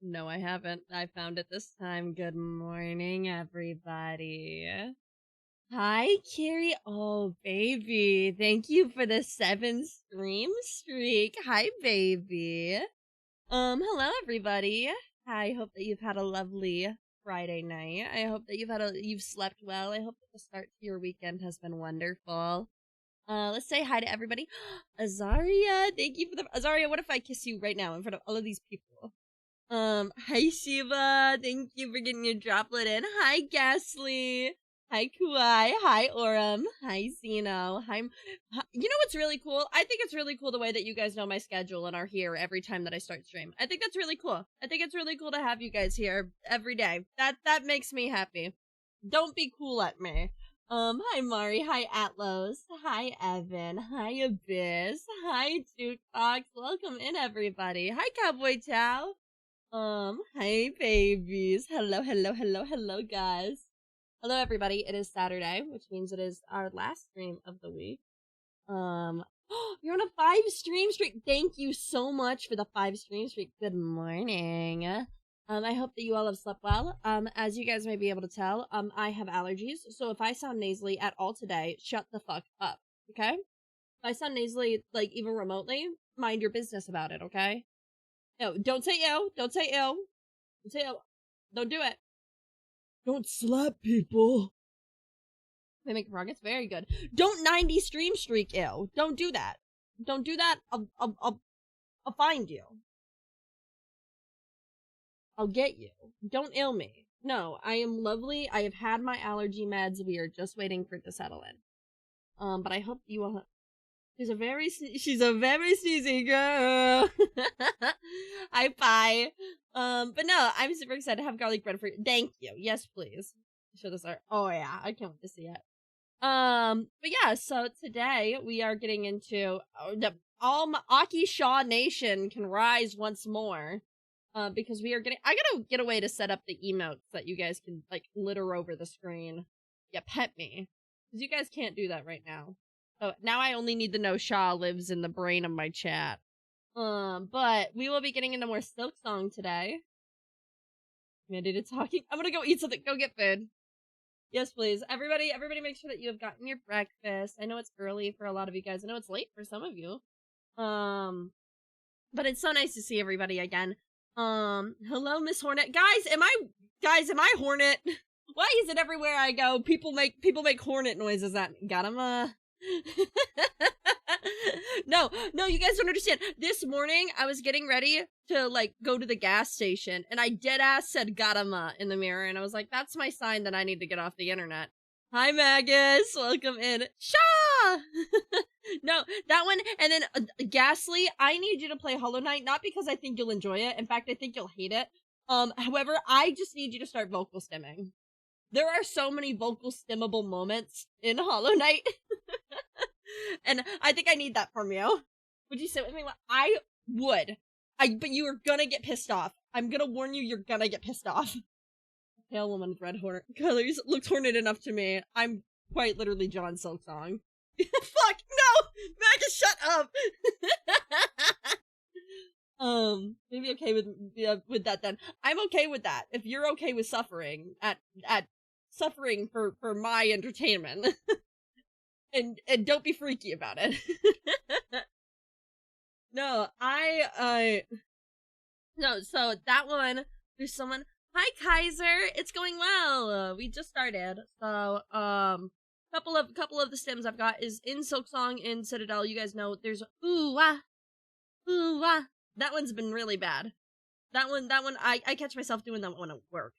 No, I haven't. I found it this time. Good morning, everybody. Hi, Carrie. Oh, baby. Thank you for the 7 stream streak. Hi, baby. Hello, everybody. I hope that you've had a lovely Friday night. I hope that you've slept well. I hope that the start to your weekend has been wonderful. Let's say hi to everybody. Azaria, thank you for the Azaria. What if I kiss you right now in front of all of these people? Hi Shiva, thank you for getting your droplet in. Hi Gasly. Hi Kuai. Hi Oram. Hi Zeno. You know what's really cool? I think it's really cool the way that you guys know my schedule and are here every time that I start stream. I think that's really cool. I think it's really cool to have you guys here every day. That makes me happy. Don't be cool at me. Hi Mari, hi Atlos, hi Evan, hi Abyss, hi Jukebox, welcome in everybody. Hi Cowboy Chow. Hi babies. Hello guys. Hello everybody. It is Saturday, which means it is our last stream of the week. You're on a 5 stream streak. Thank you so much for the 5 stream streak. Good morning. I hope that you all have slept well. As you guys may be able to tell, I have allergies, so if I sound nasally at all today, shut the fuck up, okay? If I sound nasally, like, even remotely, mind your business about it, okay? No, don't say ew. Don't say ew. Don't say ew. Don't do it. Don't slap people. They make progress. Very good. Don't 90 stream streak ew. Don't do that. Don't do that. I'll find you. I'll get you. Don't ill me. No, I am lovely. I have had my allergy meds. We are just waiting for it to settle in. But I hope you will. She's a very sneezy girl. Hi, bye. But no, I'm super excited to have garlic bread for you. Thank you. Yes, please. Show this art. Oh yeah, I can't wait to see it. But yeah, so today we are getting into all Aki Shaw Nation can rise once more. Because we are I gotta get a way to set up the emotes that you guys can, like, litter over the screen. Yeah, pet me. Because you guys can't do that right now. So now I only need to know Shaw lives in the brain of my chat. But we will be getting into more Silk Song today. Mandated talking. I'm gonna go eat something. Go get food. Yes, please. Everybody make sure that you have gotten your breakfast. I know it's early for a lot of you guys. I know it's late for some of you. But it's so nice to see everybody again. Hello, Miss Hornet. Guys, am I Hornet? Why is it everywhere I go, people make Hornet noises at me? Got him, No, you guys don't understand. This morning, I was getting ready to, like, go to the gas station, and I deadass said Gatama in the mirror, and I was like, that's my sign that I need to get off the internet. Hi, Magus. Welcome in. Shaw! No, that one, and then Ghastly, I need you to play Hollow Knight, not because I think you'll enjoy it. In fact, I think you'll hate it. However, I just need you to start vocal stimming. There are so many vocal stimmable moments in Hollow Knight. And I think I need that from you. Would you sit with me? I would. But you are gonna get pissed off. I'm gonna warn you, you're gonna get pissed off. Pale woman with red hornet colors looks hornet enough to me. I'm quite literally John Silksong. Fuck, no! Magus, shut up! Maybe okay with that then. I'm okay with that. If you're okay with suffering at suffering for my entertainment. and don't be freaky about it. No, no, so that one, there's someone. Hi Kaiser, it's going well. We just started. So couple of the stims I've got is in Silksong, in Citadel. You guys know there's ooh ah. That one's been really bad. That one I catch myself doing that one at work.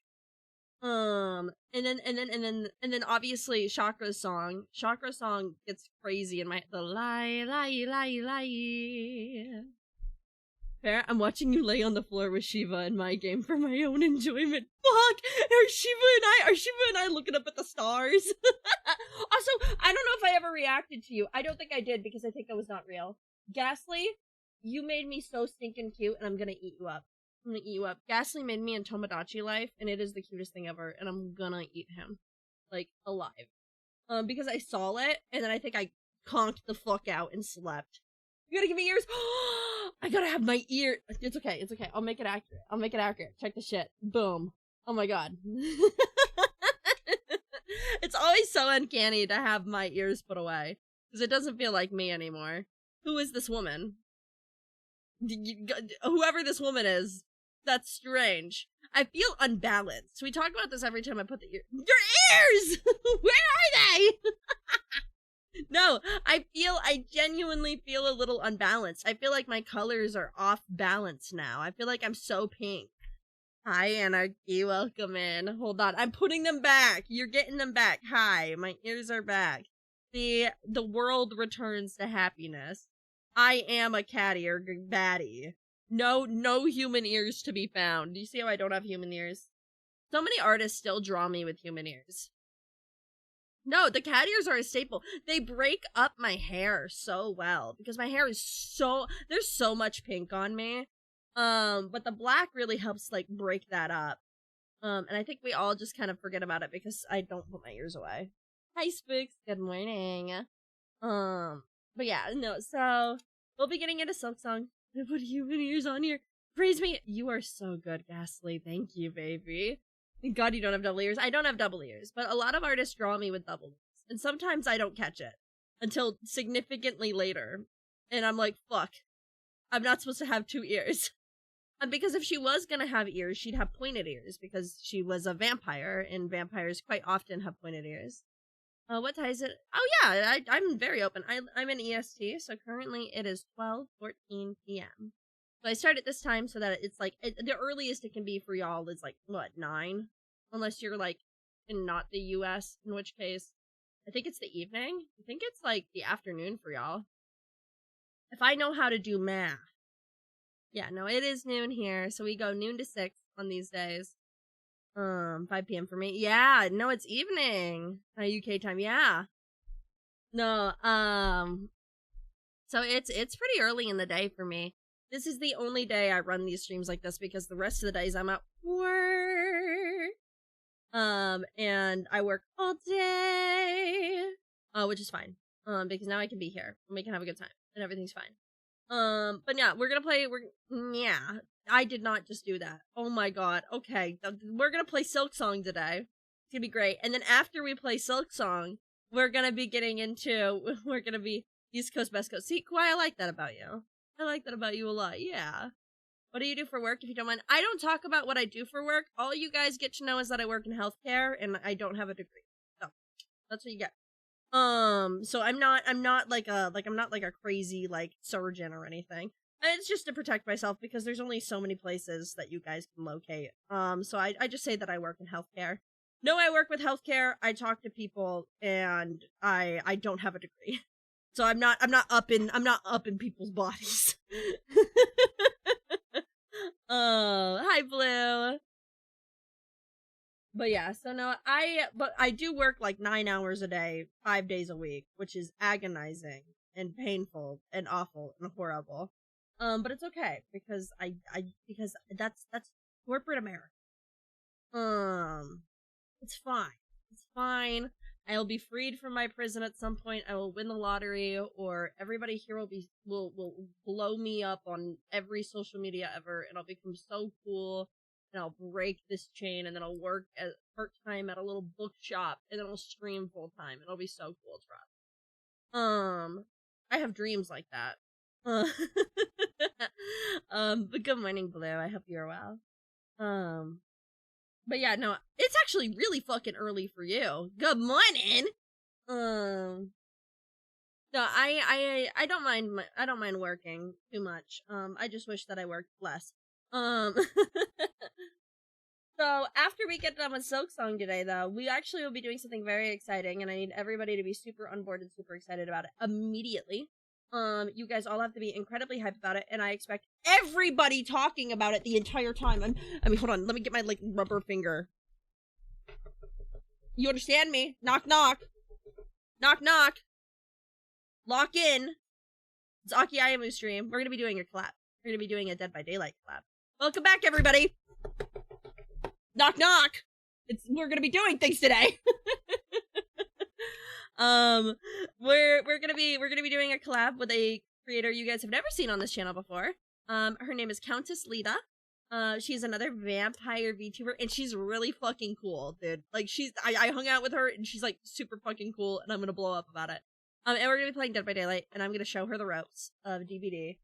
And then obviously Chakra's song. Chakra's song gets crazy in my the lie. Fair, I'm watching you lay on the floor with Shiva in my game for my own enjoyment. Fuck! Are Shiva and I looking up at the stars? Also, I don't know if I ever reacted to you. I don't think I did because I think that was not real. Ghastly, you made me so stinking cute, and I'm gonna eat you up. I'm gonna eat you up. Ghastly made me in Tomodachi Life, and it is the cutest thing ever, and I'm gonna eat him. Like, alive. Because I saw it, and then I think I conked the fuck out and slept. You gotta give me yours. I gotta have my ear. It's okay. It's okay. I'll make it accurate. I'll make it accurate. Check the shit. Boom. Oh my god. It's always so uncanny to have my ears put away because it doesn't feel like me anymore. Who is this woman? Whoever this woman is, that's strange. I feel unbalanced. We talk about this every time I put the ear. Your ears! Where are they? No, I genuinely feel a little unbalanced. I feel like my colors are off balance now. I feel like I'm so pink. Hi, Anarchy. Welcome in. Hold on. I'm putting them back. You're getting them back. Hi. My ears are back. The world returns to happiness. I am a catty or baddie. No human ears to be found. Do you see how I don't have human ears? So many artists still draw me with human ears. No, the cat ears are a staple. They break up my hair so well because my hair is there's so much pink on me. But the black really helps like break that up. And I think we all just kind of forget about it because I don't put my ears away. Hi, Spooks. Good morning. But yeah, no, so we'll be getting into Silk Song. I put human ears on here. Praise me. You are so good, Ghastly. Thank you, baby. Thank God you don't have double ears. I don't have double ears, but a lot of artists draw me with double ears. And sometimes I don't catch it until significantly later. And I'm like, fuck. I'm not supposed to have two ears. And because if she was gonna have ears, she'd have pointed ears because she was a vampire, and vampires quite often have pointed ears. What time is it? Oh yeah, I'm very open. I'm an EST, so currently it is 12:14 p.m. So I start at this time so that it's like, the earliest it can be for y'all is like, what, 9? Unless you're like in not the US, in which case, I think it's the evening. I think it's like the afternoon for y'all. If I know how to do math. Yeah, no, it is noon here, so we go noon to 6 on these days. 5 p.m. for me. Yeah, no, it's evening. UK time, yeah. No, so it's pretty early in the day for me. This is the only day I run these streams like this because the rest of the days I'm at work. And I work all day. Which is fine. Because now I can be here and we can have a good time and everything's fine. But yeah, yeah, I did not just do that. Oh my god. Okay, we're gonna play Silk Song today. It's gonna be great. And then after we play Silk Song, we're gonna be East Coast, West Coast. See, Kawhi, I like that about you. I like that about you a lot, yeah. What do you do for work, if you don't mind? I don't talk about what I do for work. All you guys get to know is that I work in healthcare, and I don't have a degree. So, that's what you get. So I'm not like a crazy, like, surgeon or anything. It's just to protect myself, because there's only so many places that you guys can locate. So I just say that I work in healthcare. No, I work with healthcare, I talk to people, and I don't have a degree. So I'm not up in people's bodies. Oh, hi Blue. But yeah, so no, I do work like 9 hours a day, 5 days a week, which is agonizing and painful and awful and horrible. But it's okay because because that's corporate America. It's fine. It's fine. I'll be freed from my prison at some point. I will win the lottery, or everybody here will blow me up on every social media ever, and I'll become so cool, and I'll break this chain, and then I'll work at part-time at a little bookshop, and then I'll stream full-time, and it'll be so cool. It's rough. I have dreams like that. But good morning, Blue. I hope you're well. But yeah, no, it's actually really fucking early for you. Good morning. No, I don't mind. I don't mind working too much. I just wish that I worked less. So after we get done with Silk Song today, though, we actually will be doing something very exciting, and I need everybody to be super on board and super excited about it immediately. You guys all have to be incredibly hyped about it, and I expect everybody talking about it the entire time. I mean, hold on, let me get my, like, rubber finger. You understand me? Knock, knock. Knock, knock. Lock in. It's Aki Ayamu stream. We're gonna be doing a collab. We're gonna be doing a Dead by Daylight collab. Welcome back, everybody. Knock, knock. We're gonna be doing things today. We're gonna be doing a collab with a creator you guys have never seen on this channel before. Her name is Countess Lita. She's another vampire VTuber, and she's really fucking cool, dude. Like, I hung out with her, and she's, like, super fucking cool, and I'm gonna blow up about it. And we're gonna be playing Dead by Daylight, and I'm gonna show her the ropes of DBD.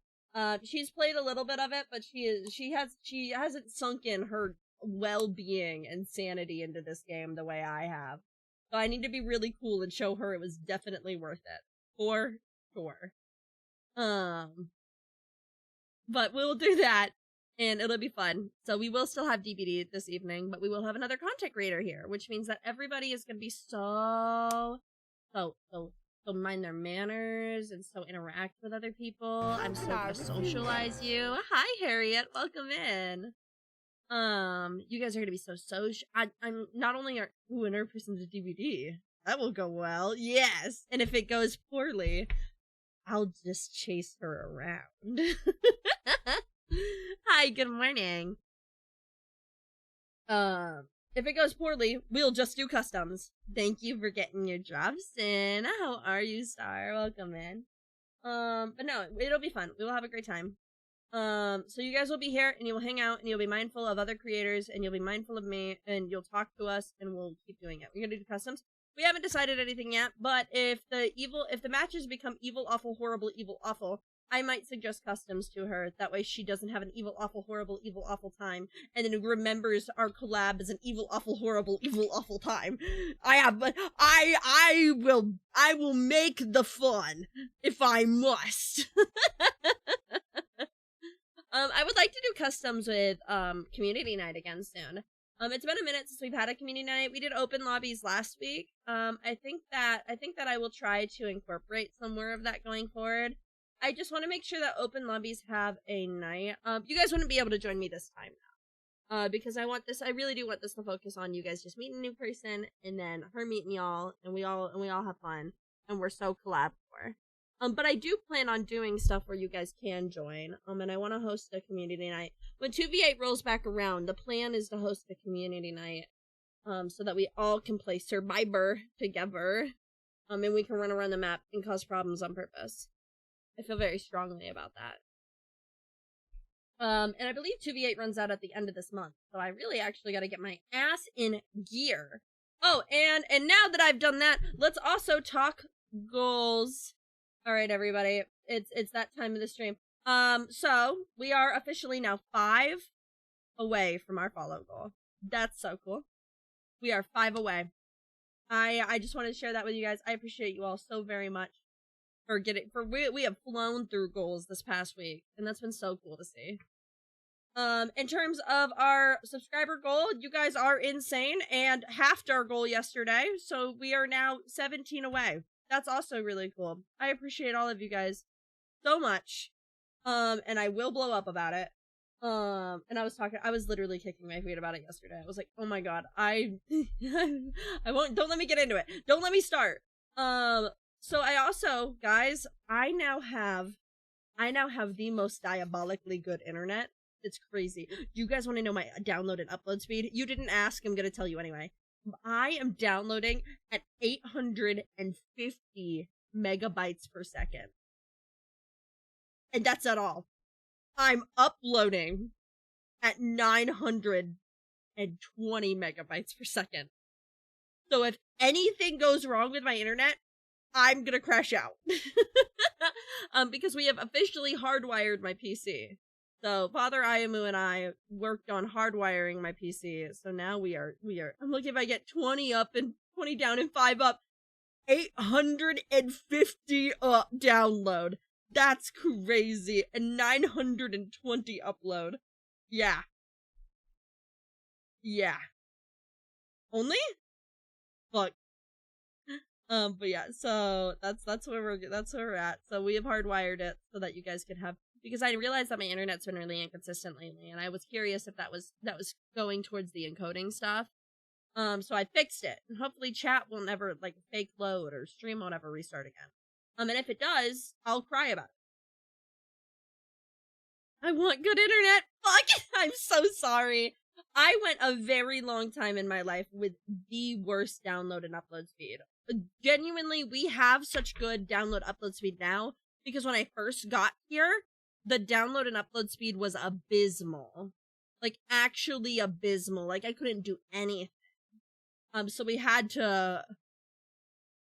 She's played a little bit of it, but she hasn't sunk in her well-being and sanity into this game the way I have. So I need to be really cool and show her it was definitely worth it. For sure. But we'll do that, and it'll be fun. So we will still have DBD this evening, but we will have another content creator here, which means that everybody is gonna be so mind their manners and so interact with other people. I'm so gonna socialize you. Hi, Harriet. Welcome in. You guys are gonna be so social. I'm not only are another person's a DVD. That will go well. Yes. And if it goes poorly, I'll just chase her around. Hi, good morning. If it goes poorly, we'll just do customs. Thank you for getting your drops in. How are you, Star? Welcome in. But no, it'll be fun. We will have a great time. So you guys will be here, and you will hang out, and you'll be mindful of other creators, and you'll be mindful of me, and you'll talk to us, and we'll keep doing it. We're gonna do customs. We haven't decided anything yet, but if the matches become evil, awful, horrible, evil, awful, I might suggest customs to her. That way she doesn't have an evil, awful, horrible, evil, awful time, and then remembers our collab as an evil, awful, horrible, evil, awful time. I will make the fun if I must. I would like to do customs with community night again soon. It's been a minute since we've had a community night. We did open lobbies last week. I think that I will try to incorporate some more of that going forward. I just want to make sure that open lobbies have a night. You guys wouldn't be able to join me this time now. Because I really do want this to focus on you guys just meeting a new person, and then her meeting y'all, and we all have fun, and we're so collab for. But I do plan on doing stuff where you guys can join. And I want to host a community night. When 2v8 rolls back around, the plan is to host a community night. So that we all can play Survivor together. And we can run around the map and cause problems on purpose. I feel very strongly about that. And I believe 2v8 runs out at the end of this month. So I really actually gotta get my ass in gear. Oh, and now that I've done that, let's also talk goals. Alright, everybody. It's that time of the stream. So we are officially now 5 away from our follow goal. That's so cool. We are 5 away. I just wanted to share that with you guys. I appreciate you all so very much we have flown through goals this past week, and that's been so cool to see. In terms of our subscriber goal, you guys are insane and halved our goal yesterday, so we are now 17 away. That's also really cool. I appreciate all of you guys so much. And I will blow up about it. And I was literally kicking my feet about it yesterday. I was like, oh my god, I don't let me get into it. Don't let me start. So I also, guys, I now have the most diabolically good internet. It's crazy. You guys want to know my download and upload speed? You didn't ask, I'm gonna tell you anyway. I am downloading at 850 megabytes per second. And that's not all. I'm uploading at 920 megabytes per second. So if anything goes wrong with my internet, I'm gonna crash out. Because we have officially hardwired my PC. So Father Ayamu and I worked on hardwiring my PC. So now we are I'm looking if I get 20 up and 20 down and 5 up. 850 download. That's crazy. And 920 upload. Yeah. Yeah. Only? Fuck. But yeah, so that's where we're at. So we have hardwired it so that you guys can have, because I realized that my internet's been really inconsistent lately, and I was curious if that was going towards the encoding stuff. So I fixed it, and hopefully chat will never like fake load or stream won't ever restart again. And if it does, I'll cry about it. I want good internet. Fuck! I'm so sorry. I went a very long time in my life with the worst download and upload speed. Genuinely, we have such good download upload speed now because when I first got here, the download and upload speed was abysmal. Like, actually abysmal. Like, I couldn't do anything. So we had to...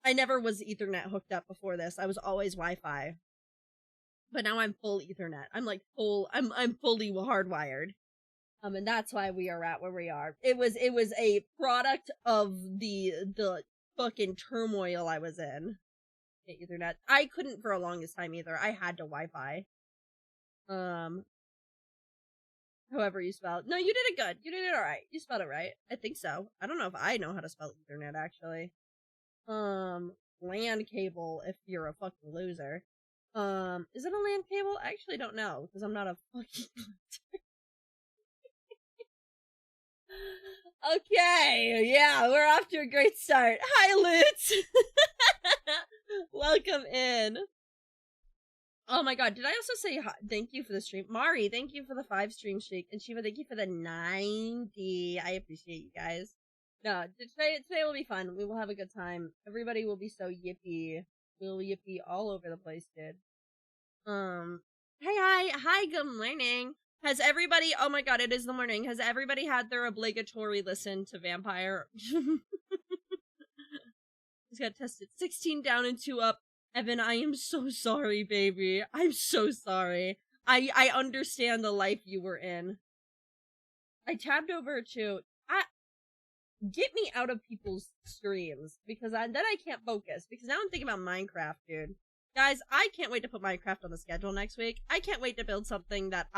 I never was Ethernet hooked up before this. I was always Wi-Fi. But now I'm full Ethernet. I'm like I'm fully hardwired. And that's why we are at where we are. It was a product of the fucking turmoil I was in. Ethernet. I couldn't for a longest time either. I had to Wi-Fi. However you spell it. No, you did it good. You did it alright. You spelled it right. I think so. I don't know if I know how to spell Ethernet, actually. LAN cable if you're a fucking loser. Is it a LAN cable? I actually don't know, because I'm not a fucking Okay, yeah, we're off to a great start. Hi, Lutz! Welcome in. Oh my god, did I also say thank you for the stream? Mari, thank you for the 5 stream streak. And Shiva, thank you for the 90. I appreciate you guys. No, today will be fun. We will have a good time. Everybody will be so yippee. We'll yippee all over the place, dude. Hi, good morning. Has everybody, oh my god, it is the morning. Has everybody had their obligatory listen to Vampire? He's got tested 16 down and 2 up. Evan, I am so sorry, baby. I'm so sorry. I understand the life you were in. I tabbed over to, get me out of people's streams, because then I can't focus, because now I'm thinking about Minecraft, dude. Guys, I can't wait to put Minecraft on the schedule next week. I can't wait to build something that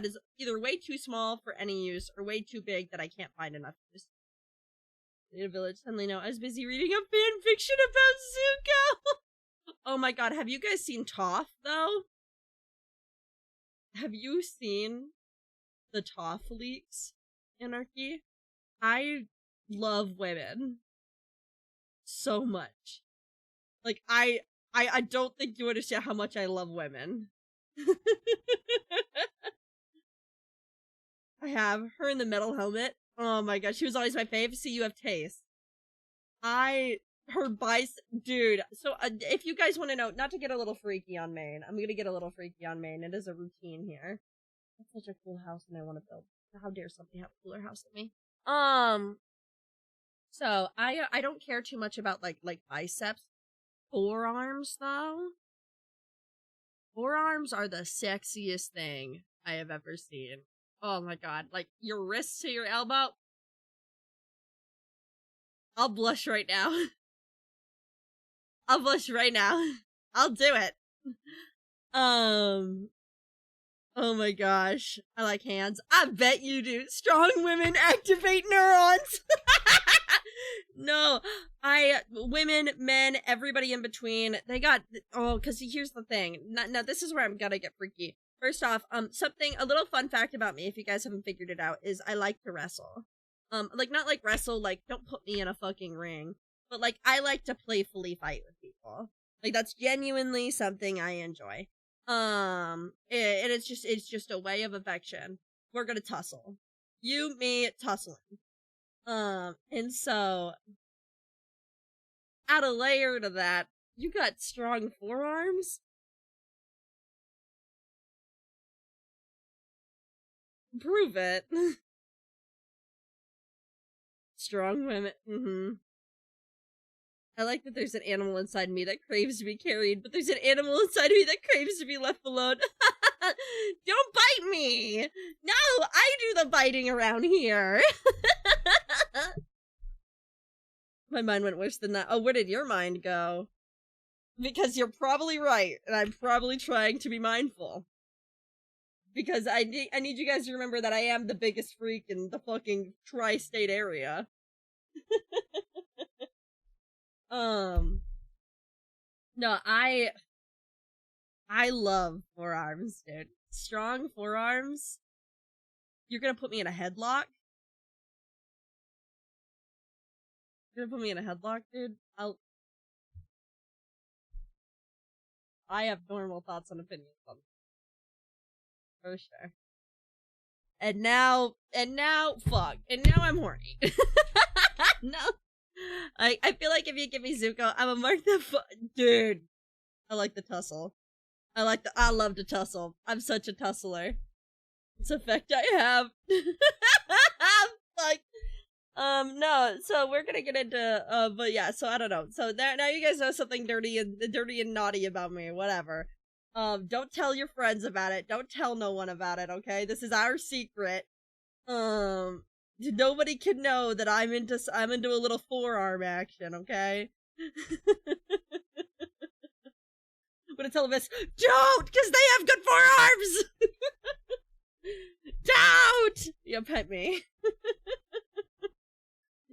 is either way too small for any use, or way too big that I can't find enough use. In a village, suddenly no, I was busy reading a fan fiction about Zuko! Oh my god, have you guys seen Toph, though? Have you seen the Toph leaks, Anarchy? I love women so much. Like, I don't think you understand how much I love women. I have her in the metal helmet. Oh my god, she was always my fave. See, you have taste. Dude. So, if you guys want to know, not to get a little freaky on Maine, I'm gonna get a little freaky on Maine. It is a routine here. That's such a cool house, and I want to build. How dare somebody have a cooler house than me? So, I don't care too much about, like biceps. Forearms, though? Forearms are the sexiest thing I have ever seen. Oh my god. Like, your wrist to your elbow? I'll blush right now. I'll blush right now. I'll do it. Oh my gosh. I like hands. I bet you do. Strong women activate neurons. No, women, men, everybody in between, they got, cause here's the thing. Now this is where I'm gonna get freaky. First off, a little fun fact about me, if you guys haven't figured it out, is I like to wrestle. Like, not like wrestle, like, don't put me in a fucking ring. But, like, I like to playfully fight with people. Like, that's genuinely something I enjoy. And it's just a way of affection. We're gonna tussle. You, me, tussling. And so, add a layer to that, you got strong forearms? Prove it. Strong women, I like that there's an animal inside me that craves to be carried, but there's an animal inside me that craves to be left alone. Don't bite me! No, I do the biting around here! My mind went worse than that. Oh, where did your mind go? Because you're probably right, and I'm probably trying to be mindful. Because I need you guys to remember that I am the biggest freak in the fucking tri-state area. No, I love forearms, dude. Strong forearms. You're gonna put me in a headlock? You're gonna put me in a headlock, dude? I have normal thoughts and opinions on this. For sure. And now, fuck. And now I'm horny. No. I feel like if you give me Zuko, I'm a mark the dude. I like the tussle. I love to tussle. I'm such a tussler. It's effect I have. Like, no, so we're gonna get into, but yeah, so I don't know. So there, now you guys know something dirty and naughty about me, whatever. Don't tell your friends about it. Don't tell no one about it, okay? This is our secret. Nobody can know that I'm into a little forearm action, okay? I'm gonna tell them this. Don't, because they have good forearms. Don't. Yeah, pet me.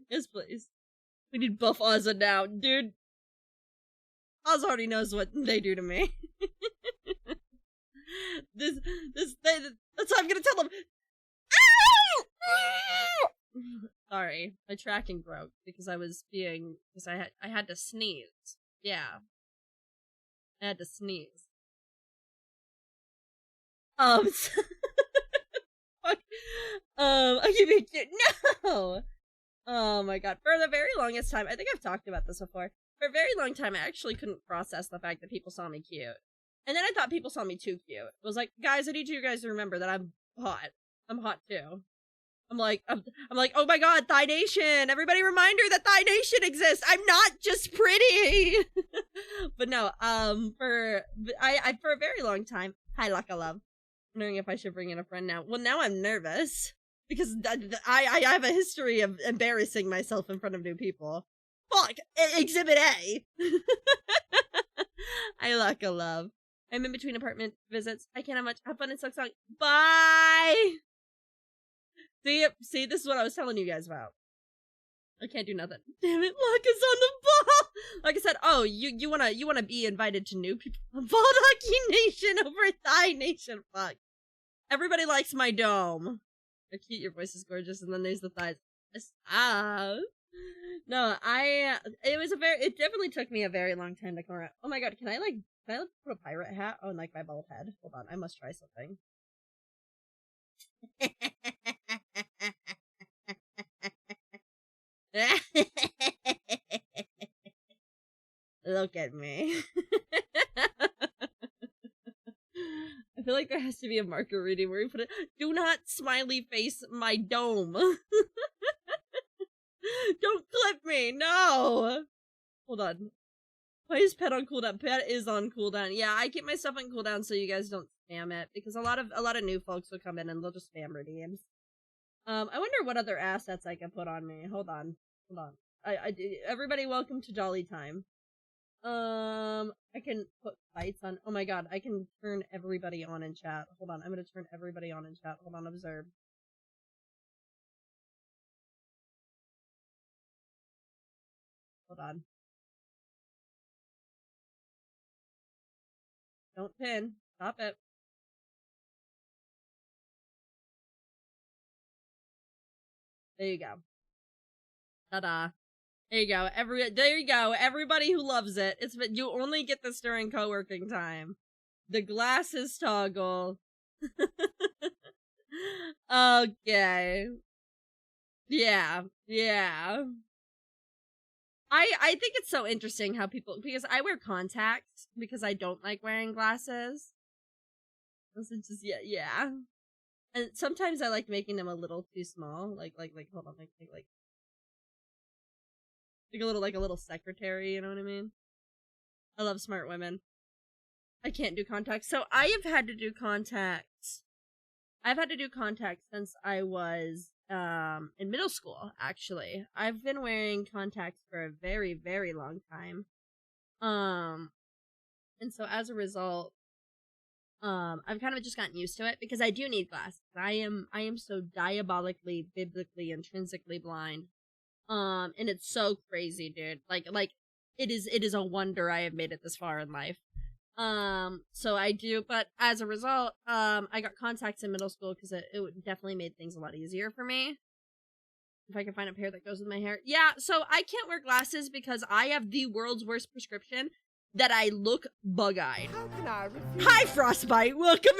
Yes, please. We need buff Ozza now, dude. Oz already knows what they do to me. That's what I'm gonna tell them. Sorry, my tracking broke because I had to sneeze. Yeah, I had to sneeze. Fuck. I keep being cute. No. Oh my god. For the very longest time, I think I've talked about this before. For a very long time, I actually couldn't process the fact that people saw me cute. And then I thought people saw me too cute. It was like, guys, I need you guys to remember that I'm hot. I'm hot too. I'm like, oh my god, Thigh Nation! Everybody reminder that Thigh Nation exists! I'm not just pretty! But no, for a very long time, hi Laka Love. Wondering if I should bring in a friend now. Well, now I'm nervous. Because I have a history of embarrassing myself in front of new people. Fuck! Exhibit A! I Laka Love. I'm in between apartment visits. I can't have much. Have fun and suck song. Bye! See, this is what I was telling you guys about. I can't do nothing. Damn it, Laka's on the ball! Like I said, oh, you wanna be invited to new people? Bald Hockey Nation over Thigh Nation, fuck. Everybody likes my dome. They're cute, your voice is gorgeous, and then there's the thighs. No, it definitely took me a very long time to come around. Oh my god, can I put a pirate hat on, like, my bald head? Hold on, I must try something. Look at me. I feel like there has to be a marker reading where we put it. Do not smiley face my dome. Don't clip me. No. Hold on. Why is pet on cooldown? Pet is on cooldown. Yeah, I keep my stuff on cooldown so you guys don't spam it, because a lot of new folks will come in and they'll just spam redeems. I wonder what other assets I can put on me. Hold on. Everybody welcome to Jolly Time. I can put fights on. Oh my god, I can turn everybody on in chat. Hold on, I'm gonna turn everybody on in chat. Hold on, observe. Hold on. Don't pin. Stop it. There you go. Ta-da. There you go. There you go. Everybody who loves it. You only get this during co-working time. The glasses toggle. Okay. Yeah. I think it's so interesting how people, because I wear contacts because I don't like wearing glasses. This is just, yeah. And sometimes I like making them a little too small. Like hold on, like a little secretary, you know what I mean? I love smart women. I can't do contacts. So I have had to do contacts. I've had to do contacts since I was in middle school, actually. I've been wearing contacts for a very, very long time. And so as a result, I've kind of just gotten used to it because I do need glasses. I am so diabolically, biblically, intrinsically blind. And it's so crazy, dude. Like it is a wonder I have made it this far in life. So I do, but as a result, I got contacts in middle school because it definitely made things a lot easier for me. If I can find a pair that goes with my hair. Yeah, so I can't wear glasses because I have the world's worst prescription that I look bug-eyed. How can I refuse? Hi, Frostbite! Welcome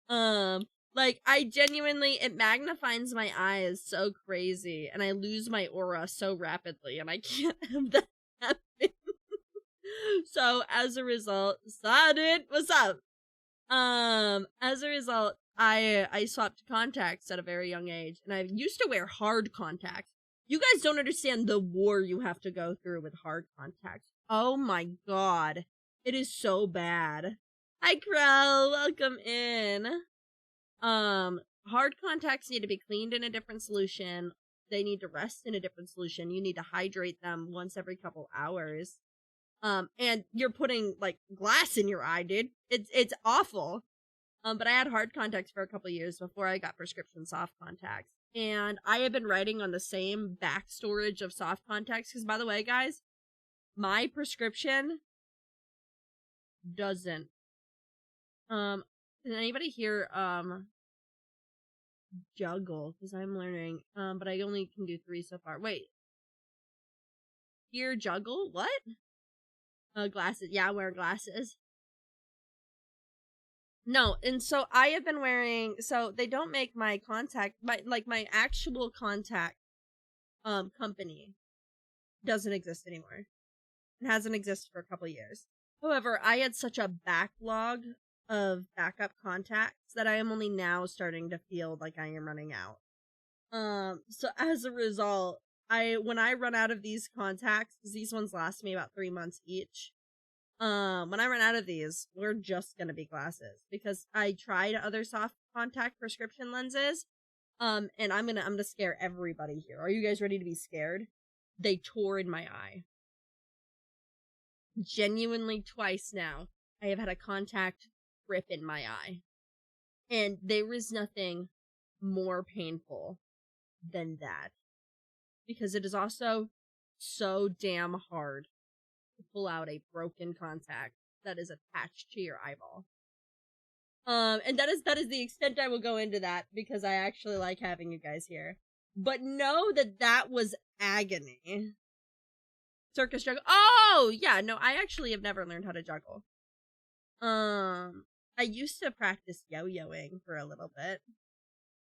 in! Like, I genuinely, it magnifies my eyes so crazy, and I lose my aura so rapidly, and I can't have that happen. So as a result, Sadid, what's up? As a result, I swapped contacts at a very young age, and I used to wear hard contacts. You guys don't understand the war you have to go through with hard contacts. Oh my god. It is so bad. Hi Crow, welcome in. Hard contacts need to be cleaned in a different solution. They need to rest in a different solution. You need to hydrate them once every couple hours. And you're putting like glass in your eye, dude. It's awful. But I had hard contacts for a couple years before I got prescription soft contacts. And I have been writing on the same back storage of soft contacts. Because by the way, guys, my prescription doesn't. Can anybody here juggle? Because I'm learning. But I only can do 3 so far. Wait. Here juggle? What? Glasses. Yeah, I wear glasses. No, and so I have been wearing, so they don't make my contact, my actual contact, company doesn't exist anymore. It hasn't existed for a couple years. However, I had such a backlog of backup contacts that I am only now starting to feel like I am running out. So as a result, when I run out of these contacts, because these ones last me about 3 months each, when I run out of these, we're just gonna be glasses, because I tried other soft contact prescription lenses, and I'm gonna scare everybody here. Are you guys ready to be scared? They tore in my eye. Genuinely twice now, I have had a contact rip in my eye. And there is nothing more painful than that. Because it is also so damn hard to pull out a broken contact that is attached to your eyeball. And that is the extent I will go into that, because I actually like having you guys here. But know that was agony. Circus juggle. Oh, yeah, no, I actually have never learned how to juggle. I used to practice yo-yoing for a little bit.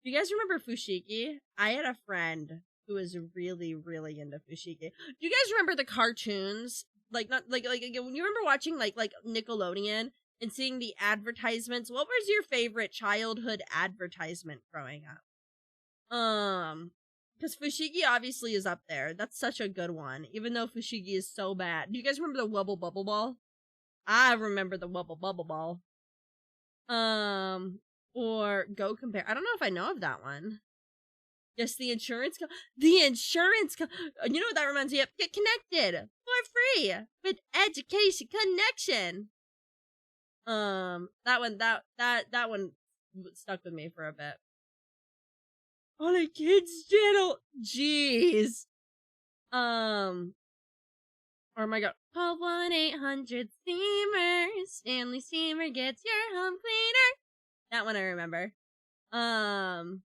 Do you guys remember fushigi? I had a friend who was really, really into fushigi. Do you guys remember the cartoons? Like, not like when you remember watching like Nickelodeon and seeing the advertisements. What was your favorite childhood advertisement growing up? Because fushigi obviously is up there. That's such a good one, even though fushigi is so bad. Do you guys remember the Wubble Bubble Ball? I remember the Wubble Bubble Ball. Or Go Compare. I don't know if I know of that one. Yes, the insurance. You know what that reminds me of? Get connected for free with Education Connection. That one stuck with me for a bit. On a kids channel. Jeez. Oh my god. Call 1-800-STEAMER. Stanley Steamer gets your home cleaner. That one I remember. And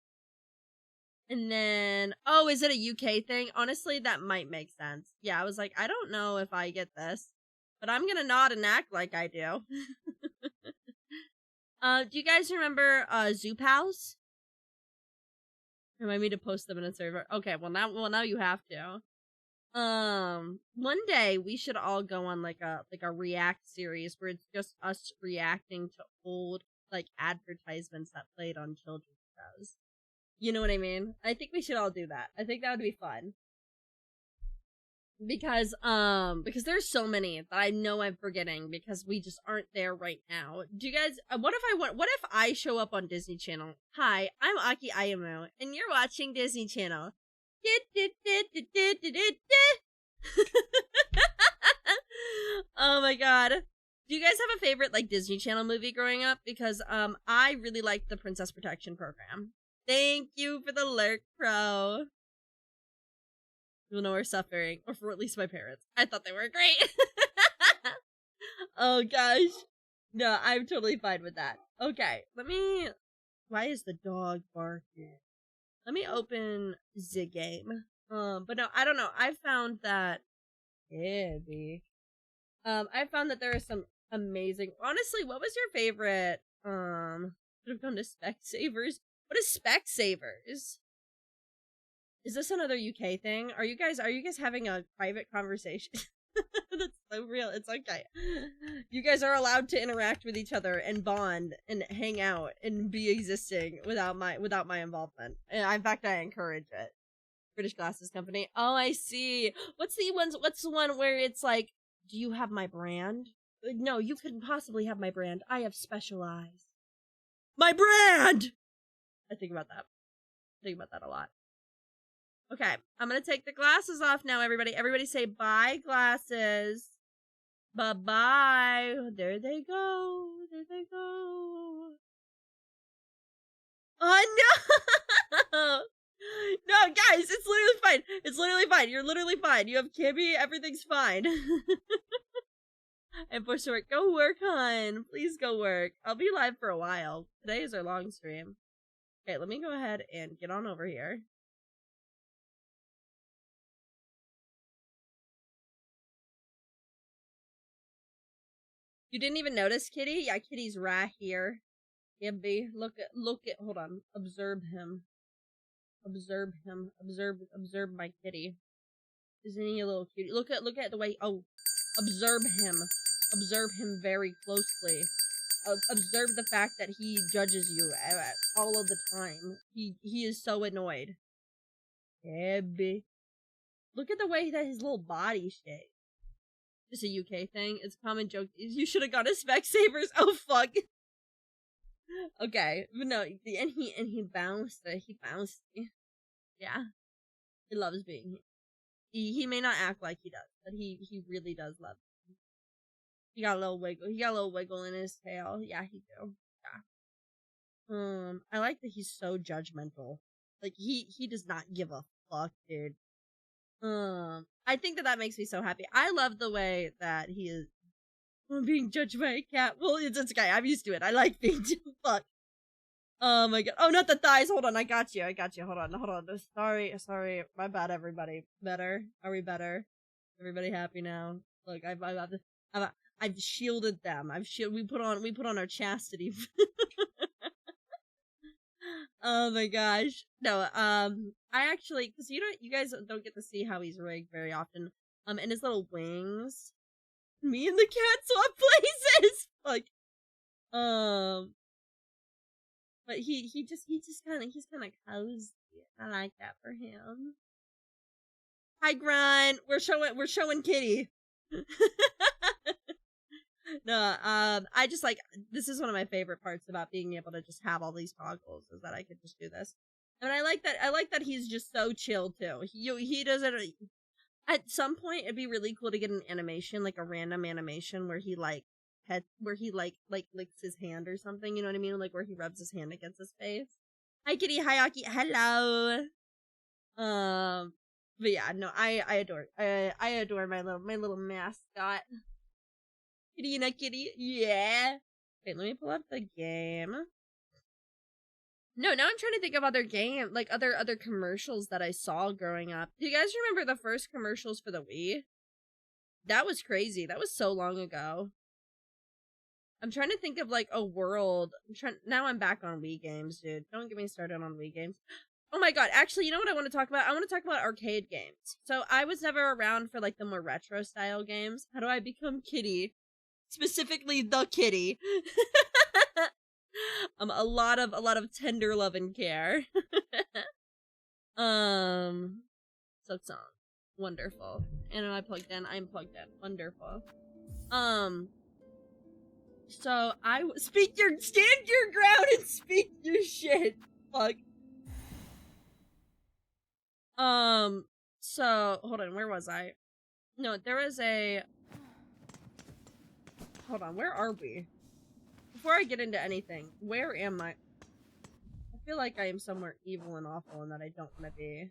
then, oh, is it a UK thing? Honestly, that might make sense. Yeah, I was like, I don't know if I get this, but I'm gonna nod and act like I do. Do you guys remember Zoo Pals? Remind me to post them in a server. Okay, well now you have to. One day we should all go on like a react series where it's just us reacting to old like advertisements that played on children's shows. You know what I mean? I think we should all do that. I think that would be fun. Because there's so many that I know I'm forgetting because we just aren't there right now. Do you guys, what if I show up on Disney Channel? Hi, I'm Aki Ayamo, and you're watching Disney Channel. Oh my god. Do you guys have a favorite like Disney Channel movie growing up? Because I really liked the Princess Protection Program. Thank you for the lurk, Pro. You'll know we're suffering, or for at least my parents. I thought they were great. Oh gosh. No, I'm totally fine with that. Okay, why is the dog barking? Let me open the game. But no, I don't know. I found that I found that there are some amazing. Honestly, what was your favorite? Should have gone to Specsavers. What is Specsavers? Is this another UK thing? Are you guys having a private conversation? That's so real. It's okay. You guys are allowed to interact with each other and bond and hang out and be existing without my involvement. And in fact, I encourage it. British Glasses Company. Oh, I see. What's the one where it's like, do you have my brand? No, you couldn't possibly have my brand. I have special eyes. My brand! I think about that. I think about that a lot. Okay, I'm gonna take the glasses off now, everybody. Everybody say bye, glasses. Bye-bye. There they go. There they go. Oh, no! No, guys, it's literally fine. It's literally fine. You're literally fine. You have Kimmy. Everything's fine. And for sure, go work, hon. Please go work. I'll be live for a while. Today is our long stream. Okay, let me go ahead and get on over here. You didn't even notice Kitty? Yeah, Kitty's right here. Gibby, look at, hold on. Observe him. Observe him. Observe my kitty. Isn't he a little cutie? Look at the way, oh. Observe him. Observe him very closely. Observe the fact that he judges you all of the time. He is so annoyed. Gibby. Look at the way that his little body shakes. Just a UK thing. It's a common joke. You should have got a Specsavers. Oh fuck. Okay, but no, and he bounced. He bounced. Yeah, he loves being here. He may not act like he does, but he really does love it. He got a little wiggle. He got a little wiggle in his tail. Yeah, he do. Yeah. I like that he's so judgmental. Like he does not give a fuck, dude. I think that makes me so happy. I love the way that he is. I'm being judged by a cat. Well, it's okay. I'm used to it. I like being judged. Fuck. Oh my god. Oh, not the thighs. Hold on. I got you. Hold on. Sorry. My bad, everybody. Better? Are we better? Everybody happy now? Look, I've shielded them. We put on our chastity. Oh my gosh. No, I actually, cause you guys don't get to see how he's rigged very often. And his little wings. Me and the cat swap places! Like, but he's kinda cozy. I like that for him. Hi, Grunt! We're showing Kitty. No, I just like, this is one of my favorite parts about being able to just have all these toggles, is that I could just do this. And I like that he's just so chill, too. He doesn't, at some point, it'd be really cool to get an animation, like a random animation where he like licks his hand or something. You know what I mean? Like where he rubs his hand against his face. Hi, Kitty. Hi, Aki. Hello. But yeah, no, I adore my little mascot. Kitty and a kitty. Yeah. Wait, let me pull up the game. No, now I'm trying to think of other other commercials that I saw growing up. Do you guys remember the first commercials for the Wii? That was crazy. That was so long ago. I'm trying to think of like a world. Now I'm back on Wii games, dude. Don't get me started on Wii games. Oh my god, actually, you know what I want to talk about? I want to talk about arcade games. So I was never around for like the more retro style games. How do I become Kitty? Specifically the kitty. A lot of tender love and care. Silk song. Wonderful. And am I plugged in? I'm plugged in. Wonderful. So stand your ground and speak your shit. Fuck. So hold on, where was I? No, there was a, hold on, where are we? Before I get into anything, where am I? I feel like I am somewhere evil and awful and that I don't want to be.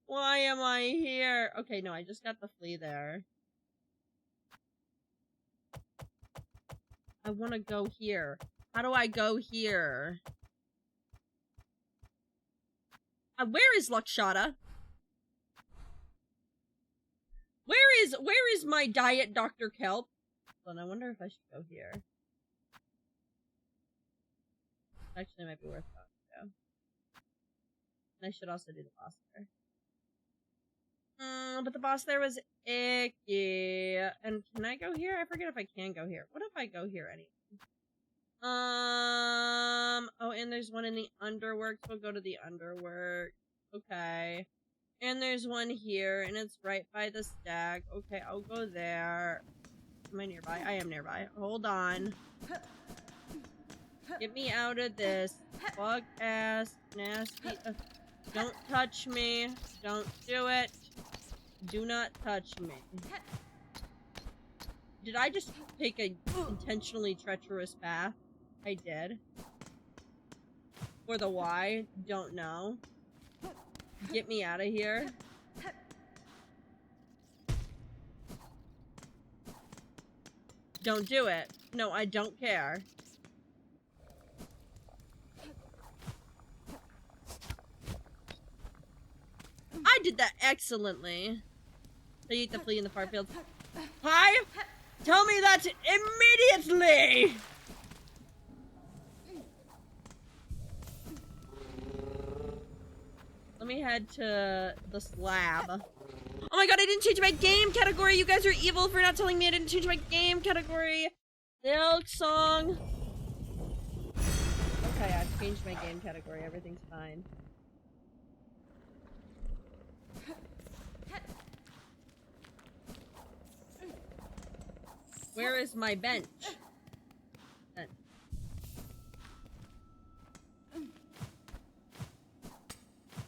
Why am I here? Okay, no, I just got the flea there. I want to go here. How do I go here? Where is Lakshata? Where is my diet Dr. Kelp? Well, I wonder if I should go here. Actually, it might be worth it. And I should also do the boss there. But the boss there was icky. And can I go here? I forget if I can go here. What if I go here anyway? Oh, and there's one in the underworks. We'll go to the underworks. Okay. And there's one here, and it's right by the stag. Okay, I'll go there. Am I nearby? I am nearby. Hold on. Get me out of this. Bug ass, nasty. Don't touch me. Don't do it. Do not touch me. Did I just take a intentionally treacherous path? I did. For the why? Don't know. Get me out of here. Don't do it. No, I don't care. I did that excellently. They eat the flea in the far field. Hi! Tell me that immediately! Let me head to the slab. Oh my god, I didn't change my game category! You guys are evil for not telling me I didn't change my game category! Silk song! Okay, I've changed my game category. Everything's fine. Where is my bench? Bench. I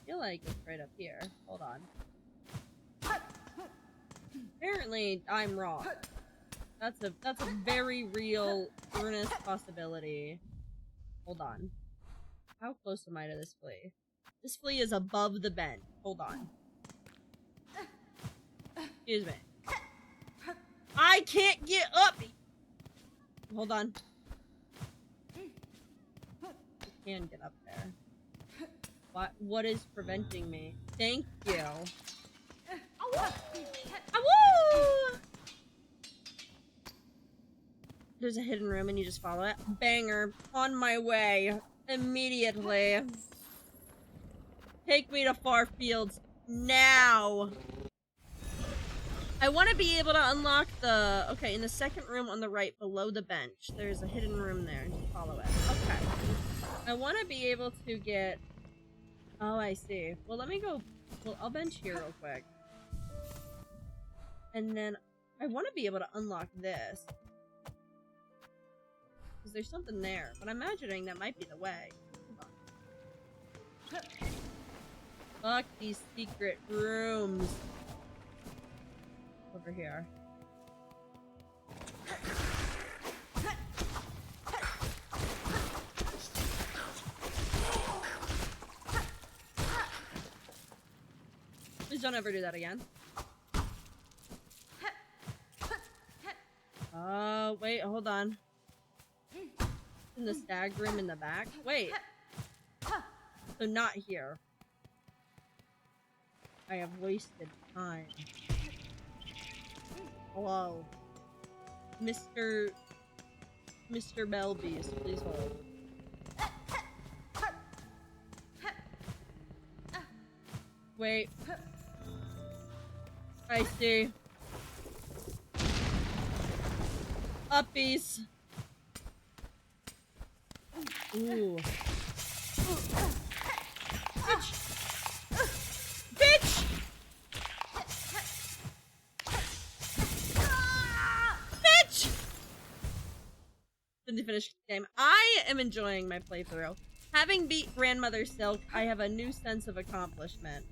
feel like it's right up here. Hold on. Apparently, I'm wrong. That's a very real, earnest possibility. Hold on. How close am I to this flea? This flea is above the bench. Hold on. Excuse me. I can't get up! Hold on. I can get up there. What is preventing me? Thank you. Awoo! There's a hidden room and you just follow it. Banger. On my way. Immediately. Take me to far fields. Now. I want to be able to unlock the... Okay, in the second room on the right below the bench. There's a hidden room there. Just follow it. Okay. I want to be able to get... Oh, I see. Well, let me go... Well, I'll bench here real quick. And then I want to be able to unlock this. Because there's something there. But I'm imagining that might be the way. Hold on. Fuck these secret rooms. Over here. Please don't ever do that again. Oh, wait, hold on. In the stag room in the back? Wait. So not here. I have wasted time. Hello. Mr. Belbies, please hold. Wait. I see. Uppies. Ooh. Bitch! Bitch! Bitch! Didn't finish the game. I am enjoying my playthrough. Having beat Grandmother Silk, I have a new sense of accomplishment.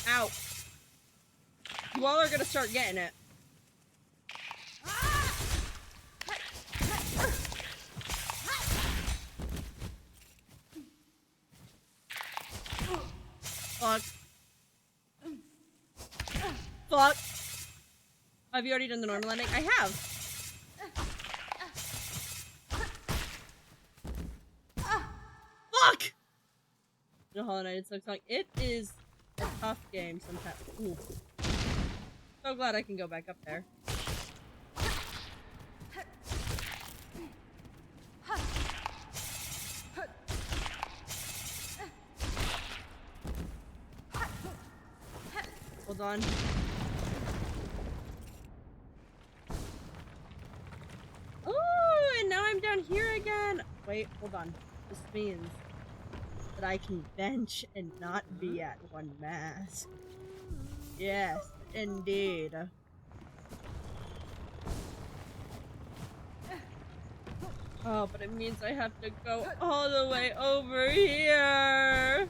Ow. You all are gonna start getting it. Fuck. Fuck. Have you already done the normal ending? I have. Fuck! The Hollow Knight Silk Song. It is a tough game sometimes. Ooh. So glad I can go back up there. Hold on. Oh, and now I'm down here again. Wait, hold on. This means that I can bench and not be at one mass. Yes, indeed. Oh, but it means I have to go all the way over here.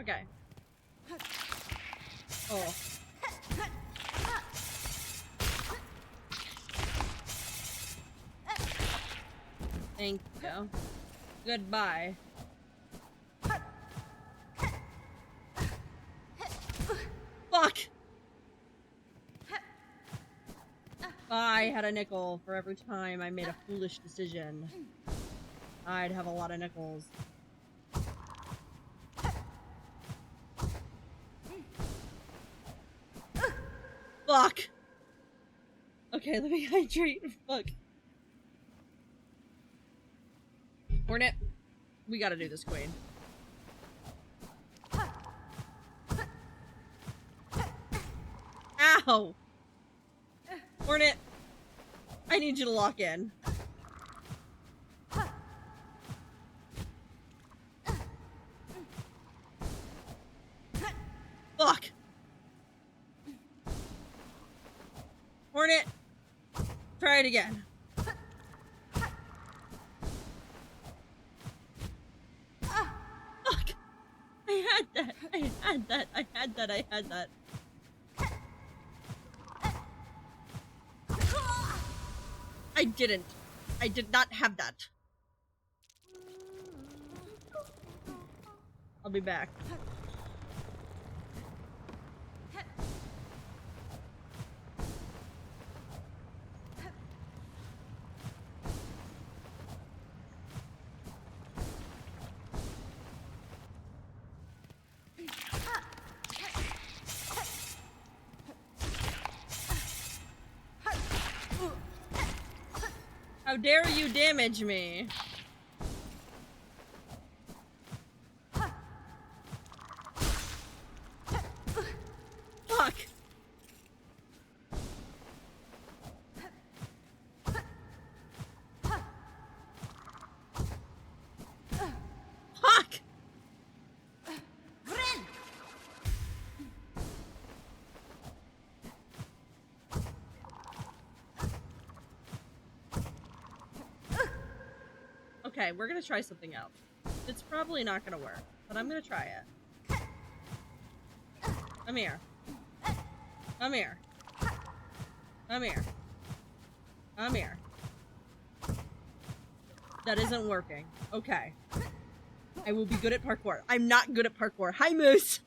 Okay. Oh. Thank you. Goodbye. Fuck! I had a nickel for every time I made a foolish decision. I'd have a lot of nickels. Fuck! Okay, let me hydrate. Fuck. Hornet, we gotta do this, Queen. Ow! Hornet, I need you to lock in. Fuck! Hornet, try it again. Fuck! I had that. I didn't. I did not have that. I'll be back. How dare you damage me? Fuck! Fuck! Okay, we're gonna try something else. It's probably not gonna work, but I'm gonna try it. Come here. Come here. Come here. Come here. That isn't working. Okay. I will be good at parkour. I'm not good at parkour. Hi, Moose!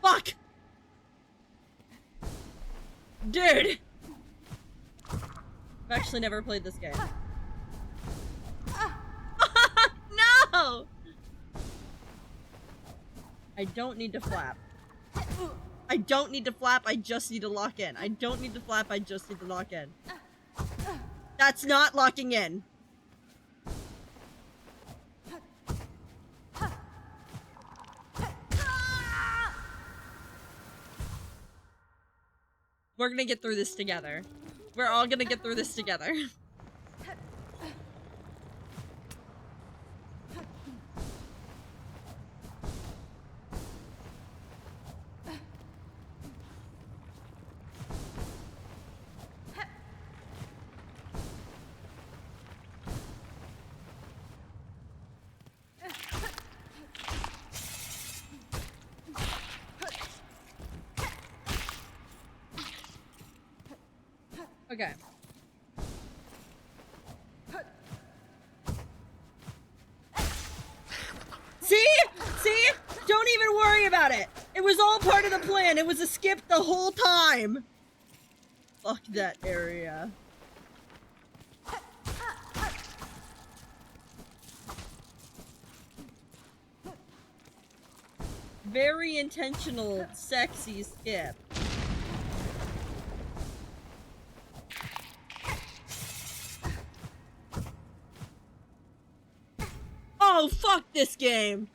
Fuck! Dude! I've actually never played this game. No! I don't need to flap. I don't need to flap, I just need to lock in. I don't need to flap, I just need to lock in. That's not locking in. We're gonna get through this together. We're all gonna get through this together. Okay. See? See? Don't even worry about it. It was all part of the plan. It was a skip the whole time. Fuck that area. Very intentional, sexy skip. Oh, fuck this game!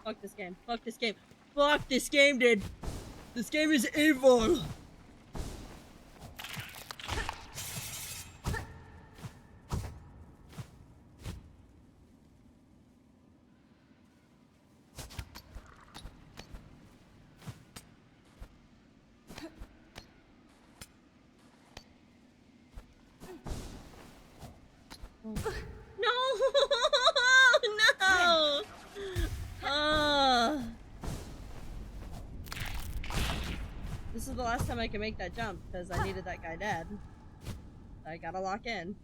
Fuck this game. Fuck this game. Fuck this game, dude. This game is evil. No! No! This is the last time I can make that jump because I needed that guy dead. I gotta lock in.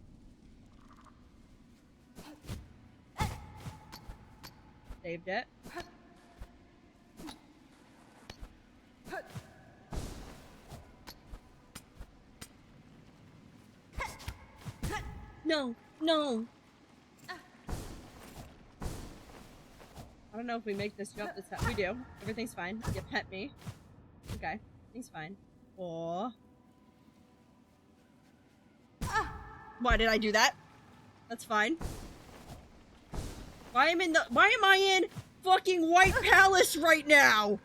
Saved it. No! No! I don't know if we make this jump this time. We do. Everything's fine. You pet me. Okay. Everything's fine. Aw. Why did I do that? That's fine. Why am I in fucking White Palace right now?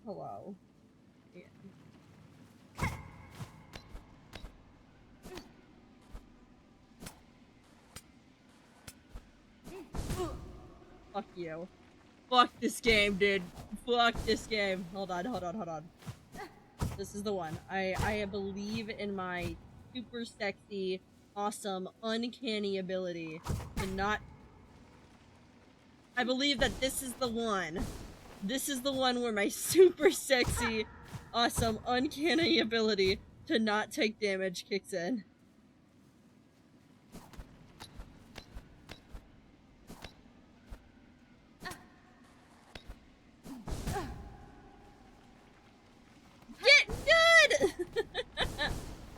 Hello. Yeah. Fuck you. Fuck this game, dude. Fuck this game. Hold on, hold on, hold on. This is the one. I believe in my super sexy, awesome, uncanny ability to not... I believe that this is the one. This is the one where my super sexy, awesome, uncanny ability to not take damage kicks in. Get good!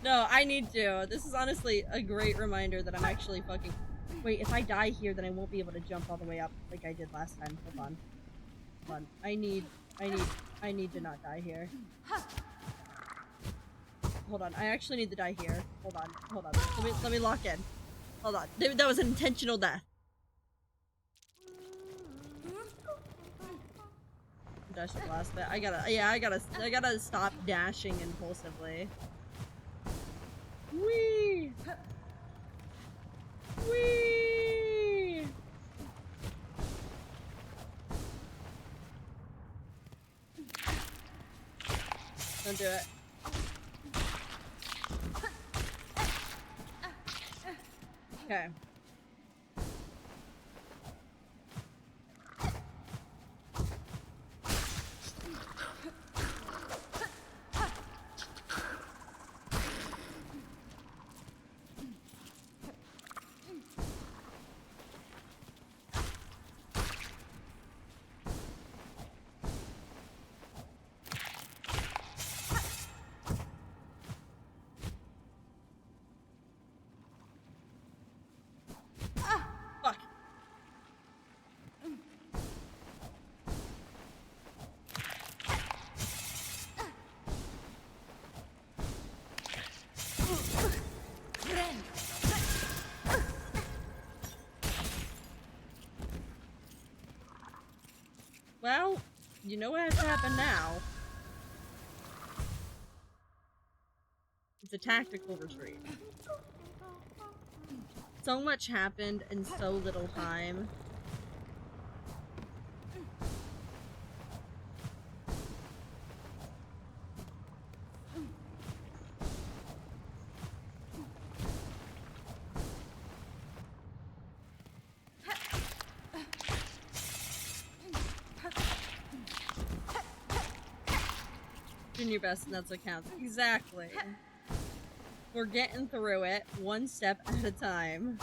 No, I need to. This is honestly a great reminder that I'm actually fucking... Wait, if I die here, then I won't be able to jump all the way up like I did last time. Hold on. Hold on. I need to not die here. Hold on. I actually need to die here. Hold on. Hold on. Let me lock in. Hold on. That was an intentional death. Dash the last bit. I gotta stop dashing impulsively. Whee! Whee! Don't do it. Okay. Fuck. Well, you know what has to happen now. It's a tactical retreat. So much happened in so little time. Doing your best, and that's what counts. Exactly. We're getting through it, one step at a time.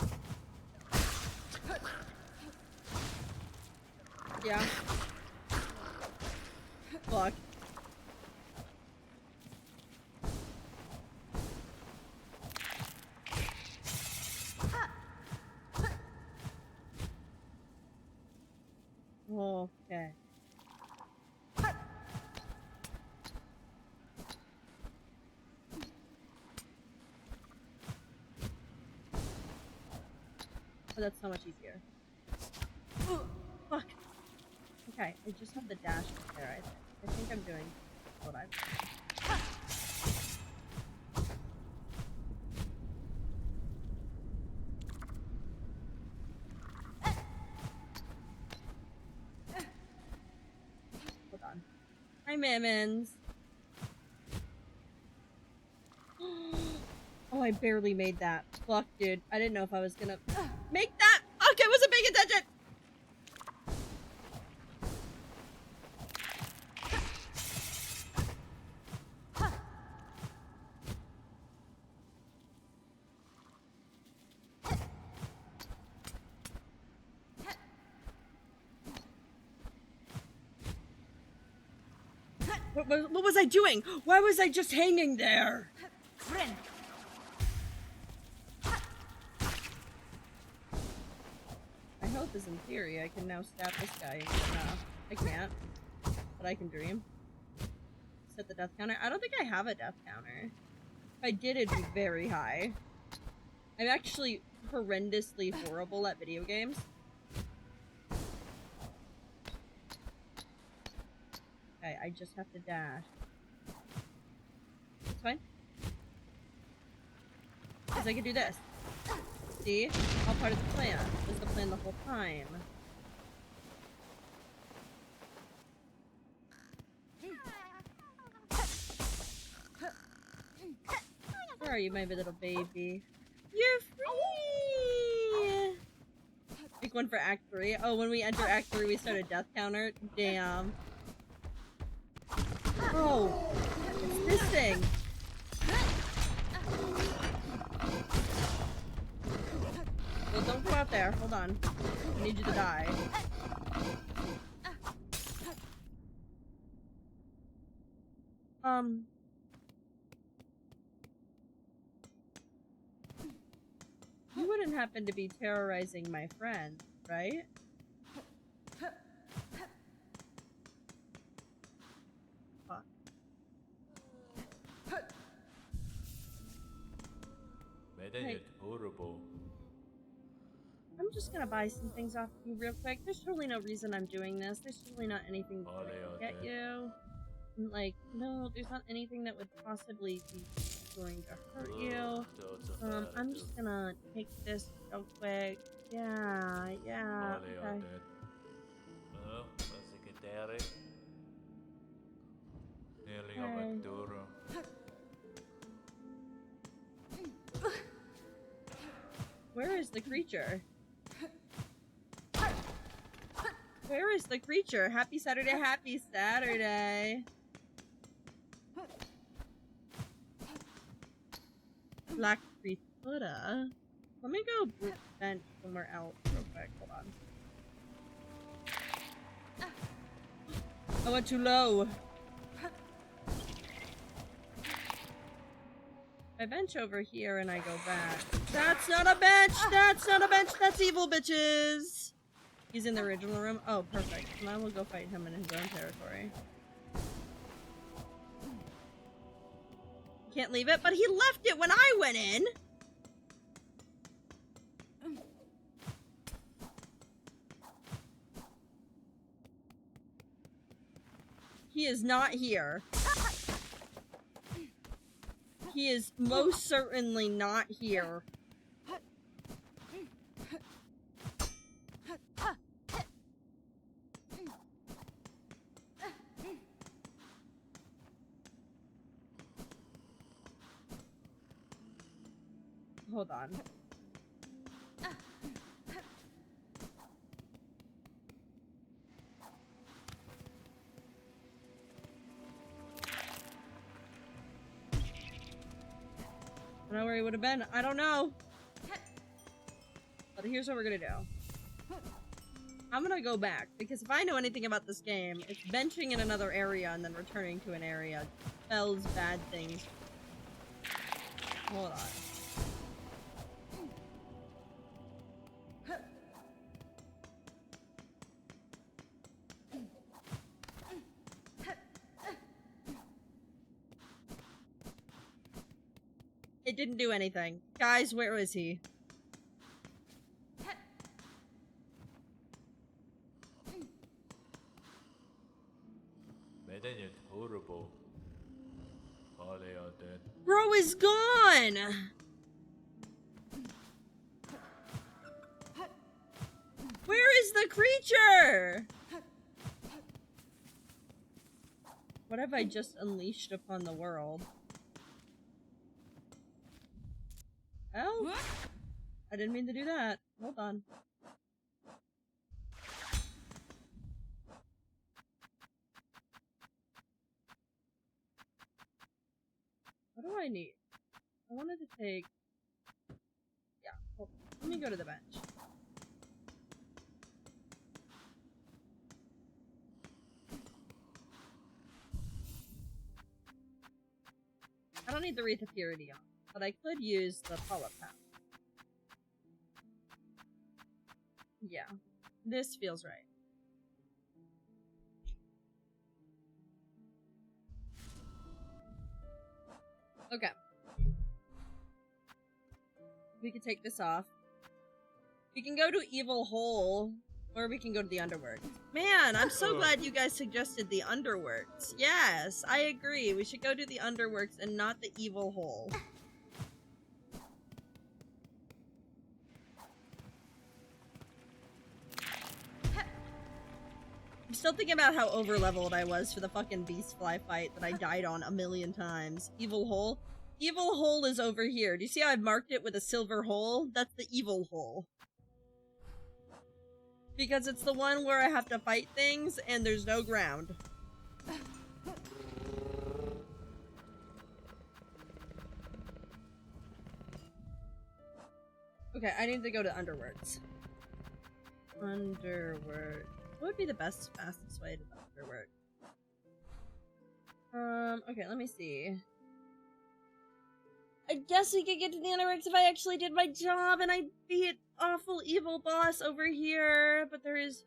Yeah. Fuck. Okay. Oh, that's so much easier. Fuck. Okay, I just have the dash up there, I think I'm doing what I've done. Hold on. Hi, Mimmins. Oh, I barely made that. Fuck, dude. I didn't know if I was gonna make that. Fuck, I wasn't paying attention. What was I doing? Why was I just hanging there? My hope is in theory I can now stab this guy. I can't. But I can dream. Set the death counter. I don't think I have a death counter. If I did, it'd be very high. I'm actually horrendously horrible at video games. Okay, I just have to dash. It's fine. Because I can do this. See? All part of the plan. It was the plan the whole time. Where are you, my little baby? You're free! Pick one for Act 3. Oh, when we enter Act 3, we start a death counter? Damn. Oh! It's this thing! Well, don't go out there. Hold on. I need you to die. You wouldn't happen to be terrorizing my friend, right? Fuck. Hey. I'm just gonna buy some things off you real quick. There's totally no reason I'm doing this. There's totally not anything to get you. Like, no, there's not anything that would possibly be going to hurt you. I'm just gonna take this real quick. Yeah, okay. Where is the creature? Where is the creature? Happy Saturday, happy Saturday. Black Fritura. Let me go vent somewhere else real quick. Hold on. I went too low. I bench over here and I go back. That's not a bench! That's not a bench! That's evil, bitches! He's in the original room? Oh, perfect. Now we'll go fight him in his own territory. Can't leave it, but he left it when I went in! He is not here. He is most certainly not here. Hold on. I don't know where he would have been. I don't know. But here's what we're gonna do. I'm gonna go back, because if I know anything about this game, it's benching in another area and then returning to an area spells bad things. Hold on. It didn't do anything. Guys, where is he? Bro is gone! Where is the creature? What have I just unleashed upon the world? Oh, I didn't mean to do that. Hold on. What do I need? I wanted to take... Yeah, hold on. Let me go to the bench. I don't need the Wreath of Purity on, but I could use the polypath. Yeah, this feels right. Okay. We could take this off. We can go to Evil Hole, or we can go to the Underworks. Man, I'm so glad you guys suggested the Underworks. Yes, I agree. We should go to the Underworks and not the Evil Hole. I'm still thinking about how over-leveled I was for the fucking Beastfly fight that I died on a million times. Evil Hole? Evil Hole is over here. Do you see how I've marked it with a silver hole? That's the Evil Hole. Because it's the one where I have to fight things and there's no ground. Okay, I need to go to Underworks. Underworks. What would be the fastest way to the Underworks? Okay, let me see. I guess we could get to the Underworks if I actually did my job and I beat awful evil boss over here, but there is...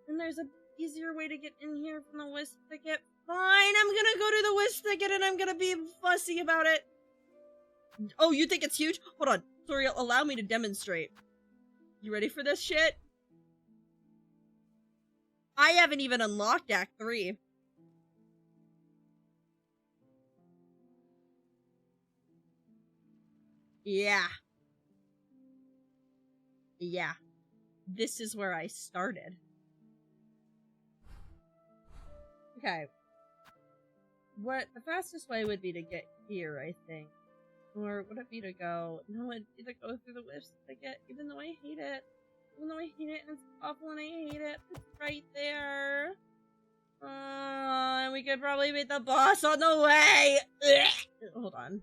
And there's a easier way to get in here from the Wisp Thicket. Fine, I'm gonna go to the Wisp Thicket and I'm gonna be fussy about it. Oh, you think it's huge? Hold on. Sorry, allow me to demonstrate. You ready for this shit? I haven't even unlocked Act 3. Yeah. Yeah. This is where I started. Okay. What the fastest way would be to get here, I think. Or would it be to go... No, it'd be to go through the Wisp Thicket, even though I hate it. Even though I hate it, and it's awful and I hate it. It's right there. And we could probably beat the boss on the way! Ugh. Hold on.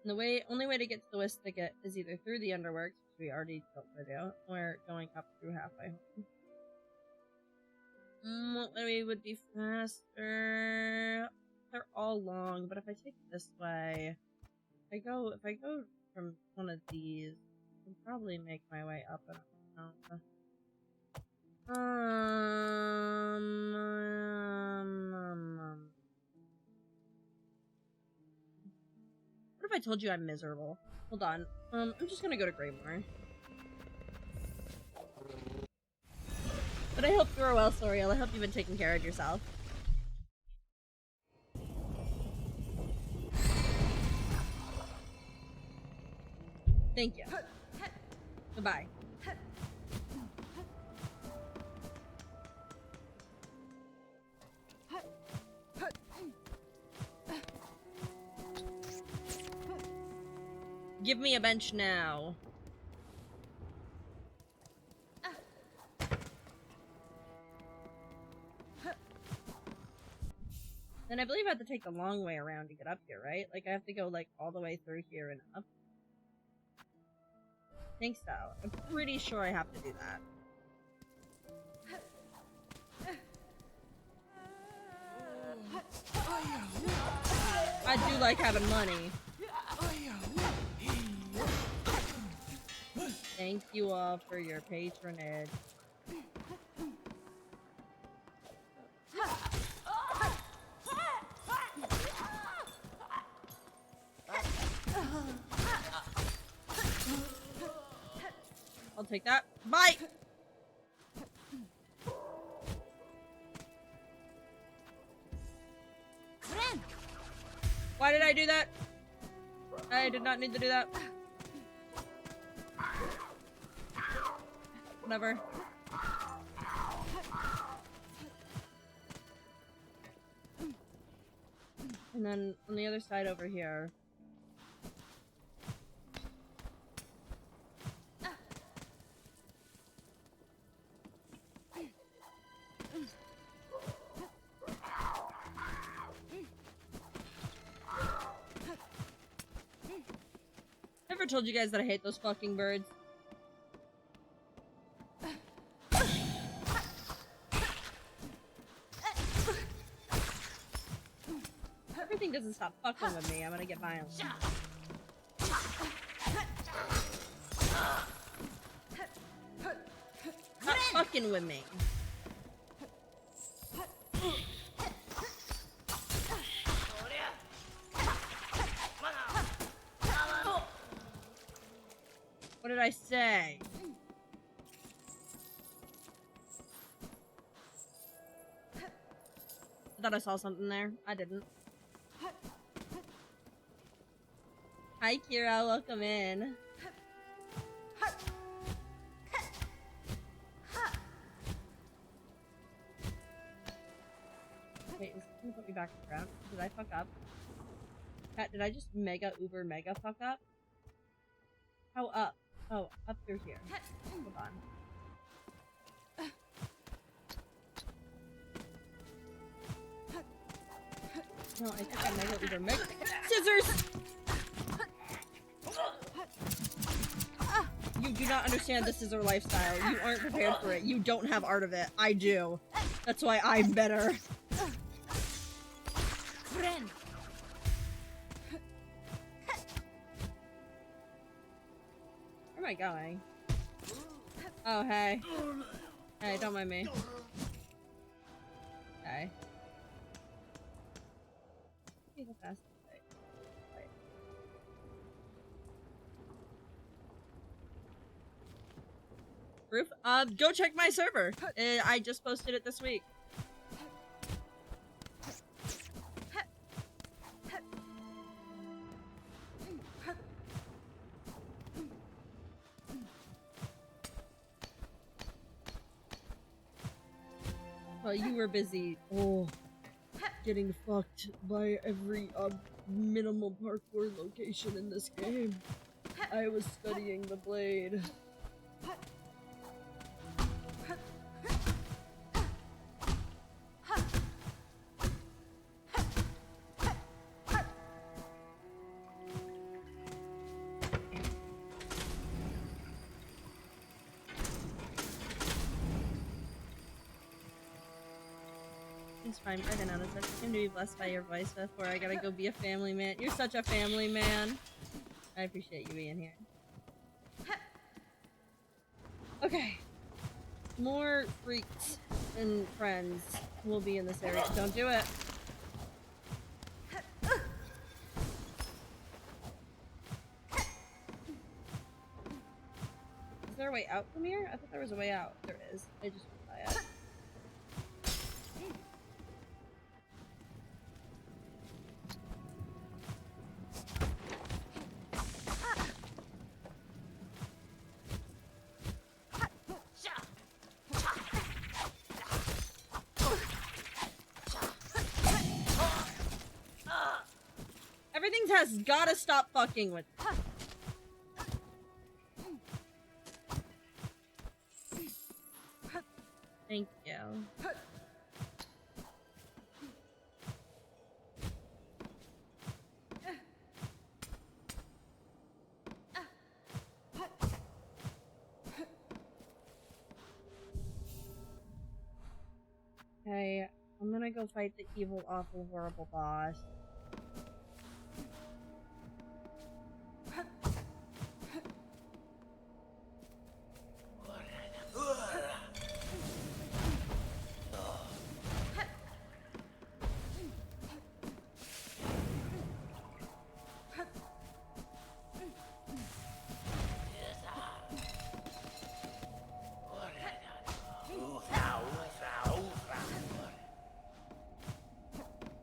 The only way to get to the Wisp Thicket is either through the Underworks, which we already don't want to do, or going up through Halfway Home. What way would be faster? They're all long, but if I take it this way, if I go from one of these, I can probably make my way up and up. What if I told you I'm miserable? Hold on. I'm just gonna go to Greymoor. But I hope you're well, Soriel. I hope you've been taking care of yourself. Thank you. Goodbye. Give me a bench now. Then I believe I have to take the long way around to get up here, right? Like, I have to go, like, all the way through here and up. I think so. I'm pretty sure I have to do that. I do like having money. Thank you all for your patronage. I'll take that. Bye! Why did I do that? I did not need to do that. Whatever. And then on the other side over here. Never told you guys that I hate those fucking birds. Everything doesn't stop fucking with me. I'm gonna get violent. Stop fucking with me. What did I say? I thought I saw something there. I didn't. Hi, Kira. Welcome in. Wait, is this gonna put me back to the ground? Did I fuck up? Cat, did I just mega fuck up? How up? Oh, up through here. Hold on. No, I think I mega Scissors! You do not understand the scissor lifestyle. You aren't prepared for it. You don't have art of it. I do. That's why I'm better. Where am I going? Oh, hey. Hey, don't mind me. Okay. Be the fastest way. Right. Proof? Go check my server. I just posted it this week. Well, you were busy. Oh, getting fucked by every minimal parkour location in this game. I was studying the blade. It's fine, I don't know. It's such to be blessed by your voice before I gotta go be a family man. You're such a family man. I appreciate you being here. Okay. More freaks and friends will be in this area. Don't do it. Is there a way out from here? I thought there was a way out. There is. I just went by it. Everything has gotta stop fucking with. Thank you. Okay, I'm gonna go fight the evil, awful, horrible boss.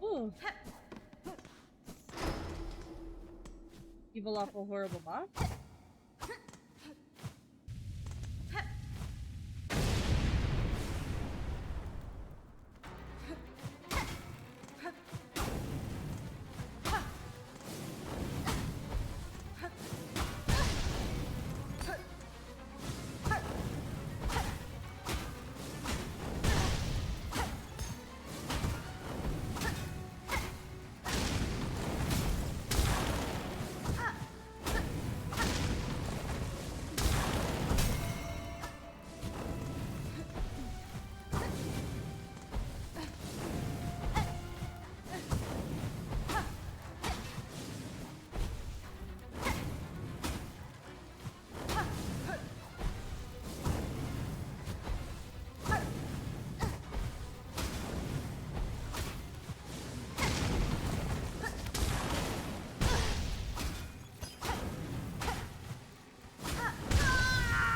Ooh. Evil, awful, horrible boss?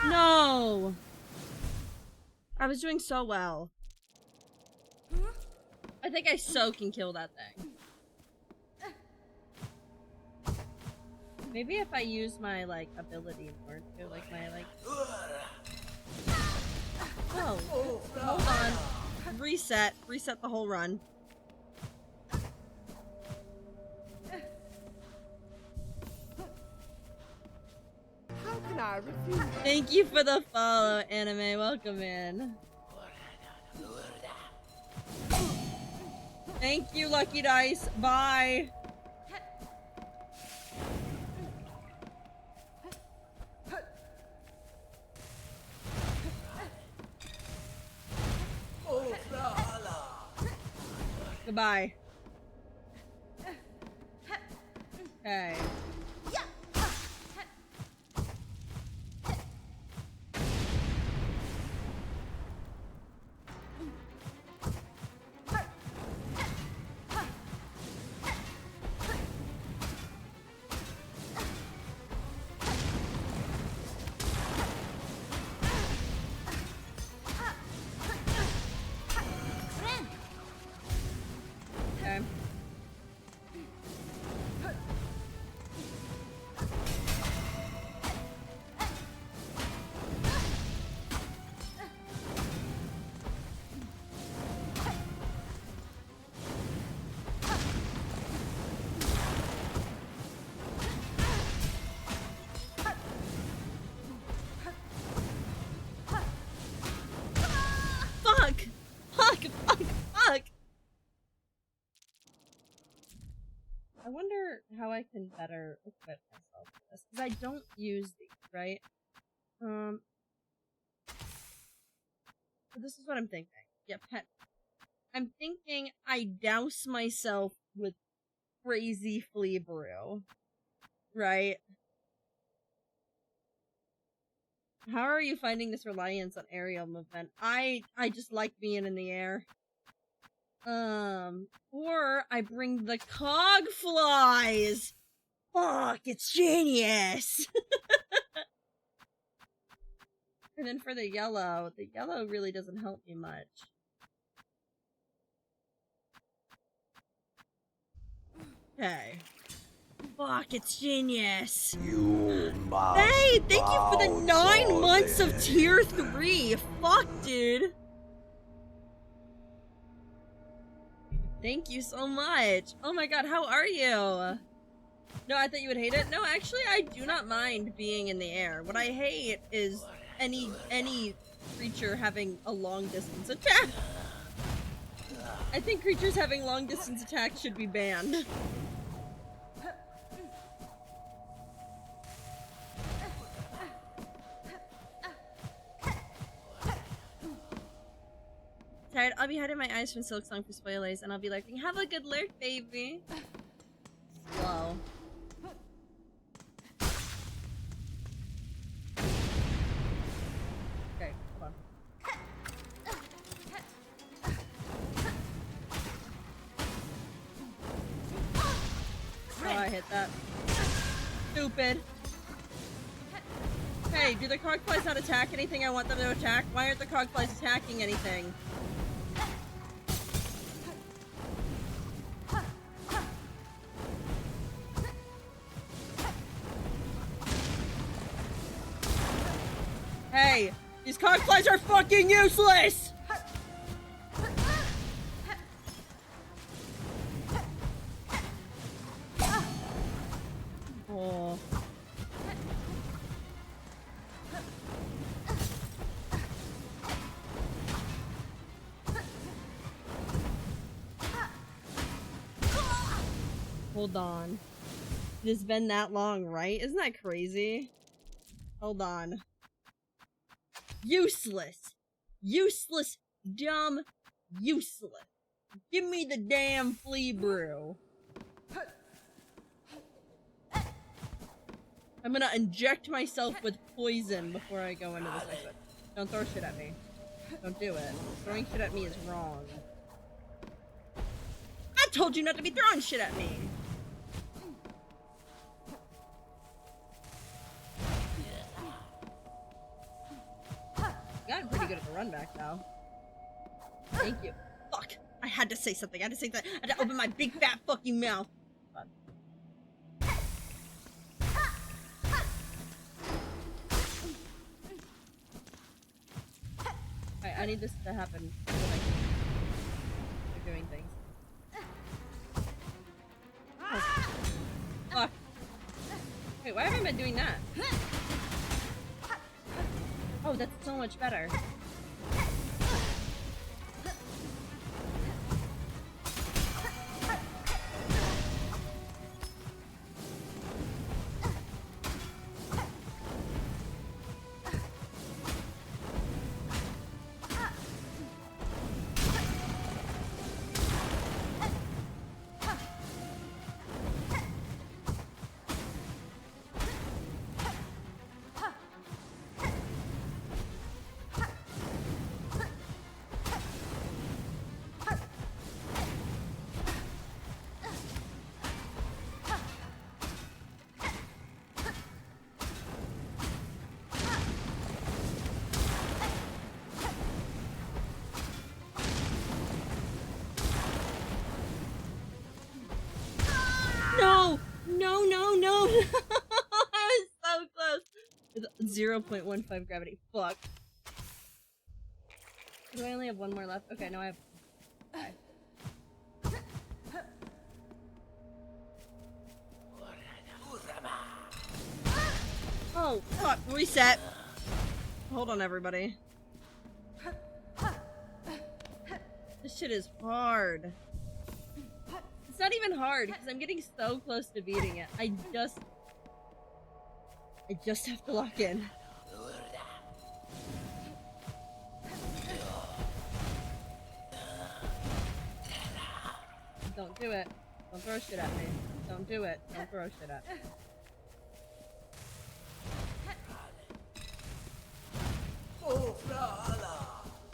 No! I was doing so well. I think I so can kill that thing. Maybe if I use my, like, ability more too, like my, like... Oh, hold on. Reset. Reset the whole run. How can I refuse? Thank you for the follow, Anime. Welcome in. Thank you, Lucky Dice. Bye. Goodbye. Okay. Okay. Fuck! Fuck! Fuck! Fuck! I wonder how I can better equip myself for this, because I don't use these, right? So this is what I'm thinking. Yeah, pet. I'm thinking I douse myself with crazy flea brew, right? How are you finding this reliance on aerial movement? I just like being in the air. Or I bring the cog flies. Fuck, it's genius. And then for the yellow really doesn't help me much. Okay. Fuck, it's genius. You must. Hey, thank you for the 9 months of tier 3. Fuck, dude. Thank you so much. Oh my god, how are you? No, I thought you would hate it. No, actually, I do not mind being in the air. What I hate is any creature having a long distance attack. I think creatures having long distance attacks should be banned. tired, I'll be hiding my eyes from Silk Song for spoilers, and I'll be lurking. Have a good lurk, baby. Whoa. Okay, hold on. Oh, I hit that. Stupid. Hey, do the cogflies not attack anything I want them to attack? Why aren't the cogflies attacking anything? Hey, these cogflies are fucking useless! Oh. Hold on. It's been that long, right? Isn't that crazy? Hold on. Useless! Useless, dumb, useless. Give me the damn flea brew. I'm gonna inject myself with poison before I go into this exit. Don't throw shit at me. Don't do it. Throwing shit at me is wrong. I told you not to be throwing shit at me! You got pretty good at the run back now. Thank you. Fuck! I had to say something. I had to say that. I had to open my big fat fucking mouth. Alright, I need this to happen so that I can keep doing things. Oh. Fuck. Wait, why haven't I been doing that? Oh, that's so much better. No! No, no, no! I was so close! With 0.15 gravity. Fuck. Do I only have one more left? Okay, no, I have... Okay. Oh, fuck. Reset. Hold on, everybody. This shit is hard. It's not even hard, because I'm getting so close to beating it. I just have to lock in. Don't do it. Don't throw shit at me. Don't do it. Don't throw shit at me.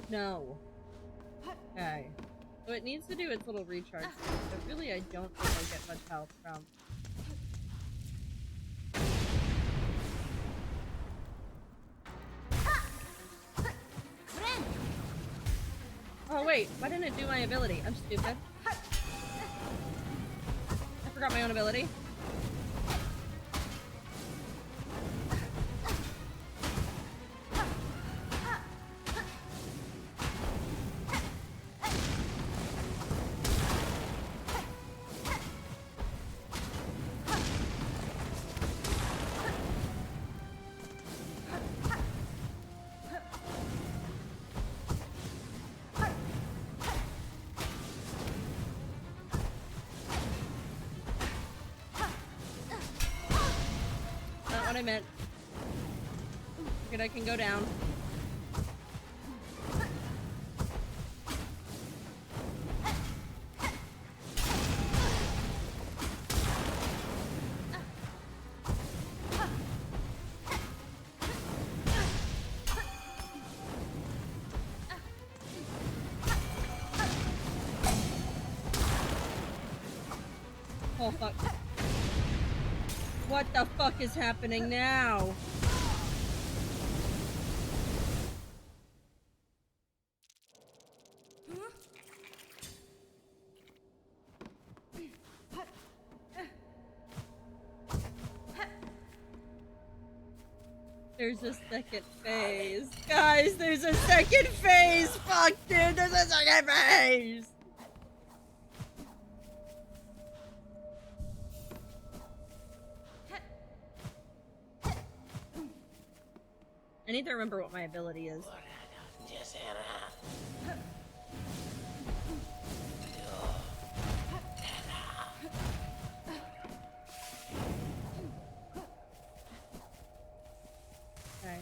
No. Okay. So it needs to do its little recharge, but really I don't think I get much health from. Oh wait, why didn't it do my ability? I'm stupid. I forgot my own ability. What I meant. Good, I can go down. Oh fuck. What the fuck is happening now? There's a second phase. Guys, there's a second phase! Fuck, dude, there's a second phase! I need to remember what my ability is. Okay.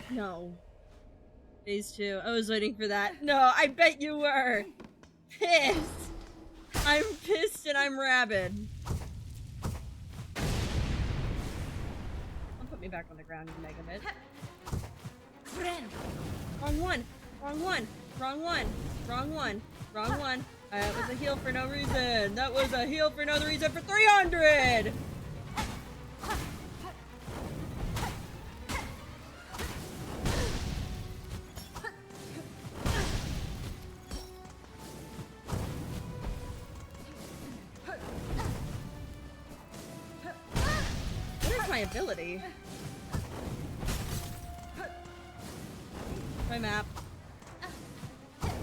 No. Phase 2. I was waiting for that. No, I bet you were! Pissed! I'm pissed and I'm rabid. Don't put me back on the ground, you megabit. Wrong one! Wrong one! Wrong one! Wrong one! Wrong one! That was a heal for no reason! That was a heal for no reason for 300! What is my ability? My map.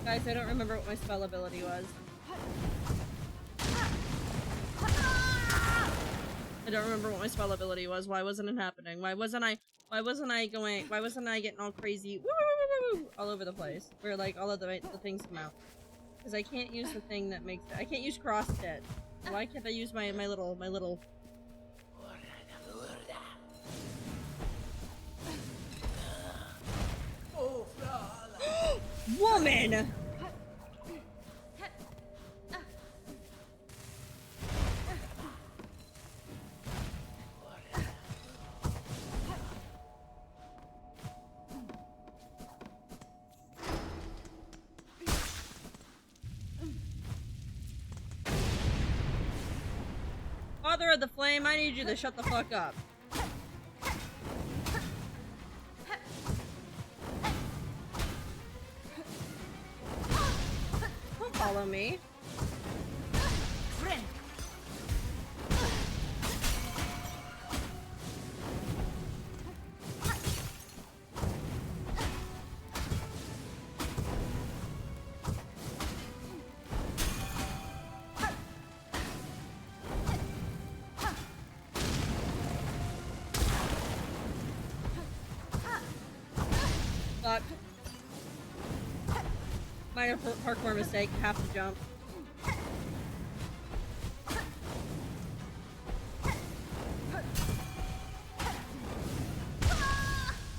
Guys, I don't remember what my spell ability was. I don't remember what my spell ability was. Why wasn't it happening? Why wasn't I getting all crazy all over the place? Where like all of the things come out. Because I can't use the thing that makes it. I can't use cross stitch. Why can't I use my little woman! Father of the Flame, I need you to shut the fuck up. Don't follow me. Fuck. Minor parkour mistake, have to jump.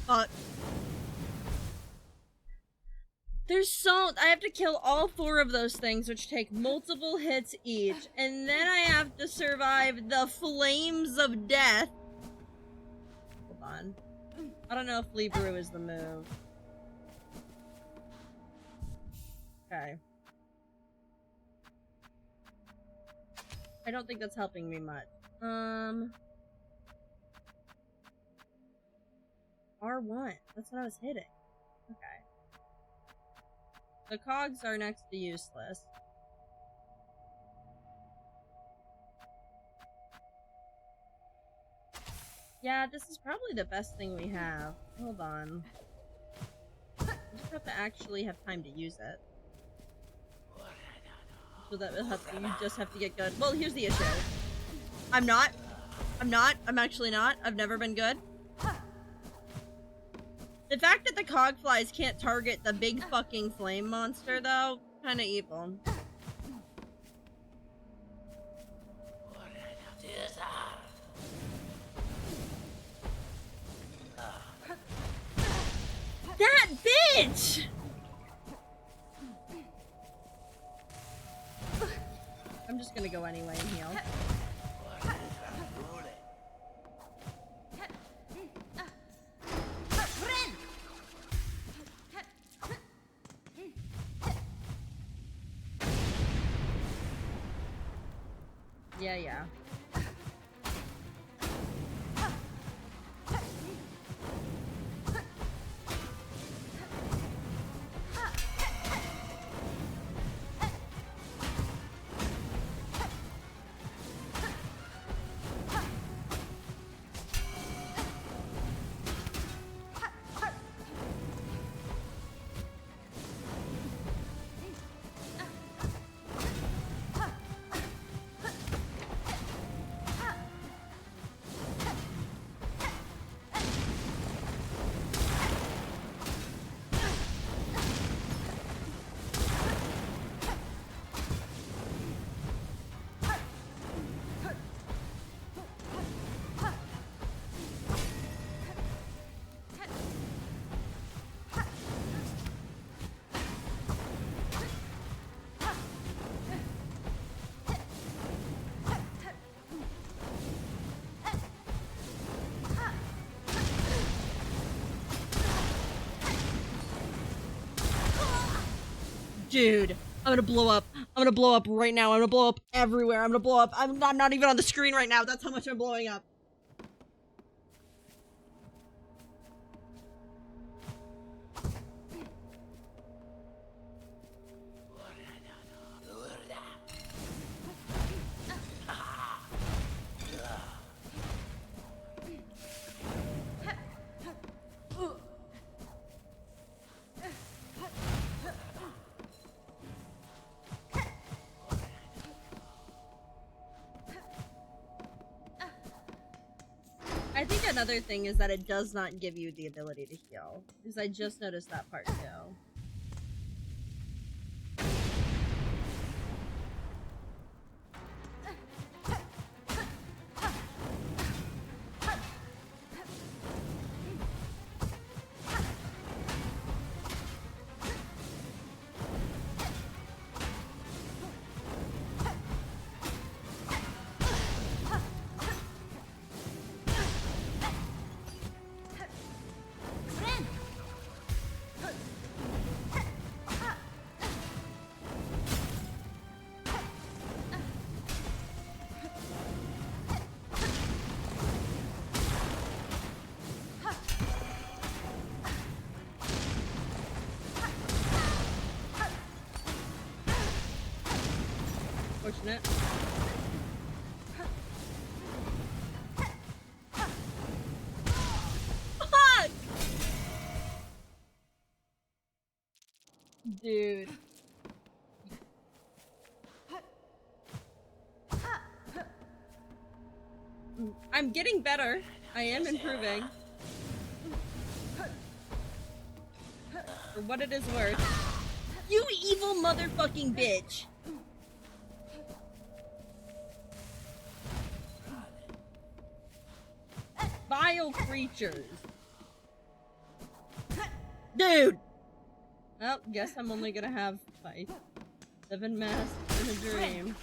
Fuck. There's so- I have to kill all 4 of those things, which take multiple hits each, and then I have to survive the flames of death. Hold on. I don't know if Lee Brew is the move. Okay. I don't think that's helping me much. R1. That's what I was hitting. Okay. The cogs are next to useless. Yeah, this is probably the best thing we have. Hold on. I just have to actually have time to use it. So that you just have to get good. Well, here's the issue. I'm actually not. I've never been good. The fact that the cogflies can't target the big fucking flame monster, though, kinda evil. That bitch! I'm just gonna go anyway and heal. Yeah, yeah. Dude, I'm gonna blow up. I'm gonna blow up right now. I'm gonna blow up everywhere. I'm gonna blow up. I'm not even on the screen right now. That's how much I'm blowing up. I think another thing is that it does not give you the ability to heal. Because I just noticed that part too. Fortunate. Dude. I'm getting better. I am improving. For what it is worth. You evil motherfucking bitch! Vile creatures. Dude! Well, guess I'm only gonna have my 7 masks in a dream.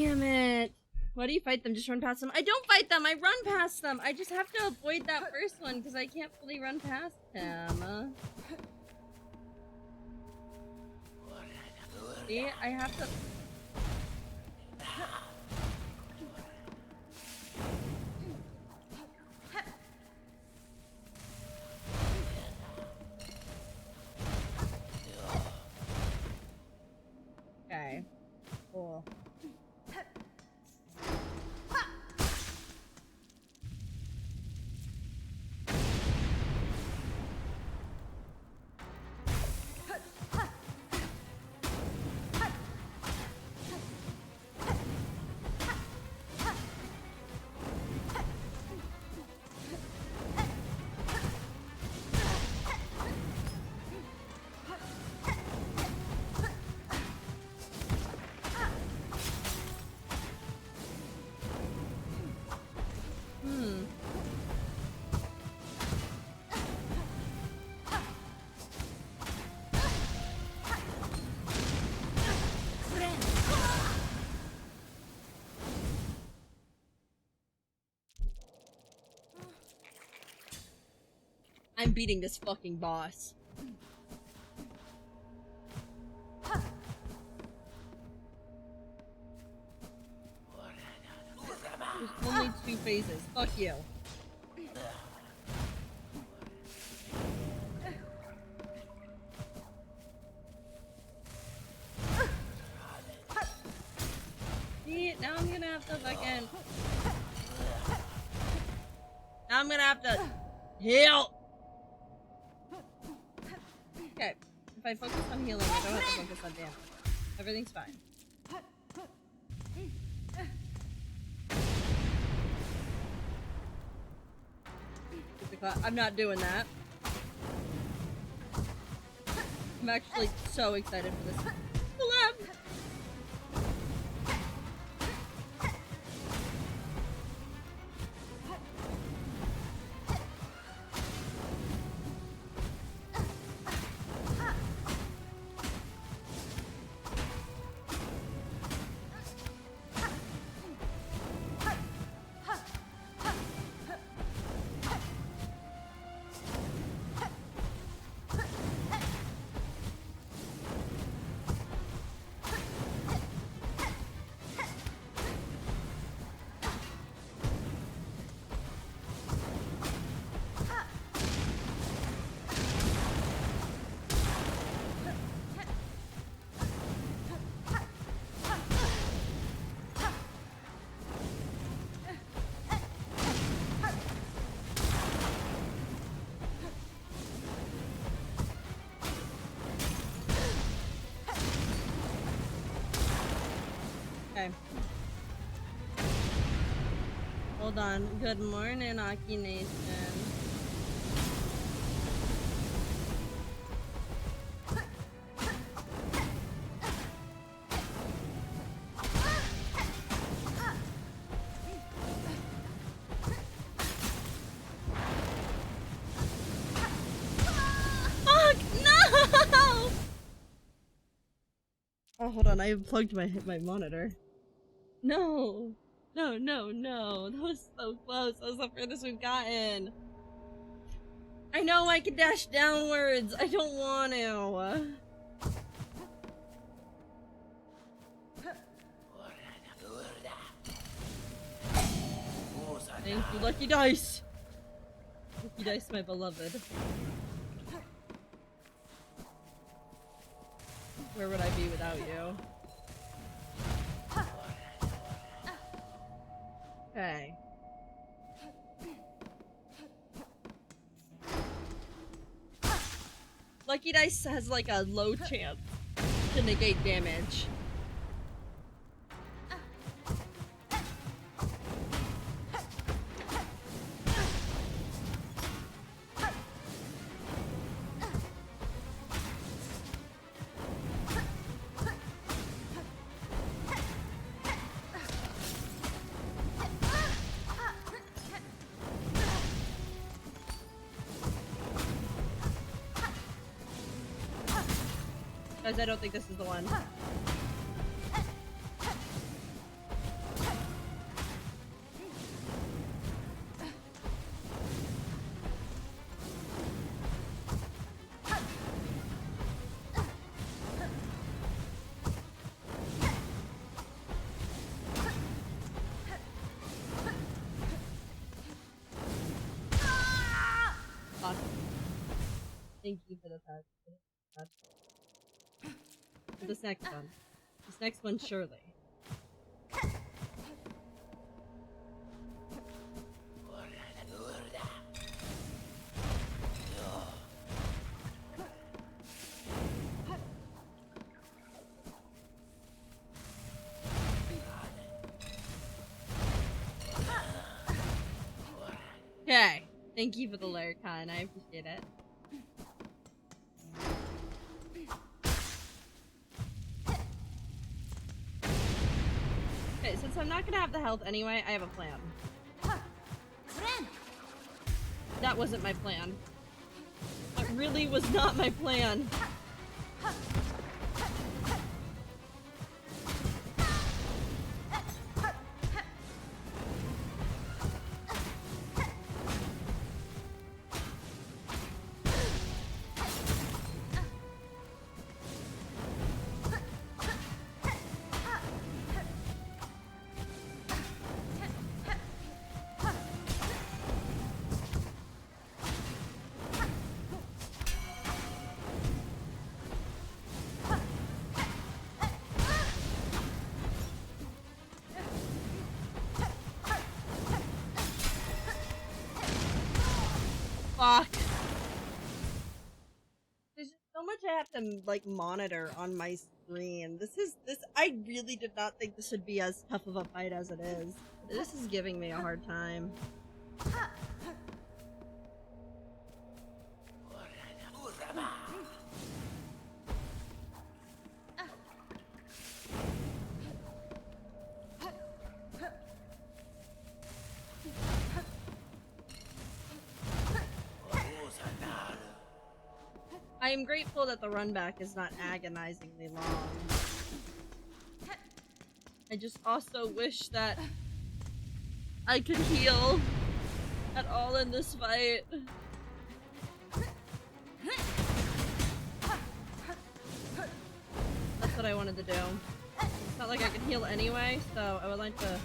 Damn it. Why do you fight them? Just run past them? I don't fight them! I run past them! I just have to avoid that first one because I can't fully run past him. See? I have to... Okay. Cool. I'm beating this fucking boss. There's only 2 phases. Fuck you. See, now I'm gonna have to fucking... Now I'm gonna have to heal! Okay, if I focus on healing, I don't have to focus on damage. Everything's fine. I'm not doing that. I'm actually so excited for this collab. Okay. Hold on. Good morning, Aki Nation. Fuck! No! Oh, hold on. I unplugged my monitor. No! No, no, no. That was so close. That was the furthest we've gotten. I know I can dash downwards. I don't want to. Thank you, Lucky Dice. Lucky Dice, my beloved. Where would I be without you? Okay. Lucky Dice has like a low chance to negate damage. Guys, I don't think this is the one. Thank you for the touch. For this next one. This next one, surely. Okay. Thank you for the Laricon. I appreciate it. Okay, since I'm not gonna have the health anyway, I have a plan. That wasn't my plan. That really was not my plan. Fuck. There's just so much I have to, like, monitor on my screen. I really did not think this would be as tough of a fight as it is. This is giving me a hard time. I am grateful that the run back is not agonizingly long. I just also wish that I could heal at all in this fight. That's what I wanted to do. It's not like I can heal anyway, so I would like to...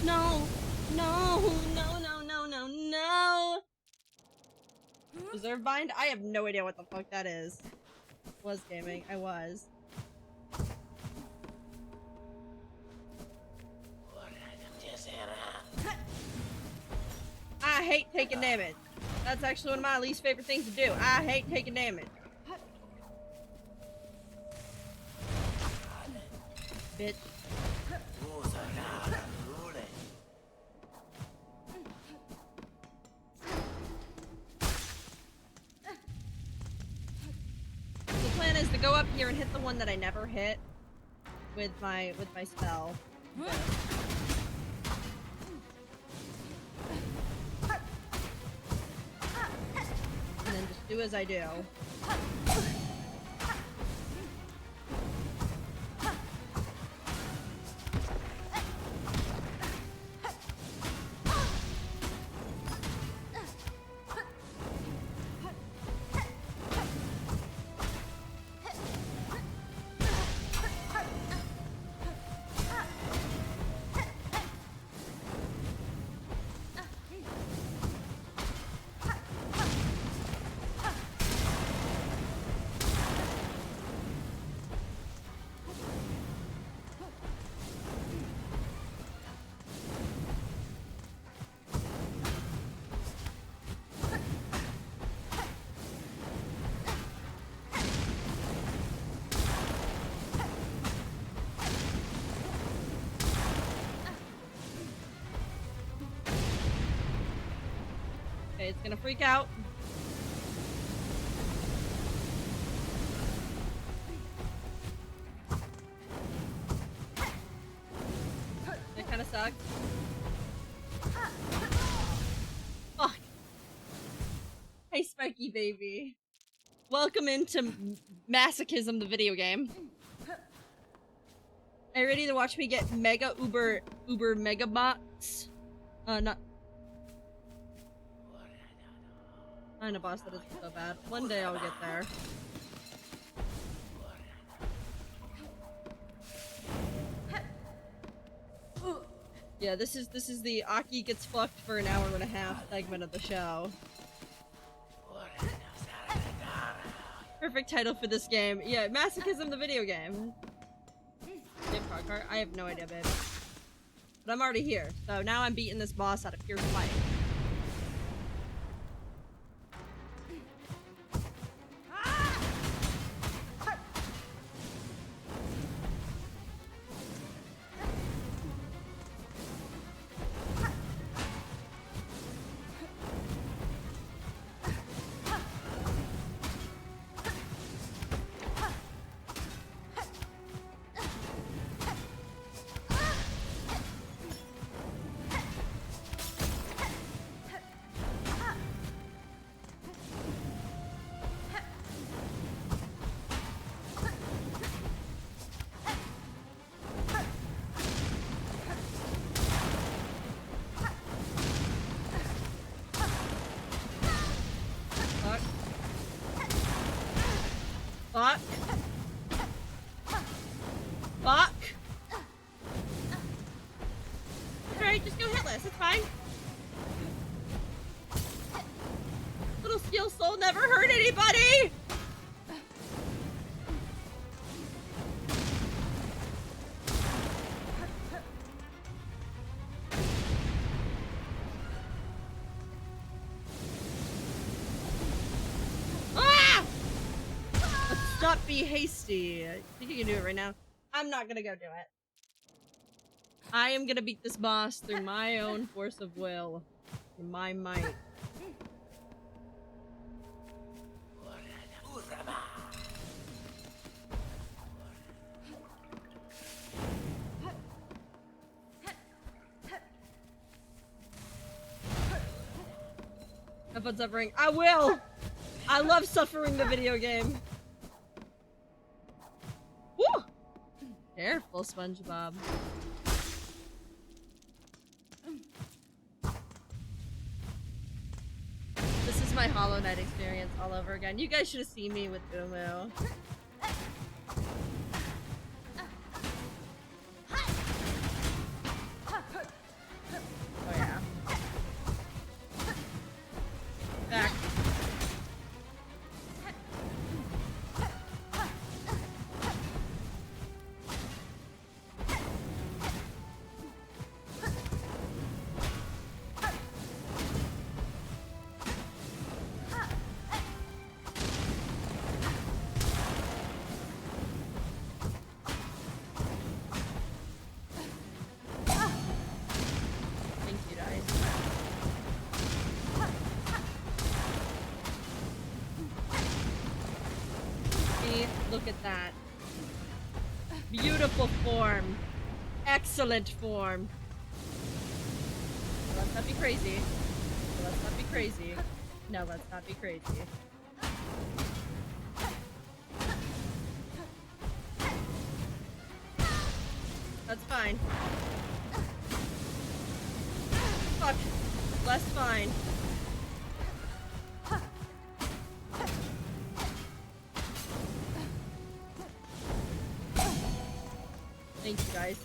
No! No! No, no, no, no, no! Reserve bind? I have no idea what the fuck that is. Was gaming. I was. I hate taking damage. That's actually one of my least favorite things to do. I hate taking damage. Bitch. The plan is to go up here and hit the one that I never hit with my spell. And then just do as I do. it's gonna freak out. That kind of sucks. Fuck. Hey, Spiky baby. Welcome into Masochism, the video game. Are you ready to watch me get mega uber mega bots? Not find a boss that isn't so bad. One day I'll get there. Yeah, this is the Aki gets fucked for an hour and a half segment of the show. Perfect title for this game. Yeah, Masochism, the video game. Car. I have no idea, babe. But I'm already here, so now I'm beating this boss out of pure spite. Fuck. Fuck. Alright, just go hitless, it's fine. Little skill soul never hurt anybody! Stop be hasty. I think you can do it right now. I'm not gonna go do it. I am gonna beat this boss through my own force of will. Through my might. Have fun suffering. I will! I love suffering the video game. Woo! Careful, SpongeBob. This is my Hollow Knight experience all over again. You guys should have seen me with Umu. Oh yeah. Back. Look at that. Beautiful form. Excellent form. Let's not be crazy. Let's not be crazy. No, let's not be crazy. That's fine. Fuck. Less fine. Thank you, guys.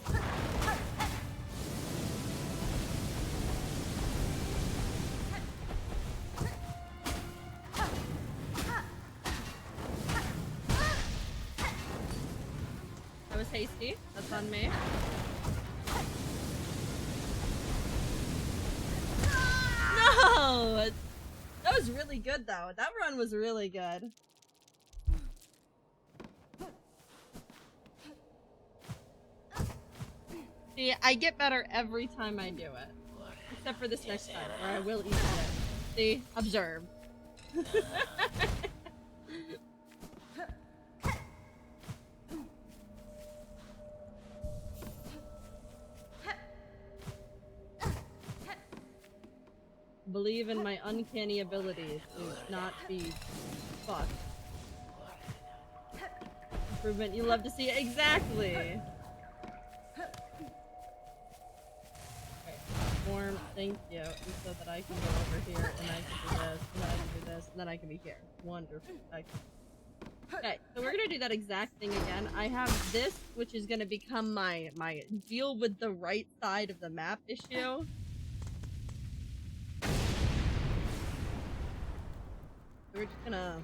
That was hasty. That's on me. No! That was really good, though. That run was really good. See, I get better every time I do it. Except for this next time, where I will eat it. See? Observe. Believe in my uncanny ability to not be fucked. Improvement you love to see. Exactly! Okay. Form, thank you. And so that I can go over here, and I can do this, and then I can do this, and then I can be here. Wonderful. Okay, so we're gonna do that exact thing again. I have this, which is gonna become my deal with the right side of the map issue. We're just gonna...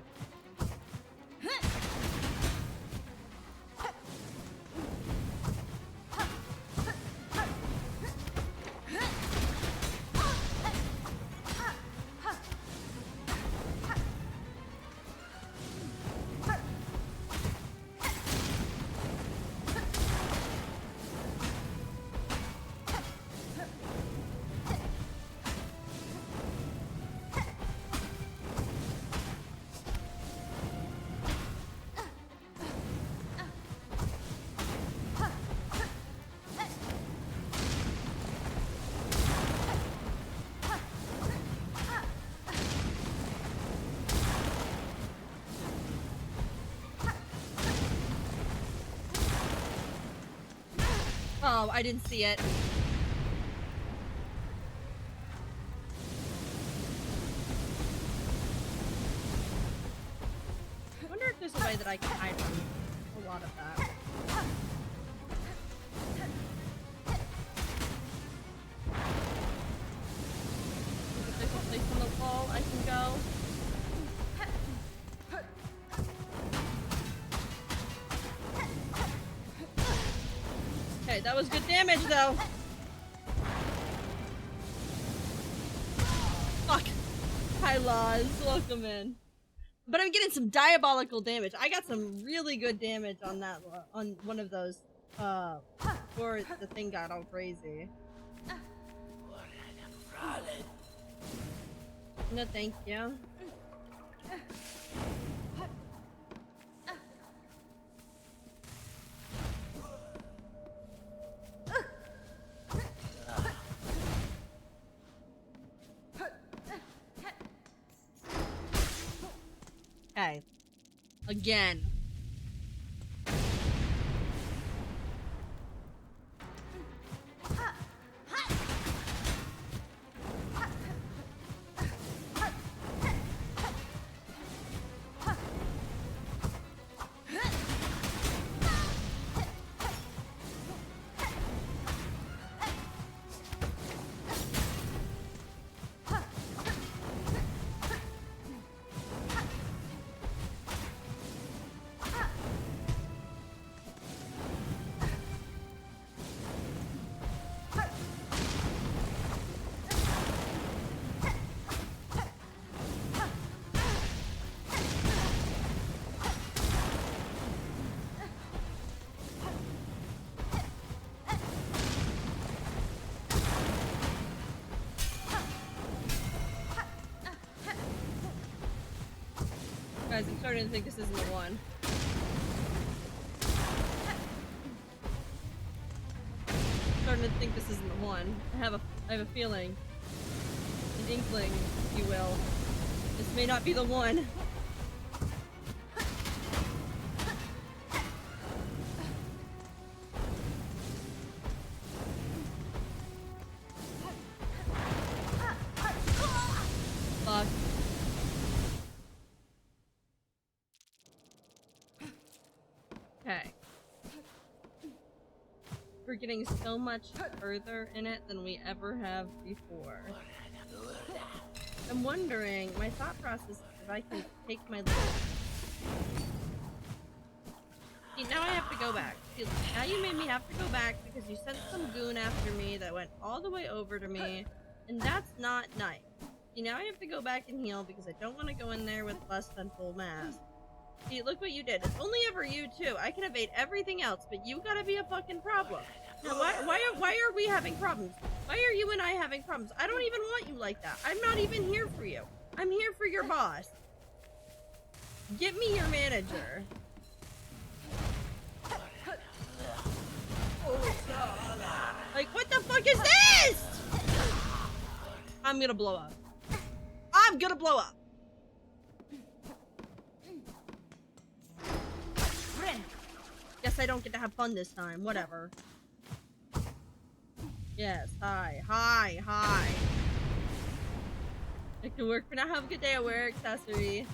Oh, I didn't see it. I wonder if there's a way that I can hide from a lot of that. If there's a place on the wall I can go. Okay, that was good damage though. Fuck. Hi Laws, welcome in. But I'm getting some diabolical damage. I got some really good damage on that on one of those before the thing got all crazy. No, thank you. Okay. Again. Guys, I'm starting to think this isn't the one. I'm starting to think this isn't the one. I have a feeling. An inkling, if you will. This may not be the one. Fuck. Okay. We're getting so much further in it than we ever have before. I'm wondering, my thought process is if I can take my little... See, now I have to go back. See, now you made me have to go back because you sent some goon after me that went all the way over to me, and that's not nice. See, now I have to go back and heal because I don't want to go in there with less than full mass. See, look what you did. It's only ever you too. I can evade everything else, but you gotta be a fucking problem. Now, why are we having problems? Why are you and I having problems? I don't even want you like that. I'm not even here for you. I'm here for your boss. Get me your manager. Like, what the fuck is this? I'm gonna blow up. I'm gonna blow up. Guess I don't get to have fun this time. Whatever. Yes. Hi. Hi. Hi. It can work for now. Have a good day at work, accessory.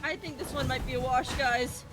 I think this one might be a wash, guys.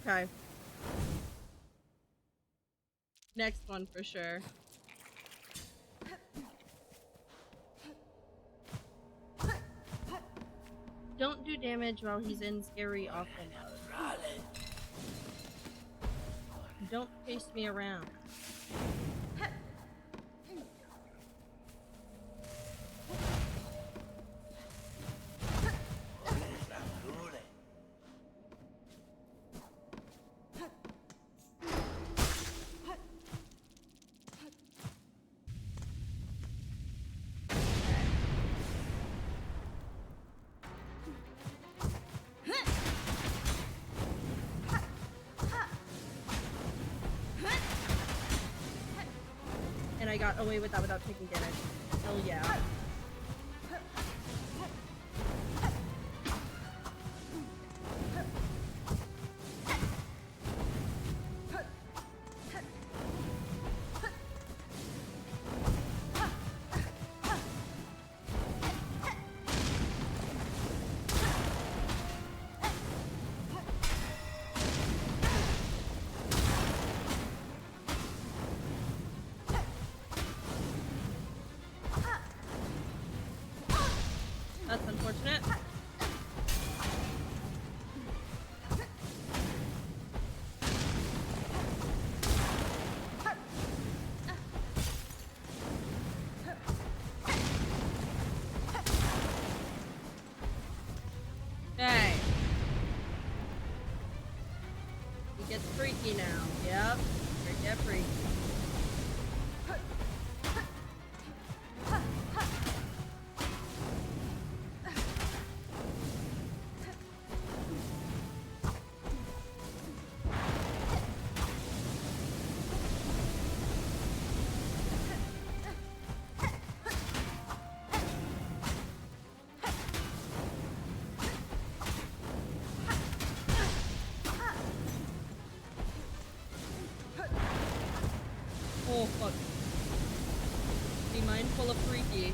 Okay. Next one for sure. Don't do damage while he's in scary awful mode. Don't chase me around. And I got away with that without taking damage. Hell yeah. That's unfortunate. Okay. He gets freaky now. Yep. Get freaky. Oh fuck. Be mindful of freaky.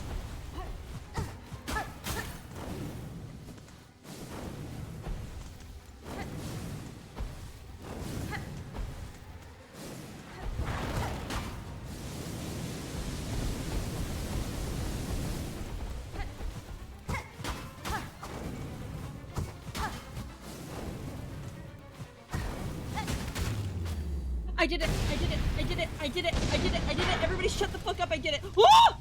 I did it! I did it! I did it! I did it! I did it! I did it! Everybody shut the fuck up! I did it! Ah!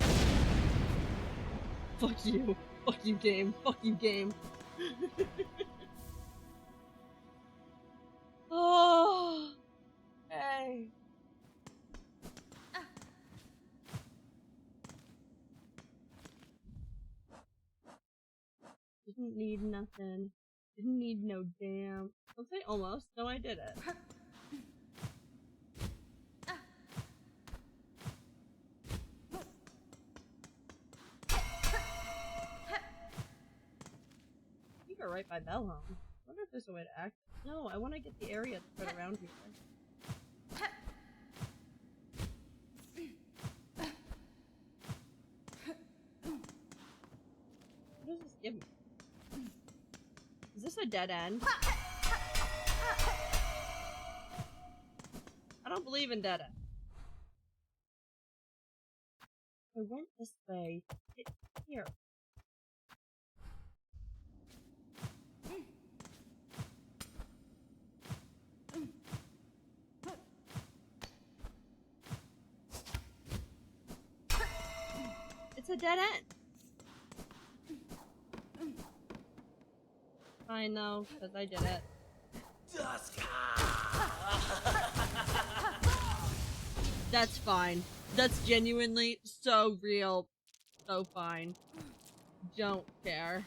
Fuck you! Fuck you, game! Fuck you, game! Oh! Hey! Didn't need nothing. Didn't need no damn. I'll say almost. No, I did it. right by Bellhome. I wonder if there's a way to act. No, I want to get the area that's right around here. What does this give me? Is this a dead end? I don't believe in dead end. I went this way. It's here. It's a dead end. I know, because I did it. That's fine. That's genuinely so real. So fine. Don't care.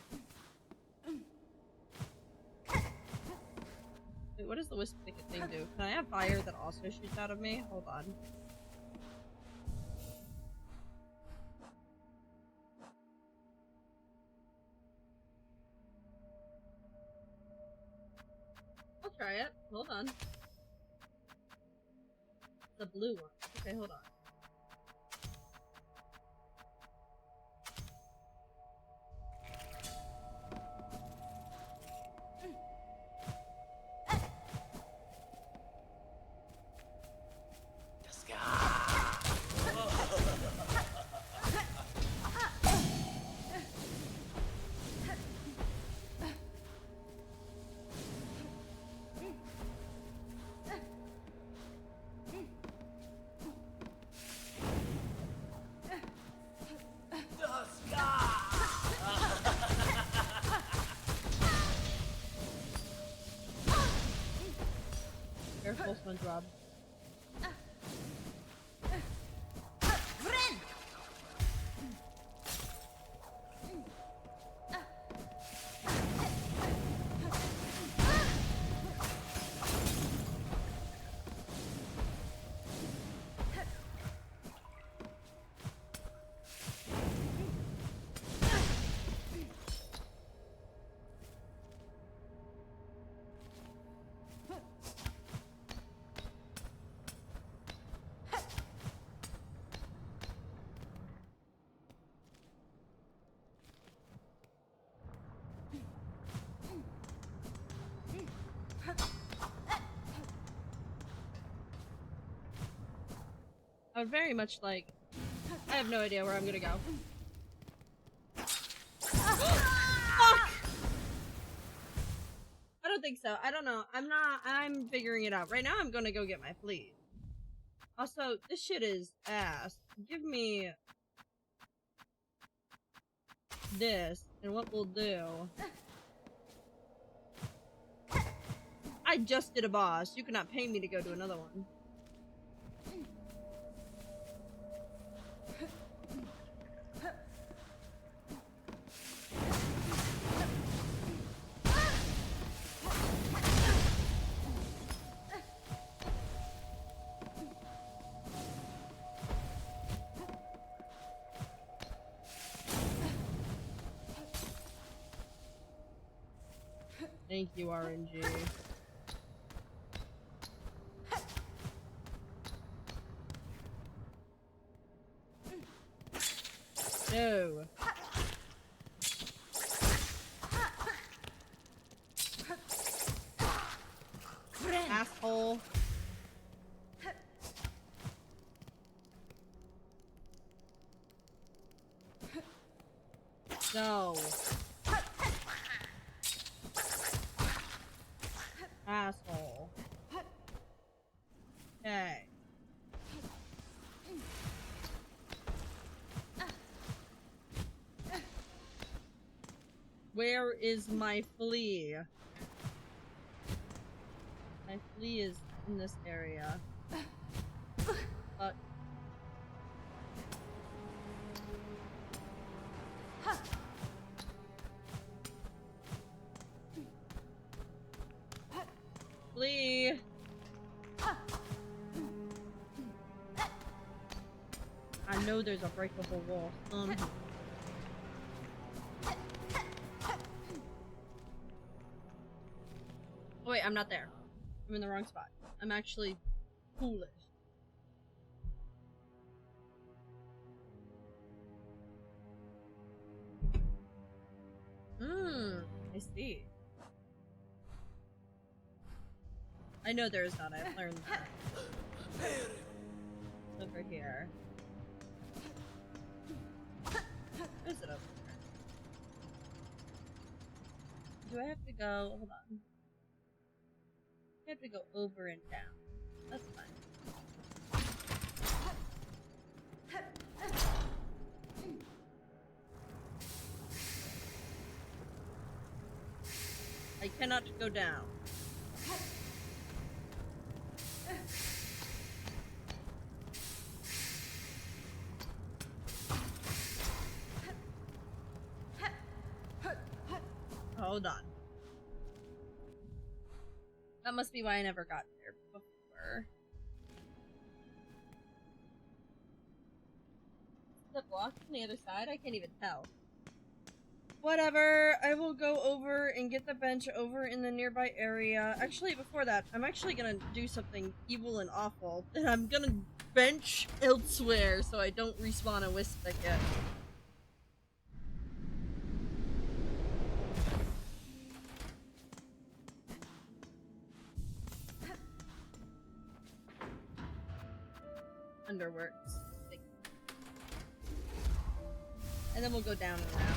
Wait, what does the wisp ticket thing do? Can I have fire that also shoots out of me? Hold on. I'll try it. Hold on. The blue one. Okay, hold on. Careful, SpongeBob. I would very much like... I have no idea where I'm gonna go. Fuck! I don't think so. I don't know. I'm figuring it out. Right now I'm gonna go get my fleet. Also, this shit is ass. Give me... this, and what we'll do... I just did a boss. You cannot pay me to go do another one. Thank you, RNG. No. Asshole. No. Asshole. Okay. Where is my flea? My flea is in this area. Flea! I know there's a breakable wall. I'm not there. I'm in the wrong spot. I'm actually foolish. I see. I know there is not. I've learned that. It's over here. Where is it over here? Do I have to go? Hold on. I have to go over and down. That's fine. I cannot go down. Hold on. That must be why I never got there before. Is it blocked on the other side? I can't even tell. Whatever, I will go over and get the bench over in the nearby area. Actually, before that, I'm actually gonna do something evil and awful. And I'm gonna bench elsewhere so I don't respawn a wisp thicket. Underworks. And then we'll go down and around.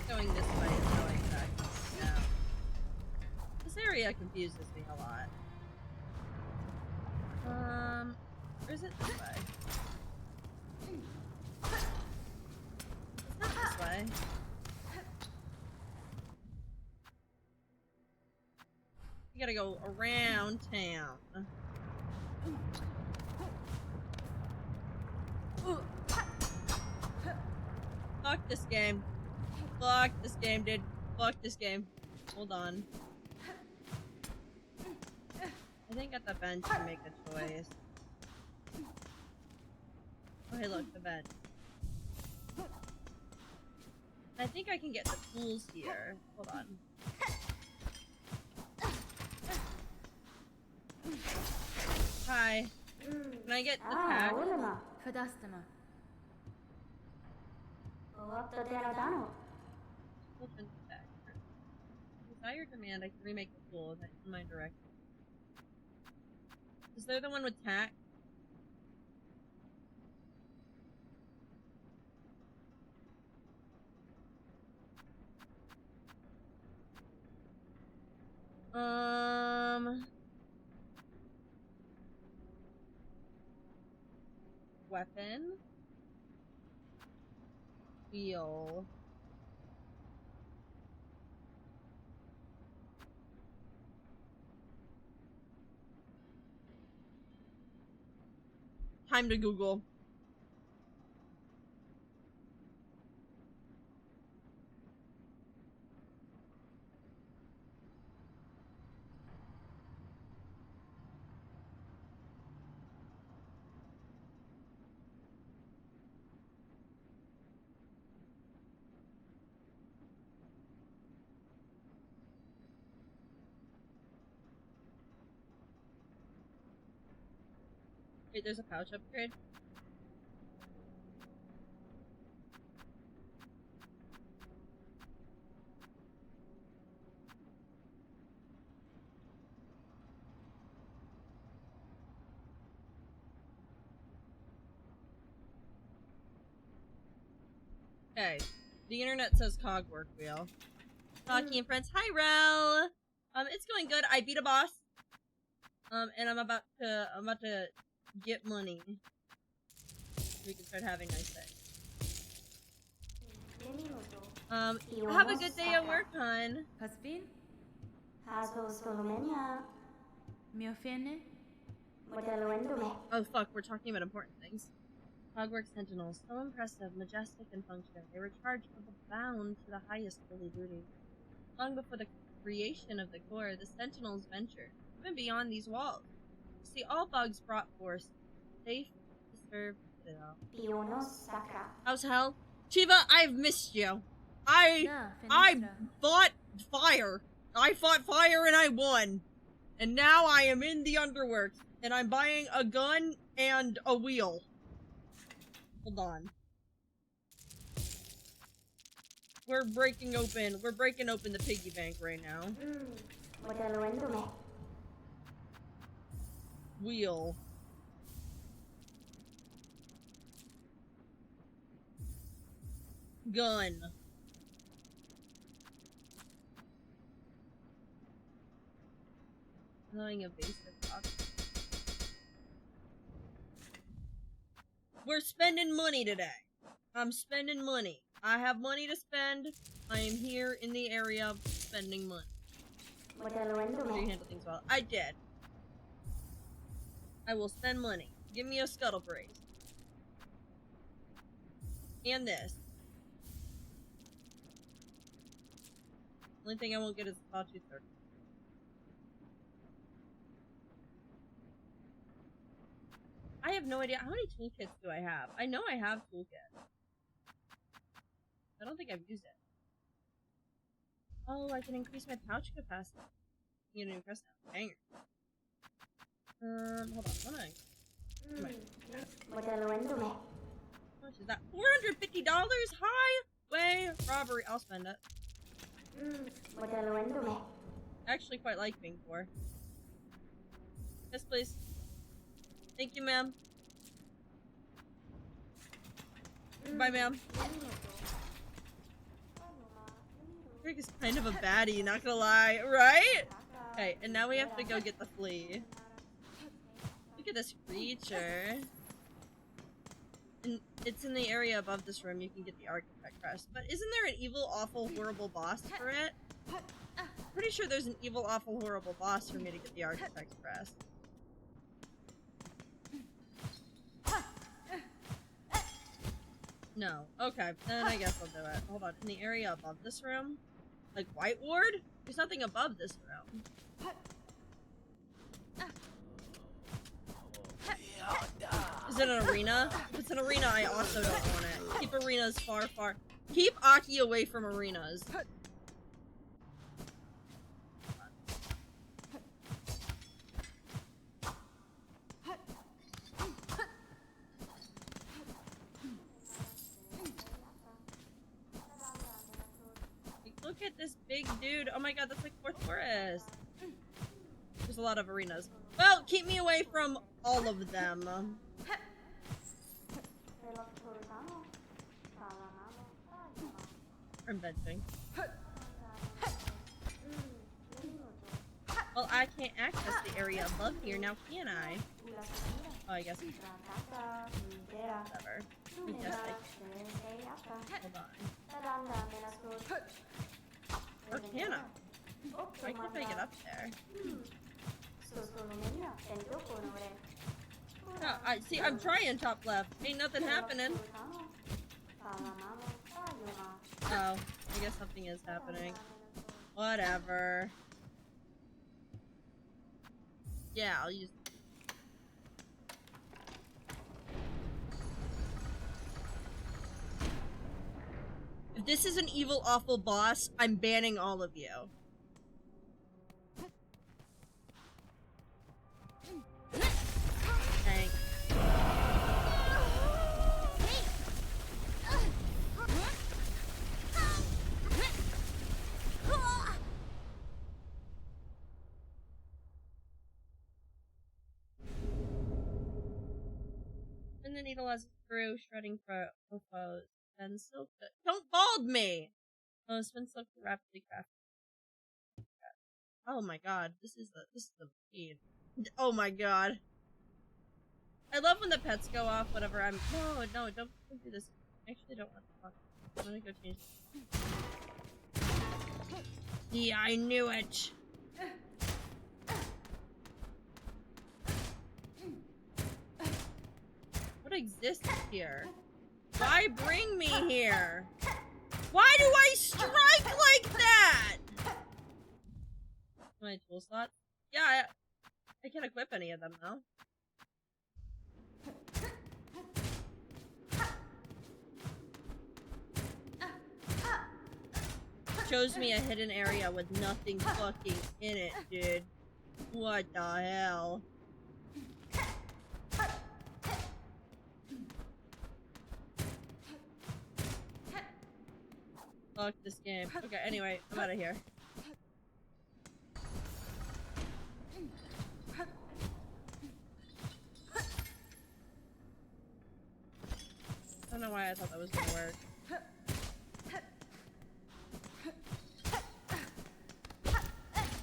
Going this way is going back down. This area confuses me a lot. Or is it this way? It's not this way. You gotta go around town. Fuck this game. Fuck this game, dude. Fuck this game. Hold on. I think at the bench you make a choice. Oh, hey, look, the bench. I think I can get the tools here. Hold on. Hi. Can I get the tag? Desire demand, I can remake the tool in my direction. Is there the one with tack? Weapon. Wheel. Time to Google. Wait, there's a pouch upgrade? Okay. The internet says cogwork wheel. Hockey and friends. Hi, Rel! It's going good. I beat a boss. And I'm about to get money. So we can start having nice things. Have a good day at work, hon. Oh fuck, we're talking about important things. Hogwarts Sentinels, so impressive, majestic, and functional. They were charged with a bound to the highest holy duty. Long before the creation of the Corps, the Sentinels ventured even beyond these walls. See, all bugs brought forth, safe to serve it all. How's hell? Chiva, I've missed you. I fought fire. I fought fire and I won. And now I am in the underworks. And I'm buying a gun and a wheel. Hold on. We're breaking open the piggy bank right now. Wheel. Gun. Knowing a basic option. We're spending money today. I'm spending money. I have money to spend. I am here in the area of spending money. Did you handle things well? I did. I will spend money. Give me a scuttle brace. And this. Only thing I won't get is a sawtooth turtle. I have no idea. How many toolkits do I have? I know I have toolkits. I don't think I've used it. Oh, I can increase my pouch capacity. You didn't press that. Banger. Hold on. How much is that? $450? Highway robbery. I'll spend it. I actually quite like being poor. Yes, please. Thank you, ma'am. Bye, ma'am. Rick is kind of a baddie, not gonna lie, right? Okay, and now we have to go get the flea. Look at this creature. And it's in the area above this room. You can get the architect crest. But isn't there an evil, awful, horrible boss for it? Pretty sure there's an evil, awful, horrible boss for me to get the architect crest. No. Okay, then I guess I'll do it. Hold on. In the area above this room? Like White Ward? There's nothing above this room. Is it an arena? If it's an arena, I also don't want it. Keep arenas far, far. Keep Aki away from arenas. Look at this big dude. Oh my god, that's like Fourth Forest. There's a lot of arenas. Well, keep me away from all of them. I'm benching. Well, I can't access the area above here now, can I? Oh, I guess. Whatever. I guess hold on. Or can I? Why can't I get up there? No, I'm trying top left. Ain't nothing happening. Oh, I guess something is happening. Whatever. Yeah, I'll use. If this is an evil, awful boss, I'm banning all of you. Thanks. And the needle has a screw, shredding for foes. And silk. Don't bald me! Oh, spin silk to rapidly craft. Oh my god, this is the pain. Oh my god. I love when the pets go off whenever I'm. No, don't do this. I actually don't want to talk. I'm gonna go change. Yeah, I knew it! What exists here? Why bring me here? Why do I strike like that? My tool slot? Yeah, I can't equip any of them though. Shows me a hidden area with nothing fucking in it, dude. What the hell? Fuck this game. Okay, anyway, I'm out of here. I don't know why I thought that was gonna work.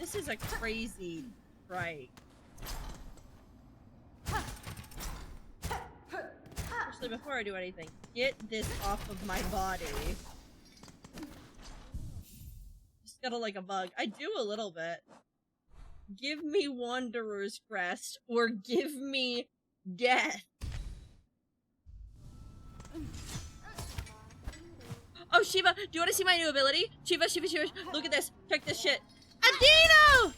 This is a crazy fright. Actually, before I do anything, get this off of my body. Scuttle like a bug. I do a little bit. Give me Wanderer's Crest, or give me death. Oh, Shiva, do you want to see my new ability? Shiva, Shiva, Shiva, look at this. Check this shit. Adino!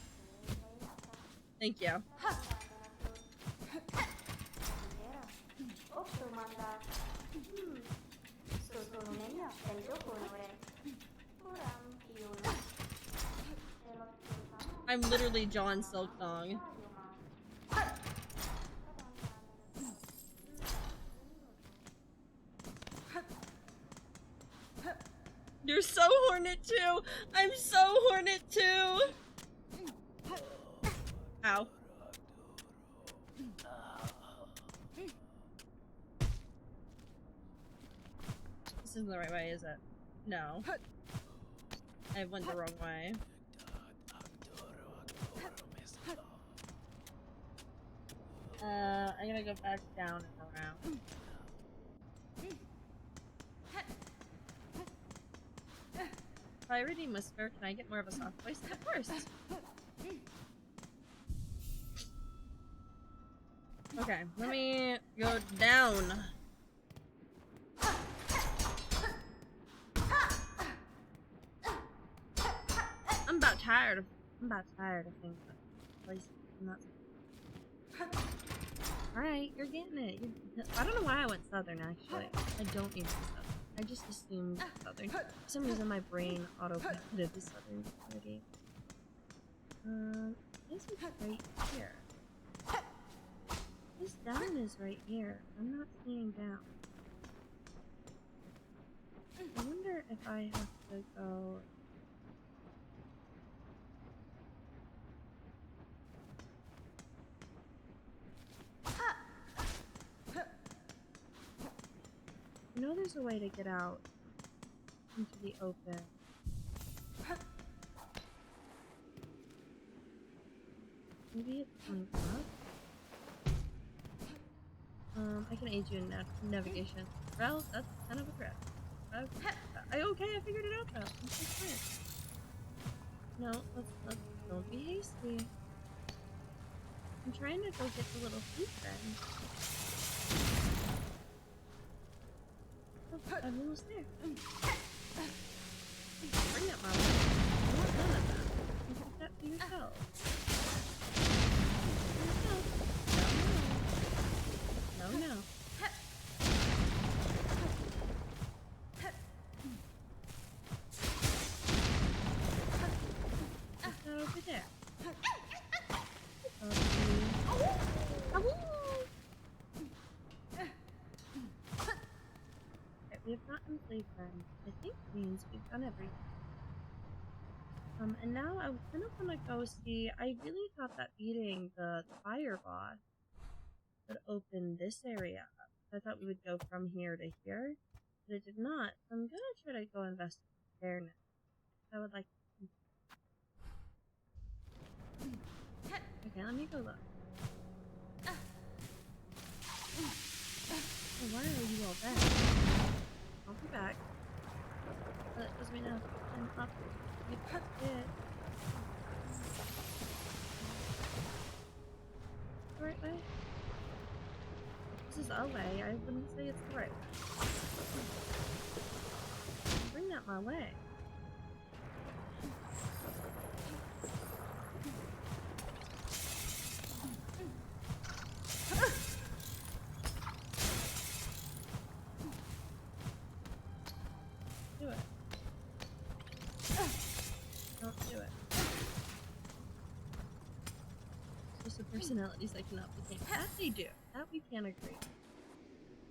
Thank you. I'm literally John Silksong. You're so Hornet too! I'm so Hornet too! Ow. This isn't the right way, is it? No. I went the wrong way. I'm gonna go back down and around. If I redeem Whisper, can I get more of a soft voice? Of course! Okay, let me go down. I'm about tired of things like places. Alright, you're getting it. I don't know why I went southern actually. I don't need to be southern. I just assumed southern. For some reason my brain auto-completed the southern community. This is right here. This down is right here. I'm not seeing down. I wonder if I have to go... I know there's a way to get out into the open. Maybe it's going up? I can aid you in navigation. Well, that's kind of a threat. Okay, I figured it out though. I'm so smart. No, let's don't be hasty. I'm trying to go get the little food then. Oh, I'm almost there. Bring up my way. I want none of that. You keep that for yourself. No. Put that over there. We have not enslaved them. I think means we've done everything. And now I kind of want to go see. I really thought that beating the fire boss would open this area up. I thought we would go from here to here, but it did not. So I'm gonna try to go investigate there now. I would like to. Okay, let me go look. Oh, why are you all back? I'll be back. That doesn't mean I have to climb up. You put it. The right way? This is a way. I wouldn't say it's the right way. Bring that my way. personalities that cannot be tamed. That they do. That we can agree.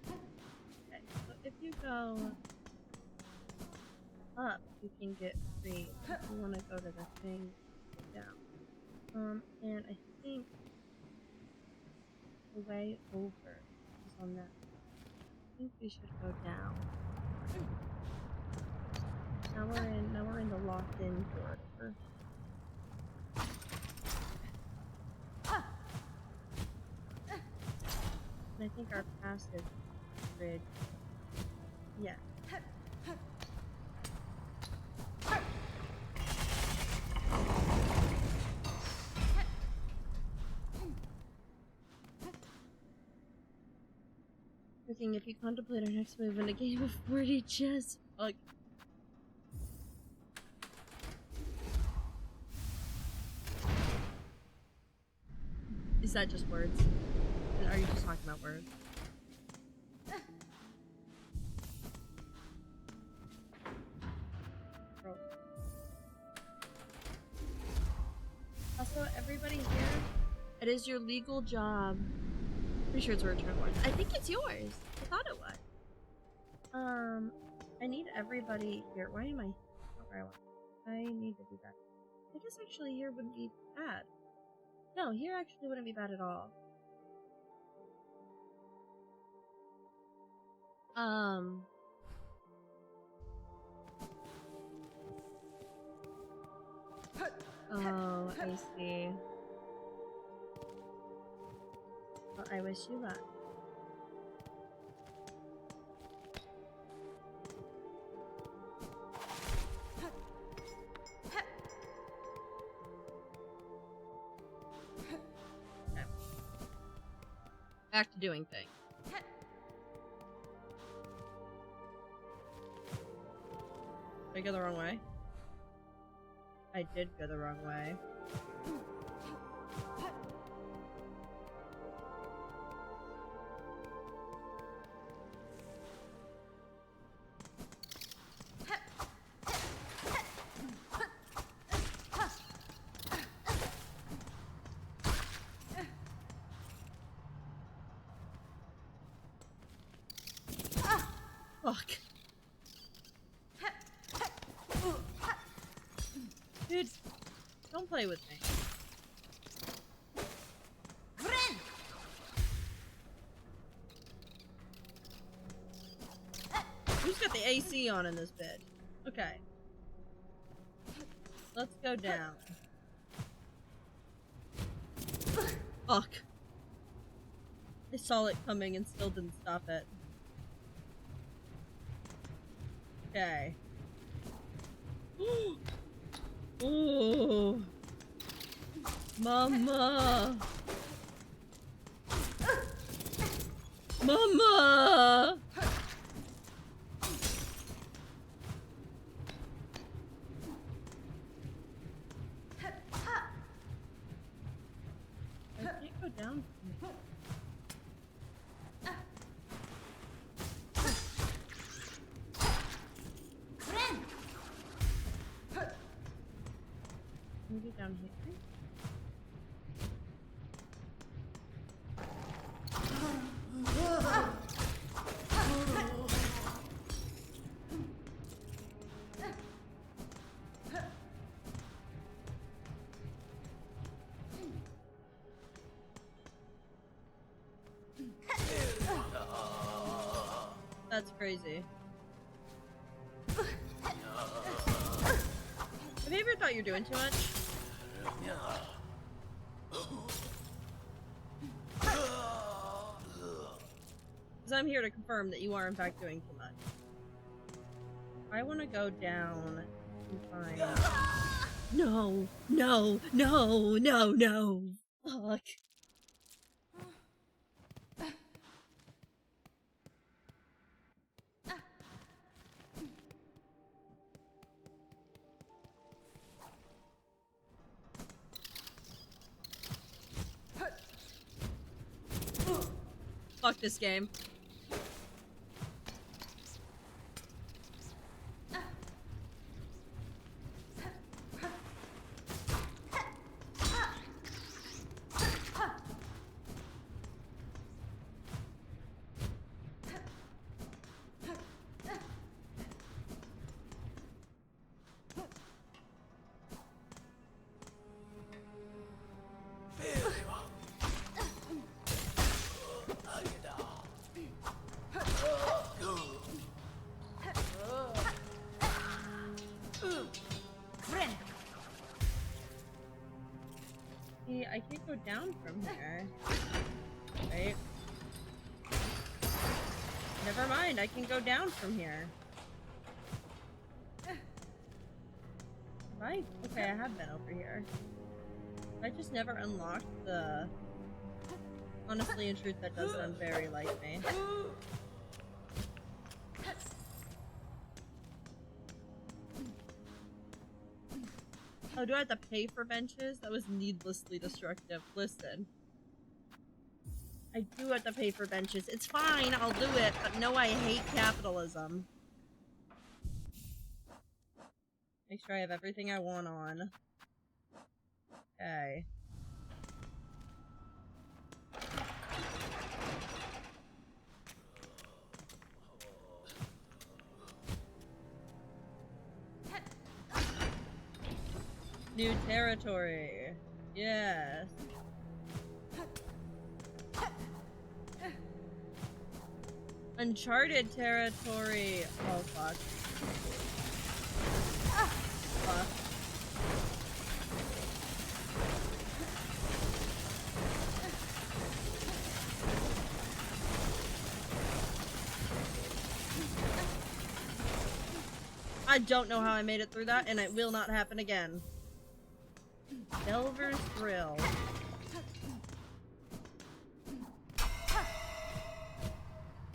Okay, so if you go up, you can get free. If you want to go to the thing, go down. And I think the way over is on that. I think we should go down. Now we're in the locked in corridor. And I think our passive grid. Yeah. Looking, if you contemplate our next move in a game of 40 chess. Fuck. Is that just words? Are you just talking about words? Also, everybody here, it is your legal job. Pretty sure it's a return warrant. I think it's yours. I thought it was. I need everybody here. Why am I? Not where I want. I need to be back. I guess actually here wouldn't be bad. No, here actually wouldn't be bad at all. Oh, I see. Well, I wish you luck. Okay. Back to doing things. Did I go the wrong way? I did go the wrong way. Fuck. Dude, don't play with me. Who's got the AC on in this bed? Okay. Let's go down. Fuck. I saw it coming and still didn't stop it. Okay. Ooh. Mama. Mama. I can't go down. Maybe down here. That's crazy. Have you ever thought you're doing too much? Because I'm here to confirm that you are in fact doing too much. I want to go down and find... No! No! No! No! No! Fuck. Fuck this game. go down from here. Right? Never mind, I can go down from here. Right? Okay, I have been over here. I just never unlocked the... Honestly, in truth, that does sound very like me. Oh, do I have to pay for benches? That was needlessly destructive. Listen. I do have to pay for benches. It's fine, I'll do it, but no, I hate capitalism. Make sure I have everything I want on. Okay. New territory. Yes. Uncharted territory. Oh, fuck. Fuck. I don't know how I made it through that, and it will not happen again. Delver's Grill.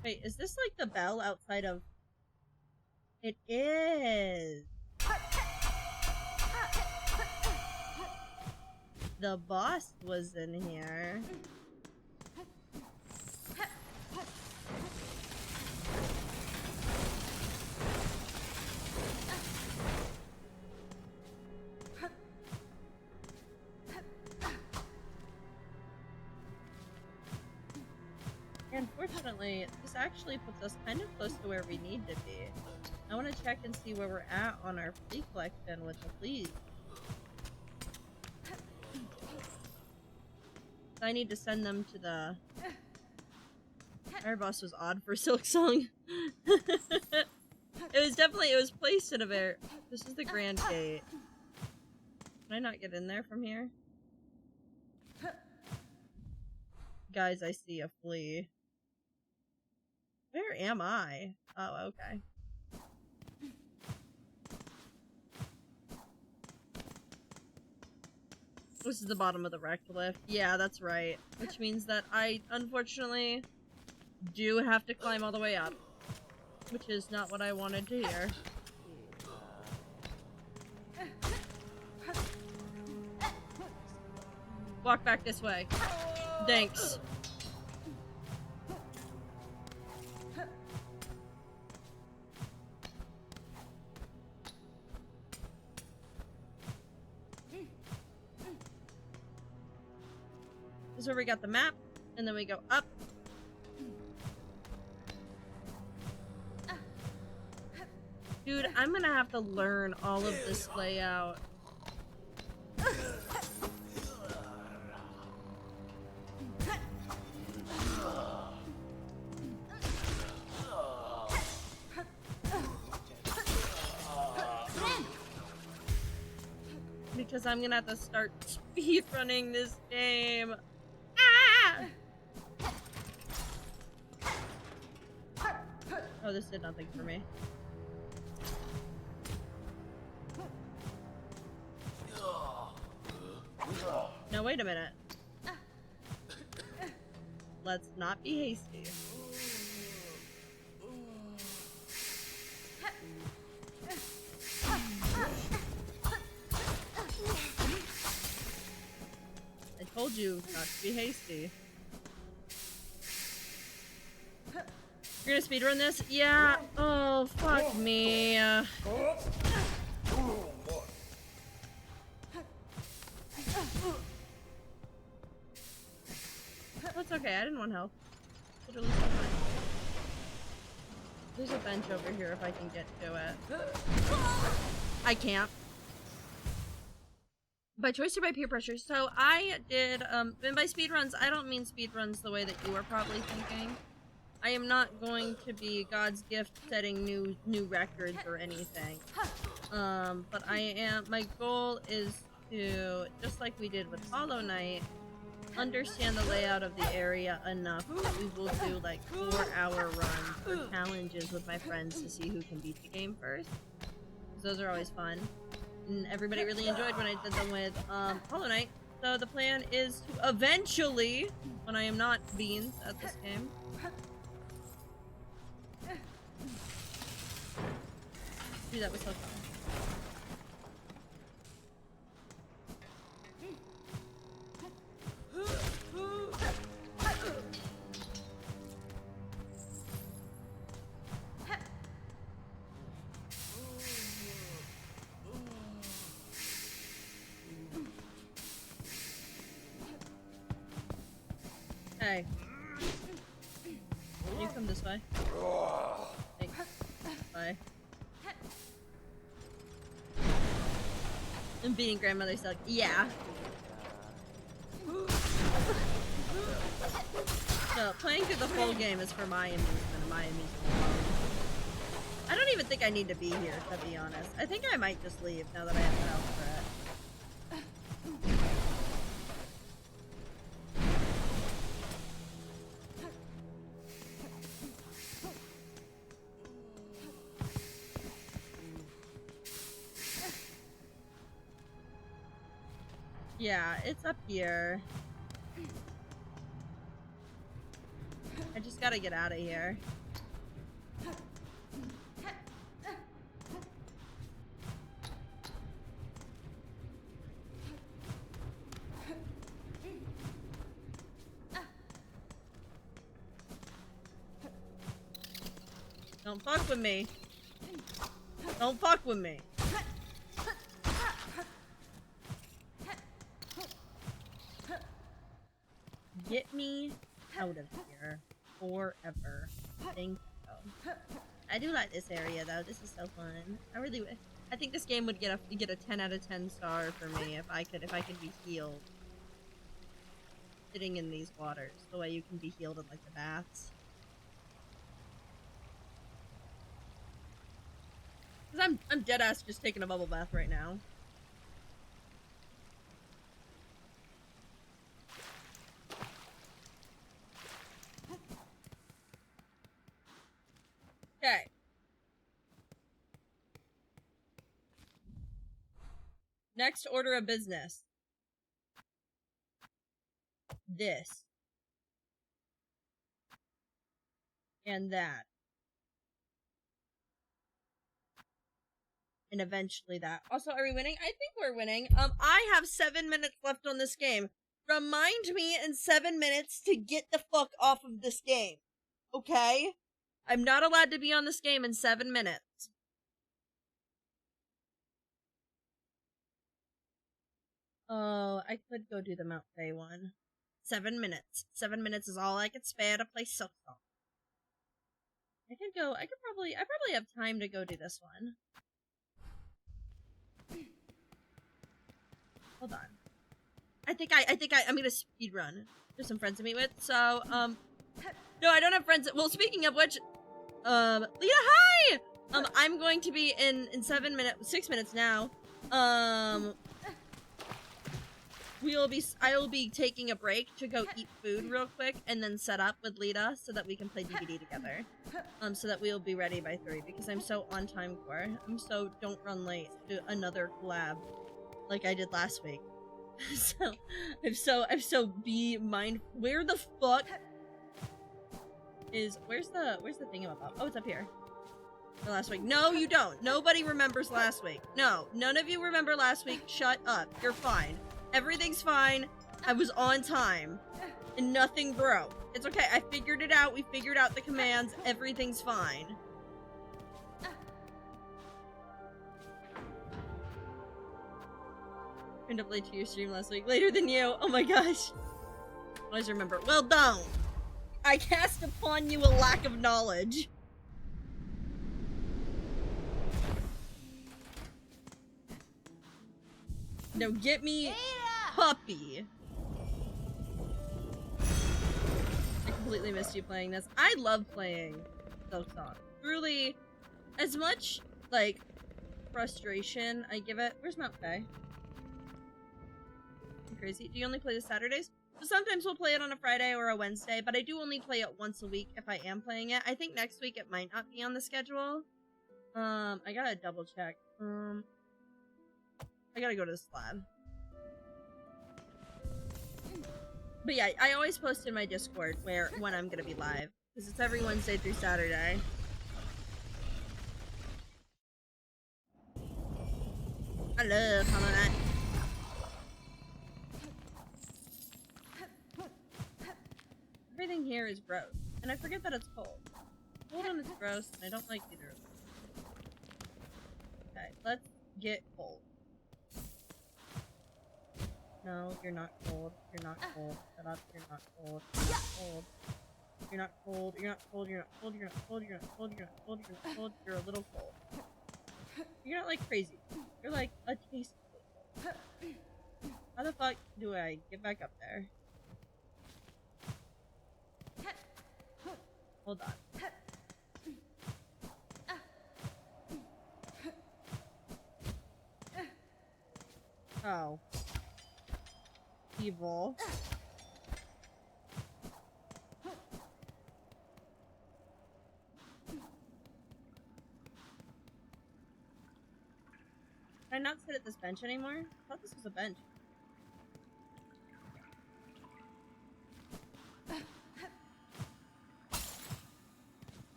Wait, is this like the bell outside of... It is! The boss was in here. Unfortunately, this actually puts us kind of close to where we need to be. I want to check and see where we're at on our flea collection with the fleas. I need to send them to the... Our boss was odd for Silk Song. It was placed in a very... This is the Grand Gate. Can I not get in there from here? Guys, I see a flea. Where am I? Oh, okay. This is the bottom of the wrecked lift. Yeah, that's right. Which means that I, unfortunately, do have to climb all the way up. Which is not what I wanted to hear. Walk back this way. Thanks. This is where we got the map, and then we go up. Dude, I'm gonna have to learn all of this layout. Because I'm gonna have to start speedrunning this game. Ah! Oh, this did nothing for me. Now wait a minute. Let's not be hasty. I told you not to be hasty. You're gonna speedrun this? Yeah. Oh, fuck me. That's okay, I didn't want help. Literally so fine. There's a bench over here if I can get to it. I can't. By choice or by peer pressure? So I did, and by speedruns, I don't mean speedruns the way that you are probably thinking. I am not going to be God's gift setting new records or anything. But my goal is to, just like we did with Hollow Knight, understand the layout of the area enough that we will do like 4-hour runs or challenges with my friends to see who can beat the game first. Those are always fun. And everybody really enjoyed when I did them with Hollow Knight. So the plan is to eventually, when I am not Beans at this game, do that with so fun. Hey. Can you come this way? Thanks. Bye. I'm beating grandmother's like, yeah. No, playing through the whole game is for my amusement and my amusement alone. I don't even think I need to be here, to be honest. I think I might just leave now that I have an out for it. Yeah, it's up here. I just gotta get out of here. Don't fuck with me. Don't fuck with me. Get me out of here forever. Thank you. I do like this area though. This is so fun. I think this game would get a 10 out of 10 star for me if I could be healed. Sitting in these waters, the way you can be healed in like the baths. Cause I'm dead ass just taking a bubble bath right now. Okay. Next order of business. This. And that. And eventually that. Also, are we winning? I think we're winning. I have 7 minutes left on this game. Remind me in 7 minutes to get the fuck off of this game. Okay? I'm not allowed to be on this game in 7 minutes. Oh, I could go do the Mount Faye one. 7 minutes. 7 minutes is all I could spare to play Silksong. I probably have time to go do this one. Hold on. I think I'm gonna speed run. There's some friends to meet with, so, no, I don't have friends. Well, speaking of which, Leah, hi! I'm going to be in 6 minutes now. I will be taking a break to go eat food real quick and then set up with Lita so that we can play DVD together. So that we'll be ready by 3 because I'm so on time core. I'm so don't run late to another collab like I did last week. So I'm so be mind. Where the fuck is where's the thing about? Oh, it's up here. For last week. No, you don't. Nobody remembers last week. No, none of you remember last week. Shut up. You're fine. Everything's fine. I was on time. And nothing broke. It's okay. I figured it out. We figured out the commands. Everything's fine. Turned up late to your stream last week. Later than you. Oh my gosh. Always remember. Well, don't. I cast upon you a lack of knowledge. No, get me puppy. I completely missed you playing this. I love playing Silksong. Truly, as much, like, frustration I give it. Where's Mount Faye? Crazy. Do you only play the Saturdays? So sometimes we'll play it on a Friday or a Wednesday, but I do only play it once a week if I am playing it. I think next week it might not be on the schedule. I gotta double check. I gotta go to the slab. But yeah, I always post in my Discord when I'm gonna be live. Because it's every Wednesday through Saturday. I love Hollow Knight. Everything here is gross. And I forget that it's cold. Cold and it's gross, and I don't like either of them. Okay, let's get cold. No, you're not cold. You're not cold. Shut up, you're not cold. You're not cold. You're not cold. You're not cold. You're not cold. You're not cold. You're not cold. You're not cold. You're not cold. You're a little cold. You're not like crazy. You're like a taste cold. How the fuck do I get back up there? Hold on. Oh. Evil. Can I not sit at this bench anymore? I thought this was a bench.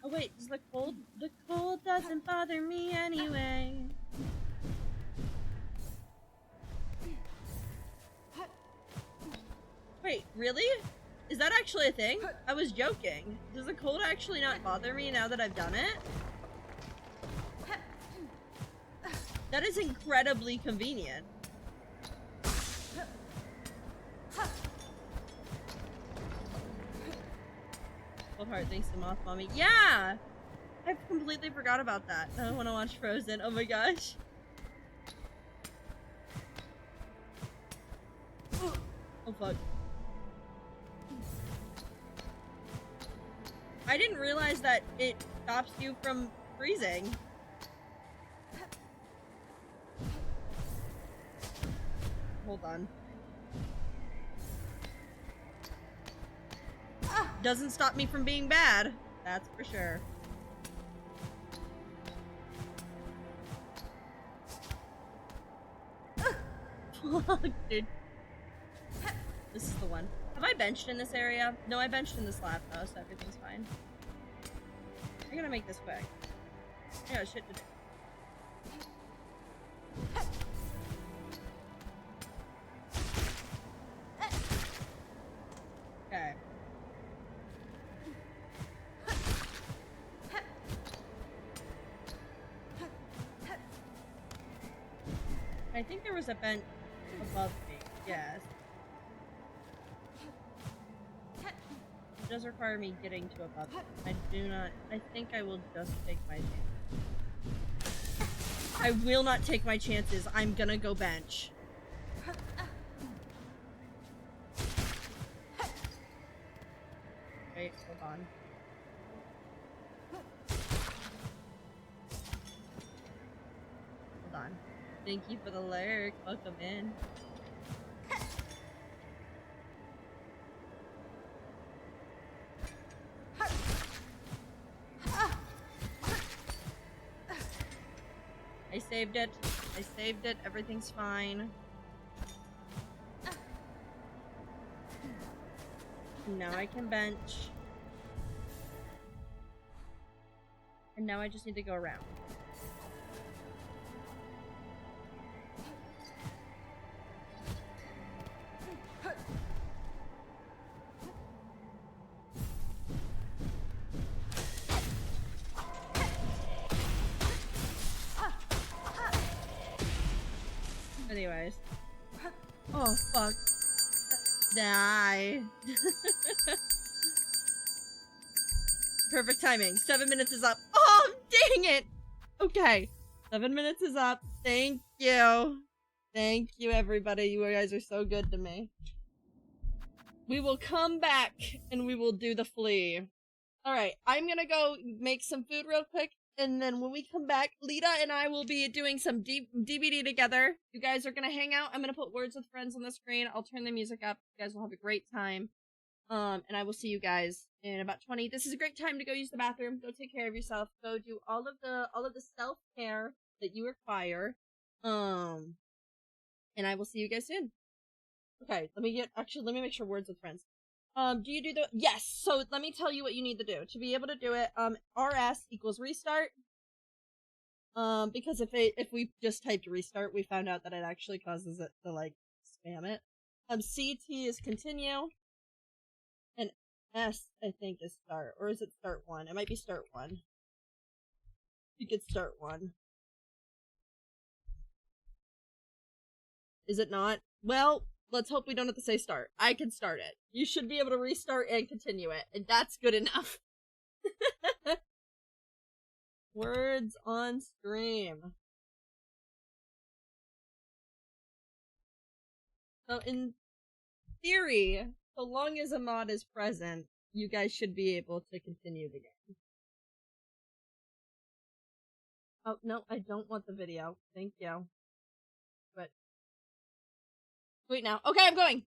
Oh wait, does the cold doesn't bother me anyway. Wait, really? Is that actually a thing? I was joking. Does the cold actually not bother me now that I've done it? That is incredibly convenient. Cold heart thanks to Moth Mommy. Yeah! I completely forgot about that. I don't want to watch Frozen. Oh my gosh. Oh fuck. I didn't realize that it stops you from freezing. Hold on. Doesn't stop me from being bad. That's for sure. Fuck, dude. This is the one. Have I benched in this area? No, I benched in the slab though, so everything's fine. I gotta make this quick. I got shit to do. Okay. I think there was a bench above me. Yes. It does require me getting to above it. I do not. I think I will just take my chances. I will not take my chances. I'm gonna go bench. Wait, hold on. Hold on. Thank you for the lurk. Welcome in. I saved it. I saved it. Everything's fine. Now I can bench. And now I just need to go around. Anyways. Oh, fuck. Die. Perfect timing. 7 minutes is up. Oh, dang it! Okay. 7 minutes is up. Thank you. Thank you, everybody. You guys are so good to me. We will come back and we will do the flea. Alright, I'm gonna go make some food real quick, And then when we come back, Lita and I will be doing some DVD together. You guys are gonna hang out. I'm gonna put Words with Friends on the screen. I'll turn the music up. You guys will have a great time. And I will see you guys in about 20. This is a great time to go use the bathroom. Go take care of yourself. Go do all of the self care that you require. And I will see you guys soon. Okay, let me make sure Words with Friends. Do you do the yes? So let me tell you what you need to do to be able to do it. RS equals restart. Because if we just typed restart, we found out that it actually causes it to like spam it. CT is continue, and S I think is start, or is it start one? It might be start one. You could start one. Is it not? Well, let's hope we don't have to say start. I can start it. You should be able to restart and continue it, and that's good enough. Words on stream. So in theory, so long as a mod is present, you guys should be able to continue the game. Oh, no, I don't want the video. Thank you. But wait now. Okay, I'm going.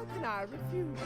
How can I refuse?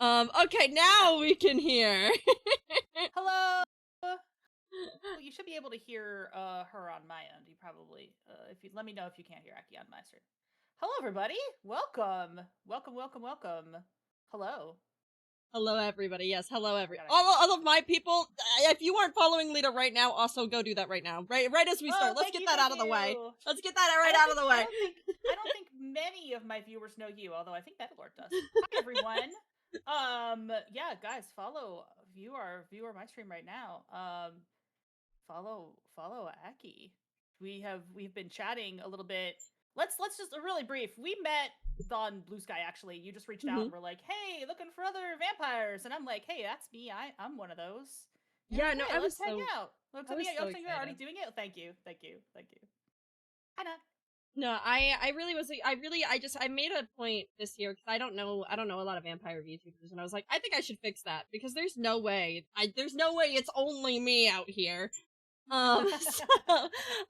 Okay, now we can hear. Hello. Well, you should be able to hear her on my end. You probably, if you let me know if you can't hear Aki on my stream. Hello, everybody. Welcome. Welcome. Hello. Hello, everybody. Yes, hello, I gotta. all of my people. If you aren't following Lita right now, also go do that right now. Right as we start. Oh, Let's thank get you, that thank out of the way. you. Let's get that right out of the way. I don't think many of my viewers know you, although I think Metalord does. Hi, everyone. Yeah, guys, view our my stream right now. Follow Aki. We've been chatting a little bit. Let's just really brief. We met on Blue Sky actually. You just reached out and were like, "Hey, looking for other vampires," and I'm like, "Hey, that's me. I'm one of those." You're Yeah, like, no, "Hey, let's hang out." Let's I hang was out. so You're already excited. doing it. Thank you. Hi, Nat. No, I really was. I made a point this year because I don't know a lot of vampire VTubers, and I was like, I think I should fix that because there's no way it's only me out here. So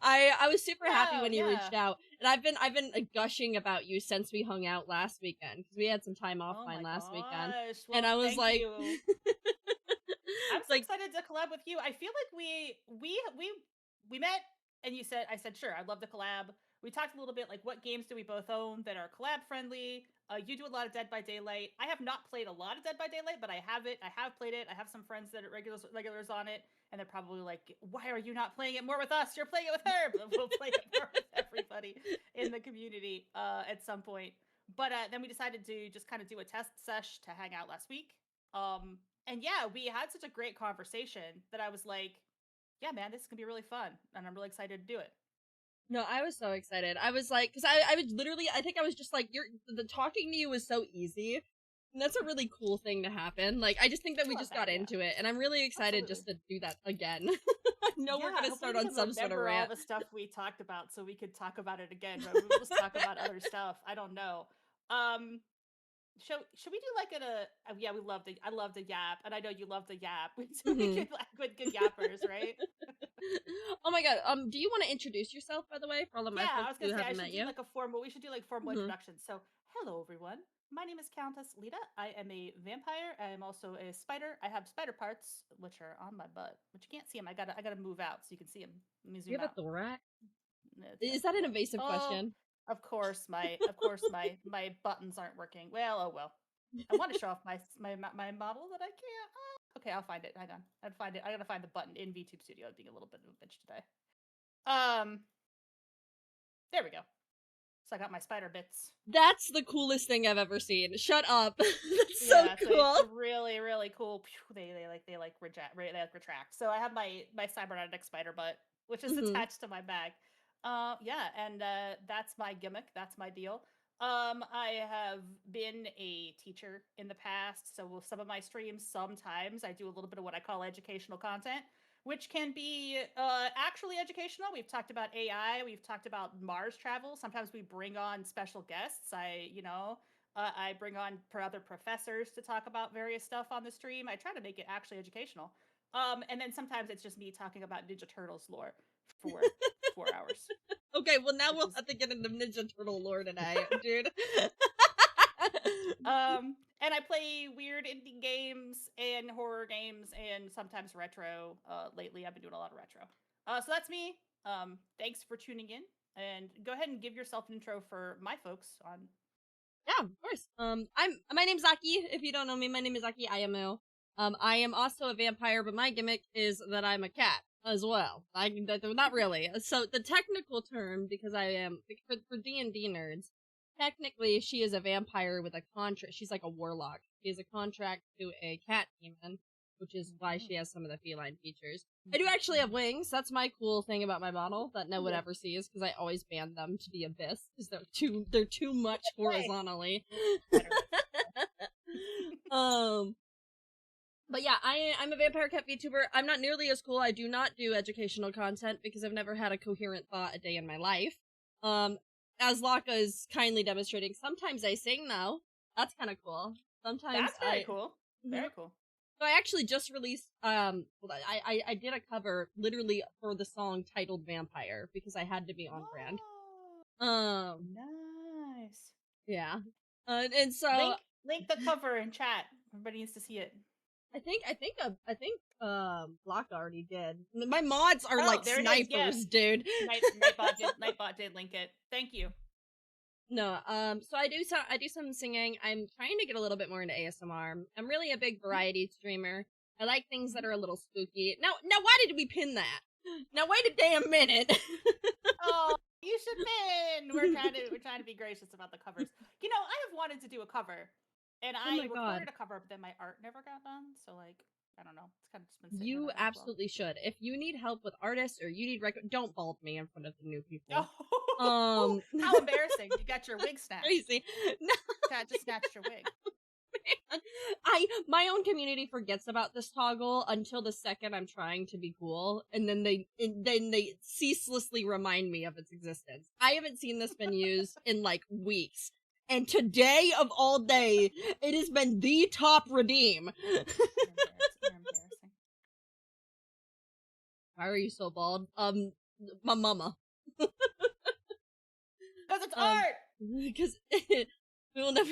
I was super happy when you reached out, and I've been gushing about you since we hung out last weekend because we had some time Oh offline my last weekend, gosh. and Well, I was thank like, you. I'm so like, excited to collab with you. I feel like we met and I said sure, I'd love to collab. We talked a little bit like what games do we both own that are collab friendly. You do a lot of Dead by Daylight. I have not played a lot of Dead by Daylight, but I have it. I have played it. I have some friends that are regulars on it, and they're probably like, "Why are you not playing it more with us? You're playing it with her." But we'll play it more with everybody in the community at some point. But then we decided to just kind of do a test sesh to hang out last week. And yeah, we had such a great conversation that I was like, yeah, man, this is gonna be really fun, and I'm really excited to do it. no, I was so excited. I was like, because I was literally, I think I was just like, the talking to you was so easy. And that's a really cool thing to happen. Like, I just think that we just got into it, and I'm really excited just to do that again. I know we're gonna start on some sort of rant. All the stuff we talked about, so we could talk about it again. But we'll just talk about other stuff. I don't know. Should we do like yeah, I love the yap, and I know you love the yap. So we could like good yappers, right? Oh my god. Do you want to introduce yourself, by the way, for all of my folks I was gonna who say haven't met you? we should do like formal introductions. So hello everyone. My name is Countess Lita. I am a vampire. I am also a spider. I have spider parts, which are on my butt, but you can't see them. I gotta move out so you can see them. Let me zoom You have out. a thorax? Is that an invasive question? Of course my buttons aren't working. Well, oh well. I want to show off my model that I can't. Okay, I'll find it. Hang on. I'd find it. I gotta find the button in VTube Studio. Being a little bit of a bitch today. There we go. So I got my spider bits. That's the coolest thing I've ever seen. Shut up. That's so cool. It's really really cool. They retract. So I have my cybernetic spider butt, which is attached to my bag. Yeah, and that's my gimmick. That's my deal. I have been a teacher in the past, so with some of my streams, sometimes I do a little bit of what I call educational content, which can be actually educational. We've talked about AI, we've talked about Mars travel. Sometimes we bring on special guests. I bring on other professors to talk about various stuff on the stream. I try to make it actually educational. And then sometimes it's just me talking about Ninja Turtles lore for 4 hours. Okay, well now we'll have to get into Ninja Turtle lore today, dude. And I play weird indie games and horror games and sometimes retro. Lately, I've been doing a lot of retro. So that's me. Thanks for tuning in, and go ahead and give yourself an intro for my folks on. Yeah, of course. My name's Aki. If you don't know me, my name is Aki IMO. I am also a vampire, but my gimmick is that I'm a cat as well. Not really. So the technical term, because I am for D&D nerds, technically she is a vampire with a contract. She's like a warlock. She has a contract to a cat demon, which is why she has some of the feline features. I do actually have wings. That's my cool thing about my model that no one ever sees, because I always band them to the abyss because they're too much horizontally. But yeah, I'm a vampire cat VTuber. I'm not nearly as cool. I do not do educational content because I've never had a coherent thought a day in my life. As Laka is kindly demonstrating, sometimes I sing though. That's kind of cool. Sometimes that's very cool. Very cool. So I actually just released, I did a cover literally for the song titled Vampire because I had to be on brand. Nice. Yeah. And so link the cover in chat. Everybody needs to see it. I think Block already did. My mods are Oh, like there it is. Yes, snipers, dude. Nightbot did link it. Thank you. No, so I do some singing. I'm trying to get a little bit more into ASMR. I'm really a big variety streamer. I like things that are a little spooky. Now why did we pin that? Now wait a damn minute. Oh, you should pin. We're trying to be gracious about the covers. You know, I have wanted to do a cover, and Oh I my god. recorded a cover, but then my art never got done. So like, I don't know. It's kind of just been sitting You around as well. absolutely should. If you need help with artists or you need don't bald me in front of the new people. Oh, how embarrassing! You got your wig snatched. Crazy. No. Cat just snatched your wig. My own community forgets about this toggle until the second I'm trying to be cool, and then they ceaselessly remind me of its existence. I haven't seen this been used in like weeks, and today of all day, it has been the top redeem. You're embarrassing. Why are you so bald? My mama. Because it's art. Because we will never.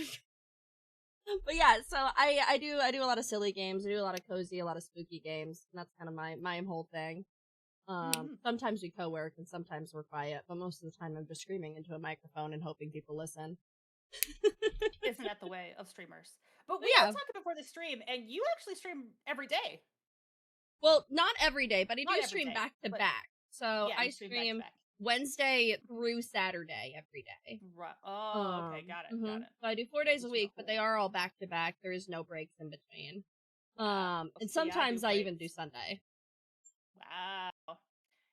But yeah, so I do a lot of silly games. I do a lot of cozy, a lot of spooky games. And that's kind of my whole thing. Sometimes we co-work and sometimes we're quiet, but most of the time I'm just screaming into a microphone and hoping people listen. Isn't that the way of streamers? But we were talking before the stream, and you actually stream every day. Well, not every day, but I Not do every stream day, back to but- back. So Yeah, I you stream back to stream back. Wednesday through Saturday every day. Right. Oh, okay, got it. Got it. So I do 4 days a That's week, real but cool. they are all back to back. There is no breaks in between. Wow. And See, sometimes I even do breaks. Sunday. Wow.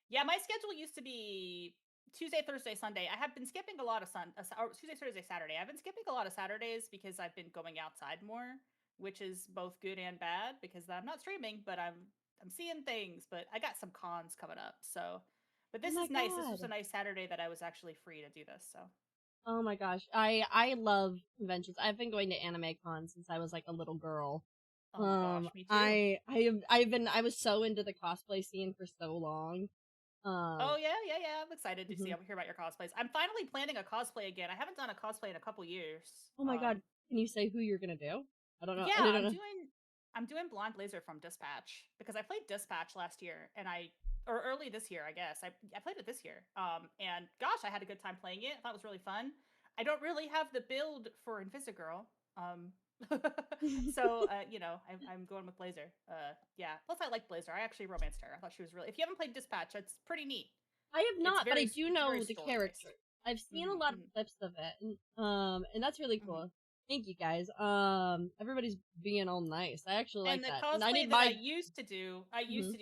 Yeah, my schedule used to be Tuesday, Thursday, Sunday. I have been skipping a lot of Tuesday, Thursday, Saturday. I've been skipping a lot of Saturdays because I've been going outside more, which is both good and bad because I'm not streaming, but I'm seeing things. But I got some cons coming up, so. But this is nice. This was a nice Saturday that I was actually free to do this. So. Oh my gosh, I love conventions. I've been going to anime con since I was like a little girl. Oh my gosh, me too. I was so into the cosplay scene for so long. Oh yeah. I'm excited to hear about your cosplays. I'm finally planning a cosplay again. I haven't done a cosplay in a couple years. Oh my god, can you say who you're gonna do? I don't know. Yeah, I don't know. I'm doing Blonde Blazer from Dispatch because I played Dispatch last year and or early this year, I guess. I played it this year. And gosh, I had a good time playing it. I thought it was really fun. I don't really have the build for Invisigirl. So you know, I'm going with Blazer. Yeah. Plus, I like Blazer. I actually romanced her. I thought she was really. If you haven't played Dispatch, it's pretty neat. I have not, but I do know the character. I've seen a lot of clips of it, and that's really cool. Thank you guys. Everybody's being all nice. I actually like that. And the cosplay I used to do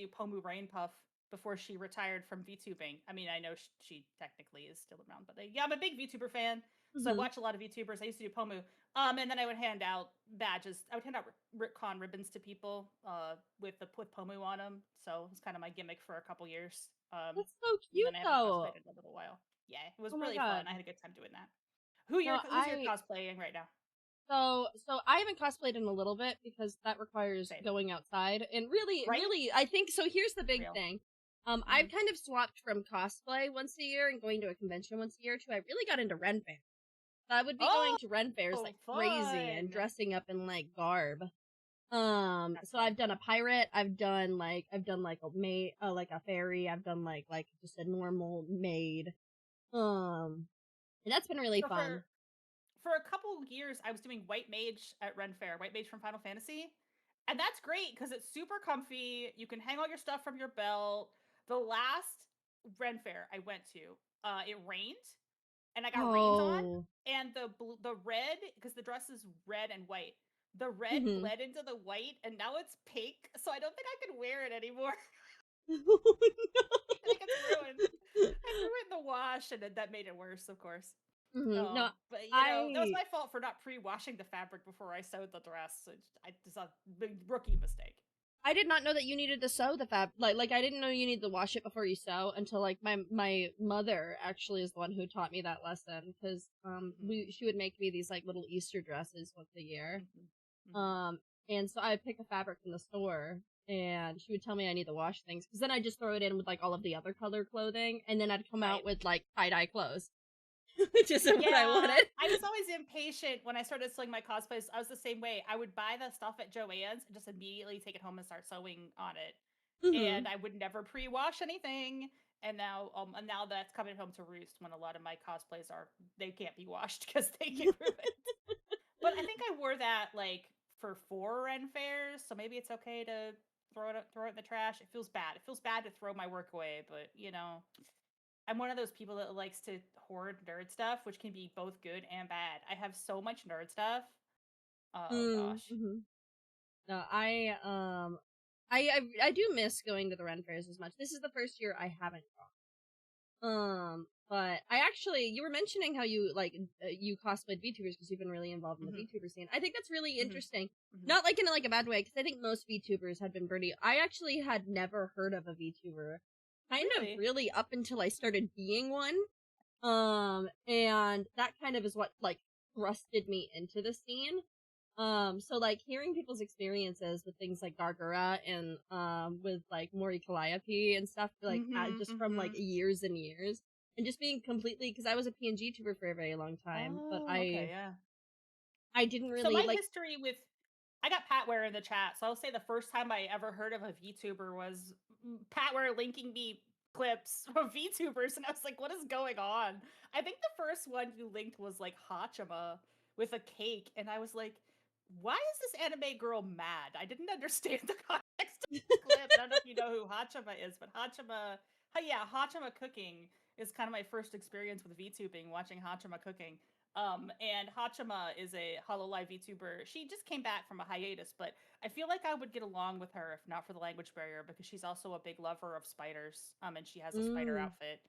Pomu Rainpuff before she retired from VTubing. I mean, I know she technically is still around, but yeah, I'm a big VTuber fan, so I watch a lot of VTubers. I used to do Pomu, and then I would hand out badges. I would hand out RitCon ribbons to people, with Pomu on them. So it was kind of my gimmick for a couple years. That's so cute, and then I haven't cosplayed in a little while. Yeah, it was really fun. I had a good time doing that. Who's your cosplaying right now? So I haven't cosplayed in a little bit because that requires going outside. And really, I think, so here's the big thing. I've kind of swapped from cosplay once a year and going to a convention once a year to I really got into Ren Fair. So I would be going to Ren Fairs like crazy and dressing up in like garb. So I've done a pirate, I've done like a maid, like a fairy, I've done like just a normal maid. And that's been really fun. For a couple years, I was doing White Mage at Ren Fair, White Mage from Final Fantasy. And that's great because it's super comfy. You can hang all your stuff from your belt. The last Ren Fair I went to, it rained, and I got rained on, and the red, because the dress is red and white, the red bled into the white, and now it's pink. So I don't think I can wear it anymore. Oh, no. I think it's ruined. I threw it in the wash, and that made it worse, of course. No, but you know, that was my fault for not pre-washing the fabric before I sewed the dress. It's a big rookie mistake. I did not know that you needed to sew the like I didn't know you needed to wash it before you sew until like my mother actually is the one who taught me that lesson because she would make me these like little Easter dresses once a year. And so I pick a fabric from the store and she would tell me I need to wash things because then I'd just throw it in with like all of the other color clothing and then I'd come out with like tie-dye clothes. which isn't what I Yeah, wanted. I was always impatient when I started sewing my cosplays. I was the same way. I would buy the stuff at Joann's and just immediately take it home and start sewing on it. Hmm. And I would never pre-wash anything. And now that's coming home to roost when a lot of my cosplays they can't be washed because they get ruined. But I think I wore that like for 4 Ren fairs, so maybe it's okay to throw it in the trash. It feels bad. It feels bad to throw my work away, but I'm one of those people that likes to hoard nerd stuff, which can be both good and bad. I have so much nerd stuff. Oh gosh. Mm-hmm. No, I do miss going to the Ren fairs as much. This is the first year I haven't gone. But I actually, you were mentioning how you you cosplayed VTubers because you've been really involved in the Mhm. VTuber scene. I think that's really Mhm. interesting. Mhm. Not like in like a bad way, because I think most VTubers had been pretty. I actually had never heard of a VTuber, kind of Really? really up until I started being one. And that kind of is what like thrusted me into the scene. So like hearing people's experiences with things like Gargura and with like Mori Calliope and stuff, like Mhm. just from like Mhm. years and years, and just being completely because I was a PNG tuber for a very long time, but Oh, okay, I yeah. I didn't So really my like. history with I got Patware in the chat, so I'll say the first time I ever heard of a VTuber was Patware linking me clips of VTubers, and I was like, "What is going on?" I think the first one you linked was like Hachima with a cake, and I was like, "Why is this anime girl mad?" I didn't understand the context of the clip. I don't know if you know who Hachima is, but yeah, Hachima cooking is kind of my first experience with VTubing, watching Hachima cooking. And Hachima is a Hololive VTuber. She just came back from a hiatus, but I feel like I would get along with her if not for the language barrier because she's also a big lover of spiders. And she has a spider Mm, outfit.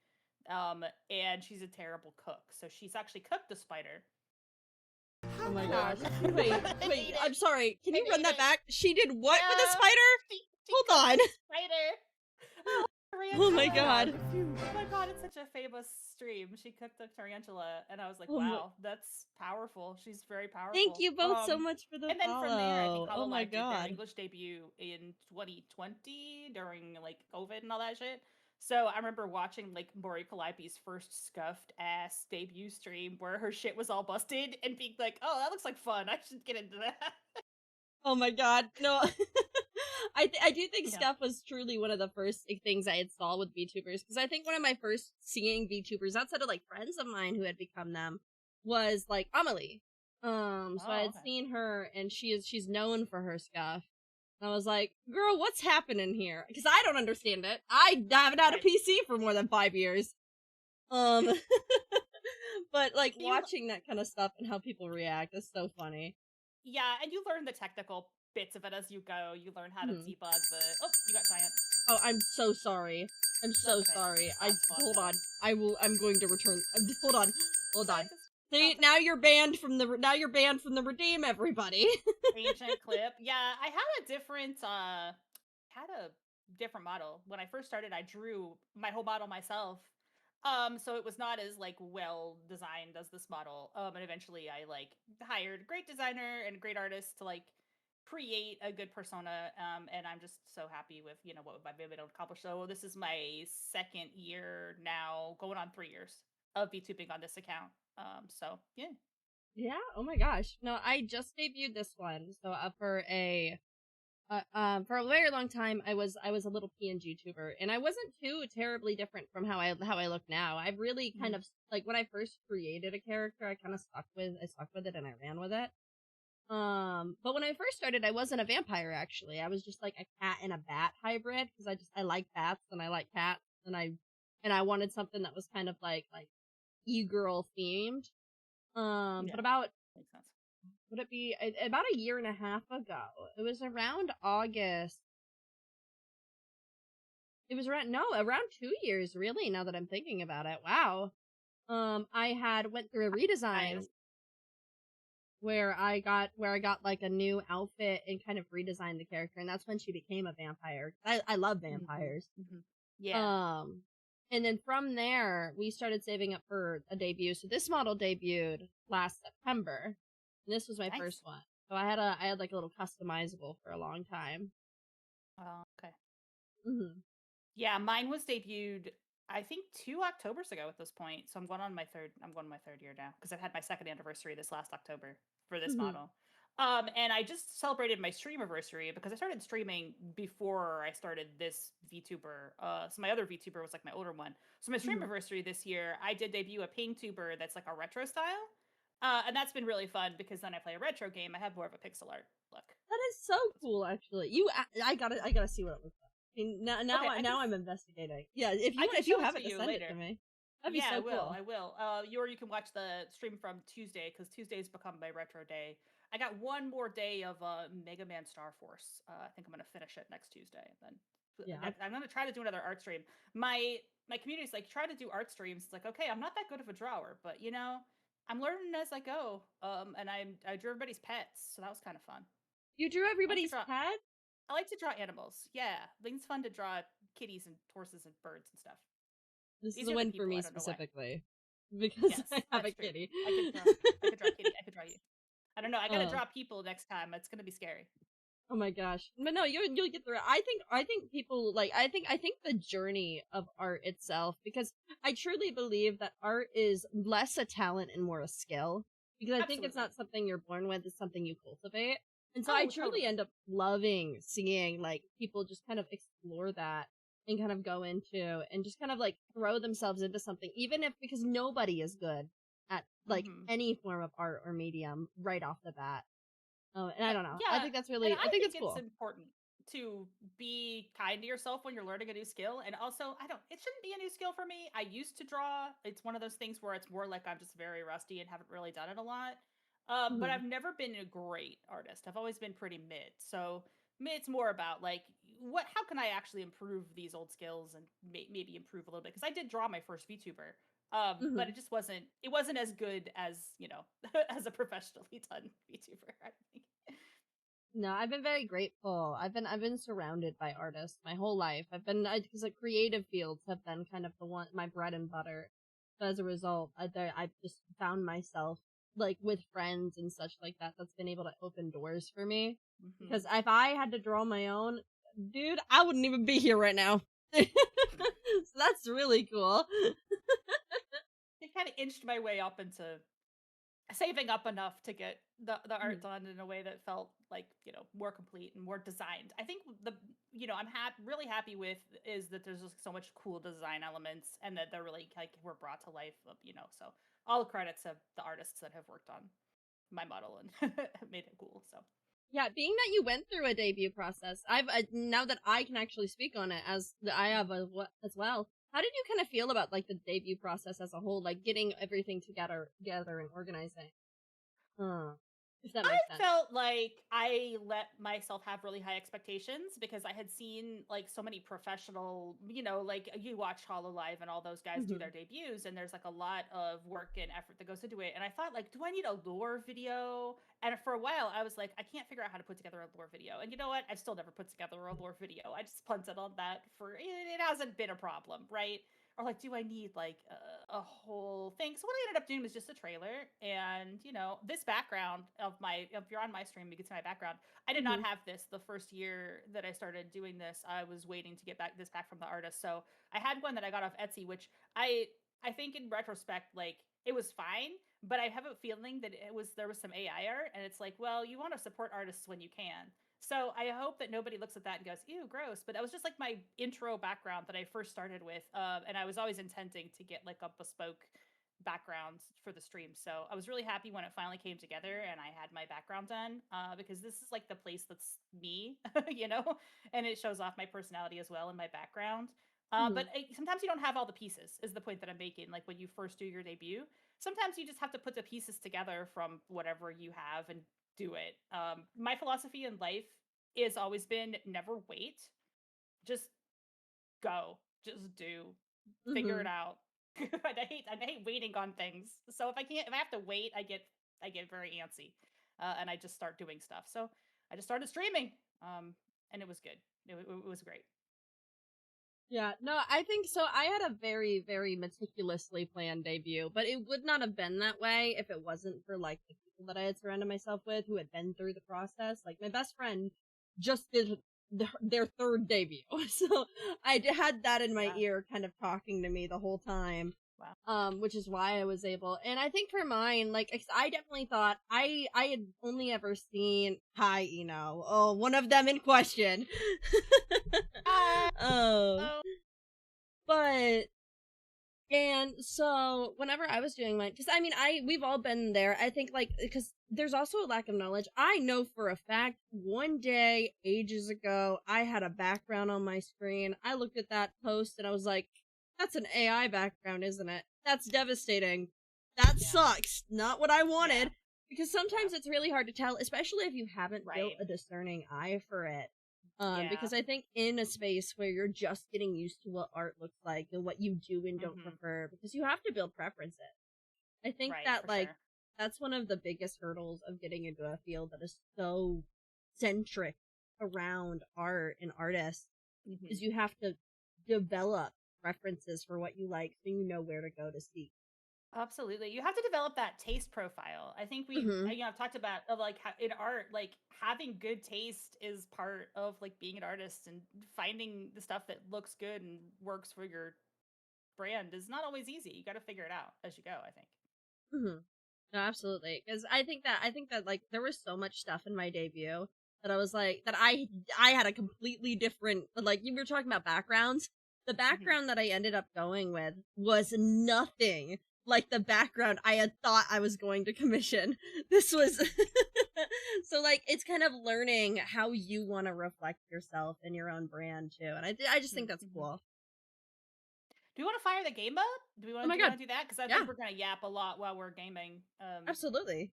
And she's a terrible cook. So she's actually cooked a spider. oh How my could I gosh! refuse? Wait, I wait. hate it. I'm sorry. Can I you run hate that it. back? She did what with a Yeah. spider? She cooked Hold a on. spider. Oh, Oh my How could I tarantula. god. refuse? Oh my god, it's such a famous stream. She cooked a tarantula, and I was like, Oh my. wow, that's powerful. She's very Thank powerful. you both so much for the And then from there, I think follow. Oh my Hololive did their god. English debut in 2020 during like COVID and all that shit. So I remember watching like Mori Calliope's first scuffed ass debut stream where her shit was all busted and being like, oh, that looks like fun. I should get into that. Oh my god, no. I do think Yeah. Scuff was truly one of the first things I installed with VTubers because I think one of my first seeing VTubers outside of like friends of mine who had become them was like Amelie. So I Oh, had okay. seen her and she's known for her Scuff. And I was like, girl, what's happening here? Because I don't understand it. I haven't had a Right. PC for more than 5 years. Um, but like You watching that kind of stuff and how people react is so funny. Yeah, and you learn the technical bits of it as you go. You learn how to Hmm. debug the. Oh, you got giant. Oh, I'm so sorry. I'm That's so okay. sorry. That's fun Hold though. on. I'm going to return. Hold on. Hold on. Scientist See, stuff. now you're banned from the. Now you're banned from the redeem. Everybody. Ancient clip. Yeah, I had a different model. When I first started, I drew my whole model myself. So it was not as like well designed as this model. And eventually I like hired a great designer and a great artist to like create a good persona. And I'm just so happy with, what I've been able to accomplish. So this is my second year now, going on 3 years of VTubing on this account. So yeah. Yeah. Oh my gosh. No, I just debuted this one. So for a very long time, I was a little PNG tuber, and I wasn't too terribly different from how I look now. I've really kind Mhm. of like when I first created a character, I stuck with it and I ran with it. But when I first started, I wasn't a vampire actually. I was just like a cat and a bat hybrid because I like bats and I like cats and I wanted something that was kind of like e-girl themed. But Yeah, about makes sense. would it be about a year and a half ago? It was around August. It was around no, around 2 years really. Now that I'm thinking about it, wow. I had went through a redesign Nice. where I got like a new outfit and kind of redesigned the character, and that's when she became a vampire. I love Mhm. vampires. Mhm. Yeah. Um, and then from there we started saving up for a debut. So this model debuted last September, and this was my first Nice. one. So I had like a little customizable for a long time. Oh, okay. Hmm. Yeah, mine was debuted I think 2 Octobers ago at this point. So I'm going on my third. I'm going on my third year now because I've had my second anniversary this last October for this Mhm. model. And I just celebrated my stream anniversary because I started streaming before I started this VTuber. So my other VTuber was like my older one. So my stream Mhm. anniversary this year, I did debut a ping tuber that's like a retro style. And that's been really fun because then I play a retro game. I have more of a pixel art look. That is so cool, actually. I gotta see what it looks like. I mean, Okay, now I'm investigating. Yeah, I can if you show it have to it, to you send it to later. me. That'd be Yeah, I so will. cool. I will. Or you can watch the stream from Tuesday because Tuesday's become my retro day. I got one more day of Mega Man Star Force. I think I'm gonna finish it next Tuesday, and then Yeah, I'm gonna try to do another art stream. My community's like, try to do art streams. It's like, okay, I'm not that good of a drawer, but I'm learning as I go. And I drew everybody's pets, so that was kind of fun. you drew I like to everybody's draw. pet. I like to draw animals. Yeah, I think it's fun to draw kitties and horses and birds and stuff. This is a Easier than win for people. me I don't know why. specifically because Yes, I have a that's true. kitty. I could draw. I could draw kitty. I could draw you. I don't know. I gotta Oh, draw people next time. It's gonna be scary. oh my gosh! But no, you'll get through it. I think people like I think the journey of art itself, because I truly believe that art is less a talent and more a skill, because I think it's Absolutely. not something you're born with; it's something you cultivate. And so I Oh, truly totally. end up loving seeing like people just kind of explore that and kind of go into and just kind of like throw themselves into something, even if, because nobody is good at like Hmm. any form of art or medium right off the bat. Oh, and I don't know. Yeah, and I I think think that's it's cool. important to be kind to yourself when you're learning a new skill. And also, I don't. It shouldn't be a new skill for me. I used to draw. It's one of those things where it's more like I'm just very rusty and haven't really done it a lot. But Mhm. I've never been a great artist. I've always been pretty mid. So it's more about like what. How can I actually improve these old skills and maybe improve a little bit? Because I did draw my first VTuber. But Mhm. it just wasn't. It wasn't as good as as a professionally done VTuber. I think. No, I've been very grateful. I've been surrounded by artists my whole life. Because the creative fields have been kind of the one, my bread and butter. So as a result, I've just found myself like with friends and such like that. That's been able to open doors for me. Hmm. Because if I had to draw my own, dude, I wouldn't even be here right now. So that's really cool. It kind of inched my way up into saving up enough to get the art Mhm. done in a way that felt like more complete and more designed. I think I'm really happy with is that there's just so much cool design elements and that they're really like were brought to life. So all the credits of the artists that have worked on my model and made it cool. So Yeah, being that you went through a debut process, I've now that I can actually speak on it I have as well. How did you kind of feel about like the debut process as a whole, like getting everything together and organizing? If that I makes sense. felt like I let myself have really high expectations because I had seen like so many professional, like you watch Hollow Live and all those guys do Hmm. their debuts, and there's like a lot of work and effort that goes into it. And I thought, like, do I need a lore video? And for a while, I was like, I can't figure out how to put together a lore video. And you know what? I've still never put together a lore video. I just punted on that for it hasn't been a problem, right? Or like, do I need like a whole thing? So what I ended up doing was just a trailer, and this background of my. If you're on my stream, you can see my background. I did not Hmm. have this the first year that I started doing this. I was waiting to get back from the artist, so I had one that I got off Etsy, which I think in retrospect, like it was fine, but I have a feeling that there was some AI art, and it's like, well, you want to support artists when you can. So I hope that nobody looks at that and goes, "Ew, gross." But that was just like my intro background that I first started with, and I was always intending to get like a bespoke background for the stream. So I was really happy when it finally came together and I had my background done, because this is like the place that's me, and it shows off my personality as well in my background. Hmm. But sometimes you don't have all the pieces. Is the point that I'm making? Like when you first do your debut, sometimes you just have to put the pieces together from whatever you have and do it. My philosophy in life has always been never wait, just go, just do, figure it Hmm. out. I hate waiting on things. So if I have to wait, I get very antsy, and I just start doing stuff. So I just started streaming, and it was good. It was great. Yeah, no, I think so. I had a very, very meticulously planned debut, but it would not have been that way if it wasn't for like the people that I had surrounded myself with who had been through the process. Like my best friend just did their third debut. So I had that in my Wow. ear, kind of talking to me the whole time. Wow. Which is why I was able, and I think for mine, like, I definitely thought I had only ever seen one of them in question. Oh, Oh. but and so whenever I was doing mine, because I mean, we've all been there. I think like because there's also a lack of knowledge. I know for a fact one day ages ago, I had a background on my screen. I looked at that post and I was like, "That's an AI background, isn't it? That's devastating. That Yeah. sucks. Not what I wanted." Yeah. Because sometimes it's really hard to tell, especially if you haven't built Right. a discerning eye for it. Yeah. Because I think in a space where you're just getting used to what art looks like and what you do and don't Mhm. prefer, because you have to build preferences. I think Right, that for like sure. that's one of the biggest hurdles of getting into a field that is so centric around art and artists Mhm. is you have to develop preferences for what you like so you know where to go to seek. Absolutely. You have to develop that taste profile. I think Mm-hmm. I've talked about of like in art, like having good taste is part of like being an artist, and finding the stuff that looks good and works for your brand is not always easy. You got to figure it out as you go, I think. Mm-hmm. No, absolutely. Because I think that like there was so much stuff in my debut that I was like that I had a completely different, like you were talking about backgrounds. The Mhm. background that I ended up going with was nothing like the background I had thought I was going to commission. This was so like it's kind of learning how you want to reflect yourself in your own brand too, and I just think that's Mhm. cool. Do we want to fire the game up? Do we Oh want to my do we god, want to do that? Because I yeah, think we're gonna yap a lot while we're gaming. absolutely.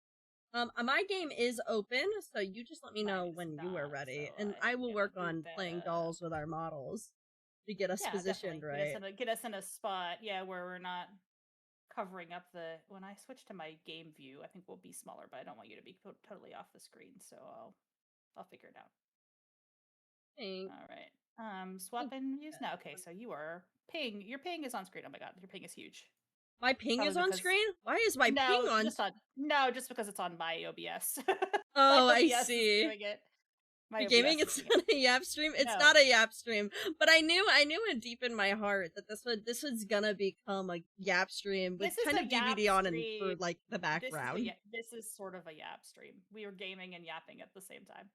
My game is open, so you just let me Mine know is when you are not, so ready, and I I'm will gonna work boot on that playing up. dolls with our models to get us Yeah, positioned definitely right. get us in a spot. Yeah, where we're not covering up the. When I switch to my game view, I think we'll be smaller, but I don't want you to be totally off the screen, so I'll figure it out. Thank, All right. thank Swapping views you. now. Okay, so you are ping. Your ping is on screen. Oh my god, your ping is huge. My ping Probably is on because screen. Why is my ping no, on? just because it's on my OBS. My Oh, I OBS is see. doing it. My You're gaming. OBS is It's doing it. not a Yap stream. It's No, not a Yap stream, but I knew it deep in my heart that this was gonna become a Yap stream with this is kind a of Yap DVD on and stream. for like the background. This is sort of a Yap stream. We were gaming and yapping at the same time.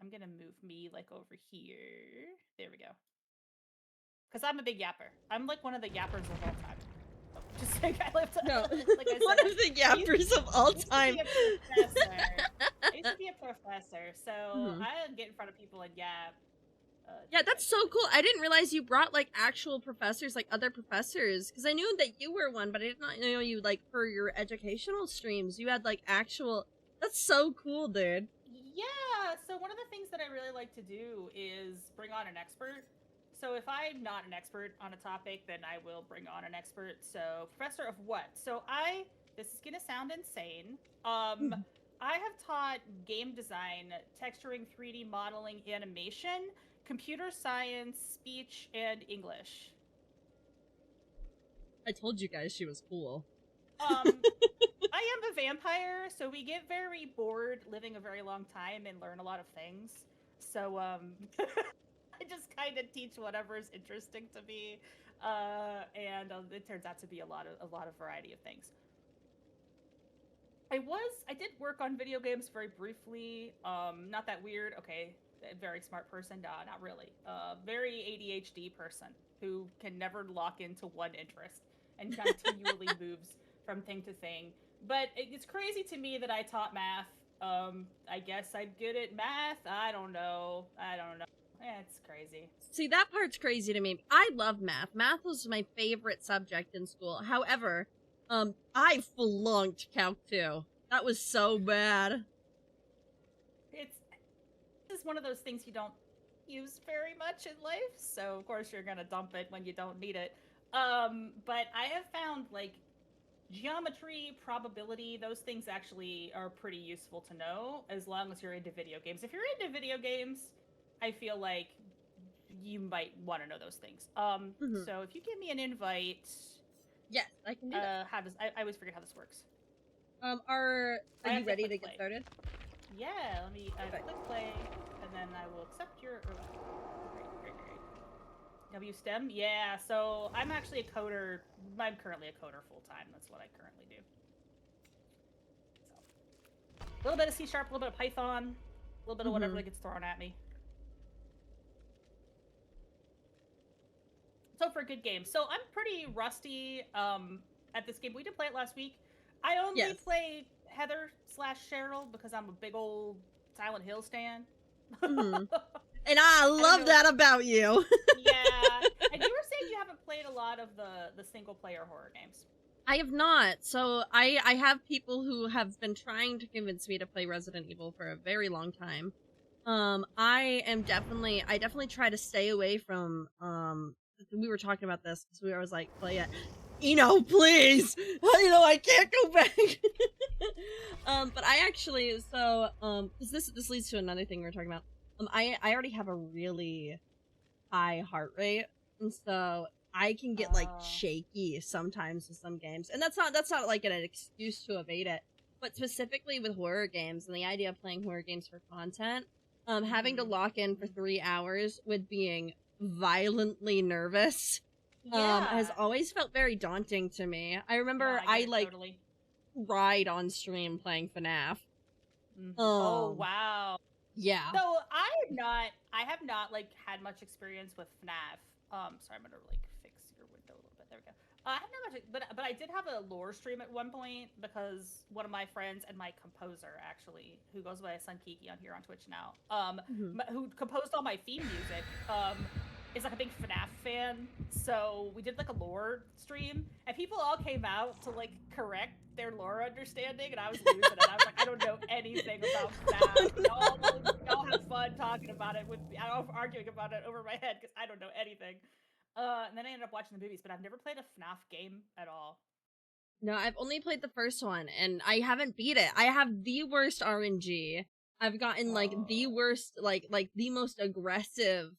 I'm gonna move me like over here. There we go. Because I'm a big yapper. I'm like one of the yappers of all time. Oh, just like I lived, No, like I one said, of the I used yappers of all used to time. be a professor. I used to be a professor, so Mhm. I get in front of people and yap. Yeah, It's my that's so favorite cool. thing. I didn't realize you brought like actual professors, like other professors, because I knew that you were one, but I did not know you like for your educational streams. You had like actual. That's so cool, dude. Yeah, so one of the things that I really like to do is bring on an expert. So if I'm not an expert on a topic, then I will bring on an expert. So professor of what? This is gonna sound insane. I have taught game design, texturing, 3D modeling, animation, computer science, speech, and English. I told you guys she was cool. Um, I am a vampire, so we get very bored living a very long time and learn a lot of things. So I just kind of teach whatever is interesting to me, and it turns out to be a lot of variety of things. I did work on video games very briefly. Not that weird. Okay, a very smart person. Nah, not really. Very ADHD person who can never lock into one interest and continually moves from thing to thing. But it's crazy to me that I taught math. I guess I'm good at math. I don't know. It's crazy. See, that part's crazy to me. I love math. Math was my favorite subject in school. However, I flunked Calc 2. That was so bad. It's This is one of those things you don't use very much in life, so of course you're gonna dump it when you don't need it. But I have found like geometry, probability, those things actually are pretty useful to know as long as you're into video games. If you're into video games, I feel like you might want to know those things. Mhm. So if you give me an invite, Yes, I can do that. how does I always forget how this works. Are I you have to ready click to get play. started? Yeah, let me Okay. click play, and then I will accept your. Great. WSTEM? Yeah, so I'm actually a coder. I'm currently a coder full time. That's what I currently do. So, a little bit of C#, a little bit of Python, a little bit of whatever that gets thrown at me. So for a good game. So I'm pretty rusty at this game. We did play it last week. I only play Heather/Cheryl because I'm a big old Silent Hill stan. And I love that about you. Yeah. And you were saying you haven't played a lot of the single player horror games. I have not. So I have people who have been trying to convince me to play Resident Evil for a very long time. I definitely try to stay away from we were talking about this because I was like, play it. Please! I can't go back! But I actually, because this leads to another thing we were talking about. I already have a really high heart rate, and so I can get, shaky sometimes with some games. And that's not, like, an excuse to evade it. But specifically with horror games, and the idea of playing horror games for content, having to lock in for 3 hours with being violently nervous has always felt very daunting to me. I remember totally cried on stream playing FNAF. Oh wow. Yeah. So I have not like had much experience with FNAF. Sorry, I'm gonna like fix your window a little bit. There we go. I have not much, but I did have a lore stream at one point because one of my friends and my composer actually, who goes by Sun Kiki on here on Twitch now, who composed all my theme music, is like a big FNAF fan. So we did like a lore stream, and people all came out to like correct their lore understanding, and I was losing it. I was like, I don't know anything about FNAF. Y'all have fun talking about it with me. I'm arguing about it over my head because I don't know anything. And then I ended up watching the movies, but I've never played a FNAF game at all. No, I've only played the first one, and I haven't beat it. I have the worst RNG. I've gotten like the worst, like the most aggressive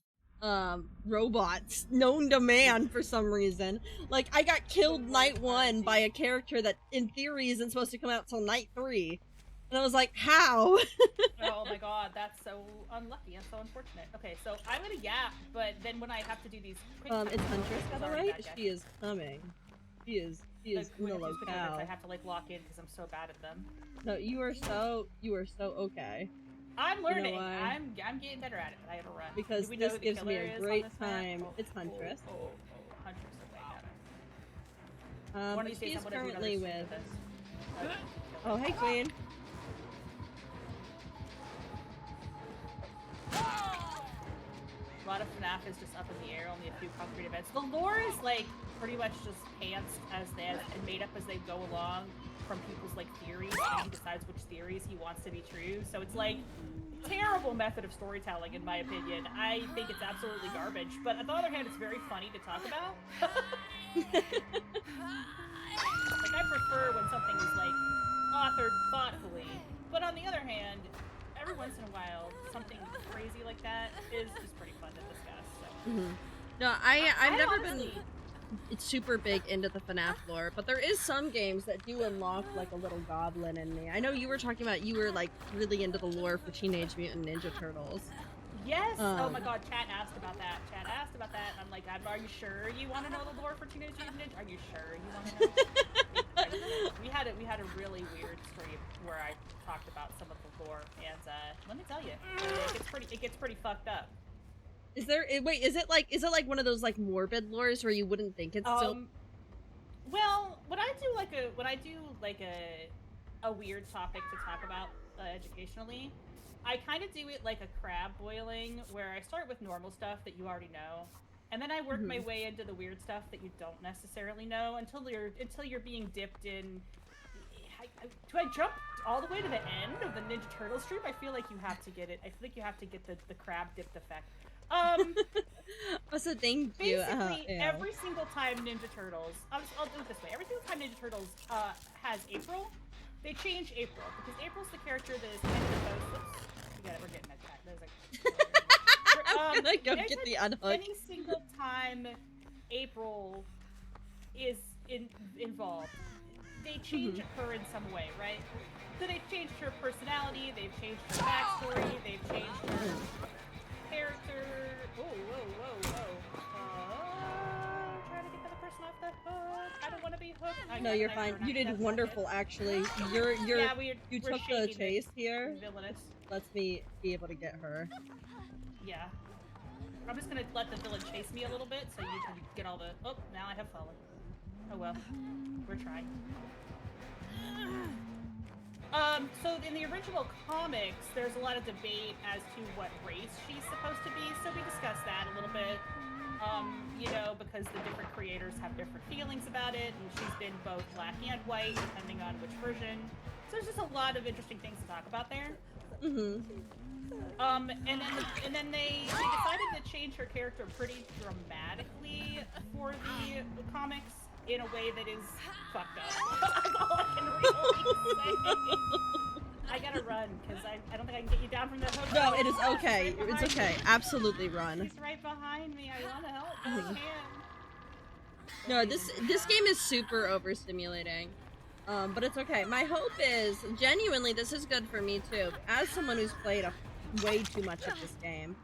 robots known to man for some reason. Like, I got killed night 1 by a character that in theory isn't supposed to come out till night 3. And I was like, how? Oh my god, that's so unlucky and so unfortunate. Okay, so I'm gonna yap, but then when I have to do these quick it's Huntress, by the way? She is coming. She is in the locale. I have to like lock in because I'm so bad at them. No, you are so okay. I'm learning. I'm getting better at it, but I have to run. Because this gives me a great time. It's Huntress. Huntress, okay, got it. She's currently with... Oh, hey, Queen. A lot of FNAF is just up in the air, only a few concrete events. The lore is like pretty much just pantsed and made up as they go along from people's like theories, and he decides which theories he wants to be true. So it's like terrible method of storytelling in my opinion. I think it's absolutely garbage, but on the other hand, it's very funny to talk about. Like, I prefer when something is like authored thoughtfully, but on the other hand, every once in a while, something crazy like that is pretty fun to discuss. So. No, I've never been super big into the FNAF lore, but there is some games that do unlock like a little goblin in me. I know you were talking about you were like really into the lore for Teenage Mutant Ninja Turtles. Yes. Oh my god, chat asked about that. And I'm like, are you sure you want to know the lore for Teenage Mutant Ninja? Are you sure you want to know? we had a really weird stream where I talked about some of the lore, and let me tell you, it gets pretty fucked up. Is it like one of those like morbid lores where you wouldn't think it's still? Well, when I do like a weird topic to talk about educationally, I kind of do it like a crab boiling, where I start with normal stuff that you already know, and then I work my way into the weird stuff that you don't necessarily know until you're being dipped in. Do I jump all the way to the end of the Ninja Turtle stream? I feel like you have to get it. I feel like you have to get the crab dipped effect. Also, thank you. Basically, every single time Ninja Turtles, I'll do it this way. Every single time Ninja Turtles has April, they change April because April's the character that is kind of the most. Oops, we're getting that cat. There's like. I'm gonna go get the unhook. Any single time April is involved, they change her in some way, right? So they've changed her personality, they've changed her backstory, they've changed her No, you're fine. You did wonderful, actually. Yeah, you we're took the shaking chase it. here. Villainous. Lets me be able to get her. Yeah. I'm just gonna let the villain chase me a little bit so you can get all the. Oh, now I have fallen. Oh well. We're trying. So in the original comics, there's a lot of debate as to what race she's supposed to be, so we discussed that a little bit. You know, because the different creators have different feelings about it, and she's been both black and white, depending on which version. So there's just a lot of interesting things to talk about there. Mm-hmm. And then they decided to change her character pretty dramatically for the comics in a way that is fucked up. That's all I can really say. I gotta run because I don't think I can get you down from the hook. No, it is okay. Right It's okay. me. Absolutely run. He's right behind me. I want to help, but I can't. No, this game is super overstimulating. But it's okay. My hope is, genuinely, this is good for me too. As someone who's played way too much of this game,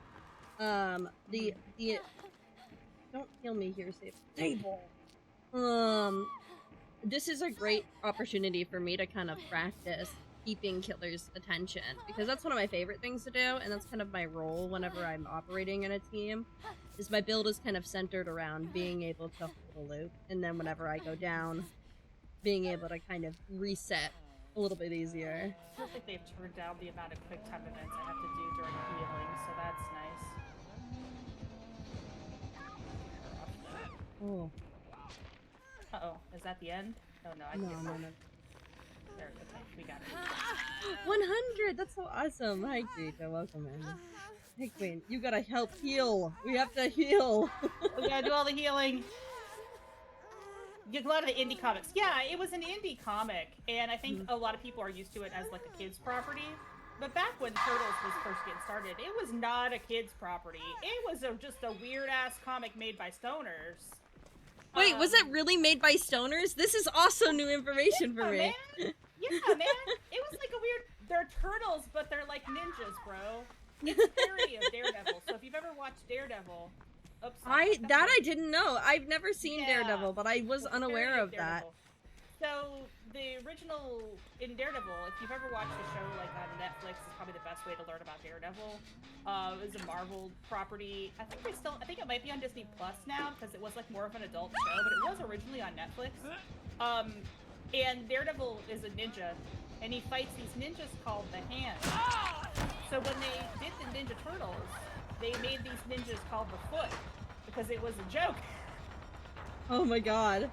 don't kill me here, save the table. This is a great opportunity for me to kind of practice keeping killers' attention, because that's one of my favorite things to do, and that's kind of my role whenever I'm operating in a team, is my build is kind of centered around being able to hold a loop, and then whenever I go down, being able to kind of reset a little bit easier. I don't think they've turned down the amount of quick time events I have to do during healing, so that's nice. Oh. Uh-oh, is that the end? Oh no, I No. There, okay, we got it. 100! That's so awesome! Hi, Greta, welcome in. Hey, Queen, you gotta help heal! We have to heal! We gotta do all the healing! You get a lot of the indie comics. Yeah, it was an indie comic, and I think a lot of people are used to it as like a kid's property. But back when Turtles was first getting started, it was not a kid's property. It was just a weird-ass comic made by stoners. Wait, was it really made by stoners? This is also new information for me. Man. Yeah, man. It was like a weird... They're turtles, but they're like ninjas, bro. It's a parody of Daredevil. So if you've ever watched Daredevil... Oops, I didn't know. I've never seen Daredevil, but I was unaware of that. So the original in Daredevil, if you've ever watched the show like on Netflix, it's probably the best way to learn about Daredevil. It was a Marvel property. I think it might be on Disney Plus now because it was like more of an adult show, but it was originally on Netflix. And Daredevil is a ninja, and he fights these ninjas called the Hands. So when they did the Ninja Turtles, they made these ninjas called the Foot because it was a joke. Oh my god.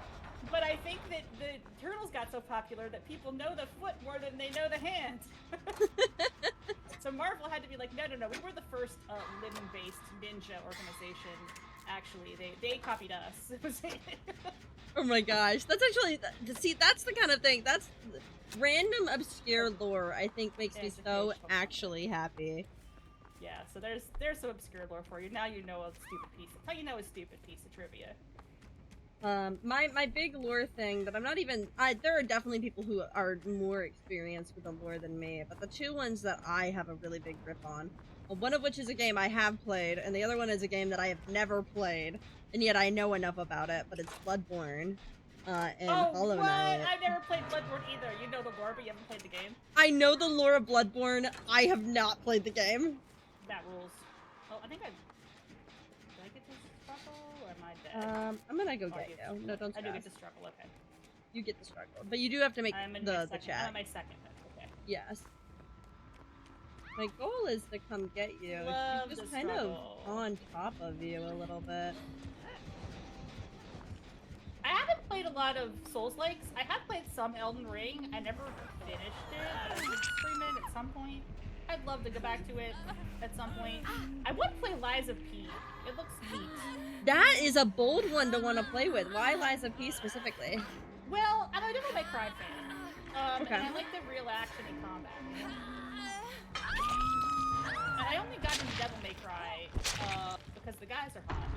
But I think that the Turtles got so popular that people know the Foot more than they know the Hands. So Marvel had to be like, no, we were the first living-based ninja organization. Actually, they copied us. Oh my gosh, that's actually, see, that's the kind of thing, that's random obscure lore, I think makes me so actually happy. Yeah, so there's some obscure lore for you. Now you know a stupid piece. How you know a stupid piece of trivia. My big lore thing that I'm not even, there are definitely people who are more experienced with the lore than me, but the two ones that I have a really big grip on, one of which is a game I have played, and the other one is a game that I have never played, and yet I know enough about it, but it's Bloodborne, and Hollow Knight. I've never played Bloodborne either. You know the lore, but you haven't played the game? I know the lore of Bloodborne, I have not played the game. That rules. Oh, I think did I get to struggle, or am I dead? I'm gonna go get you. No, don't stress. I do get to struggle, okay. You get the struggle, but you do have to make the chat. I'm on my second, okay. Yes. My goal is to come get you. She's just kind of on top of you a little bit. I haven't played a lot of Souls-likes. I have played some Elden Ring. I never finished it, but I should stream it at some point. I'd love to go back to it at some point. I want to play Lies of P. It looks neat. That is a bold one to want to play with. Why Lies of P specifically? Well, I'm a Devil May Cry fan. Okay. And I like the real action in combat. And I only got into Devil May Cry because the guys are hot.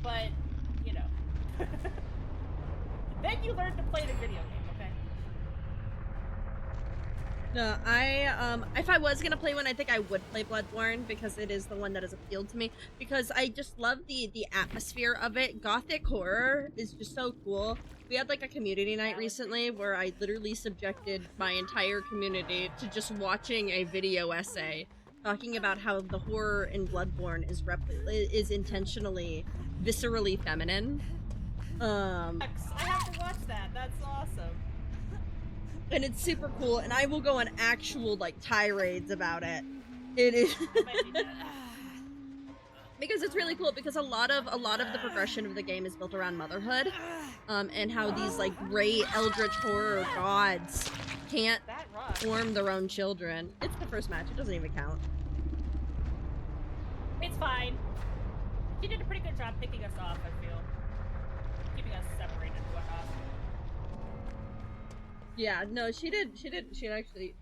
But, you know. Then you learn to play the video game, okay? No, if I was gonna play one, I think I would play Bloodborne because it is the one that has appealed to me. Because I just love the atmosphere of it. Gothic horror is just so cool. We had like a community night recently where I literally subjected my entire community to just watching a video essay talking about how the horror in Bloodborne is intentionally viscerally feminine. I have to watch that. That's awesome. And it's super cool, and I will go on actual like tirades about it. It is because it's really cool because a lot of the progression of the game is built around motherhood, and how these like gray eldritch horror gods can't form their own children. It's the first match; it doesn't even count. It's fine. She did a pretty good job picking us off. I feel keeping us separated and whatnot. Yeah, no, she did. She actually.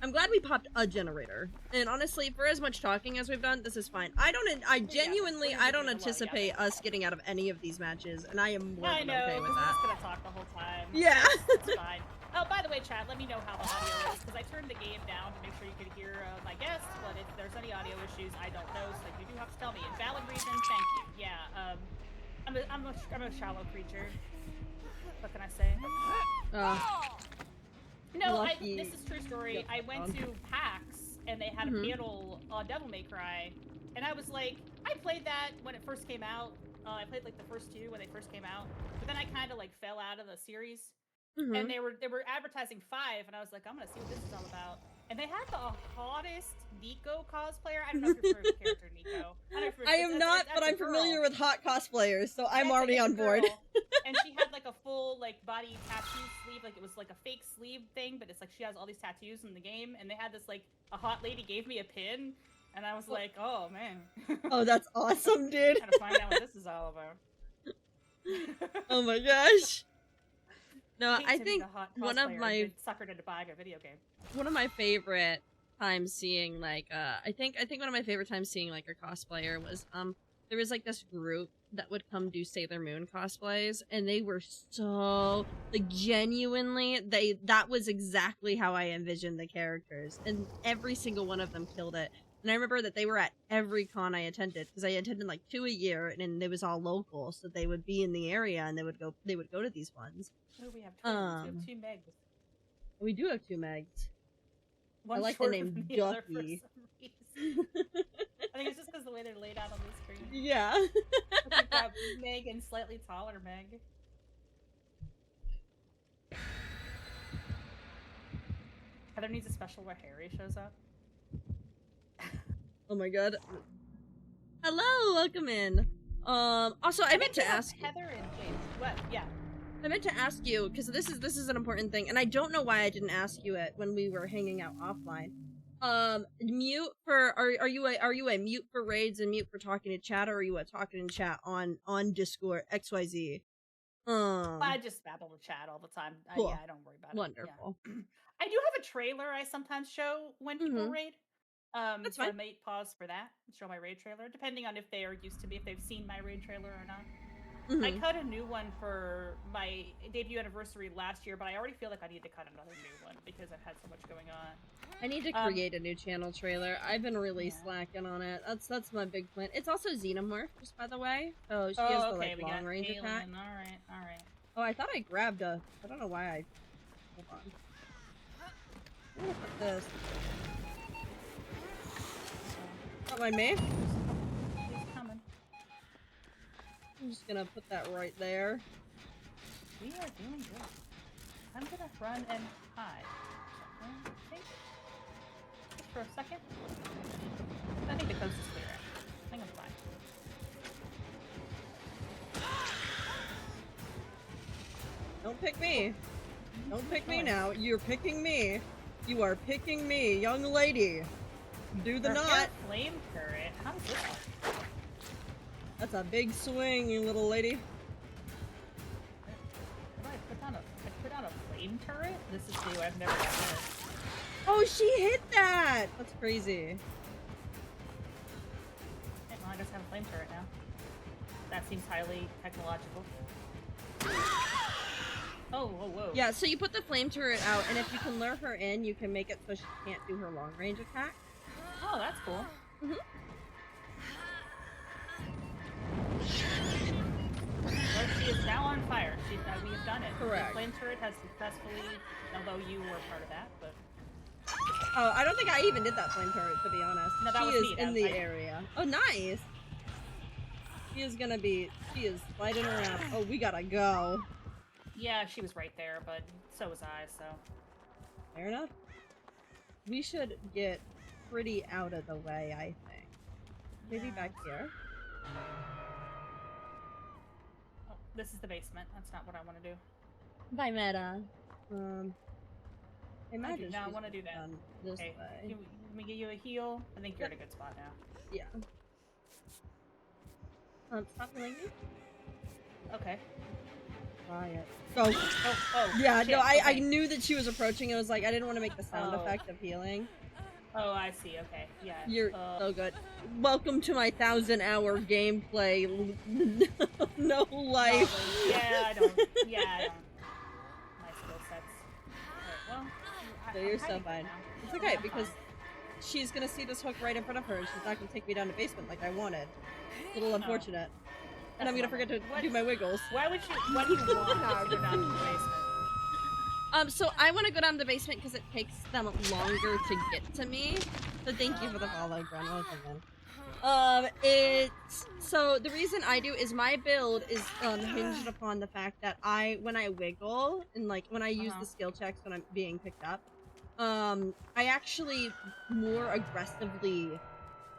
I'm glad we popped a generator. And honestly, for as much talking as we've done, this is fine. I genuinely don't anticipate us getting out of any of these matches, and I am more than okay with that. I know, we're just gonna talk the whole time. Yeah. It's fine. Oh, by the way, chat, let me know how the audio is, because I turned the game down to make sure you could hear my guests, but if there's any audio issues, I don't know, so you do have to tell me. And valid reason, thank you. Yeah, I'm a shallow creature. What can I say? No, this is true story. Yep. I went to PAX and they had a panel on Devil May Cry, and I was like, I played that when it first came out. I played like the first two when they first came out, but then I kind of like fell out of the series. And they were advertising 5, and I was like, I'm gonna see what this is all about. And they had the hottest Nico cosplayer. I don't know if you're familiar with the character Nico. I am not, but I'm familiar with hot cosplayers, so I'm already on board. And she had like a full like body tattoo sleeve, like it was like a fake sleeve thing, but it's like she has all these tattoos in the game. And they had this like a hot lady gave me a pin, and I was like, oh man. Oh, that's awesome, dude. Trying to find out what this is all about. Oh my gosh. No, I think one of my suckered into buying a video game. One of my favorite times seeing like I think one of my favorite times seeing like a cosplayer was there was like this group that would come do Sailor Moon cosplays, and they were so like genuinely that was exactly how I envisioned the characters, and every single one of them killed it. And I remember that they were at every con I attended, because I attended like 2 a year, and it was all local, so they would be in the area and they would go to these ones. Oh, we have twins. We have 2 Megs. We do have 2 Megs. One I like the name Ducky. I think it's just because the way they're laid out on the screen. Yeah. We've got Meg and slightly taller Meg. Heather needs a special where Harry shows up. Oh my god. Hello, welcome in. Also, I meant to ask Heather and James. What? Yeah. I meant to ask you, because this is an important thing, and I don't know why I didn't ask you it when we were hanging out offline. Mute for are you a mute for raids and mute for talking to chat, or are you a talking in chat on Discord XYZ? I just babble to chat all the time. Cool. I don't worry about it. Wonderful. Yeah. I do have a trailer I sometimes show when people raid. That's so fine. I might pause for that and show my raid trailer, depending on if they are used to me, if they've seen my raid trailer or not. I cut a new one for my debut anniversary last year, but I already feel like I need to cut another new one because I've had so much going on. I need to create a new channel trailer. I've been really slacking on it. That's my big plan. It's also Xenomorph, just by the way. Oh, she has the like long range attack. All right. Oh, I thought I grabbed a. I don't know why I. Hold on. I'm gonna put this. Don't mind me. He's coming. I'm just gonna put that right there. We are doing good. I'm gonna run and hide. Okay. Just for a second. I think the coast is clear. I think I'm fine. Don't pick me. Don't pick me now. You're picking me. You are picking me, young lady. Do the knot. Flame turret. How does this work? That's a big swing, you little lady. I put on a flame turret? This is new. I've never done this. Oh, she hit that! That's crazy. Okay, well, I just have a flame turret now. That seems highly technological. Oh, whoa, whoa. Yeah, so you put the flame turret out, and if you can lure her in, you can make it so she can't do her long range attack. Oh, that's cool. Mm-hmm. Well, she is now on fire. We have done it. Correct. The flame turret has successfully, although you were part of that, but... Oh, I don't think I even did that flame turret, to be honest. No, that she was is me. in the area. Oh, nice! She is sliding around. Oh, we gotta go. Yeah, she was right there, but so was I, so... Fair enough. We should get pretty out of the way, I think. Maybe back here? Oh, this is the basement. That's not what I want to do. Bye, Meta. I I do not want to do that. This Okay, way. let me give you a heal. I think you're in a good spot now. Yeah. Stop healing me. Okay. Riot. Go. Oh. Yeah, shit. no, Okay. I knew that she was approaching. I was like, I didn't want to make the sound effect of healing. Oh, I see. Okay. Yeah. You're so good. Welcome to my 1,000-hour gameplay. No life. Yeah, I don't. My skill sets. Alright, well, So you're so fine. It's okay because she's gonna see this hook right in front of her, and she's not gonna take me down to basement like I wanted. A little unfortunate. And I'm gonna forget to do my wiggles. Why do you want to go down to the basement? So I want to go down to the basement because it takes them longer to get to me. So thank you for the follow, Gren. So the reason I do is my build is hinged upon the fact that when I wiggle and like when I use the skill checks when I'm being picked up, I actually more aggressively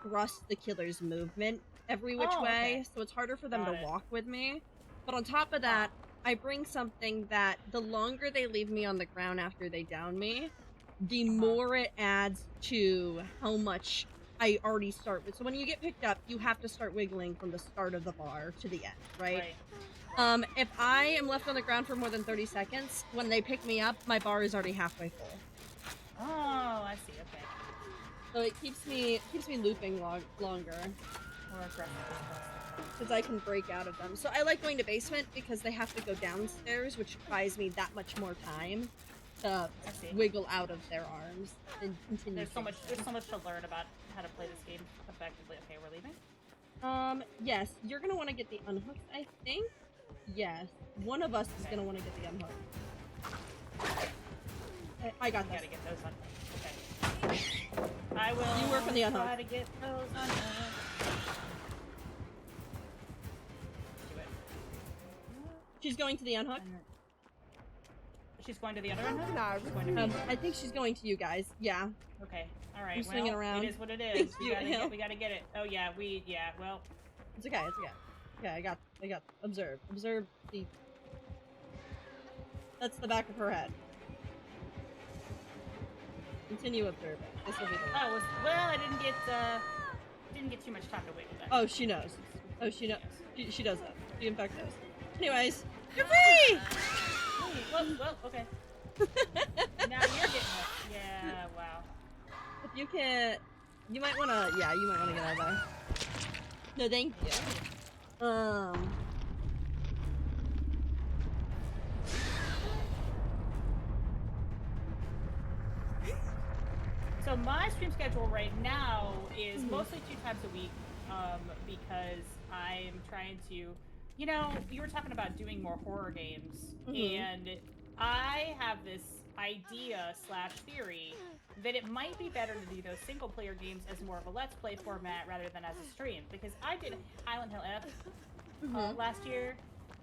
thrust the killer's movement every which way, so it's harder for them to walk with me. But on top of that, I bring something that the longer they leave me on the ground after they down me, the more it adds to how much I already start with. So when you get picked up, you have to start wiggling from the start of the bar to the end, right? If I am left on the ground for more than 30 seconds, when they pick me up, my bar is already halfway full. Oh, I see. Okay. So it keeps me looping longer. More aggressive. Because I can break out of them. So I like going to basement because they have to go downstairs, which buys me that much more time to wiggle out of their arms and continue. There's so much to learn about how to play this game effectively. Okay, we're leaving? Yes. You're gonna want to get the unhooked, I think. Yes. One of us is gonna want to get the unhooked. I got this. Gotta get those unhooked. Okay. I will. You work on the unhooked. Try to get those unhooked. She's going to the unhook. She's going to the other unhook? She's going to me. I think she's going to you guys. Yeah. Okay. All right. I'm swinging around. It is what it is. We You gotta get it. Oh yeah. Well. It's okay. It's okay. Yeah, I got. Observe the. That's the back of her head. Continue observing. This will be the one. Oh well. I didn't get too much time to wait for that. Oh, she knows. Oh, she knows. She does that. She in fact knows. Anyways, you're free! Well, okay. Now you're getting it. Yeah, wow. If you can't... You might wanna... Yeah, you might wanna get out of there. No, thank you. So my stream schedule right now is mostly 2 times a week, because I'm trying to... You know, you were talking about doing more horror games, and I have this idea/theory that it might be better to do those single-player games as more of a Let's Play format rather than as a stream, because I did Silent Hill F last year,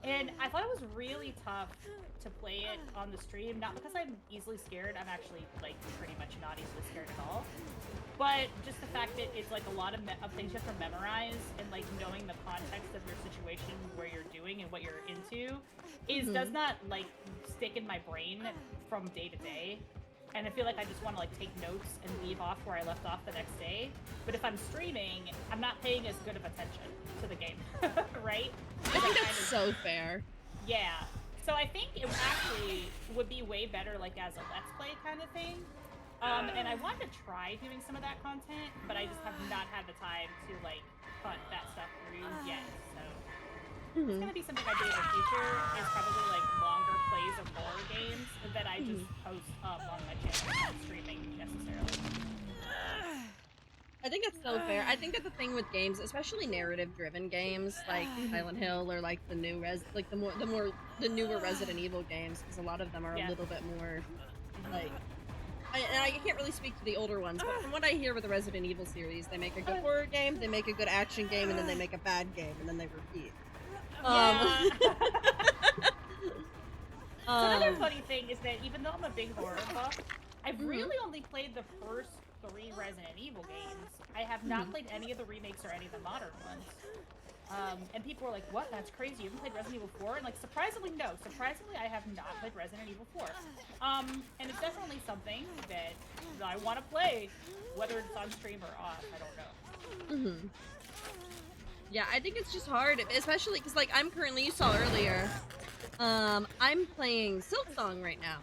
and I thought it was really tough to play it on the stream, not because I'm easily scared. I'm actually, like, pretty much not easily scared at all. But just the fact that it's like a lot of things you have to memorize, and like knowing the context of your situation, where you're doing and what you're into, does not like stick in my brain from day to day. And I feel like I just want to like take notes and leave off where I left off the next day. But if I'm streaming, I'm not paying as good of attention to the game, right? I think that's so fair. Yeah. So I think it actually would be way better like as a Let's Play kind of thing. And I want to try doing some of that content, but I just have not had the time to like hunt that stuff through yet. So it's gonna be something I do in the future. Is probably like longer plays of horror games that I just post up on my channel, not streaming necessarily. I think that's so fair. I think that the thing with games, especially narrative-driven games like Silent Hill or like the newer Resident Evil games, because a lot of them are a little bit more like. And I can't really speak to the older ones, but from what I hear with the Resident Evil series, they make a good horror game, they make a good action game, and then they make a bad game, and then they repeat. Another funny thing is that even though I'm a big horror buff, I've really only played the first 3 Resident Evil games. I have not played any of the remakes or any of the modern ones. And people were like, what? That's crazy. You haven't played Resident Evil 4? And like, surprisingly, no. Surprisingly, I have not played Resident Evil 4. And it's definitely something that I want to play, whether it's on stream or off. I don't know. Yeah, I think it's just hard, especially because, like, I'm currently, you saw earlier, I'm playing Silksong right now.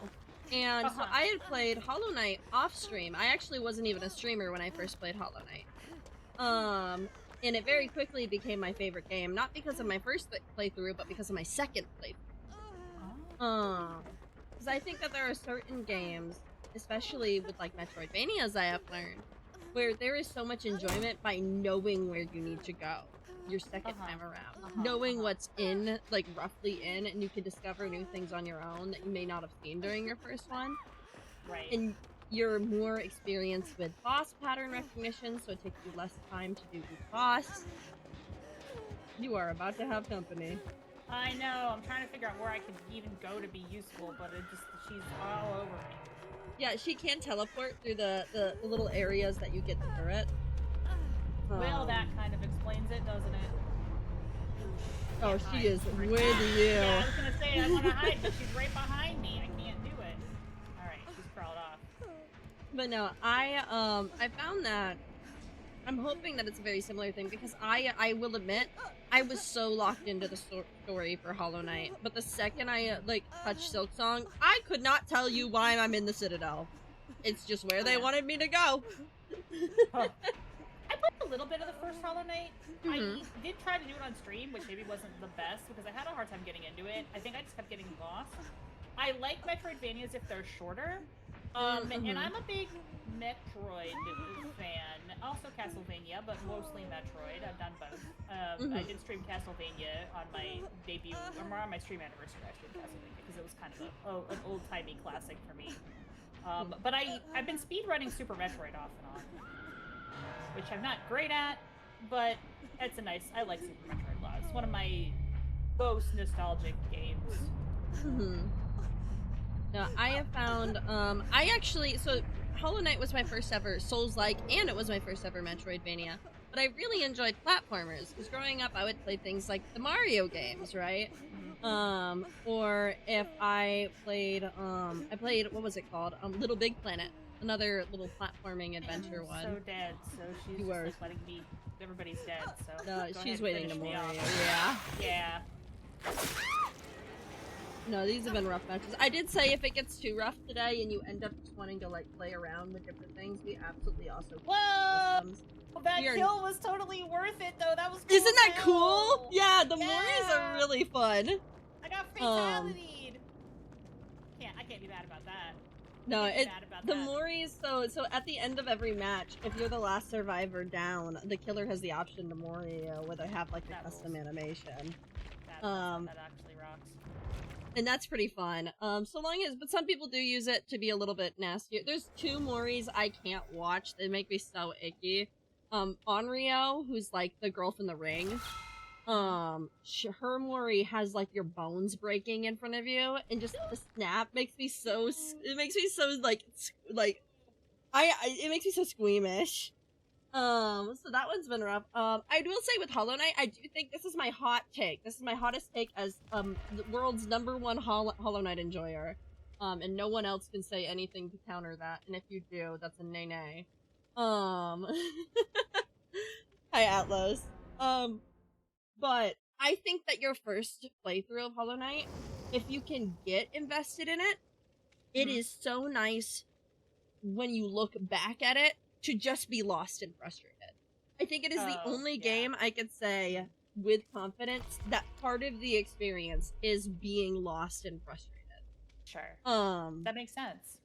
And so I had played Hollow Knight off stream. I actually wasn't even a streamer when I first played Hollow Knight. And it very quickly became my favorite game, not because of my first playthrough, but because of my second playthrough. Because I think that there are certain games, especially with like Metroidvanias I have learned, where there is so much enjoyment by knowing where you need to go your second time around. Knowing what's in, like roughly in, and you can discover new things on your own that you may not have seen during your first one. Right. And you're more experienced with boss pattern recognition, so it takes you less time to do each boss. You are about to have company. I know, I'm trying to figure out where I could even go to be useful, but she's all over me. Yeah, she can teleport through the little areas that you get through it. Well, that kind of explains it, doesn't it? Oh, she is with you. Yeah, I was gonna say, I want to hide, but she's right behind me. I can't do it. Alright, she's crawled off. But no, I found that I'm hoping that it's a very similar thing, because I will admit I was so locked into the story for Hollow Knight, but the second I like touched Silksong, I could not tell you why I'm in the Citadel. It's just where they wanted me to go. I played a little bit of the first Hollow Knight. I did try to do it on stream, which maybe wasn't the best because I had a hard time getting into it. I think I just kept getting lost. I like Metroidvanias if they're shorter. And I'm a big Metroid fan. Also Castlevania, but mostly Metroid. I've done both. I did stream Castlevania on my debut, or on my stream anniversary. I streamed Castlevania because it was kind of an old-timey classic for me. But I've been speedrunning Super Metroid off and on, which I'm not great at, but it's I like Super Metroid a lot. It's one of my most nostalgic games. No, I have found, so Hollow Knight was my first ever Souls-like, and it was my first ever Metroidvania, but I really enjoyed platformers, because growing up I would play things like the Mario games, right? Or if I played, what was it called? Little Big Planet, another little platforming adventure one. So dead, so she's just like letting me, everybody's dead, so. No, she's waiting to Mario, Yeah. No, these have been rough matches. I did say if it gets too rough today and you end up just wanting to like play around with different things, we absolutely also Whoa! That kill was totally worth it though. That was cool. Isn't that cool? Yeah, the Moris are really fun. I got fatality'd. I can't be mad about that. No, the Moris, so at the end of every match, if you're the last survivor down, the killer has the option to Mori where they have like a custom animation. That actually rocks. And that's pretty fun. But some people do use it to be a little bit nastier. There's 2 Moris I can't watch. They make me so icky. Onryo, who's like the girl from The Ring. Her Mori has like your bones breaking in front of you, and just the snap makes me so, it makes me so it makes me so squeamish. So that one's been rough. I will say with Hollow Knight, I do think this is my hot take. This is my hottest take as, the world's #1 Hollow Knight enjoyer. And no one else can say anything to counter that, and if you do, that's a nay-nay. Hi, Atlas. But I think that your first playthrough of Hollow Knight, if you can get invested in it, it is so nice when you look back at it to just be lost and frustrated. I think it is the only game I could say with confidence that part of the experience is being lost and frustrated. Sure. Um, That makes sense.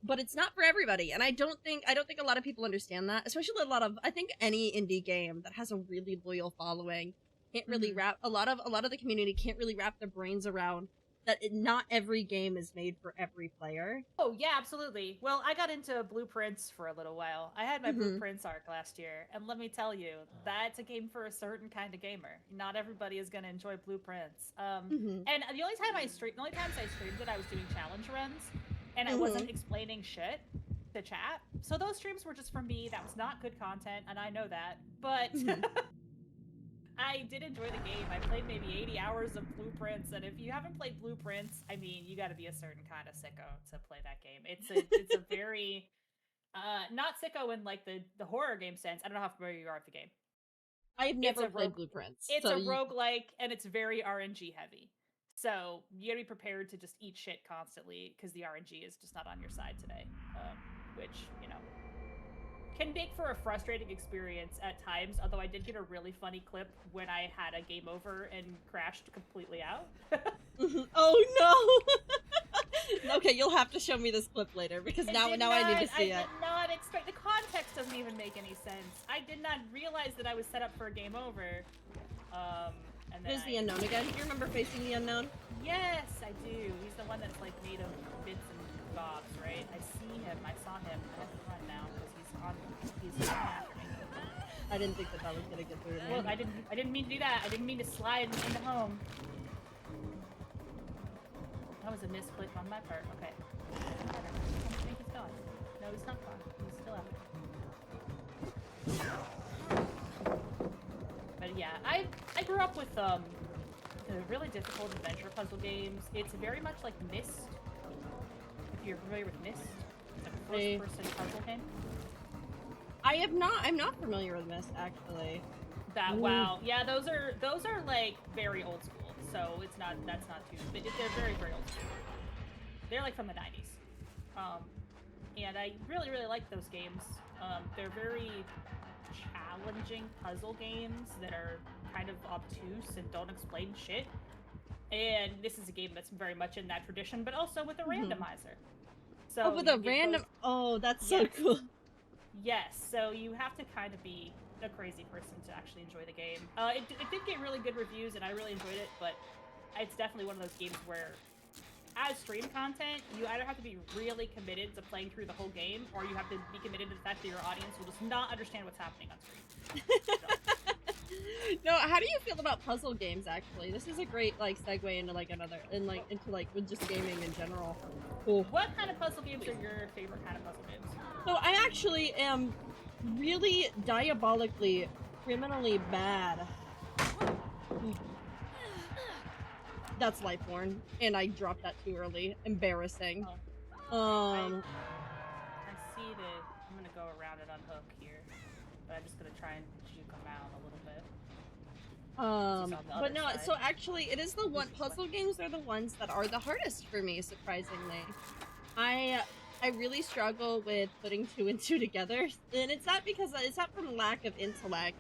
but it's not for everybody, and I don't think a lot of people understand that. Especially I think any indie game that has a really loyal following can't really wrap a lot of the community can't really wrap their brains around that not every game is made for every player. Oh, yeah, absolutely. Well, I got into Blueprints for a little while. I had my Blueprints arc last year, and let me tell you, that's a game for a certain kind of gamer. Not everybody is going to enjoy Blueprints. And the only times I streamed it, I was doing challenge runs, and I wasn't explaining shit to chat. So those streams were just for me. That was not good content, and I know that. But I did enjoy the game. I played maybe 80 hours of Blueprints, and if you haven't played Blueprints, I mean, you got to be a certain kind of sicko to play that game. It's a very not sicko in like the horror game sense. I don't know how familiar you are with the game. I've never played Blueprints. It's a roguelike, and it's very RNG heavy. So you gotta be prepared to just eat shit constantly because the RNG is just not on your side today. Which, you know, can make for a frustrating experience at times, although I did get a really funny clip when I had a game over and crashed completely out. Oh no! Okay, you'll have to show me this clip later, because now I need to see it. I did not expect, the context doesn't even make any sense. I did not realize that I was set up for a game over. And then Who's the unknown again? Do you remember facing the unknown? Yes, I do. He's the one that's like made of bits and bobs, right? I see him. I saw him. I have to run now because he's after me. I didn't think that was gonna get through to me. Well, I didn't mean to do that. I didn't mean to slide into home. That was a misclick on my part. Okay. I think he's gone. No, he's not gone. He's still out there. But yeah, I grew up with the really difficult adventure puzzle games. It's very much like Myst. If you're familiar with Myst, it's a first-person puzzle game. I'm not familiar with Myst, actually. Wow. Yeah, those are like very old school. So that's not too, but they're very, very old school. They're like from the 90s. And I really, really like those games. They're very challenging puzzle games that are kind of obtuse and don't explain shit. And this is a game that's very much in that tradition, but also with a randomizer. So with a random... Oh, that's so cool. Yes, so you have to kind of be a crazy person to actually enjoy the game. It did get really good reviews, and I really enjoyed it, but it's definitely one of those games where, as stream content, you either have to be really committed to playing through the whole game, or you have to be committed to the fact that your audience will just not understand what's happening on screen. No, how do you feel about puzzle games, actually? This is a great, like, segue into, like, with just gaming in general. Cool. What kind of puzzle games are your favorite kind of puzzle games? So I actually am really diabolically, criminally bad. That's Lifeborn, and I dropped that too early. Embarrassing. I see that I'm gonna go around and unhook here, but I'm just gonna try and juke them out a little bit. But no, so actually, it is the one, puzzle games are the ones that are the hardest for me, surprisingly. I really struggle with putting 2 and 2 together, and it's not from lack of intellect.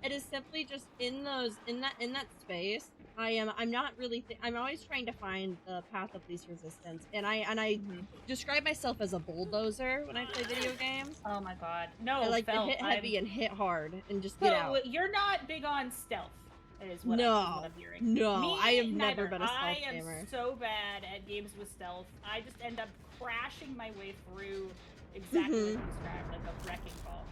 It is simply just in that space. I'm not really I'm always trying to find the path of least resistance, and I describe myself as a bulldozer when I play video games. Oh my god, no! I like to hit heavy and hit hard and just get out. So you're not big on stealth. Is what I'm hearing. No, I have never been a stealth gamer. I am so bad at games with stealth. I just end up crashing my way through exactly like you described, like a wrecking ball.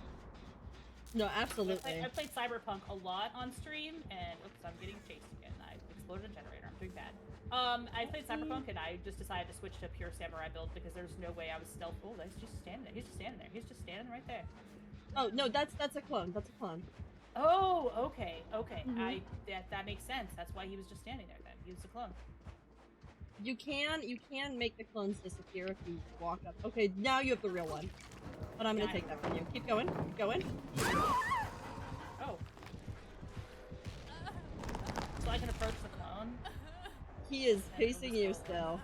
No, absolutely. I played Cyberpunk a lot on stream, and oops, I'm getting chased again. I exploded a generator. I'm doing bad. I played Cyberpunk, and I just decided to switch to a pure samurai build because there's no way I was stealthful. He's just standing there. He's just standing there. He's just standing right there. Oh no, that's a clone. That's a clone. Oh, okay. That makes sense. That's why he was just standing there then. He was a clone. You can make the clones disappear if you walk up. Okay, now you have the real one. But I'm gonna take that from you. Keep going. Keep going. Oh. So I can approach the clone? He is facing you still.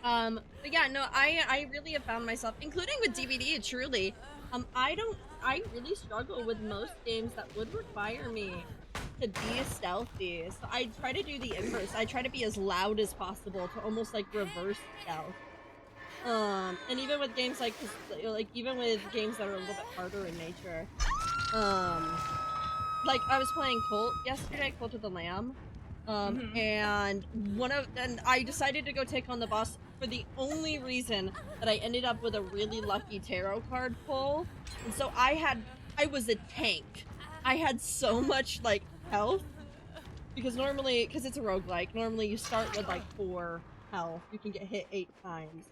But yeah, no, I really have found myself, including with DVD, truly, I really struggle with most games that would require me to be stealthy. So I try to do the inverse. I try to be as loud as possible to almost like reverse stealth. And even with games like, like even with games that are a little bit harder in nature, like I was playing Colt yesterday, Colt of the Lamb, and I decided to go take on the boss for the only reason that I ended up with a really lucky tarot card pull, and so I was a tank. I had so much like health because because it's a roguelike, normally you start with like 4 health. You can get hit 8 times.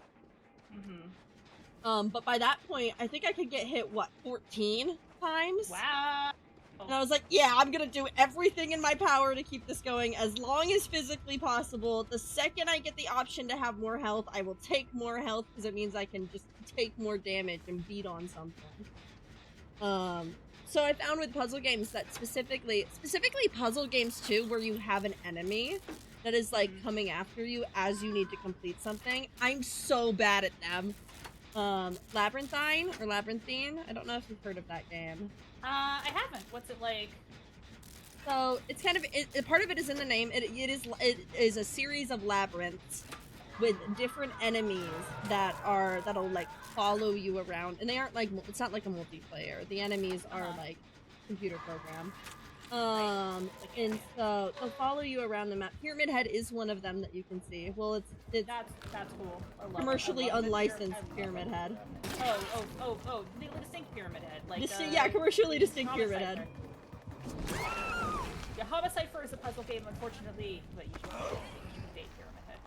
But by that point, I think I could get hit, what, 14 times? Wow. And I was like, yeah, I'm gonna do everything in my power to keep this going as long as physically possible. The second I get the option to have more health, I will take more health because it means I can just take more damage and beat on something. So I found with puzzle games that specifically puzzle games too, where you have an enemy that is like coming after you as you need to complete something, I'm so bad at them. Labyrinthine, I don't know if you've heard of that game. I haven't. What's it like? So it's kind of part of it is in the name. It is a series of labyrinths with different enemies that'll like follow you around, and they aren't like, it's not like a multiplayer. The enemies are like computer program. And so they'll follow you around the map. Pyramid Head is one of them that you can see. Well, it's that's cool. I love commercially it. I love unlicensed Pyramid Head. Oh, distinct Pyramid Head. Like yeah, commercially distinct Pyramid Head. Yeah, Homicipher is a puzzle game, unfortunately, but you should date Pyramid Head.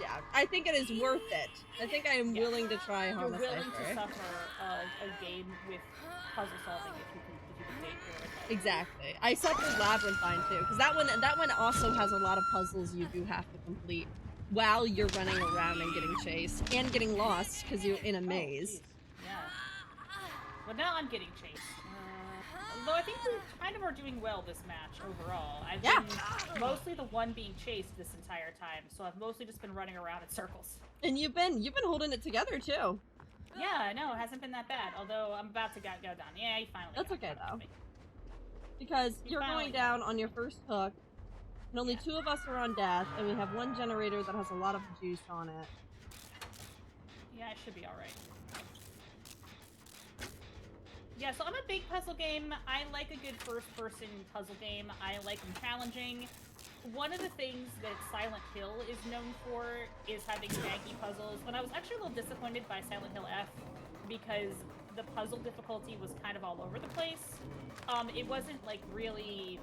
Yeah, I think it is worth it. I think I am willing to try Homicipher. You're willing to suffer a game with puzzle solving if you can date Pyramid Head. Exactly. I suffered Labyrinthine too, because that one also has a lot of puzzles you do have to complete while you're running around and getting chased and getting lost because you're in a maze. Yeah. Well, now I'm getting chased. Although I think we kind of are doing well this match overall. I've been mostly the one being chased this entire time, so I've mostly just been running around in circles. And you've been holding it together too. Yeah, no, it hasn't been that bad. Although I'm about to go down. Yeah, you finally. That's okay though. Because you're going down on your first hook, and only 2 of us are on death, and we have 1 generator that has a lot of juice on it. Yeah, it should be alright. Yeah, so I'm a big puzzle game. I like a good first-person puzzle game. I like them challenging. One of the things that Silent Hill is known for is having janky puzzles. And I was actually a little disappointed by Silent Hill F because the puzzle difficulty was kind of all over the place. It wasn't like really...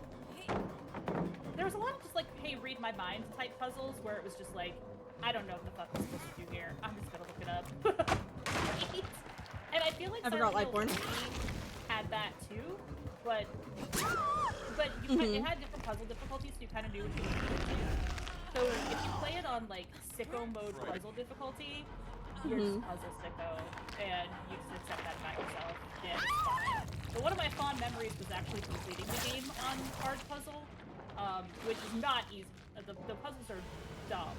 There was a lot of just like, hey, read my mind type puzzles where it was just like, I don't know what the fuck I'm supposed to do here. I'm just gonna look it up. And I feel like Silent Hill had that too, but it had different puzzle difficulties, so you kind of knew what you were doing. So if you play it on like sicko mode puzzle difficulty, you're just puzzle sicko, and you just accept that about yourself, and it's fine. But one of my fond memories was actually completing the game on hard puzzle, which is not easy. The puzzles are dumb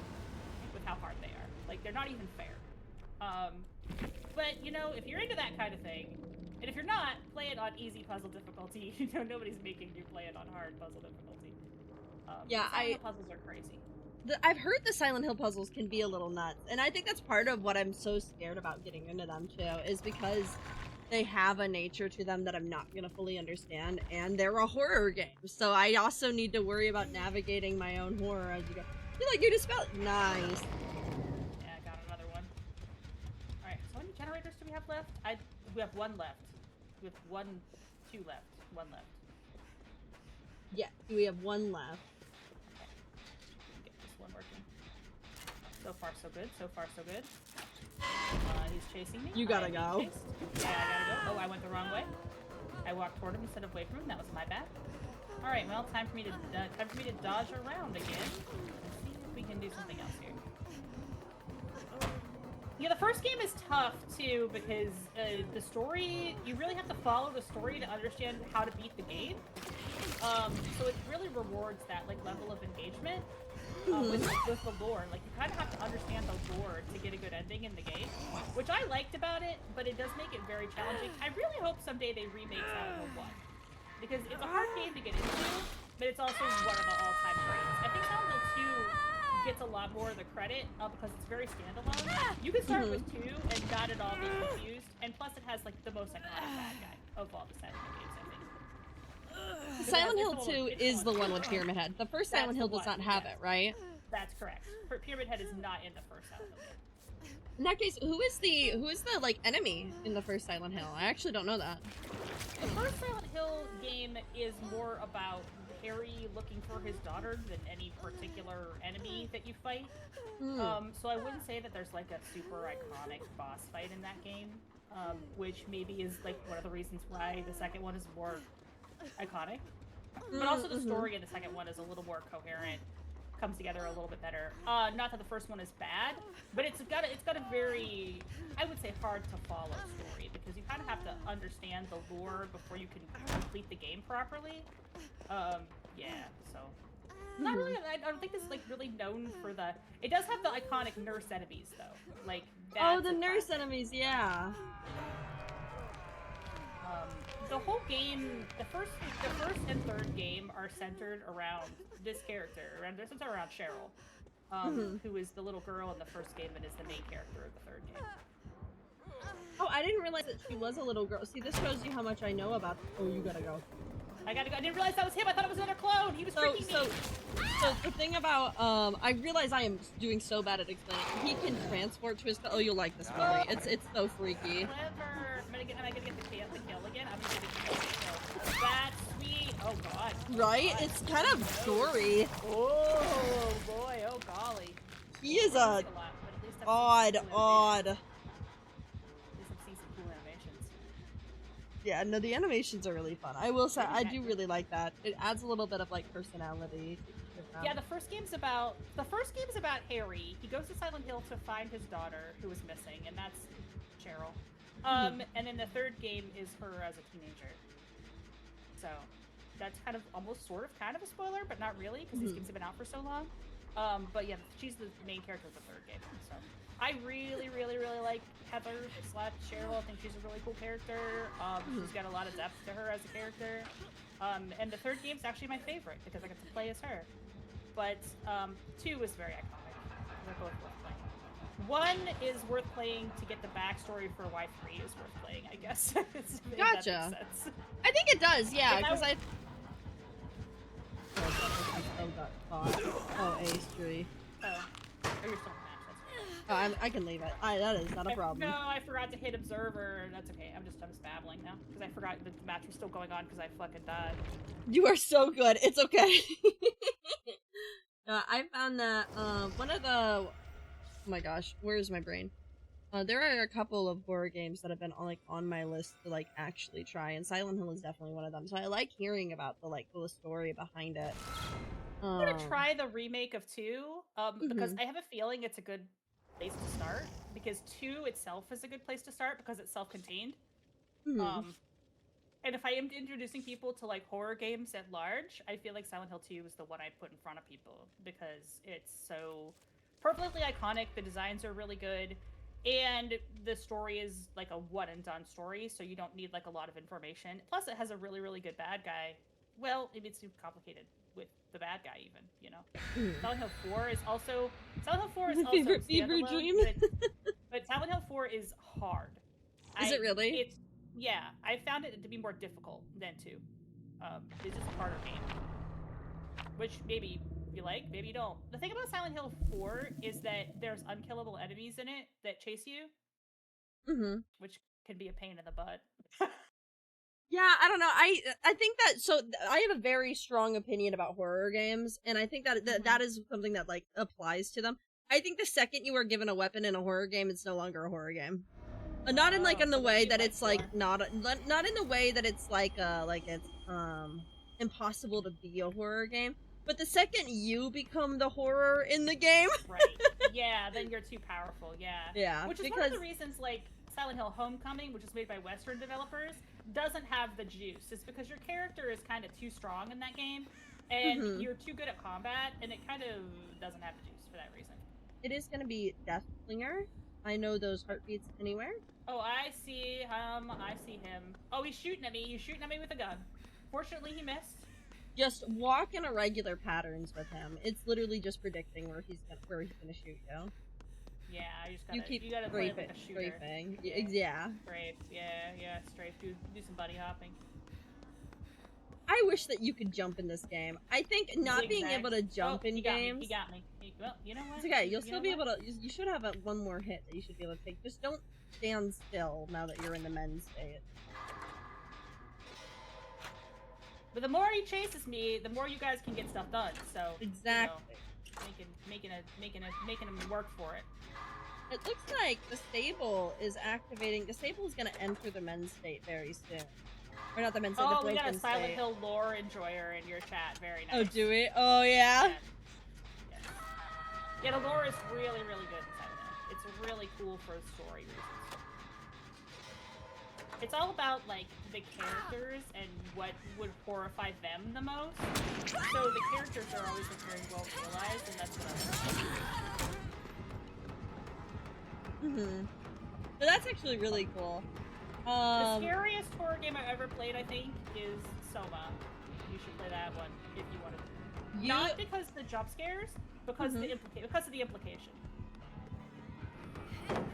with how hard they are. Like, they're not even fair. But, you know, if you're into that kind of thing, and if you're not, play it on easy puzzle difficulty. You know, nobody's making you play it on hard puzzle difficulty. Yeah, the puzzles are crazy. I've heard the Silent Hill puzzles can be a little nuts, and I think that's part of what I'm so scared about getting into them too, is because they have a nature to them that I'm not gonna fully understand, and they're a horror game, so I also need to worry about navigating my own horror as you go. You like, you dispel. Nice. Yeah, I got another one. Alright, so how many generators do we have left? We have 1 left. We have 2 left. 1 left. Yeah, we have 1 left. Get this one working. So far, so good. So far, so good. He's chasing me. You gotta go. Yeah, I gotta go. Oh, I went the wrong way. I walked toward him instead of away from him. That was my bad. All right, well, time for me to dodge around again. Let's see if we can do something else here. Yeah, the first game is tough too because the story, you really have to follow the story to understand how to beat the game. So it really rewards that like level of engagement. with the lore. Like, you kind of have to understand the lore to get a good ending in the game, which I liked about it, but it does make it very challenging. I really hope someday they remake Silent Hill 1, because it's a hard game to get into, but it's also one of the all-time greats. I think Silent Hill 2 gets a lot more of the credit because it's very standalone. You can start with 2 and not at all be confused, and plus it has like the most iconic bad guy of all the Silent Hill games, I think. Silent Hill 2 is the one with Pyramid Head. The first Silent Hill does not have it, right? That's correct. Pyramid Head is not in the first Silent Hill game. In that case, who is the like enemy in the first Silent Hill? I actually don't know that. The first Silent Hill game is more about Harry looking for his daughter than any particular enemy that you fight. So I wouldn't say that there's like a super iconic boss fight in that game, which maybe is like one of the reasons why the second one is more iconic. But also the story in the second one is a little more coherent, comes together a little bit better. Not that the first one is bad, but it's got a very, I would say, hard to follow story, because you kind of have to understand the lore before you can complete the game properly. Yeah, so not really. I don't think this is like really known for the. It does have the iconic nurse enemies though, like the nurse enemies, yeah. The whole game, the first and third game are centered around this character. They're centered around Cheryl, who is the little girl in the first game and is the main character of the third game. Oh, I didn't realize that she was a little girl. See, this shows you how much I know about. Oh, you gotta go. I gotta go. I didn't realize that was him. I thought it was another clone. He was freaking me. So the thing about I realize I am doing so bad at explaining. He can transport to his. Oh, you'll like this movie. It's so freaky. Clever. Am I gonna get the kill again? I'm gonna get the kill. That's sweet. Oh god. Right? It's kind of gory. Oh boy. Oh golly. He is a odd. Yeah, no, the animations are really fun. I will say, I do really like that. It adds a little bit of like personality. Yeah, the first game's about Harry. He goes to Silent Hill to find his daughter who is missing, and that's Cheryl. And then the third game is her as a teenager. So that's kind of kind of a spoiler, but not really, because these games have been out for so long. But yeah, she's the main character of the third game. So I really, really, really like Heather / Cheryl. I think she's a really cool character. She's got a lot of depth to her as a character. And the third game's actually my favorite because I get to play as her. But 2 is very iconic. They're both worth playing. 1 is worth playing to get the backstory for why 3 is worth playing, I guess. Gotcha. I think it does, yeah, because I... Oh, Ace tree. Oh, you're still I can leave it. That is not a problem. No, I forgot to hit observer. That's okay. I'm just babbling now because I forgot the match was still going on because I fucking died. You are so good. It's okay. I found that one of the. Oh my gosh, where's my brain? There are a couple of horror games that have been on my list to like actually try, and Silent Hill is definitely one of them. So I like hearing about the story behind it. I'm gonna try the remake of 2 because I have a feeling it's a good place to start, because 2 itself is a good place to start because it's self-contained. And if I am introducing people to like horror games at large, I feel like Silent Hill 2 is the one I'd put in front of people because it's so perfectly iconic. The designs are really good, and the story is like a one and done story, so you don't need like a lot of information. Plus, it has a really, really good bad guy. Well, maybe it's too complicated with the bad guy, even, you know. Silent Hill 4 is also my favorite fever dream. but Silent Hill 4 is hard. Is it really? Yeah, I found it to be more difficult than 2. It's just a harder game, which maybe you like, maybe you don't. The thing about Silent Hill 4 is that there's unkillable enemies in it that chase you, which can be a pain in the butt. Yeah, I don't know. I think that, so I have a very strong opinion about horror games, and I think that that is something that like applies to them. I think the second you are given a weapon in a horror game, it's no longer a horror game. Not in like in the way that it's like not in the way that it's like it's impossible to be a horror game. But the second you become the horror in the game, right? Yeah, then you're too powerful. Yeah. Yeah. Which is one of the reasons like Silent Hill Homecoming, which is made by Western developers, doesn't have the juice. It's because your character is kind of too strong in that game. and you're too good at combat, and it kind of doesn't have the juice for that reason. It is going to be Death Slinger. I know those heartbeats anywhere. Oh, I see him. I see him. Oh, he's shooting at me. He's shooting at me with a gun. Fortunately, he missed. Just walk in irregular patterns with him. It's literally just predicting where he's gonna shoot you. Yeah, you gotta play it like a shooter. Strafing. Yeah. Strafe. Yeah. Strafe. Do some buddy hopping. I wish that you could jump in this game. I think not being able to jump in games. He got me. Well, you know what? It's okay. You'll still be able to. You should have one more hit that you should be able to take. Just don't stand still now that you're in the men's state. But the more he chases me, the more you guys can get stuff done. So exactly, making him work for it. It looks like the stable is activating. The stable is going to enter the men's state very soon. Or not the men's state. Oh, we got a Silent Hill lore enjoyer in your chat. Very nice. Oh, do we? Oh, yeah. Yeah, the lore is really, really good in Silent Hill. It's really cool for story reasons. It's all about, like, the characters and what would horrify them the most. So the characters are always very well realized, and that's what I like. So that's actually really cool. The scariest horror game I've ever played, I think, is Soma. You should play that one if you want to. Not because of the jump scares, because because of the implication.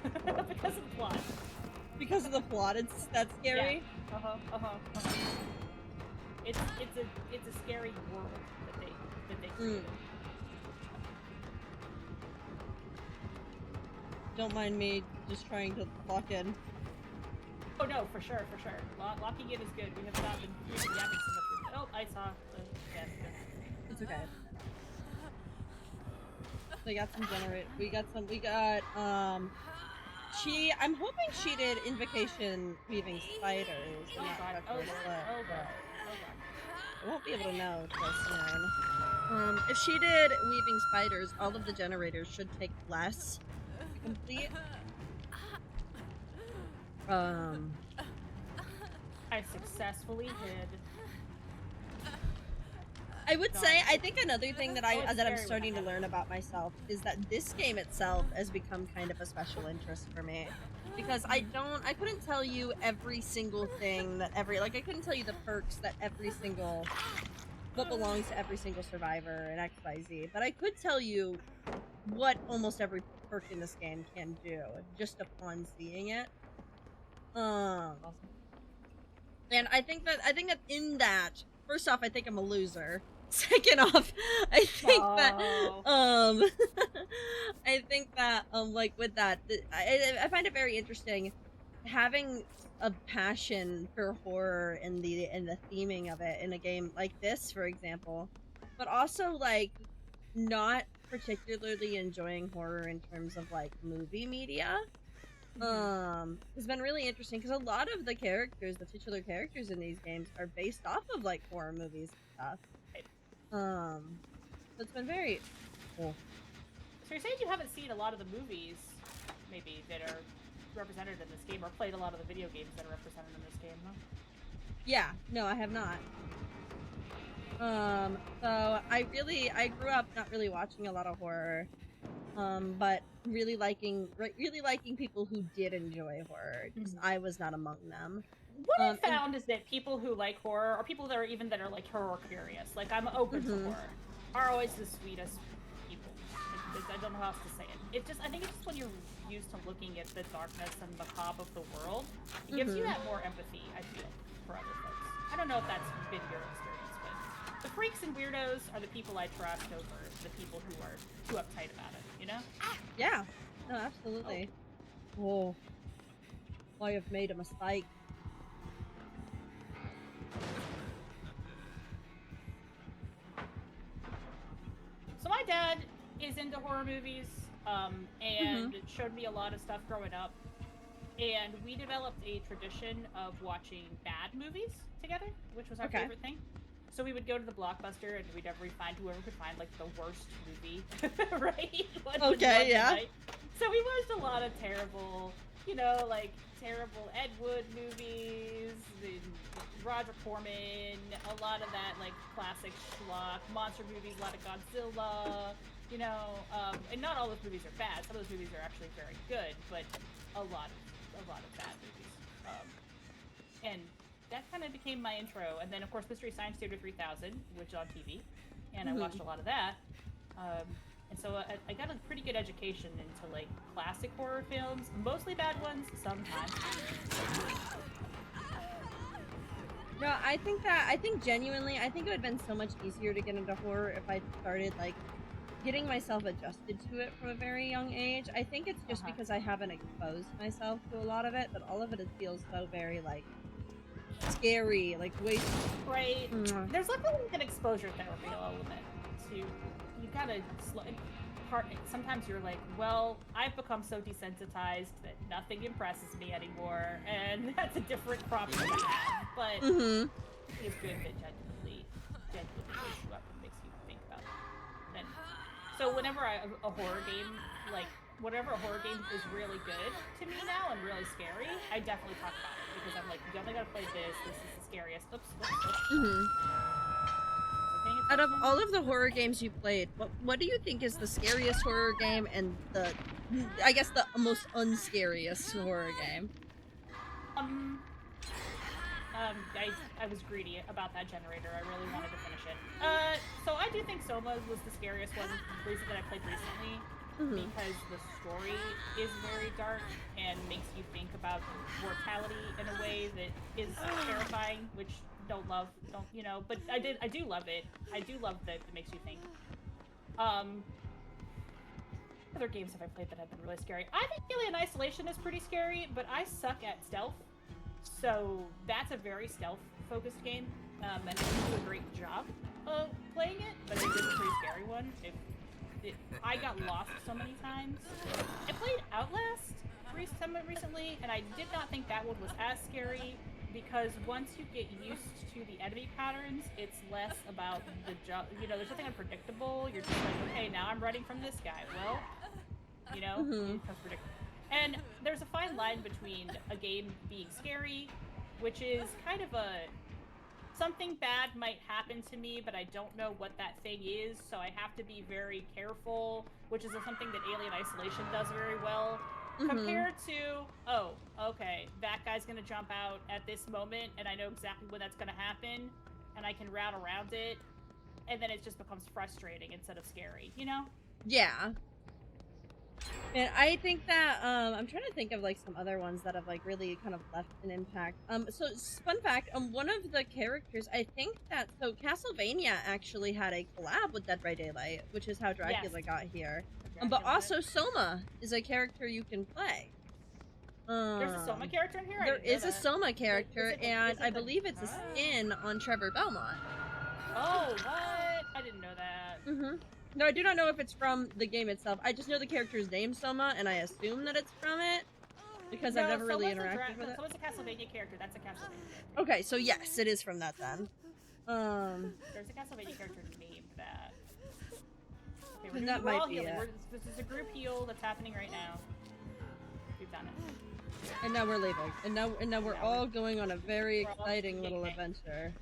Because of the plot. Because of the plot, that's scary. Yeah. It's a scary world that they created. Don't mind me just trying to lock in. Oh no, for sure. Locking in is good. We have not been yapping so much. Oh, I saw the It's okay. We got some We got I'm hoping she did Invocation Weaving Spiders. Oh god. I won't be able to know till soon. If she did Weaving Spiders, all of the generators should take less to complete. I successfully hid. I would say, I think another thing that I'm starting to learn about myself is that this game itself has become kind of a special interest for me. Because I couldn't tell you every single thing that I couldn't tell you the perks that what belongs to every single survivor in XYZ, but I could tell you what almost every perk in this game can do, just upon seeing it. And I think that in that, first off, I think I'm a loser. Second off, I think that like with that, I find it very interesting having a passion for horror and the theming of it in a game like this, for example, but also like not particularly enjoying horror in terms of like movie media. Has been really interesting because a lot of the titular characters in these games are based off of like horror movies and stuff. So it's been very cool. So you're saying you haven't seen a lot of the movies, maybe, that are represented in this game, or played a lot of the video games that are represented in this game, huh? Yeah, no, I have not. So I grew up not really watching a lot of horror, but really liking people who did enjoy horror. Because I was not among them. What I found is that people who like horror, or people that are like horror curious, like I'm open to horror, are always the sweetest people. I don't know how else to say it. I think it's just when you're used to looking at the darkness and macabre of the world, it gives you that more empathy, I feel, for other folks. I don't know if that's been your experience, but the freaks and weirdos are the people I trust over the people who are too uptight about it, you know? Yeah. No, absolutely. Oh. I have made a mistake. So my dad is into horror movies, and showed me a lot of stuff growing up. And we developed a tradition of watching bad movies together, which was our favorite thing. So we would go to the Blockbuster, and we'd find whoever could find like the worst movie, right? So we watched a lot of terrible, you know, like terrible Ed Wood movies, Roger Corman, a lot of that like classic schlock, monster movies, a lot of Godzilla, you know, and not all those movies are bad. Some of those movies are actually very good, but a lot of bad movies. And that kind of became my intro. And then of course Mystery Science Theater 3000, which is on TV, and I watched a lot of that. And so I got a pretty good education into like classic horror films, mostly bad ones, sometimes. No, I think genuinely, I think it would have been so much easier to get into horror if I started like getting myself adjusted to it from a very young age. I think it's just because I haven't exposed myself to a lot of it, that all of it feels so very like scary, like way. Right. There's like an exposure therapy element to. You gotta slow. Sometimes you're like, well, I've become so desensitized that nothing impresses me anymore, and that's a different problem to have. But it's good if it genuinely wakes you up and makes you think about it. And so whenever a horror game, like whenever a horror game is really good to me now and really scary, I definitely talk about it because I'm like, you definitely gotta play this. This is the scariest. Oops. Out of all of the horror games you played, what do you think is the scariest horror game and I guess the most unscariest horror game? I was greedy about that generator. I really wanted to finish it. So I do think Soma was the scariest one that I played recently because the story is very dark and makes you think about mortality in a way that is terrifying, which don't, you know, but I do love it. I do love that it makes you think. Other games have I played that have been really scary? I think Alien Isolation is pretty scary, but I suck at stealth. So that's a very stealth-focused game, and I didn't do a great job of playing it, but it is a pretty scary one. I got lost so many times. I played Outlast recently, and I did not think that one was as scary, because once you get used to the enemy patterns, it's less about the you know, there's something unpredictable. You're just like, okay, now I'm running from this guy. Well, you know, it becomes predictable. And there's a fine line between a game being scary, which is kind of something bad might happen to me, but I don't know what that thing is, so I have to be very careful, which is something that Alien Isolation does very well. Compared to, oh, okay, that guy's gonna jump out at this moment, and I know exactly when that's gonna happen, and I can route around it, and then it just becomes frustrating instead of scary, you know? Yeah. And I think that, I'm trying to think of, like, some other ones that have, like, really kind of left an impact. So, fun fact, one of the characters, I think that, so Castlevania actually had a collab with Dead by Daylight, which is how Dracula got here. But also Soma is a character you can play. There's a Soma character in here? There is a Soma character, and I believe it's a skin on Trevor Belmont. Oh, what? I didn't know that. No, I do not know if it's from the game itself. I just know the character's name, Soma, and I assume that it's from it, because I've never really interacted with it. Soma's a Castlevania character. That's a Castlevania character. Okay, so yes, it is from that then. There's a Castlevania character named that. Okay, that might be it. This is a group heal that's happening right now. We've done it. And now we're leaving. And now we're all going on a very exciting little adventure.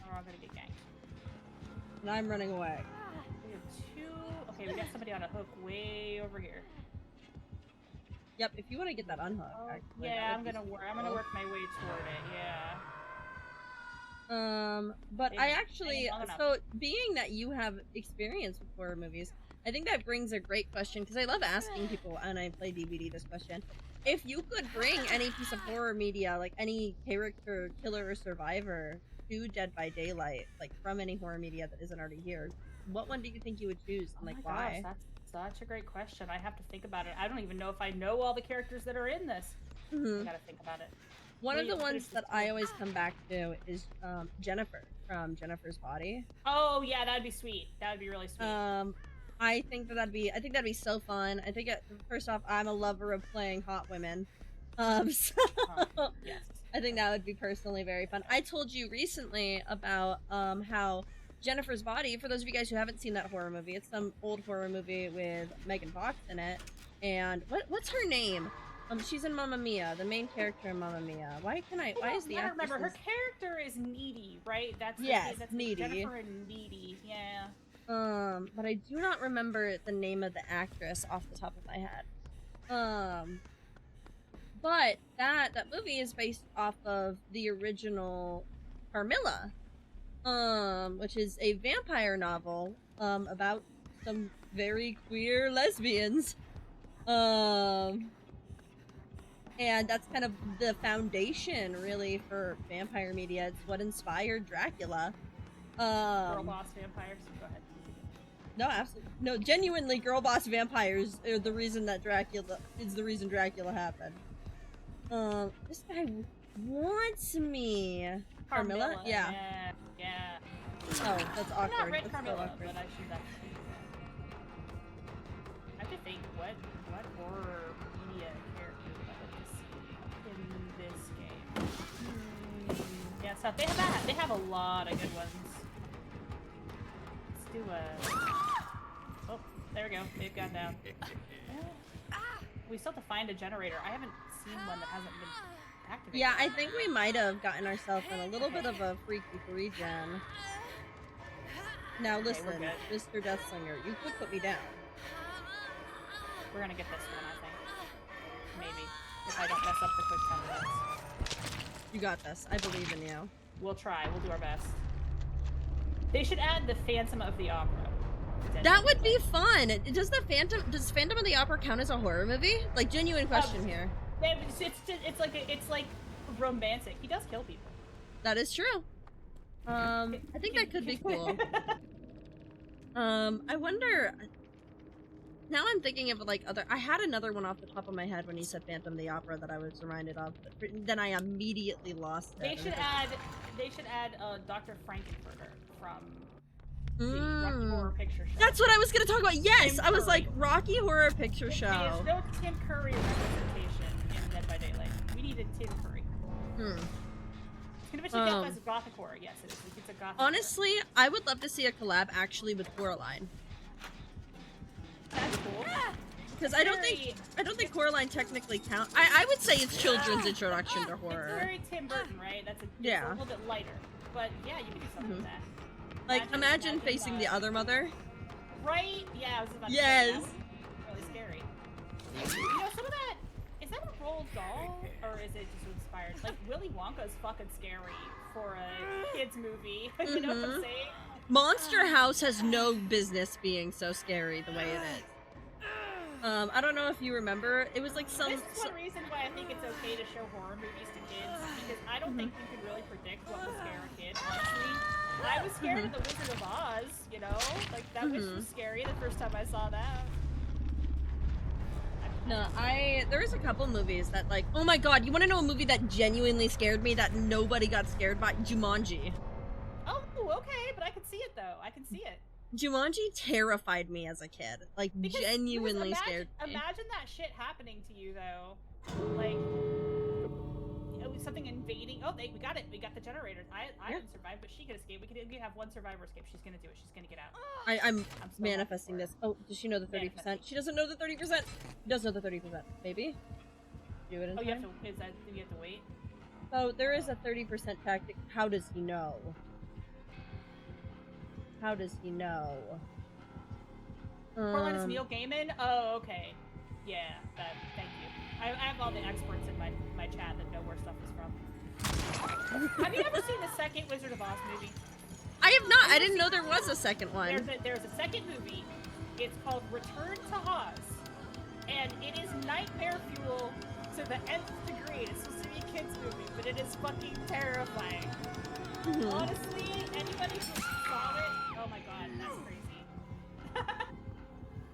We're all gonna get ganked. And I'm running away. We have okay, we got somebody on a hook way over here. Yep, if you want to get that unhook, actually. Yeah, I'm gonna work my way toward it, yeah. But I actually, so being that you have experience with horror movies, I think that brings a great question, because I love asking people, and I play DVD, this question. If you could bring any piece of horror media, like any character, killer, or survivor, to Dead by Daylight, like from any horror media that isn't already here, what one do you think you would choose, and like why? Gosh, that's such a great question. I have to think about it. I don't even know if I know all the characters that are in this. I gotta think about it. One of the ones that I always come back to is Jennifer from Jennifer's Body. Oh yeah, that'd be sweet. That would be really sweet. I think that'd be so fun. I think first off, I'm a lover of playing hot women. Yes. I think that would be personally very fun. I told you recently about how Jennifer's Body, for those of you guys who haven't seen that horror movie, it's some old horror movie with Megan Fox in it, And what's her name? She's in Mamma Mia, the main character in Mamma Mia. Why is the I don't actress? remember. Her character is Needy, right? That's that's Needy. Jennifer and Needy. Yeah. But I do not remember the name of the actress off the top of my head. But that movie is based off of the original Carmilla, which is a vampire novel, about some very queer lesbians. And that's kind of the foundation, really, for vampire media. It's what inspired Dracula. Girl boss vampires. Go ahead. No, absolutely. No, genuinely, girl boss vampires are the reason that Dracula happened. This guy wants me. Carmilla? Yeah. Yeah. Oh, that's awkward. I've not read that's Carmilla, so awkward. but I should actually. I have to think what horror media characters I hope to see in this game. Yeah, so they have a lot of good ones. Let's do a. Oh, there we go. They've gone down. We still have to find a generator. I haven't seen one that hasn't been activated. Yeah, I think we might have gotten ourselves in a little bit of a freaky regen. Now listen, Mr. Deathslinger, you could put me down. We're gonna get this one, I think. Maybe. If I don't mess up the quick 10 minutes. You got this. I believe in you. We'll try. We'll do our best. They should add the Phantom of the Opera. That would be fun. Does Phantom of the Opera count as a horror movie? Like, genuine question here. It's like romantic. He does kill people. That is true. I think that could be cool. I wonder. Now I'm thinking of like other. I had another one off the top of my head when you said Phantom of the Opera that I was reminded of, but then I immediately lost it. They should add Dr. Frankenfurter from the Rocky Horror Picture Show. That's what I was gonna talk about. Yes, Tim I was Curry. like Rocky Horror Picture Show. There's no Tim Curry representation in Dead by Daylight. We needed Tim Curry. It's gonna be as a gothic horror. Yes, it is. It's a gothic. Honestly, horror. I would love to see a collab actually with Coraline. That's cool. Because I don't think Coraline technically counts. I would say it's children's introduction to horror. It's very Tim Burton, right? It's a little bit lighter. But yeah, you can do something with that. Like, imagine facing the other mother. Right? Yeah, I was about to yes. say that. Really scary. You know, some of that, is that a Roald Dahl? Or is it just inspired? Like, Willy Wonka's fucking scary for a kid's movie. You know what I'm saying? Monster House has no business being so scary the way it is. I don't know if you remember, it was like some... This is one reason why I think it's okay to show horror movies to kids, because I don't think you can really predict what will scare a kid, honestly. I was scared of The Wizard of Oz, you know? Like, that witch was scary the first time I saw that. No, there was a couple movies that like, oh my god, you want to know a movie that genuinely scared me that nobody got scared by? Jumanji. Oh, okay, but I can see it though. I can see it. Jumanji terrified me as a kid. Like, Because genuinely scared me. Imagine that shit happening to you though. Like, something invading. Oh, we got it. We got the generator. I didn't survive, but she could escape. We could have one survivor escape. She's gonna do it. She's gonna get out. I'm manifesting this. Oh, does she know the 30%? She doesn't know the 30%. She does know the 30%. Maybe. Do it in time. Do you have to wait? Oh, there is a 30% tactic. How does he know? How does he know? Coraline is Neil Gaiman? Oh, okay. Yeah, thank you. I have all the experts in my chat that know where stuff is from. Have you ever seen the second Wizard of Oz movie? I have not. I didn't know there was a second one. There's a second movie. It's called Return to Oz. And it is nightmare fuel to the nth degree. It's supposed to be a kid's movie, but it is fucking terrifying. Honestly, anybody who saw it, oh my god, that's crazy.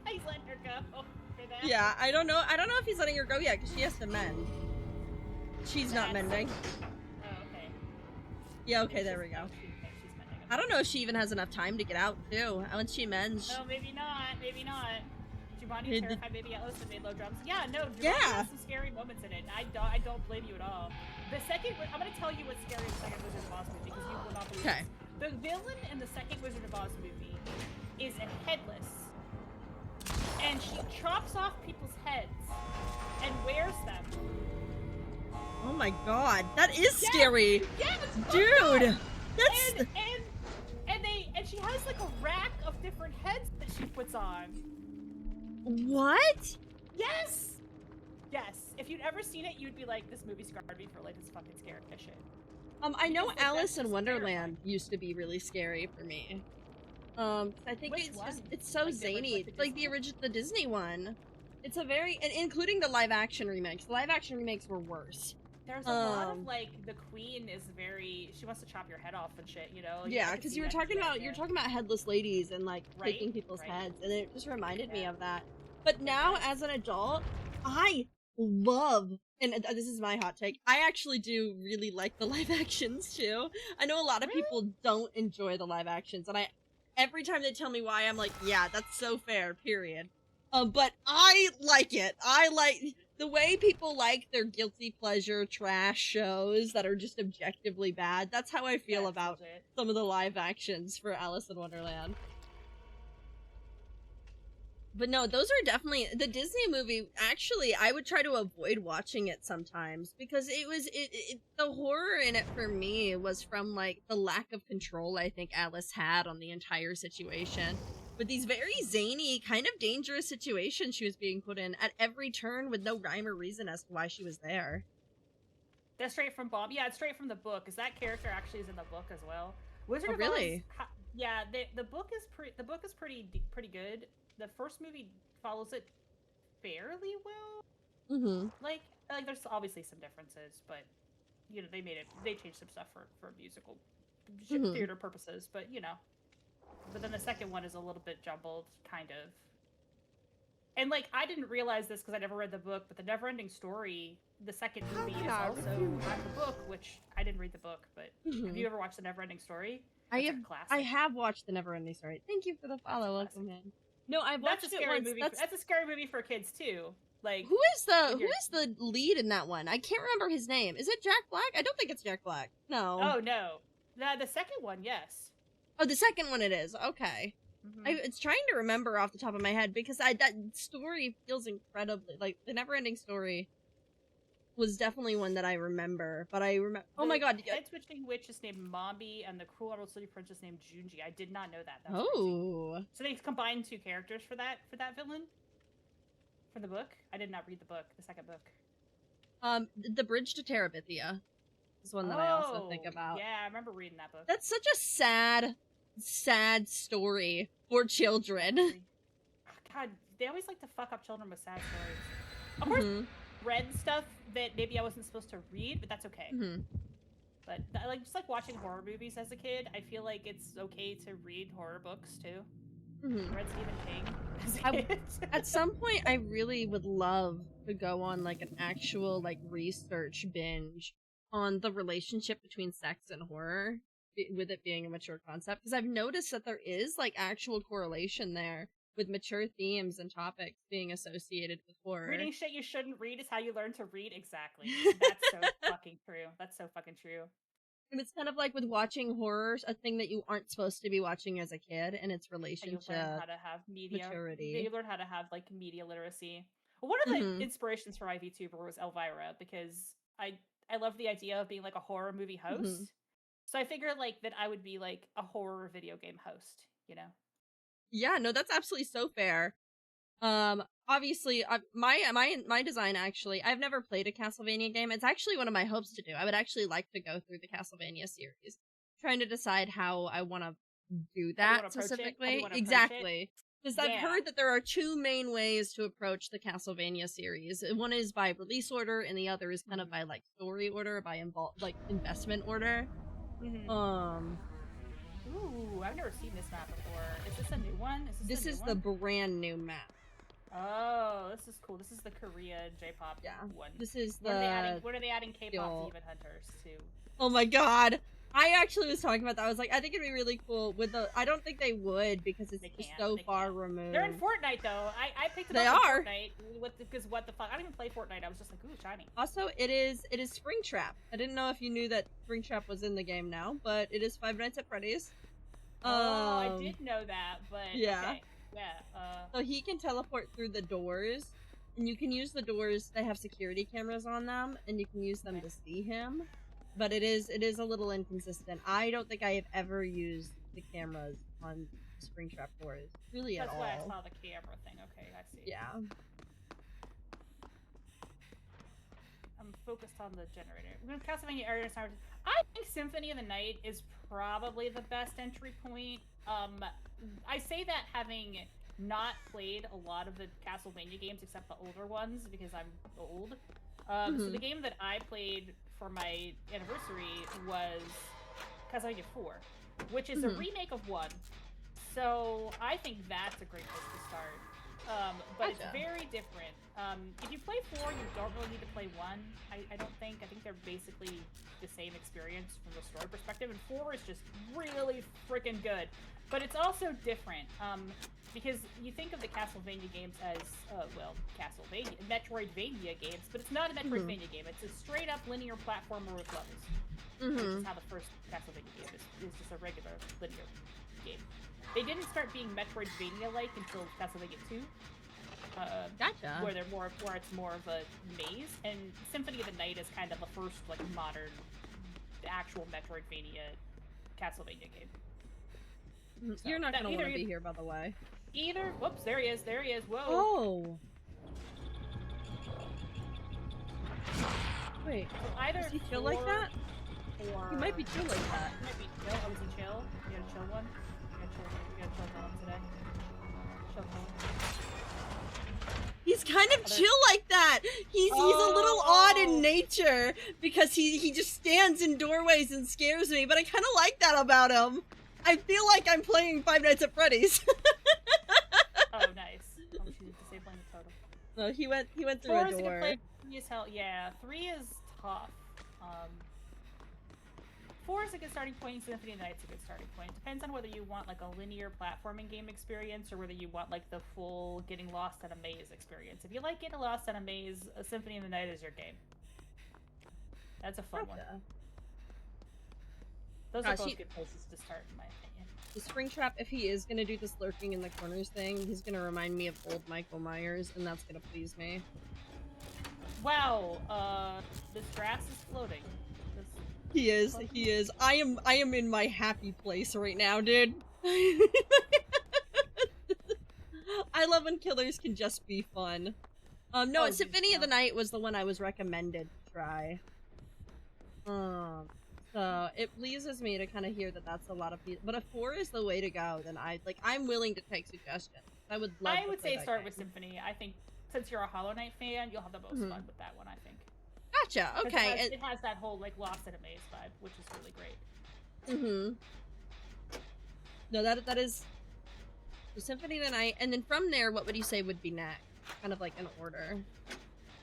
He's letting her go. Yeah, I don't know if he's letting her go yet, because she has to mend. She's not mending. Oh, okay. Yeah, okay, there we go. She's mending. I don't know if she even has enough time to get out, too. Once she mends. Oh, maybe not. Jumanji terrified baby Atlas and made low drums. Yeah, no, Jumanji has some scary moments in it. I don't blame you at all. I'm gonna tell you what's scary in the second Wizard of Oz movie, because you will not believe it. The villain in the second Wizard of Oz movie is a headless. and she chops off people's heads and wears them. Oh my god, that is scary. Yes, dude. That's and she has like a rack of different heads that she puts on. what? Yes. Yes. If you'd ever seen it, you'd be like, this movie scarred me for like this fucking scary shit. I know Because, like, Alice that's in just Wonderland terrifying. used to be really scary for me. I think Which it's one? just it's so Like the zany. like the It's like the Disney? the Disney one. It's a very and including the live action remakes. The live action remakes were worse. There's a lot of like the queen is very she wants to chop your head off and shit, you know? Yeah, because you were talking about headless ladies and like Right, taking people's right. heads, and it just reminded me Yeah. of that. But now, as an adult, I love, and this is my hot take, I actually do really like the live actions too. I know a lot of Really? people don't enjoy the live actions, and every time they tell me why, I'm like, yeah, that's so fair, period. But I like it. I like the way people like their guilty pleasure trash shows that are just objectively bad. That's how I feel That's about legit. some of the live actions for Alice in Wonderland. But no, those are definitely the Disney movie. Actually, I would try to avoid watching it sometimes because the horror in it for me was from like the lack of control I think Alice had on the entire situation. With these very zany, kind of dangerous situations she was being put in at every turn with no rhyme or reason as to why she was there. That's straight from Bob. Yeah, it's straight from the book. Because that character actually is in the book as well. Wizard Oh, of really? Oz. Yeah, the book is pretty good. The first movie follows it fairly well. Mm-hmm. Like there's obviously some differences, but you know they changed some stuff for musical theater purposes. But you know, but then the second one is a little bit jumbled, kind of. And like I didn't realize this because I never read the book, but the Neverending Story, the second movie is also on the book, which I didn't read the book. But have you ever watched the Neverending Story? That's a classic. I have watched the Neverending Story. Thank you for the follow. Welcome in. No, I've watched That's a scary it once. movie. That's a scary movie for kids too. Like who is the lead in that one? I can't remember his name. Is it Jack Black? I don't think it's Jack Black. No. Oh no. The second one, yes. Oh, the second one it is. Okay. It's trying to remember off the top of my head because that story feels incredibly like the Neverending Story was definitely one that I remember, but I remember. Oh my god! The head-switching witch is named Mombi, and the cruel emerald city princess named Junji. I did not know that. That's crazy. So they combined two characters for that villain. For the book, I did not read the book. The second book. The Bridge to Terabithia is one that I also think about. Yeah, I remember reading that book. That's such a sad story for children. God, they always like to fuck up children with sad stories. Of course, read stuff that maybe I wasn't supposed to read, but that's okay. But just like watching horror movies as a kid, I feel like it's okay to read horror books too. Read Stephen King as a kid. At some point, I really would love to go on like an actual like research binge on the relationship between sex and horror, with it being a mature concept, because I've noticed that there is like actual correlation there with mature themes and topics being associated with horror. Reading shit you shouldn't read is how you learn to read. Exactly. That's so fucking true. That's so fucking true. And it's kind of like with watching horror, a thing that you aren't supposed to be watching as a kid, and its relation to learn how to have media maturity. You learn how to have like media literacy. Well, one of the inspirations for my VTuber was Elvira, because I love the idea of being like a horror movie host. So I figured like that I would be like a horror video game host, you know? Yeah, no, that's absolutely so fair. Obviously, my design actually, I've never played a Castlevania game. It's actually one of my hopes to do. I would actually like to go through the Castlevania series, trying to decide how I want to do that specifically. Exactly. Because I've heard that there are two main ways to approach the Castlevania series. One is by release order, and the other is kind of by like story order, by investment order. Ooh, I've never seen this map before. Is this a new one? This is the brand new map. Oh, this is cool. This is the Korea J-pop one. This is When are they adding K-pop Demon Hunters too? Oh my god. I actually was talking about that. I was like, I think it'd be really cool with the. I don't think they would because it's just so far removed. They're in Fortnite though. I picked it up in Fortnite because what the fuck? I don't even play Fortnite. I was just like, ooh, shiny. Also, it is Springtrap. I didn't know if you knew that Springtrap was in the game now, but it is Five Nights at Freddy's. Oh, I did know that, but yeah. okay. Yeah. So he can teleport through the doors, and you can use the doors that have security cameras on them, and you can use them Okay. to see him. But it is a little inconsistent. I don't think I have ever used the cameras on Springtrap doors, really at That's all. why I saw the camera thing. Okay, I see. Yeah. I'm focused on the generator. Castlevania Area of Silence. I think Symphony of the Night is probably the best entry point. I say that having not played a lot of the Castlevania games except the older ones because I'm old. So the game that I played for my anniversary was Castlevania 4, which is a remake of 1. So I think that's a great place to start. But it's very different. If you play 4, you don't really need to play 1. I don't think. I think they're basically the same experience from the story perspective. And 4 is just really freaking good. But it's also different. Because you think of the Castlevania games as, Castlevania, Metroidvania games, but it's not a Metroidvania game. It's a straight-up linear platformer with levels. Which is how the first Castlevania game is just a regular linear game. They didn't start being Metroidvania-like until Castlevania 2. Gotcha. Where it's more of a maze, and Symphony of the Night is kind of the first like modern, actual Metroidvania Castlevania game. So, you're not gonna want to be here, by the way. Whoops, there he is. Whoa. Oh. Wait. Either does he chill like that? Or he might be chill like that. He might be chill. Oh, is he chill? You got a chill one? You got a chill one today. Chill one. He's kind of chill like that. He's a little odd in nature because he just stands in doorways and scares me, but I kind of like that about him. I feel like I'm playing Five Nights at Freddy's. Oh, nice. Oh, she's disabling the totem. No, he went through 4 a door. 3 is hell. Yeah, 3 is tough. 4 is a good starting point. Symphony of the Night's a good starting point. Depends on whether you want like a linear platforming game experience or whether you want like the full getting lost in a maze experience. If you like getting lost in a maze, a Symphony of the Night is your game. That's a fun one. Those are both good places to start, in my opinion. The Springtrap, if he is gonna do this lurking in the corners thing, he's gonna remind me of old Michael Myers, and that's gonna please me. Wow, this grass is floating. He is. I am in my happy place right now, dude. I love when killers can just be fun. No, Symphony of the Night was the one I was recommended to try. So it pleases me to kind of hear that that's a lot of people. But if 4 is the way to go, then I'm willing to take suggestions. I would love. I would say start with Symphony. I think since you're a Hollow Knight fan, you'll have the most fun with that one. I think. Gotcha. Okay. It has that whole like lost in a maze vibe, which is really great. No, that is the Symphony of the Night, and then from there, what would you say would be next? Kind of like an order.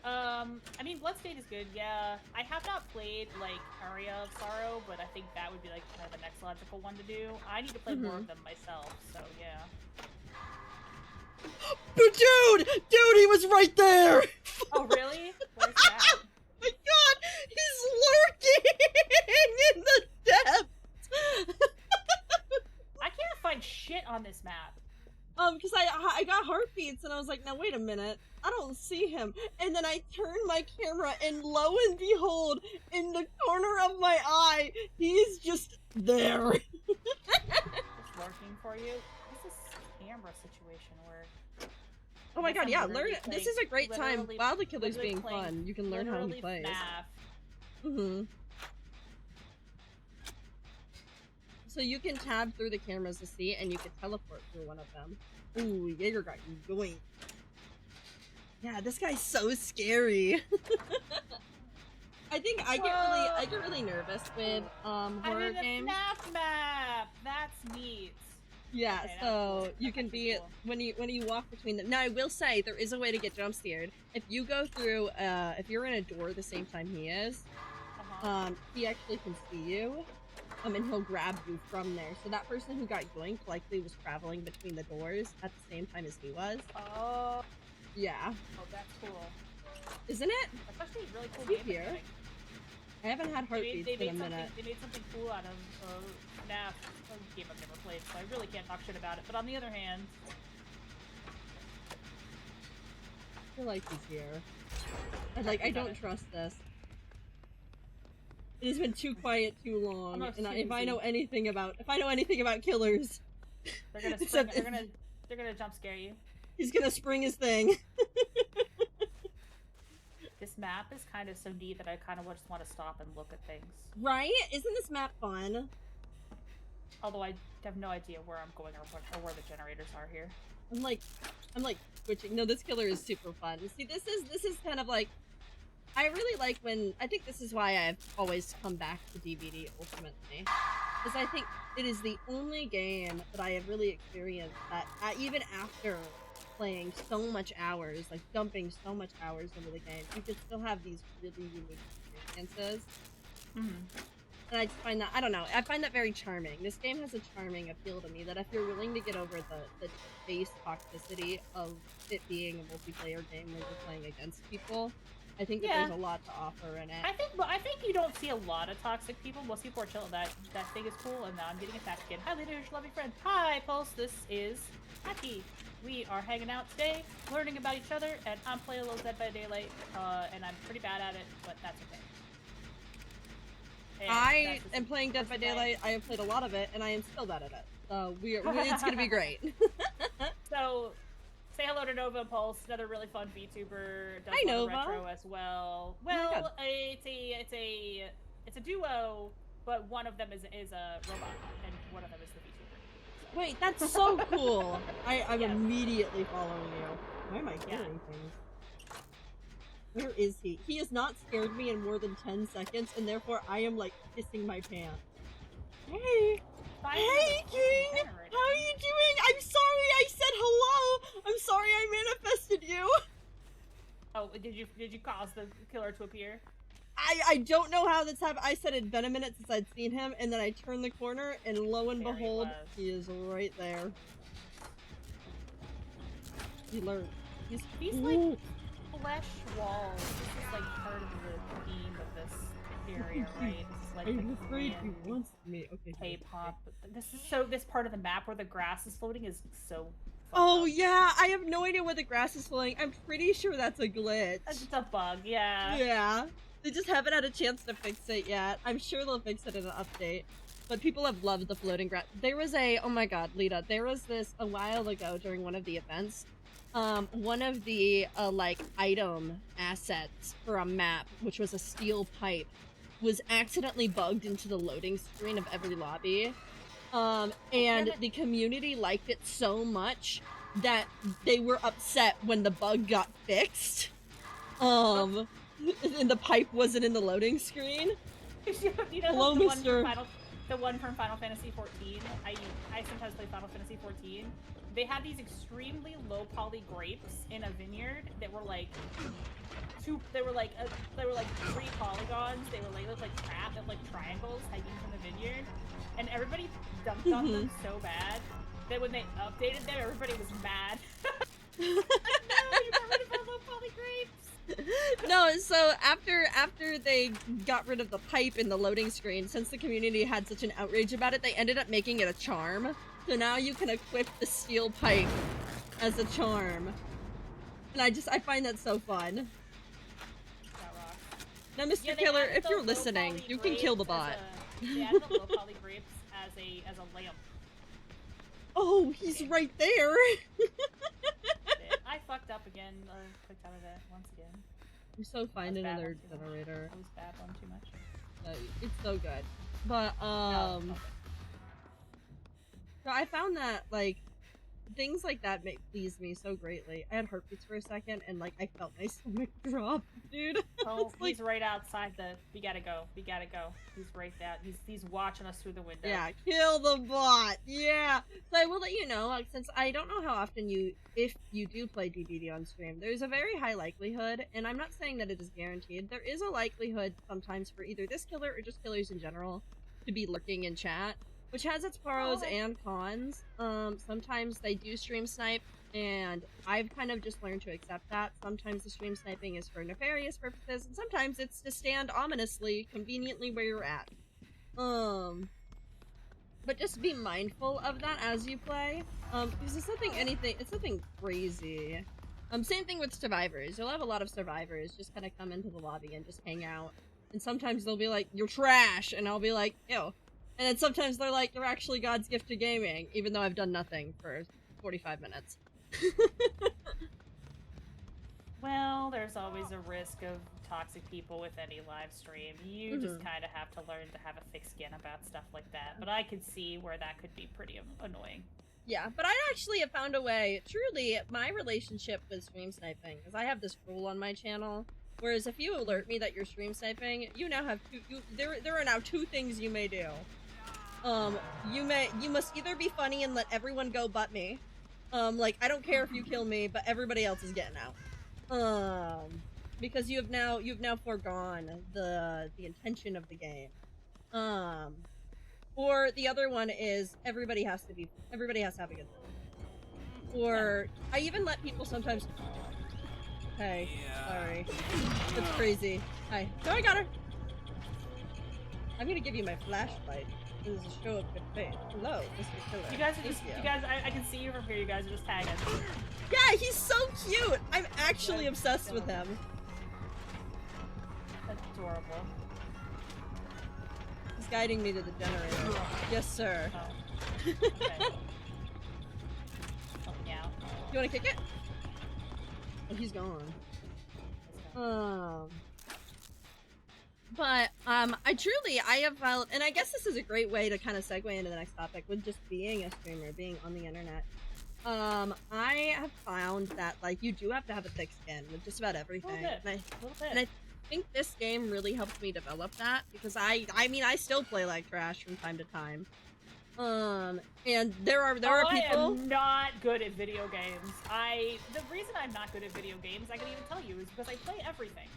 I mean, Bloodstain is good, yeah. I have not played, like, Aria of Sorrow, but I think that would be, like, kind of the next logical one to do. I need to play more of them myself, so, yeah. But dude, he was right there! Oh, really? Where's that? Oh my god, he's lurking in the depths! I can't find shit on this map. Because I got heartbeats, and I was like, now wait a minute, I don't see him. And then I turned my camera, and lo and behold, in the corner of my eye, he's just there. Just lurking for you? What's this camera situation where... Oh my god, yeah, this is a great time, while the killer's being fun, you can learn how he plays. So you can tab through the cameras to see, and you can teleport through one of them. Ooh, Jaeger got going. Yeah, this guy's so scary. I think I get really nervous with horror games. FNAF map. That's neat. Yeah, okay, so cool. you can be cool. when you walk between them. Now I will say there is a way to get jump scared. If you go through if you're in a door the same time he is, he actually can see you. And he'll grab you from there. So that person who got yoinked likely was traveling between the doors at the same time as he was. Oh. Yeah. Oh, that's cool. Isn't it? That's actually a really cool Is he game here? mechanic. I haven't had heartbeats in a minute. They made something cool out of FNAF, a game I've never played, so I really can't talk shit about it. But on the other hand, feel like he's here. I don't trust this. It has been too quiet too long, and if I know anything about killers, they're gonna spring, they're gonna jump scare you. He's gonna spring his thing. This map is kind of so neat that I kind of just want to stop and look at things. Right? Isn't this map fun? Although I have no idea where I'm going or where the generators are here. I'm like switching. No, this killer is super fun. See, this is kind of like, I really like when, I think this is why I've always come back to DBD ultimately, because I think it is the only game that I have really experienced that even after playing so much hours, like dumping so much hours into the game, you can still have these really unique experiences. Mm-hmm. And I just find that, I don't know, I find that very charming. This game has a charming appeal to me that if you're willing to get over the base toxicity of it being a multiplayer game where you're playing against people, I think that there's a lot to offer in it. I think you don't see a lot of toxic people. Most people are chill. That thing is cool, and now I'm getting attacked again. Hi, leaders, lovely friend. Hi, Pulse. This is Hattie. We are hanging out today, learning about each other, and I'm playing a little Dead by Daylight, and I'm pretty bad at it, but that's okay. And I am playing Dead by Daylight. I have played a lot of it, and I am still bad at it. So it's gonna be great. So, say hello to Nova and Pulse, another really fun VTuber. Does Hi, Nova. Retro as well. Oh Well, it's a duo, but one of them is a robot, and one of them is the VTuber. Wait, that's so cool. I'm immediately following you. Why am I hearing things? Where is he? He has not scared me in more than 10 seconds, and therefore I am like pissing my pants. Hey! Hey, King! How are you doing? I'm sorry I said hello! I'm sorry I manifested you! Oh, did you cause the killer to appear? I don't know how this happened. I said it'd been a minute since I'd seen him, and then I turned the corner, and lo and behold, he is right there. He learned. He's like flesh walls. This is like part of the theme of this area, right? This is like I'm afraid he wants me. Okay. K-pop. This part of the map where the grass is floating is so. Oh yeah, I have no idea where the grass is floating. I'm pretty sure that's a glitch. It's a bug, yeah. Yeah. They just haven't had a chance to fix it yet. I'm sure they'll fix it in an update. But people have loved the floating grass. There was oh my god, Lita, there was this a while ago during one of the events. One of the, like, item assets for a map, which was a steel pipe, was accidentally bugged into the loading screen of every lobby. And the community liked it so much that they were upset when the bug got fixed. And the pipe wasn't in the loading screen. You know, hello, Mr. The one from Final Fantasy XIV. I sometimes play Final Fantasy XIV. They had these extremely low poly grapes in a vineyard that were like they were like 3 polygons. They looked like triangles hanging from the vineyard, and everybody dumped on them so bad that when they updated them, everybody was mad. No, you got rid of our low poly grapes. No, so after they got rid of the pipe in the loading screen, since the community had such an outrage about it, they ended up making it a charm. So now you can equip the steel pipe as a charm. And I find that so fun. Now, Mr. Killer, if you're listening, you can kill the bot. They added the low poly grapes as a lamp. Oh, he's right there! I fucked up again. Clicked out of it once again. I'm so find another generator. It was bad one too much. It's so good. But, so I found that, like, things like that please me so greatly. I had heartbeats for a second, and, like, I felt my stomach drop, dude. Oh, he's right outside the... We gotta go. He's right there. He's watching us through the window. Yeah, kill the bot! Yeah! So I will let you know, since I don't know how often if you do play DBD on stream, there's a very high likelihood, and I'm not saying that it is guaranteed, there is a likelihood sometimes for either this killer or just killers in general to be lurking in chat. Which has its pros and cons. Sometimes they do stream snipe, and I've kind of just learned to accept that. Sometimes the stream sniping is for nefarious purposes, and sometimes it's to stand ominously, conveniently where you're at. But just be mindful of that as you play. Because it's nothing crazy. Same thing with survivors. You'll have a lot of survivors just kind of come into the lobby and just hang out. And sometimes they'll be like, "You're trash," and I'll be like, "Ew." And then sometimes they're like, "You're actually God's gift to gaming," even though I've done nothing for 45 minutes. Well, there's always a risk of toxic people with any live stream. You just kind of have to learn to have a thick skin about stuff like that. But I could see where that could be pretty annoying. Yeah, but I actually have found a way. Truly, my relationship with stream sniping is I have this rule on my channel. Whereas if you alert me that you're stream sniping, you now have there are now two things you may do. You must either be funny and let everyone go but me. Like I don't care if you kill me, but everybody else is getting out. Because you've now foregone the intention of the game. Or the other one is everybody has to have a good time. Or I even let people sometimes. Hey, sorry, that's crazy. Hi, no, I got her. I'm gonna give you my flashlight. This is a show of good faith. Hello, Mr. Killer. You guys are just, I can see you from here. You guys are just tagging. Yeah, he's so cute. I'm actually obsessed with him. That's adorable. He's guiding me to the generator. Yes, sir. Oh. Okay. Oh, yeah. You wanna kick it? Oh, he's gone. But, I have felt, and I guess this is a great way to kind of segue into the next topic with just being a streamer, being on the internet. I have found that, like, you do have to have a thick skin with just about everything. A little bit. And I think this game really helped me develop that, because I mean, I still play like trash from time to time. And there are people. I am not good at video games. The reason I'm not good at video games, I can even tell you, is because I play everything.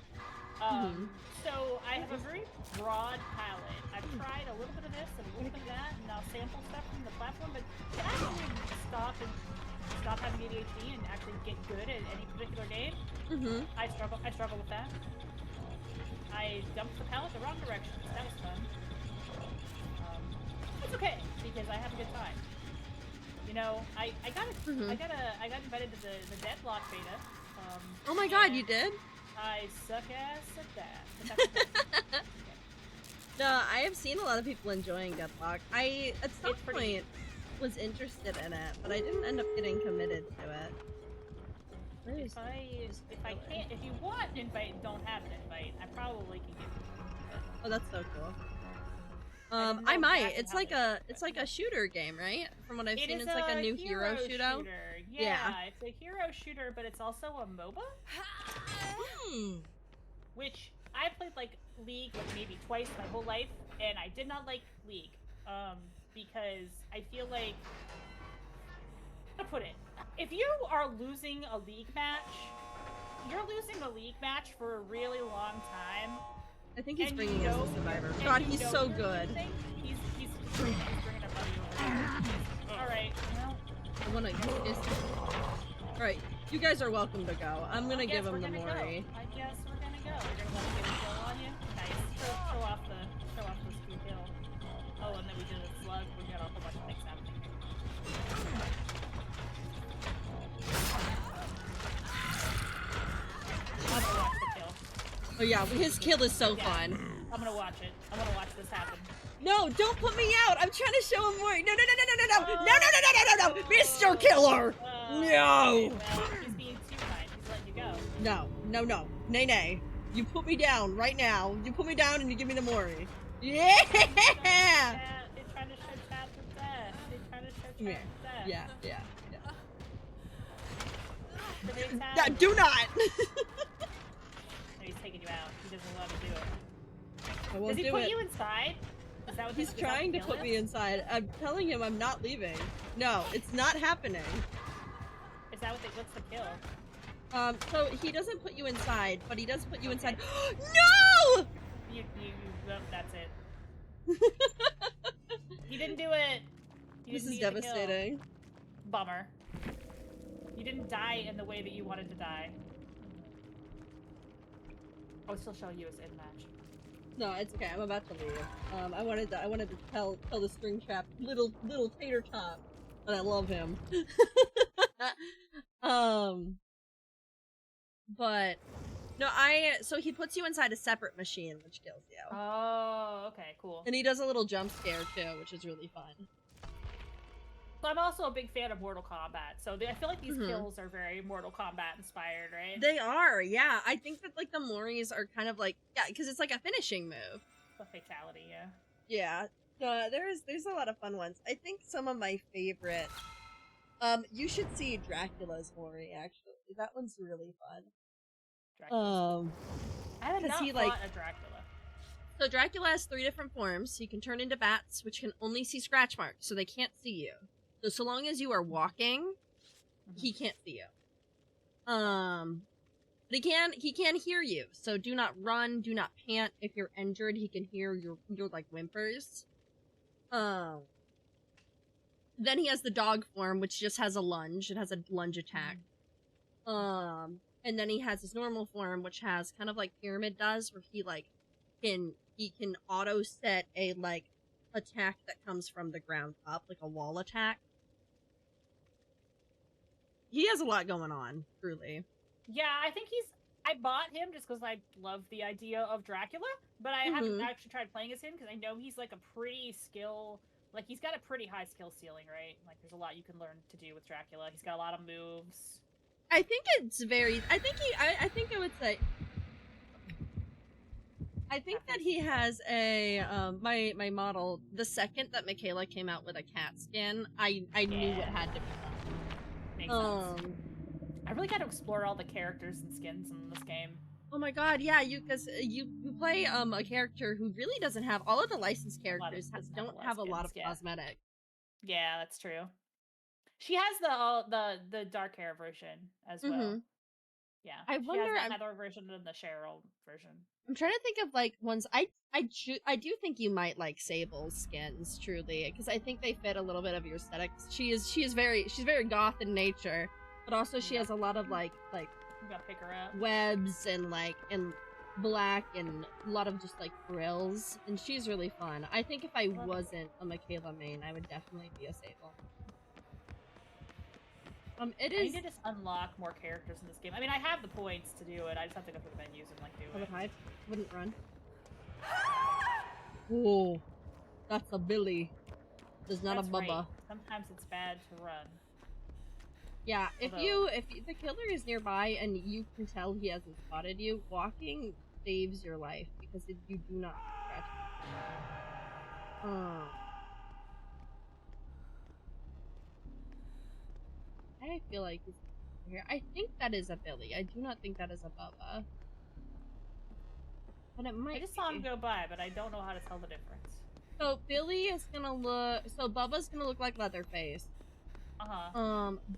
So I have a very broad palette. I've tried a little bit of this and a little bit of that, and I'll sample stuff from the platform, but to actually stop having ADHD and actually get good at any particular game, I struggle with that. I dumped the palette the wrong direction. That was fun. It's okay because I have a good time. You know, I got invited to the Deadlock beta. Oh my god, you did? I suck ass at that. But that's okay. No, I have seen a lot of people enjoying Deadlock. I, at some point, was interested in it, but I didn't end up getting committed to it. If you want an invite and don't have an invite, I probably can give you an invite. Oh, that's so cool. I might. It's like a shooter game, right? From what I've seen, it's like a new hero shooter. Yeah, it's a hero shooter, but it's also a MOBA. Which I played like League like maybe twice my whole life, and I did not like League. Because I feel like, how to put it, if you are losing a League match, you're losing a League match for a really long time. I think he's bringing us a survivor. God, he's so good. He's bringing a buddy over here. Alright, well. I wanna kiss him. Alright, you guys are welcome to go. I'm gonna give him the Mori. I guess we're gonna go. We're gonna let him get a kill on you. Nice. Show off the screw kill. Oh, and then we did a slug. We got a whole bunch of things happening here. I'm gonna watch the kill. Oh yeah, his kill is so fun. I'm gonna watch it. I wanna watch this happen. No, don't put me out! I'm trying to show him more! No, Mr. Killer! No! Well, he's being too kind. He's letting you go. No. Nay. You put me down right now. You put me down and you give me the Mori. Yeah! They're trying to show chat with death. Yeah. Yeah, do not! No, he's taking you out. He doesn't want to do it. I won't Does he put you inside? Is that what He's trying to put me inside. I'm telling him I'm not leaving. No, it's not happening. Is that what's the kill? So he doesn't put you inside, but he does put you inside. No! That's it. He didn't do it. This is devastating. Bummer. You didn't die in the way that you wanted to die. I would still show you as in match. No, it's okay. I'm about to leave. I wanted to tell the string trap little tater tot that I love him. But no, so he puts you inside a separate machine, which kills you. Oh, okay, cool. And he does a little jump scare too, which is really fun. So I'm also a big fan of Mortal Kombat, so I feel like these kills are very Mortal Kombat inspired, right? They are, yeah. I think that like the Moris are kind of like, yeah, because it's like a finishing move. The fatality, yeah. Yeah. There's a lot of fun ones. I think some of my favorite. You should see Dracula's Mori actually. That one's really fun. Dracula's I have not fought a Dracula. So Dracula has 3 different forms. He can turn into bats, which can only see scratch marks, so they can't see you. So long as you are walking, he can't see you. But he can hear you. So do not run, do not pant. If you're injured, he can hear your like whimpers. Then he has the dog form, which just has a lunge. It has a lunge attack. And then he has his normal form, which has kind of like Pyramid does, where he like can auto set a like attack that comes from the ground up, like a wall attack. He has a lot going on, truly. Yeah, I think I bought him just because I love the idea of Dracula, but I haven't actually tried playing as him because I know he's like a pretty like he's got a pretty high skill ceiling, right? Like there's a lot you can learn to do with Dracula. He's got a lot of moves. I think it's very. I think I would say. I think that he has a my model. The second that Michaela came out with a cat skin, I knew it had to be done. Makes sense. I really got to explore all the characters and skins in this game. Oh my god, yeah, because you play a character who really doesn't have all of the licensed characters don't have a lot of cosmetic. Yeah, that's true. She has the dark hair version as well. Yeah, I wonder. She has the Heather version and the Cheryl version. I'm trying to think of like ones I do think you might like Sable's skins truly because I think they fit a little bit of your aesthetics. She's very goth in nature, but also she has a lot of like you gotta pick her up. Webs and like and black and a lot of just like frills, and she's really fun. I think if I wasn't a Michaela main, I would definitely be a Sable. It is. I need to just unlock more characters in this game. I mean, I have the points to do it. I just have to go through the menus and like do it. I would hide. Wouldn't run. Oh, that's a Billy. There's not a Bubba. Right. Sometimes it's bad to run. Yeah, if the killer is nearby and you can tell he hasn't spotted you, walking saves your life because you do not scratch. I feel like he's here. I think that is a Billy. I do not think that is a Bubba. But it might. I just saw him go by, but I don't know how to tell the difference. So Billy is gonna look. So Bubba's gonna look like Leatherface.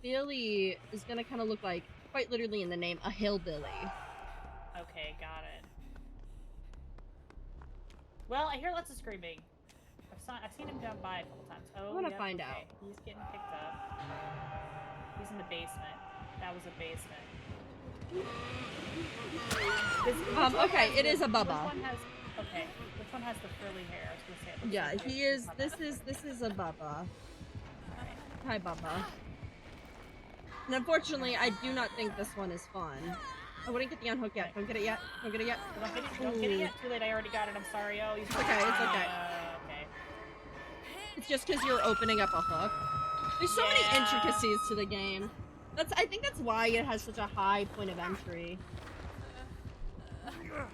Billy is gonna kind of look like, quite literally in the name, a hillbilly. Okay, got it. Well, I hear lots of screaming. I've seen him down by a couple times. Oh, I want to find out. He's getting picked up. He's in the basement. That was a basement. Okay, it is a Bubba. Which one has the curly hair? I was gonna say. Yeah, he is. This is a Bubba. Hi, Bubba. And unfortunately, I do not think this one is fun. I wouldn't get the unhook yet. Don't get it yet. Don't get it yet. Don't get it yet. Too late. I already got it. I'm sorry. Oh, it's okay. It's okay. Okay. It's just because you're opening up a hook. There's so many intricacies to the game. I think that's why it has such a high point of entry. Well,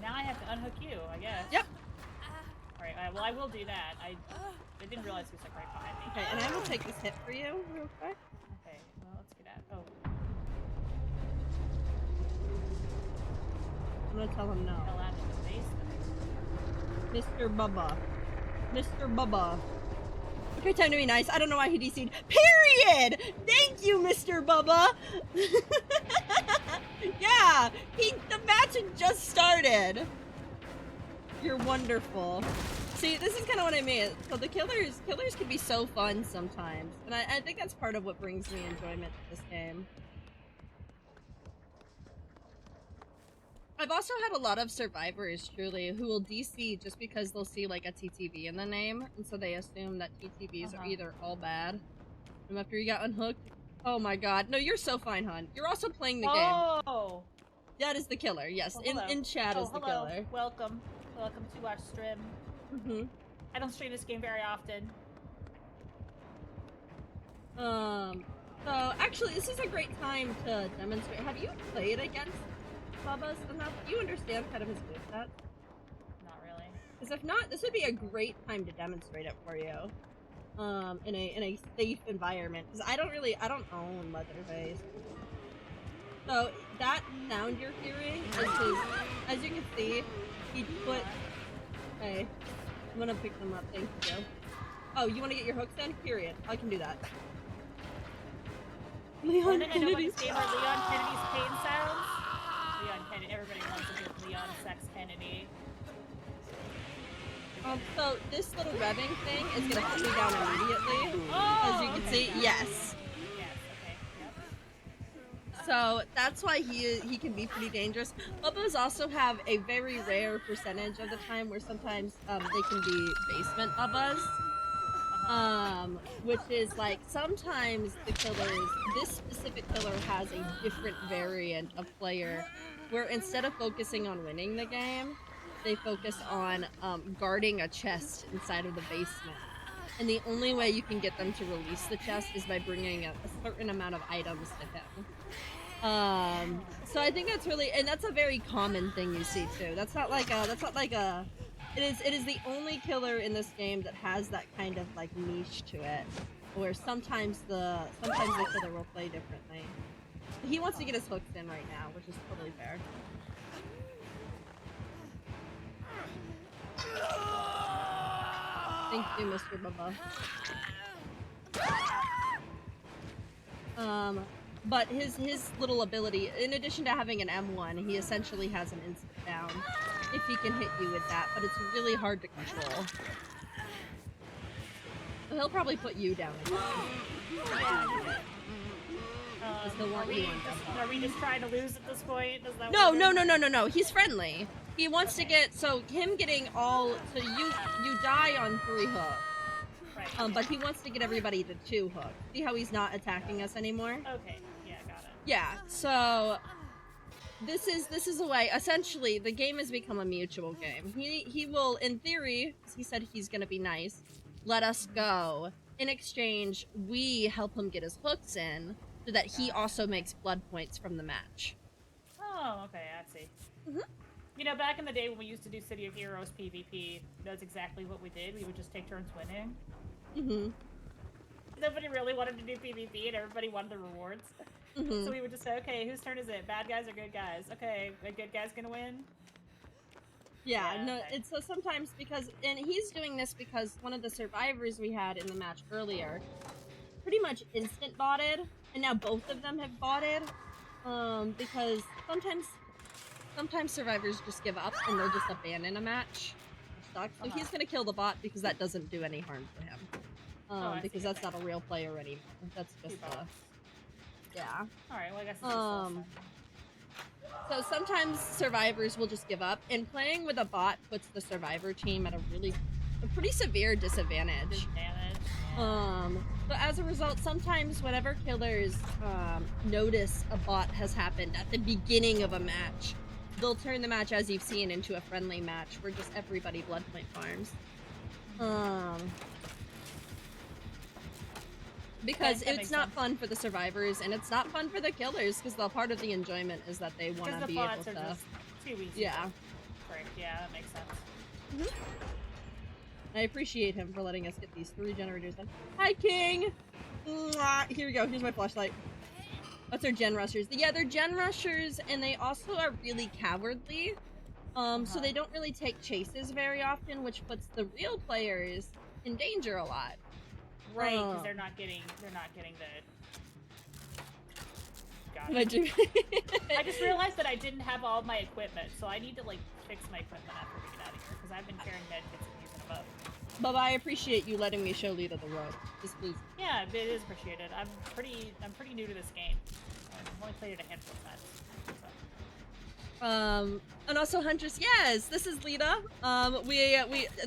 now I have to unhook you, I guess. Yep. Alright, well I will do that. I didn't realize he was like right behind me. Okay, and I will take this hit for you real quick. Okay, well let's get out. Oh. I'm gonna tell him no. Fell out of the basement. Mr. Bubba. Mr. Bubba. Okay, time to be nice. I don't know why he DC'd. Period! Thank you, Mr. Bubba! Yeah! The match had just started! You're wonderful. See, this is kind of what I mean. So the killers can be so fun sometimes. And I think that's part of what brings me enjoyment to this game. I've also had a lot of survivors, truly, who will DC just because they'll see, like, a TTV in the name, and so they assume that TTVs are either all bad. And after you got unhooked, Oh my god. No, you're so fine, hon. You're also playing the game. Oh! That is the killer, yes. Well, In chat is the hello. killer. Welcome. Welcome to our stream. Mm-hmm. I don't stream this game very often. So actually, this is a great time to demonstrate. Have you played against Bubba's enough? Do you understand kind of his moveset? Not really. Because if not, this would be a great time to demonstrate it for you. In a safe environment. Because I don't own Leatherface. So that sound you're hearing is his. As you can see, he put. Hey, I'm gonna pick them up. Thank you. Oh, you want to get your hooks in? Period. I can do that. Leon I know what this game are Leon Kennedy's pain sounds. Leon Kennedy. Everybody loves a good Leon Sex Kennedy. So this little revving thing is gonna put me down immediately. Oh, as you can see, yes. Yes. Okay. Yep. So that's why he can be pretty dangerous. Bubbas also have a very rare percentage of the time where sometimes they can be basement Bubbas. Which is like sometimes the killers, this specific killer has a different variant of player where instead of focusing on winning the game, they focus on guarding a chest inside of the basement. And the only way you can get them to release the chest is by bringing a certain amount of items to him. So I think that's really, and that's a very common thing you see too. It is the only killer in this game that has that kind of like niche to it, where sometimes the killer will play differently. He wants to get his hooks in right now, which is totally fair. Thank you, Mr. Bubba. But his little ability, in addition to having an M1, he essentially has an instant down if he can hit you with that, but it's really hard to control. So he'll probably put you down again. Are we just trying to lose at this point? Is that No. He's friendly. He wants to get, so him getting all, so you die on 3 hooks. Right. But he wants to get everybody to 2 hooks. See how he's not attacking us anymore? Okay, yeah, got it. Yeah, so this is a way, essentially, the game has become a mutual game. He will, in theory, he said he's gonna be nice, let us go. In exchange, we help him get his hooks in, so that he also makes blood points from the match. Oh, okay, I see. Mm-hmm. You know, back in the day when we used to do City of Heroes PvP, that's exactly what we did. We would just take turns winning. Mm-hmm. Nobody really wanted to do PvP, and everybody wanted the rewards. Mm-hmm. So we would just say, okay, whose turn is it? Bad guys or good guys? Okay, a good guy's gonna win? Yeah, no, okay. it's so sometimes because, and he's doing this because one of the survivors we had in the match earlier pretty much instant botted, and now both of them have botted, because sometimes survivors just give up and they'll just abandon a match. Sucks. So he's gonna kill the bot because that doesn't do any harm to him. Because that's not a real player anymore. That's just yeah. Alright, well I guess it's so sometimes survivors will just give up, and playing with a bot puts the survivor team at a pretty severe disadvantage. So as a result, sometimes whenever killers notice a bot has happened at the beginning of a match, they'll turn the match, as you've seen, into a friendly match where just everybody blood point farms. Because it's not fun for the survivors, and it's not fun for the killers, because the part of the enjoyment is that they want to be able to. Just too easy. Yeah. Frick, yeah, that makes sense. Mm-hmm. I appreciate him for letting us get these 3 generators done. Hi, King! Mwah! Here we go, here's my flashlight. That's our gen rushers. Yeah, they're gen rushers, and they also are really cowardly. So they don't really take chases very often, which puts the real players in danger a lot. Right, because they're not getting the... Got it. I just realized that I didn't have all my equipment, so I need to, like, fix my equipment after we get out of here, because I've been carrying medkits and using them up. Bubba, I appreciate you letting me show Lita the road. Just please. Yeah, it is appreciated. I'm pretty new to this game. I've only played it a handful of times. So. And also Huntress, yes, this is Lita.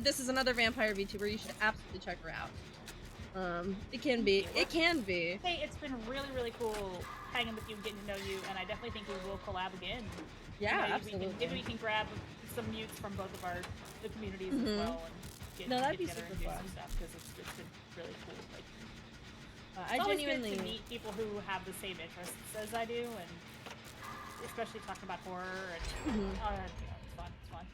This is another vampire VTuber. You should absolutely check her out. It can be. It can be. Hey, it's been really, really cool hanging with you and getting to know you, and I definitely think we will collab again. Yeah, maybe absolutely. we can grab some mutes from both of the communities as well, and get that'd be together super and do fun. some stuff because it's been really cool. Like, I it's always genuinely good to meet people who have the same interests as I do, and especially talking about horror and it's fun. It's fun.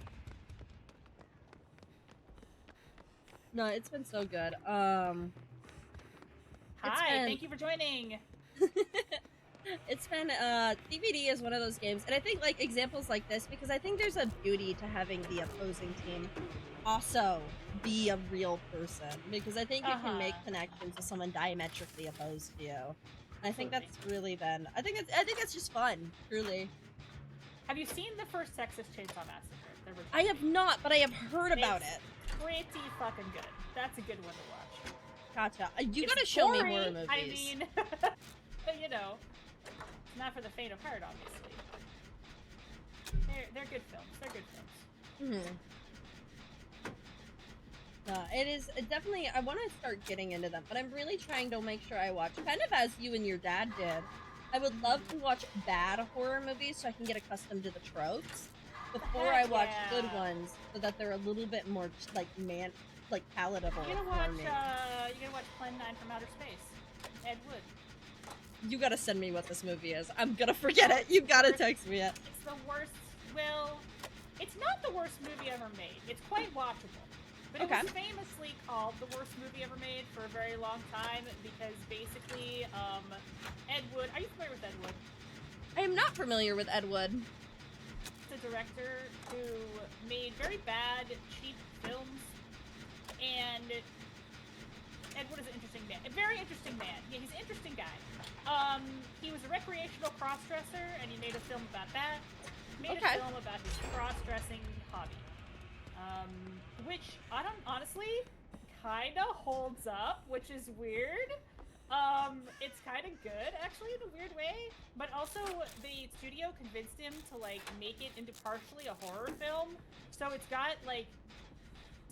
No, it's been so good. Hi, thank you for joining. It's been DVD is one of those games, and I think like examples like this, because I think there's a beauty to having the opposing team also be a real person, because I think you can make connections with someone diametrically opposed to you. And I think that's really been. I think it's just fun, truly. Have you seen the first Texas Chainsaw Massacre? I have not, but I have heard about it. Pretty fucking good. That's a good one to watch. Gotcha. You gotta show me horror movies. I mean, but you know, not for the faint of heart, obviously. They're good films. They're good films. It is definitely. I want to start getting into them, but I'm really trying to make sure I watch, kind of as you and your dad did. I would love to watch bad horror movies so I can get accustomed to the tropes before I watch good ones, so that they're a little bit more like palatable. You're gonna watch Plan 9 from Outer Space. Ed Wood. You gotta send me what this movie is. I'm gonna forget it. You gotta text me it. It's the worst. Well, it's not the worst movie ever made. It's quite watchable. But it was famously called the worst movie ever made for a very long time because basically, Ed Wood. Are you familiar with Ed Wood? I am not familiar with Ed Wood. He's a director who made very bad, cheap films, and Ed Wood is an interesting man. A very interesting man. Yeah, he's an interesting guy. He was a recreational cross-dresser, and he made a film about that. He made a film about his cross-dressing hobby. Which, honestly, kind of holds up, which is weird. It's kind of good, actually, in a weird way. But also, the studio convinced him to, like, make it into partially a horror film. So it's got, like,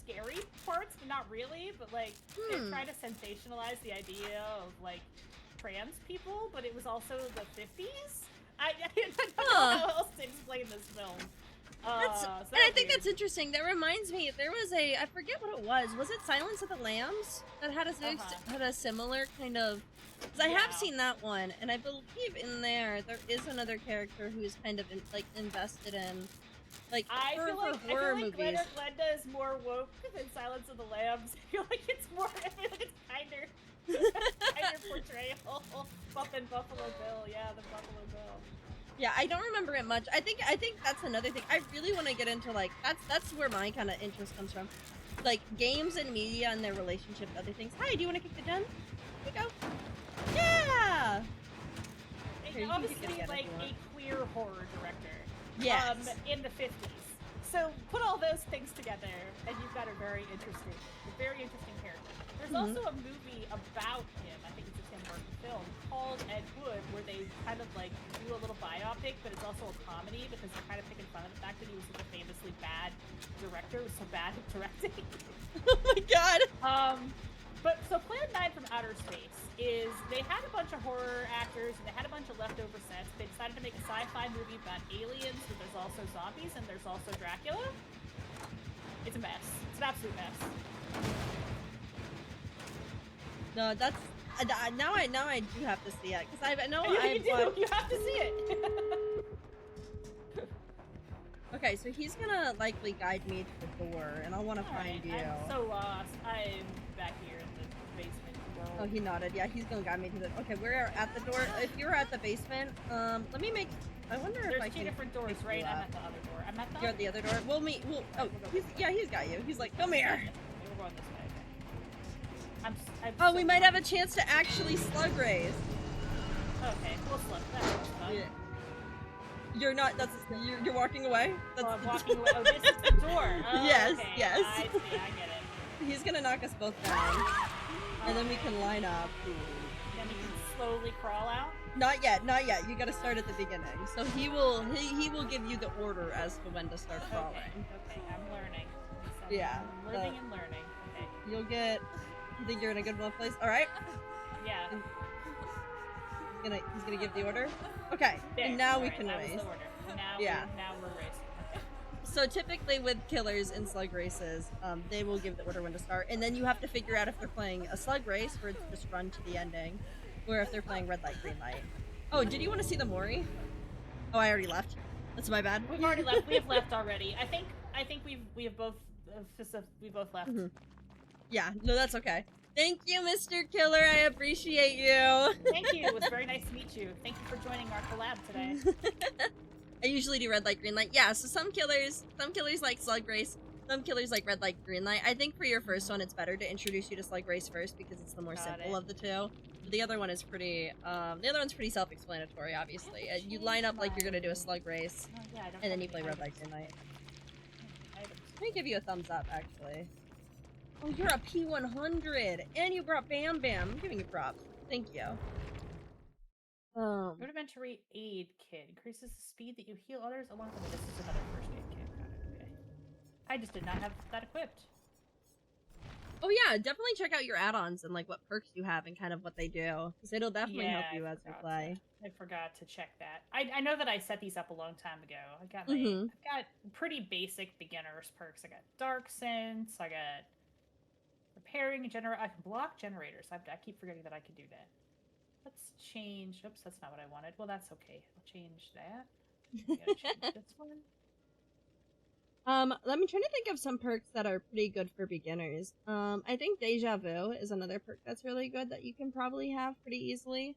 scary parts, but not really. But, like, they try to sensationalize the idea of, like, trans people, but it was also the 50s? I don't know how else to explain this film. And I think that's interesting. That reminds me, there was I forget what it was. Was it Silence of the Lambs that had a similar kind of? Because I have seen that one, and I believe in there is another character who's kind of invested in, like, horror movies. Glenda is more woke than Silence of the Lambs. I feel like it's kinder portrayal. Buffalo Bill, yeah, the Buffalo Bill. Yeah, I don't remember it much. I think that's another thing. I really want to get into, like, that's where my kind of interest comes from. Like, games and media and their relationship to other things. Hi, do you want to kick the gen? Here you go. Yeah! Here, obviously, like, a queer horror director. Yes. In the 50s. So, put all those things together, and you've got a very interesting character. There's also a movie about him, I think it's a Tim Burton film, called Ed Wood, where they kind of, like, do a little biopic, but it's also a comedy, because they're kind of picking fun of the fact that he was such a famously bad director, was so bad at directing. Oh my god! But, so Plan 9 from Outer Space is, they had a bunch of horror actors, and they had a bunch of leftover sets. They decided to make a sci-fi movie about aliens, but there's also zombies, and there's also Dracula. It's a mess. It's an absolute mess. No, that's now I do have to see it, because I know you have to see it. Okay, so he's gonna likely guide me to the door, and I want to find you. I'm so lost. I'm back here in the basement world. Oh, he nodded. Yeah, he's gonna guide me to the. Okay, we're at the door. If you're at the basement, let me make. I wonder if I can. There's two different doors, right? I'm at the other door. I'm at the. You're at the other door. We'll meet. Oh, he's got you. He's like, come here. We're going this way. We might have a chance to actually slug raise. Okay, we'll slug. That's fun. Yeah. You're not. You're walking away. I'm walking away. Oh, this is the door. Oh, yes. Okay. Yes. I see. I get it. He's gonna knock us both down, and then we can line up. Then we can slowly crawl out. Not yet. Not yet. You gotta start at the beginning. So he will give you the order as to when to start crawling. Okay. I'm learning. Yeah. I'm living and learning. Okay. You'll get. You think you're in a good enough place? All right. Yeah. He's gonna give the order. Okay. There. And now All we right, can that race. was the order. Now Yeah. now we're racing. Okay. So typically with killers in slug races, they will give the order when to start, and then you have to figure out if they're playing a slug race where it's just run to the ending, or if they're playing red light, green light. Oh, did you want to see the Mori? Oh, I already left. That's my bad. We've already left. We have left already. I think we have both we both left. Yeah, no, that's okay. Thank you, Mr. Killer. I appreciate you. Thank you. It was very nice to meet you. Thank you for joining our collab today. I usually do red light, green light. Yeah, so some killers like slug race, some killers like red light, green light. I think for your first one, it's better to introduce you to slug race first because it's the more simple of the two. But the other one is pretty, the other one's pretty self-explanatory, obviously. You line up like you're gonna do a slug race, and then you play red light, green light. Let me give you a thumbs up, actually. Oh, you're a P100, and you brought Bam Bam. I'm giving you props. Thank you. Rudimentary aid kit increases the speed that you heal others along with this is another first aid kit. Got it. Okay. I just did not have that equipped. Oh yeah, definitely check out your add-ons and like what perks you have and kind of what they do, because it'll definitely help you as you play. I forgot to check that. I know that I set these up a long time ago. I got my I've got pretty basic beginners perks. I got dark sense. I got repairing I can block generators. I keep forgetting that I can do that. Let's change. Oops, that's not what I wanted. Well, that's okay. I'll change that. I gotta change this one. Let me try to think of some perks that are pretty good for beginners. I think Deja Vu is another perk that's really good that you can probably have pretty easily.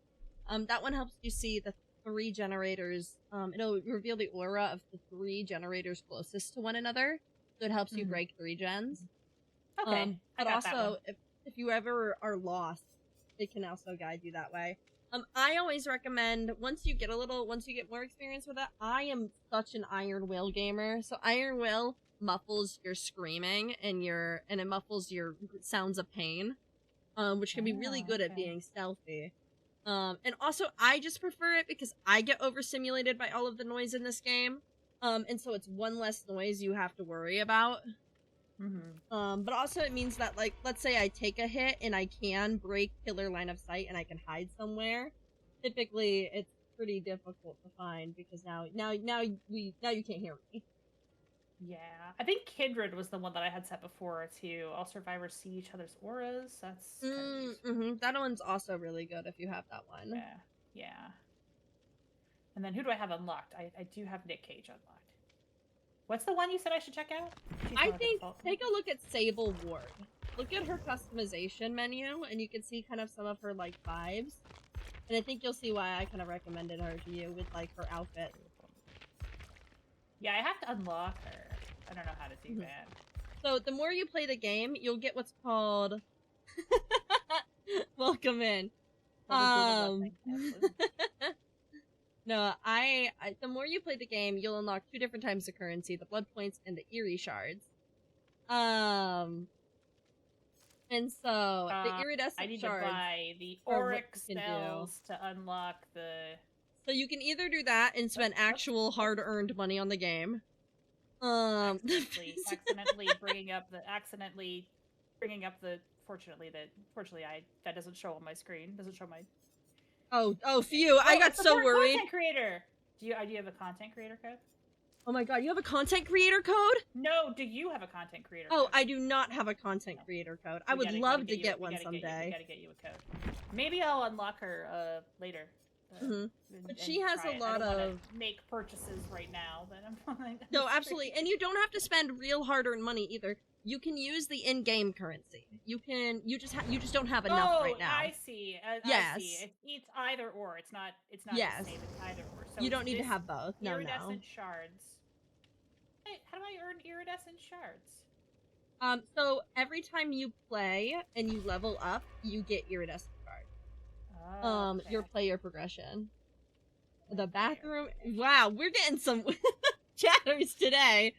That one helps you see the 3 generators. It'll reveal the aura of the 3 generators closest to one another, so it helps you break 3 gens. Okay. But also, if you ever are lost, it can also guide you that way. I always recommend once you get more experience with it. I am such an Iron Will gamer, so Iron Will muffles your screaming and it muffles your sounds of pain, which can be really good at being stealthy. And also I just prefer it because I get overstimulated by all of the noise in this game, and so it's one less noise you have to worry about. But also it means that, like, let's say I take a hit and I can break killer line of sight and I can hide somewhere. Typically, it's pretty difficult to find because now you can't hear me. Yeah, I think Kindred was the one that I had set before too. All survivors see each other's auras. That's that one's also really good if you have that one. Yeah. And then who do I have unlocked? I do have Nick Cage unlocked. What's the one you said I should check out? I think take a look at Sable Ward. Look at her customization menu, and you can see kind of some of her like vibes. And I think you'll see why I kind of recommended her to you with like her outfit. Yeah, I have to unlock her. I don't know how to do that. So the more you play the game, you'll get what's called welcome in. No, the more you play the game, you'll unlock 2 different types of currency, the blood points and the eerie shards. And so the iridescent shards. I need to buy the auric cells to unlock the. So you can either do that and spend actual hard-earned money on the game. Accidentally bringing up the. Fortunately, that doesn't show on my screen. Doesn't show my. Oh, phew! I got so worried. Content creator. Do you have a content creator code? Oh my god, you have a content creator code? No, do you have a content creator code? Oh, I do not have a content creator code. I would love to get one someday. We gotta get you a code. Maybe I'll unlock her later. But she has a lot of make purchases right now. But I'm no, absolutely, and you don't have to spend real hard-earned money either. You can use the in-game currency. You just don't have enough right now. I see. Yes. I see. It's either or. It's not yes. the same. It's either or. So you don't need to have both. No. Iridescent shards. Hey, how do I earn iridescent shards? So every time you play and you level up, you get iridescent shards. Oh, okay. Your player progression. The bathroom. Wow, we're getting some chatters today.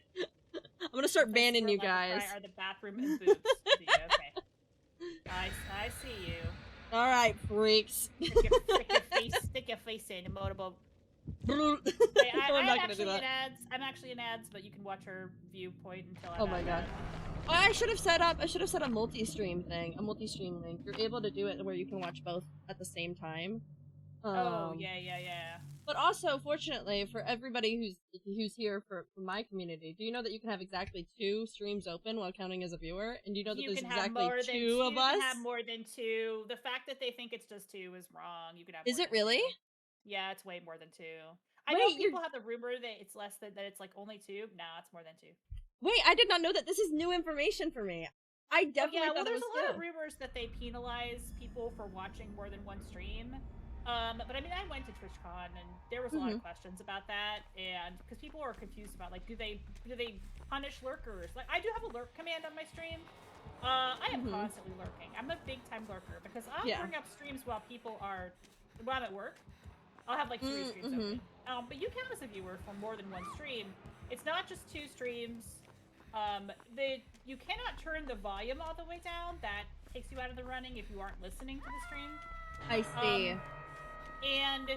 I'm gonna start banning you guys. Are the bathroom and boobs? Okay. I see you. All right, freaks. Stick your face in a motorboat. No, I'm I'm not gonna do actually that. in ads. I'm actually in ads, but you can watch her viewpoint until I'm Oh out my of god. ads. Oh, I should have set up a multi-stream thing, a multi-stream link. You're able to do it where you can watch both at the same time. Oh, Um, yeah. but also, fortunately, for everybody who's here for my community, do you know that you can have exactly 2 streams open while counting as a viewer? And do you know that You there's can have exactly more than 2 two. of You can us? have more than 2. The fact that they think it's just 2 is wrong. You can have Is more it than really? 2. Yeah, it's way more than 2. I know Wait, people have the rumor that it's less than that. It's like only 2. No, it's more than 2. wait, I did not know that. This is new information for me. I Oh definitely yeah, well thought it there's was a lot 2. of rumors that they penalize people for watching more than one stream. But I mean, I went to TwitchCon and there was a lot of questions about that, and because people were confused about like, do they punish lurkers? Like, I do have a lurk command on my stream. I am constantly lurking. I'm a big time lurker because I'll bring up streams while I'm at work. I'll have like 3 streams open. But you count as a viewer for more than one stream. It's not just 2 streams. You cannot turn the volume all the way down. That takes you out of the running if you aren't listening to the stream. I see. And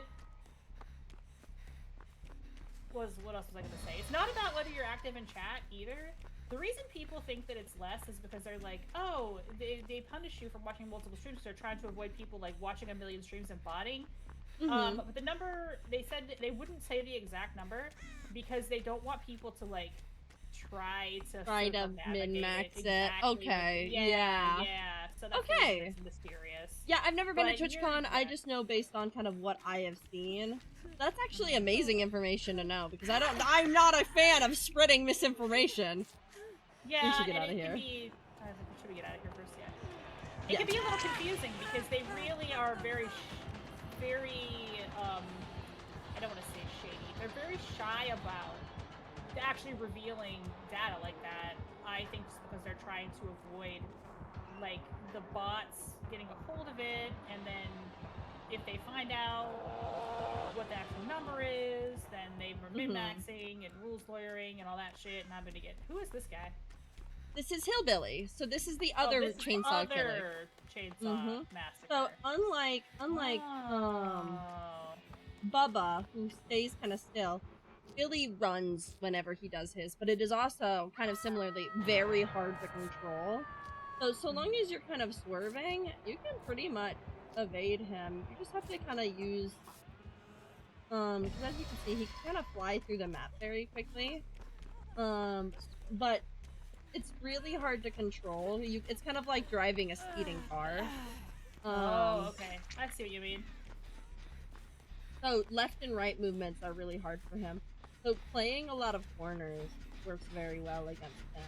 what else was I gonna say? It's not about whether you're active in chat either. The reason people think that it's less is because they're like, oh, they punish you for watching multiple streams. So they're trying to avoid people like watching a million streams and botting. But the number, they said they wouldn't say the exact number because they don't want people to like try to min-max it. Exactly. Okay. Yeah. So that's okay. It's mysterious. Yeah, I've never been But to TwitchCon. I just know based on kind of what I have seen. That's actually amazing information to know because I'm not a fan of spreading misinformation. Yeah, we should get out of here. Should we get out of here first? Yeah. It can be a little confusing because they really are very, I don't want to say shady. They're very shy about actually revealing data like that. I think just because they're trying to avoid like the bots getting a hold of it, and then if they find out what the actual number is, then they were min-maxing and rules lawyering and all that shit, and I'm gonna get, who is this guy? This is Hillbilly. So this is the other chainsaw killer. Chainsaw massacre. So unlike Bubba, who stays kind of still, Billy runs whenever he does his, but it is also kind of similarly very hard to control. So long as you're kind of swerving, you can pretty much evade him. You just have to kind of use, because as you can see, he can kind of fly through the map very quickly. But it's really hard to control. It's kind of like driving a speeding car. Oh, okay. I see what you mean. So left and right movements are really hard for him. So playing a lot of corners works very well against them.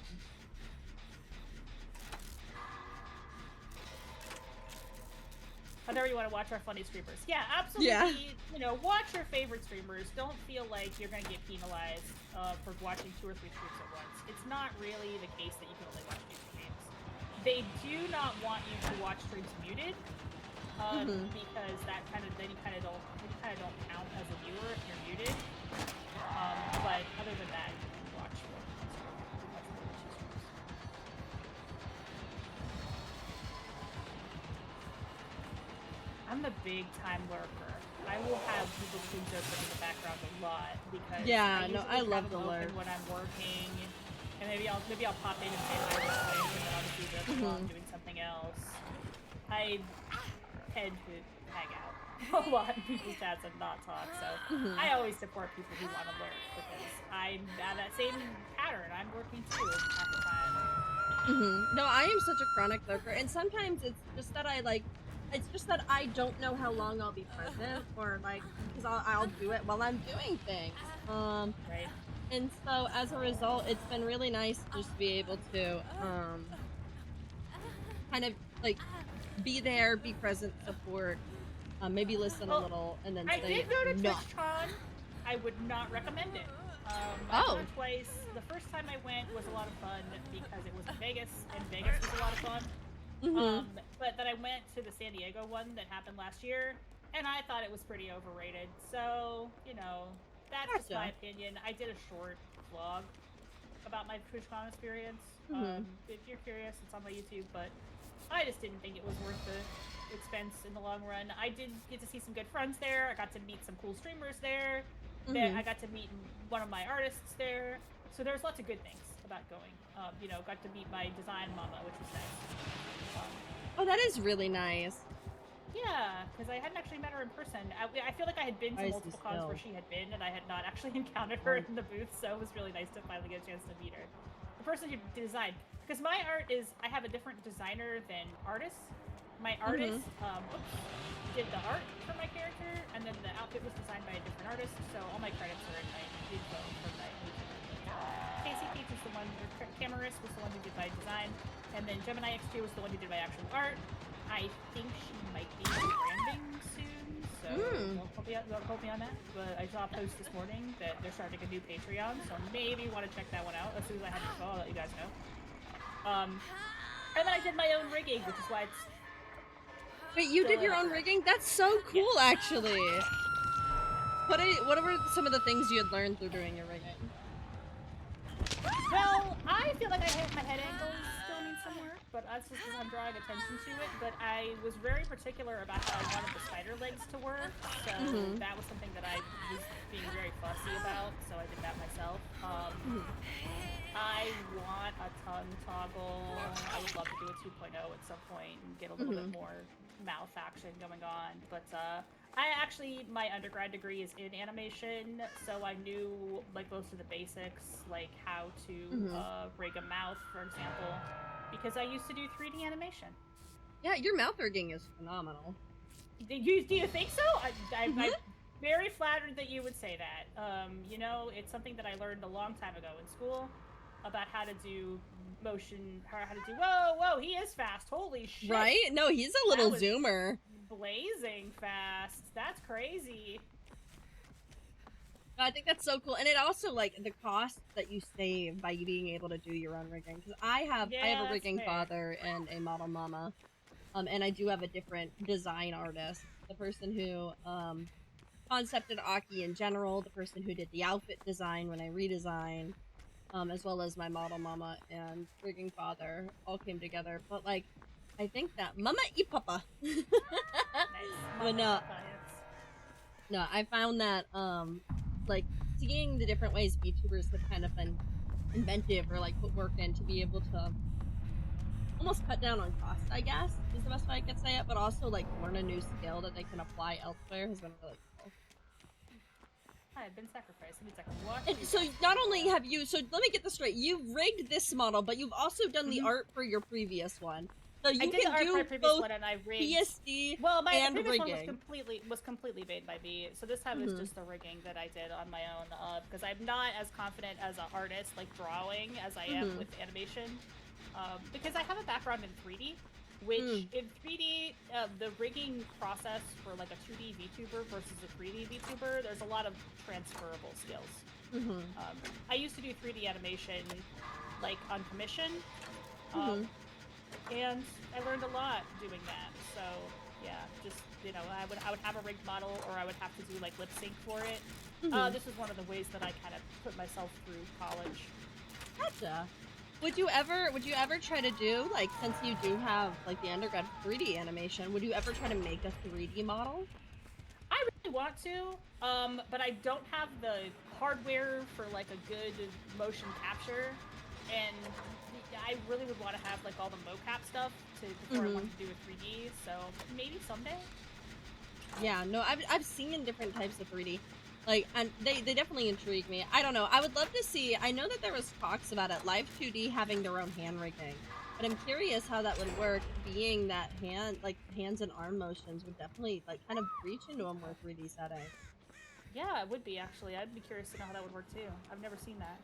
Whenever you want to watch our funny streamers. Yeah, absolutely. Yeah. You know, watch your favorite streamers. Don't feel like you're going to get penalized for watching 2 or 3 streams at once. It's not really the case that you can only watch 2 streams. They do not want you to watch streams muted, because that then you kind of don't count as a viewer if you're muted. But other than that, you can watch more than 2 streams. I'm a big time lurker. I will have people's streams open in the background a lot because I love the lurk when I'm working, and maybe I'll pop in and say hi real quick, and then obviously the other while I'm doing something else. I tend to hang out a lot in people's chats and not talk, so I always support people who want to lurk because I have that same pattern. I'm lurking too half the time. No, I am such a chronic lurker, and sometimes it's just that I don't know how long I'll be present, or like, because I'll do it while I'm doing things. Right. And so as a result, it's been really nice to just be able to kind of like be there, be present, support, maybe listen a little, and then I did go to no. TwitchCon. I would not recommend it. I went twice. The first time I went was a lot of fun because it was in Vegas, and Vegas was a lot of fun. But then I went to the San Diego one that happened last year, and I thought it was pretty overrated. So, you know, that's just my opinion. I did a short vlog about my TwitchCon experience. If you're curious, it's on my YouTube, but I just didn't think it was worth expense in the long run. I did get to see some good friends there. I got to meet some cool streamers there. Mhm. I got to meet one of my artists there. So there's lots of good things about going. You know, got to meet my design mama, which was nice. Oh, that is really nice. Yeah, because I hadn't actually met her in person. I feel like I had been to Why is he multiple cons where still? she had been, and I had not actually encountered her in the booth, so it was really nice to finally get a chance to meet her. The person who designed, because my art is, I have a different designer than artists. My artist, did the art for my character, and then the outfit was designed by a different artist, so all my credits are in my info for my Casey Peach was the one, or Camarus was the one who did my design, and then Gemini X2 was the one who did my actual art. I think she might be branding soon, so don't quote me on that. But I saw a post this morning that they're starting a new Patreon, so maybe want to check that one out. As soon as I have info, I'll let you guys know. And then I did my own rigging, which is why it's. Wait, you did your own rigging? That's so cool, actually. What were some of the things you had learned through doing your rigging? Well, I feel like my head angles still need some work, but that's just because I'm drawing attention to it. But I was very particular about how I wanted the spider legs to work, so that was something that I was being very fussy about, so I did that myself. I want a tongue toggle. I would love to do a 2.0 at some point and get a little bit more mouth action going on, but my undergrad degree is in animation, so I knew like most of the basics, like how to rig a mouth, for example, because I used to do 3D animation. Yeah, your mouth rigging is phenomenal. Do you think so? I'm very flattered that you would say that. You know, it's something that I learned a long time ago in school about how to do motion, how to do. Whoa, he is fast. Holy shit! Right? No, he's a little zoomer. Blazing fast. That's crazy. I think that's so cool, and it also like the cost that you save by being able to do your own rigging. Because I have a rigging father and a model mama, and I do have a different design artist. The person who concepted Aki in general, the person who did the outfit design when I redesigned, as well as my model mama and rigging father all came together. But like, I think that mama y papa. Nice. But no, I found that like seeing the different ways VTubers have kind of been inventive or like put work in to be able to almost cut down on cost, I guess, is the best way I could say it, but also like learn a new skill that they can apply elsewhere has been really cool. I've been sacrificed. It means I can watch. And so not only have you, so let me get this straight, you've rigged this model, but you've also done the art for your previous one. So you can do both PSD well, my and previous rigging. One was completely made by me, so this time is just the rigging that I did on my own, because I'm not as confident as an artist, like drawing, as I am with animation, because I have a background in 3D, which in 3D, the rigging process for like a 2D VTuber versus a 3D VTuber, there's a lot of transferable skills. I used to do 3D animation, like on commission, and I learned a lot doing that. So yeah, just you know, I would have a rigged model, or I would have to do like lip sync for it. This is one of the ways that I kind of put myself through college. Gotcha. Would you ever try to do, like, since you do have like the undergrad 3D animation, would you ever try to make a 3D model? I really want to, but I don't have the hardware for like a good motion capture, and I really would want to have like all the mocap stuff before I want to do a 3D. So maybe someday. Yeah, no, I've seen different types of 3D, like, and they definitely intrigue me. I don't know. I would love to see. I know that there was talks about it, Live 2D having their own hand rigging, but I'm curious how that would work. Being that hands and arm motions would definitely like kind of reach into a more 3D setting. Yeah, it would be actually. I'd be curious to know how that would work too. I've never seen that.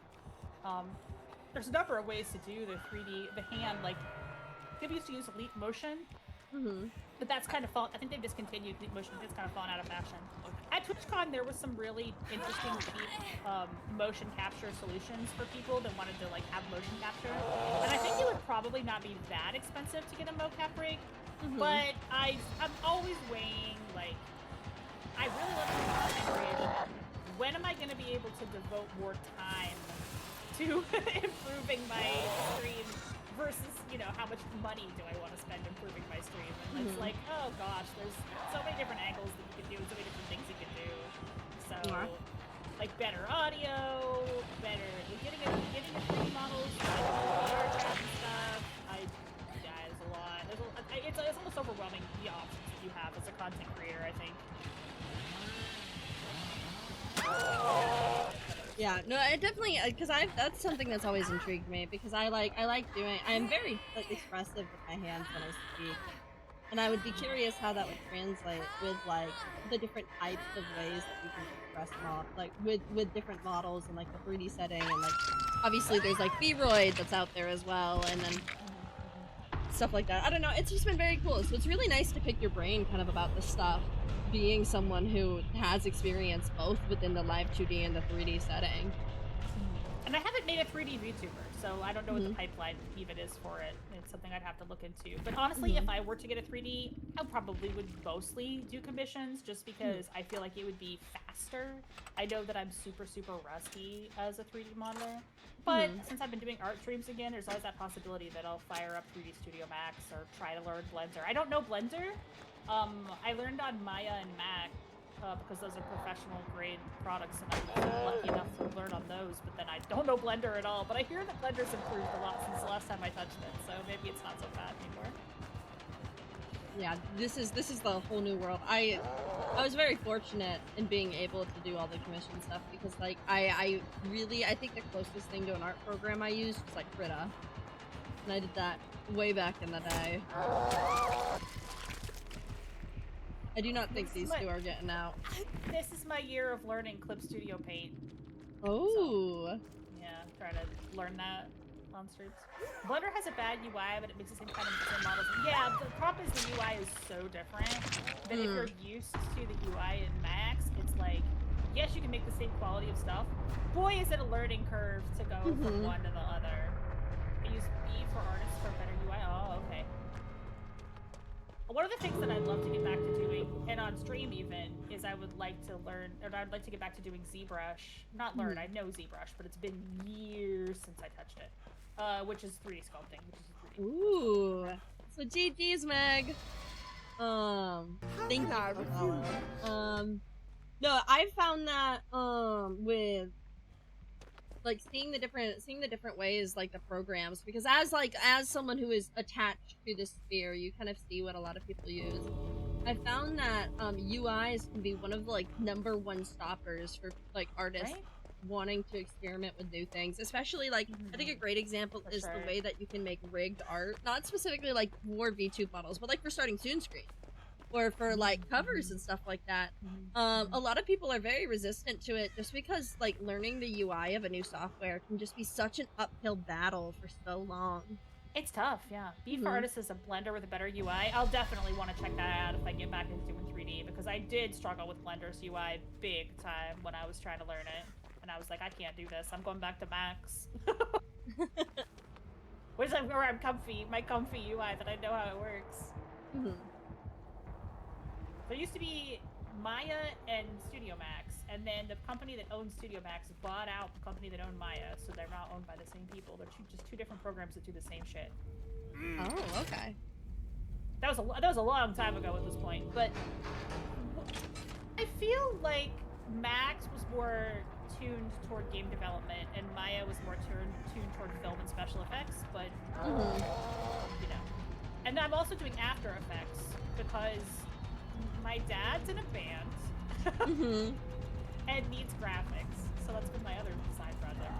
There's a number of ways to do the 3D, the hand, like, people used to use leap motion, but that's kind of I think they've discontinued leap motion. It's kind of fallen out of fashion. At TwitchCon, there was some really interesting motion capture solutions for people that wanted to, like, have motion capture, and I think it would probably not be that expensive to get a mocap rig, but I'm always weighing, like, I really love content creation. When am I going to be able to devote more time to improving my stream versus, you know, how much money do I want to spend improving my stream? And it's like, oh gosh, there's so many different angles that you can do, and so many different things you can do. So, like better audio, better getting a 3D models, VR chat and stuff. Yeah, there's a lot. It's almost overwhelming the options that you have as a content creator, I think. Yeah, no, I definitely, because that's something that's always intrigued me, because I like doing, I'm very like expressive with my hands when I speak, and I would be curious how that would translate with like the different types of ways that you can express like with different models and like the 3D setting, and like obviously there's like VOD that's out there as well, and then stuff like that. I don't know, it's just been very cool, so it's really nice to pick your brain kind of about this stuff, being someone who has experience both within the live 2D and the 3D setting. And I haven't made a 3D VTuber, so I don't know what the pipeline even is for it. It's something I'd have to look into. But honestly, if I were to get a 3D, I probably would mostly do commissions, just because I feel like it would be faster. I know that I'm super, super rusty as a 3D modeler. But since I've been doing art streams again, there's always that possibility that I'll fire up 3D Studio Max or try to learn Blender. I don't know Blender. I learned on Maya and Mac because those are professional grade products, and I was lucky enough to learn on those, but then I don't know Blender at all. But I hear that Blender's improved a lot since the last time I touched it, so maybe it's not so bad anymore. Yeah, this is the whole new world. I was very fortunate in being able to do all the commission stuff, because like I think the closest thing to an art program I used was like Krita, and I did that way back in the day. I do not think these two are getting out. This is my year of learning Clip Studio Paint. Oh. So, yeah, try to learn that on streams. Blender has a bad UI, but it makes the same kind of models. Yeah, the problem is the UI is so different that if you're used to the UI in Max, it's like, yes, you can make the same quality of stuff. Boy, is it a learning curve to go from one to the other. I use B for artists for better UI. Oh, okay. One of the things that I'd love to get back to doing, and on stream even, is I would like to learn, or I'd like to get back to doing ZBrush. Not learn, I know ZBrush, but it's been years since I touched it. Which is 3D sculpting, which is 3D. Ooh. So GG's, Meg. Thank you. No, I found that, with like seeing the different ways, like the programs, because as someone who is attached to the sphere, you kind of see what a lot of people use. I found that UIs can be one of the like #1 stoppers for like artists wanting to experiment with new things, especially like I think a great example is the way that you can make rigged art, not specifically like for VTube models, but like for starting Toon Screen or for like covers and stuff like that. A lot of people are very resistant to it just because like learning the UI of a new software can just be such an uphill battle for so long. It's tough, yeah. B for Artists is a Blender with a better UI. I'll definitely want to check that out if I get back into doing 3D, because I did struggle with Blender's UI big time when I was trying to learn it. And I was like, I can't do this. I'm going back to Max. Which is where I'm comfy, my comfy UI that I know how it works. There used to be Maya and Studio Max, and then the company that owns Studio Max bought out the company that owned Maya, so they're not owned by the same people. They're just two different programs that do the same shit. Oh, okay. That was a long time ago at this point, but I feel like Max was more tuned toward game development, and Maya was more tuned toward film and special effects, but you know. And I'm also doing After Effects because my dad's in a band and needs graphics, so that's been my other side project.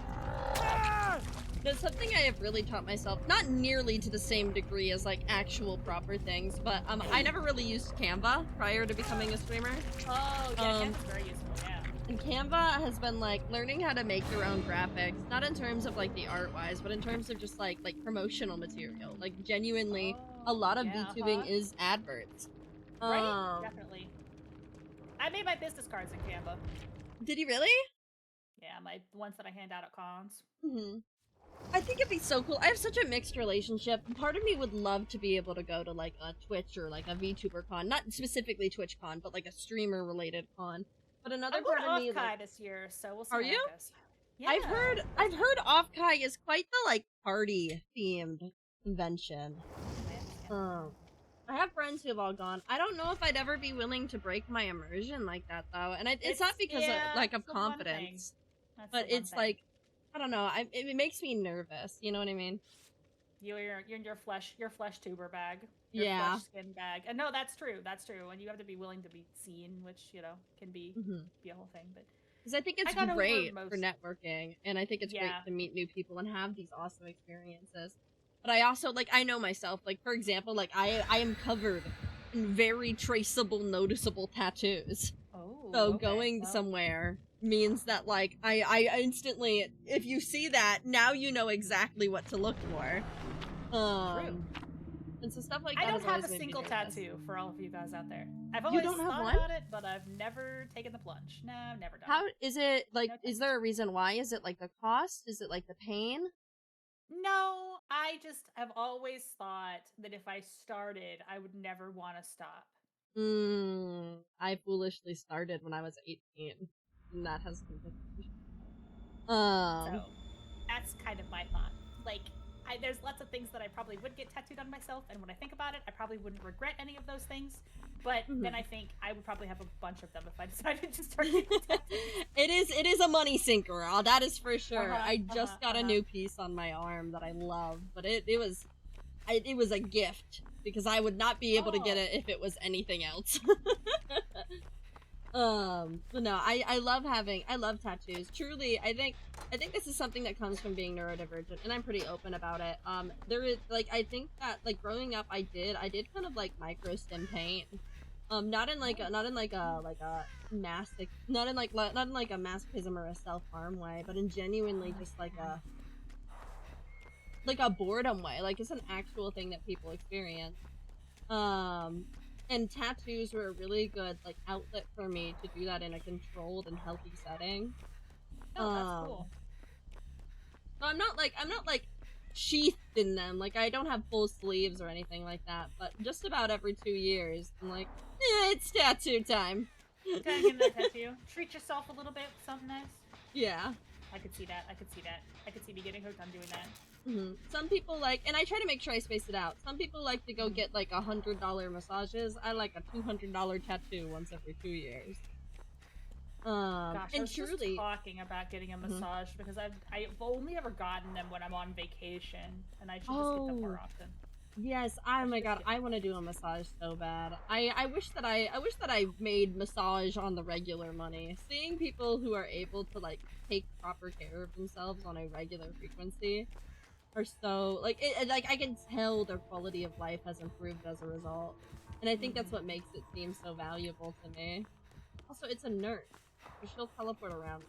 That's something I have really taught myself, not nearly to the same degree as like actual proper things, but I never really used Canva prior to becoming a streamer. Oh yeah, Canva's very useful, yeah. And Canva has been like learning how to make your own graphics, not in terms of like the art wise, but in terms of just like promotional material. Like genuinely, a lot of VTubing is adverts. Right? Definitely. I made my business cards in Canva. Did you really? Yeah, my ones that I hand out at cons. I think it'd be so cool. I have such a mixed relationship. Part of me would love to be able to go to like a Twitch or like a VTuber con, not specifically TwitchCon, but like a streamer related con. But another part of me, like, this year, so we'll see. Are you? Yeah. I've heard Offkai is quite the like party themed convention. I understand. I have friends who have all gone. I don't know if I'd ever be willing to break my immersion like that though, and it's not because of, like, of it's the one thing. confidence, That's but the one it's thing. like, I don't know. It makes me nervous. You know what I mean? You're in your flesh tuber bag, your Yeah. flesh skin bag, and no, that's true. That's true. And you have to be willing to be seen, which can be a whole thing. But Because I think it's got over great for most. networking, and I think it's great Yeah. to meet new people and have these awesome experiences. But I also, like, I know myself. Like, for example, like, I am covered in very traceable, noticeable tattoos. Oh. So Okay. going Well, somewhere means that, like, I instantly, if you see that, now you know exactly what to look for. true. And so stuff like I that has don't have always a made me single nervous. tattoo for all of you guys out there. I've You always don't have thought one? about it, but I've never taken the plunge. No, I've never done How it. is it, like, No is tattoos. there a reason why? Is it, like, the cost? Is it, like, the pain? No, I just have always thought that if I started, I would never want to stop. I foolishly started when I was 18, and that has continued. So that's kind of my thought. Like, there's lots of things that I probably would get tattooed on myself, and when I think about it, I probably wouldn't regret any of those things. But then I think I would probably have a bunch of them if I decided to start getting tattoos. It is a money sinker, that is for sure. Uh-huh, I just got a new piece on my arm that I love, but it was a gift because I would not be able to get it if it was anything else. But no, I love tattoos. Truly, I think this is something that comes from being neurodivergent, and I'm pretty open about it. There is, like, I think that, like, growing up, I did kind of, like, micro stim pain. Not in like a masochism or a self-harm way, but in genuinely just like a boredom way. Like, it's an actual thing that people experience. And tattoos were a really good, like, outlet for me to do that in a controlled and healthy setting. Oh, that's cool. So I'm not like sheathed in them. Like, I don't have full sleeves or anything like that, but just about every 2 years, I'm like, it's tattoo time. Gotta get that tattoo. Treat yourself a little bit with something nice. Yeah. I could see that. I could see me getting hooked on doing that. Some people like, and I try to make sure I space it out. Some people like to go get like $100 massages. I like a $200 tattoo once every 2 years. Gosh, and I was truly just talking about getting a massage because I've only ever gotten them when I'm on vacation, and I should just get them more often. Yes, oh my god, I want to do a massage so bad. I wish that I made massage on the regular money. Seeing people who are able to, like, take proper care of themselves on a regular frequency are so, like, like, I can tell their quality of life has improved as a result. And I think that's what makes it seem so valuable to me. Also, it's a nurse, so she'll teleport around.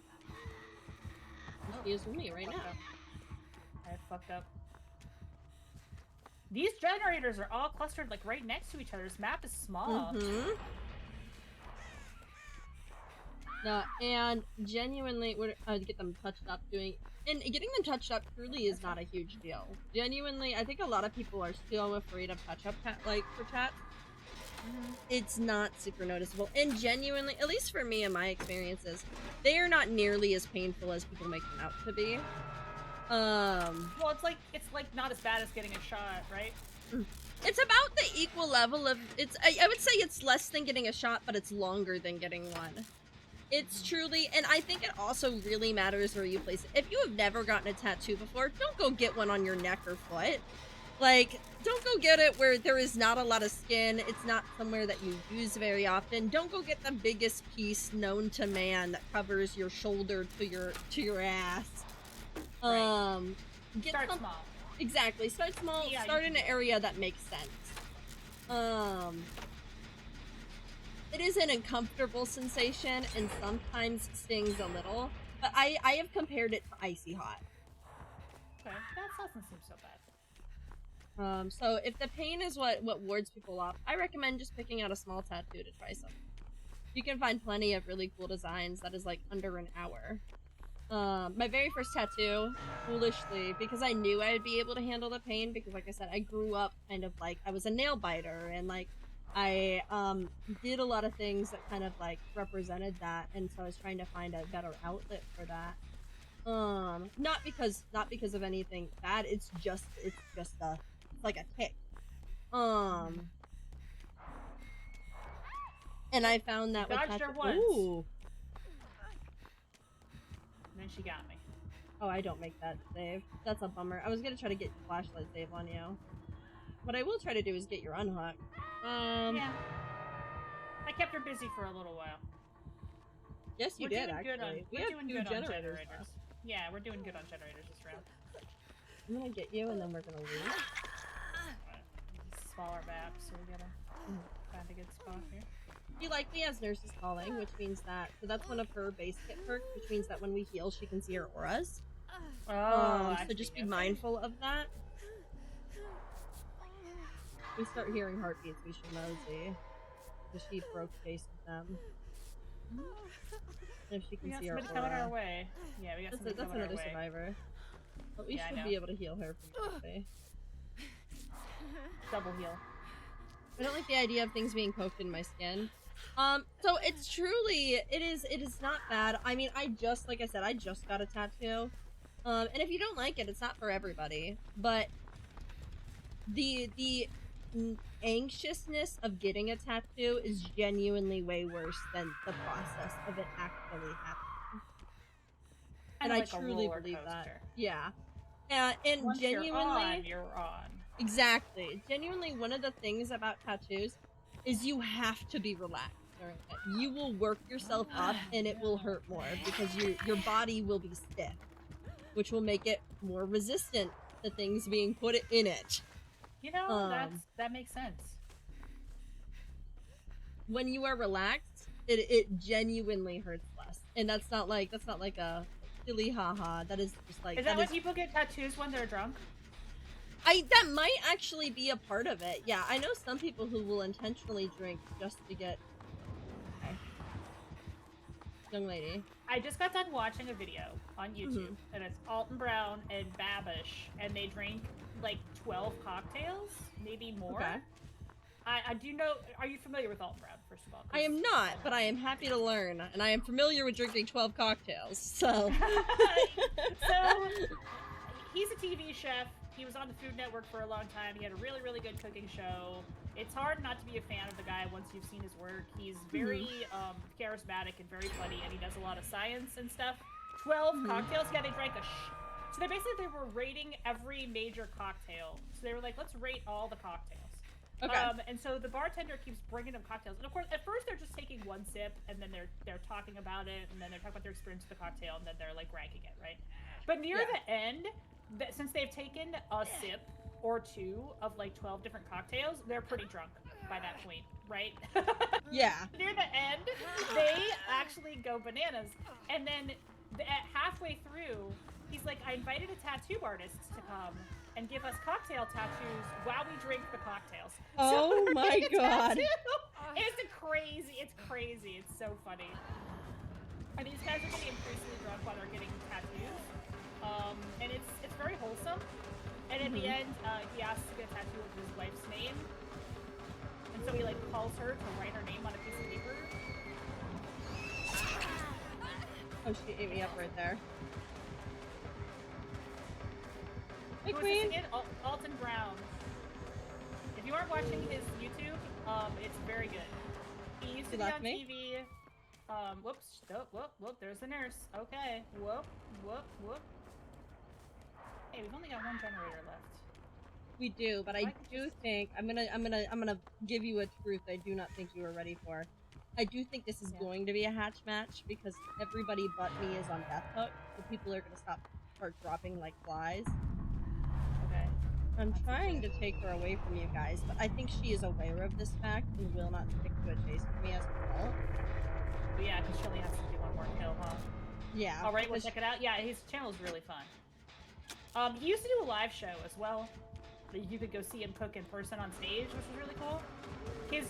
She is with me right now. I fucked up. These generators are all clustered, like, right next to each other. This map is small. No, and genuinely, to get them touched up getting them touched up truly is not a huge deal. Genuinely, I think a lot of people are so afraid of touch-up for chat. It's not super noticeable, and genuinely, at least for me and my experiences, they are not nearly as painful as people make them out to be. Well, it's like not as bad as getting a shot, right? It's about the equal level of, I would say it's less than getting a shot, but it's longer than getting one. It's truly, and I think it also really matters where you place it. If you have never gotten a tattoo before, don't go get one on your neck or foot. Like, don't go get it where there is not a lot of skin. It's not somewhere that you use very often. Don't go get the biggest piece known to man that covers your shoulder to your ass. Right. Start small. Exactly. Start small. Yeah, start in an area that makes sense. It is an uncomfortable sensation and sometimes stings a little, but I have compared it to icy hot. Okay, that doesn't seem so bad. So if the pain is what wards people off, I recommend just picking out a small tattoo to try some. You can find plenty of really cool designs that is like under an hour. My very first tattoo, foolishly, because I knew I would be able to handle the pain, because like I said, I grew up kind of like, I was a nail biter, and like, I did a lot of things that kind of like represented that, and so I was trying to find a better outlet for that. Not because of anything bad, it's just It's like a tick. And I found that with Dodged her once. Ooh. And then she got me. Oh, I don't make that save. That's a bummer. I was gonna try to get your flashlight save on you. What I will try to do is get your unhook. Yeah. I kept her busy for a little while. Yes, you did, actually. We're doing good on generators. Yeah, we're doing good on generators this round. I'm gonna get you, and then we're gonna leave. Smaller map, so we gotta find a good spot here. She likely has Nurse's Calling, which means that... So that's one of her base kit perks, which means that when we heal, she can see her auras. So just be mindful of that. If we start hearing heartbeats, we should mosey. Because she broke base with them. If she can see her aura. Coming our way. Yeah, we got somebody That's coming another our way. survivor. But we should be able to heal her from Mosey. Double heal. I don't like the idea of things being poked in my skin. So it's truly, it is not bad. I mean, like I said, I just got a tattoo. And if you don't like it, it's not for everybody. But the anxiousness of getting a tattoo is genuinely way worse than the process of it actually happening. And I truly believe that. Yeah. And once genuinely, you're on. Exactly. Genuinely, one of the things about tattoos is you have to be relaxed during it. You will work yourself up and it will hurt more because your body will be stiff, which will make it more resistant to things being put in it. You know, that makes sense. When you are relaxed, it genuinely hurts less. And that's not like a silly haha. That is just like... Is that when people get tattoos when they're drunk? That might actually be a part of it. Yeah, I know some people who will intentionally drink just to get... Okay. Young lady. I just got done watching a video on YouTube, and it's Alton Brown and Babish, and they drink like 12 cocktails, maybe more. Okay. I do know... Are you familiar with Alton Brown, first of all? I am not, but I am happy to learn, and I am familiar with drinking 12 cocktails, so... So, he's a TV chef. He was on the Food Network for a long time. He had a really, really good cooking show. It's hard not to be a fan of the guy once you've seen his work. He's very charismatic and very funny, and he does a lot of science and stuff. 12 cocktails? Yeah, they drank So they were rating every major cocktail. So they were like, let's rate all the cocktails. Okay. And so the bartender keeps bringing them cocktails. And of course, at first they're just taking one sip, and then they're talking about it, and then they're talking about their experience with the cocktail, and then they're like ranking it, right? But near the end... since they've taken a sip or two of like 12 different cocktails, they're pretty drunk by that point, right? Yeah. Near the end, they actually go bananas. And then halfway through, he's like, I invited a tattoo artist to come and give us cocktail tattoos while we drink the cocktails. Oh so my god. It's crazy. It's so funny. And these guys are getting increasingly drunk while they're getting tattoos. And it's very wholesome. And at the end, he asks to get a tattoo of his wife's name. And so he like calls her to write her name on a piece of paper. Oh, she ate me up right there. Hey, Who Queen. Again? Alton Brown. If you aren't watching his YouTube, it's very good. He used to be on TV. Whoops. Whoop. There's the nurse. Okay. Whoop. Hey, we've only got one generator left. We do, but I do think I'm gonna give you a truth I do not think you are ready for. I do think this is going to be a hatch match because everybody but me is on death hook, so people are gonna start dropping like flies. Okay. I'm trying to take her away from you guys, but I think she is aware of this fact and will not stick to a chase with me as a result. But yeah, because she only has to do one more kill, huh? Yeah. Alright, we'll check it out. Yeah, his channel is really fun. He used to do a live show as well. That you could go see him cook in person on stage, which was really cool. His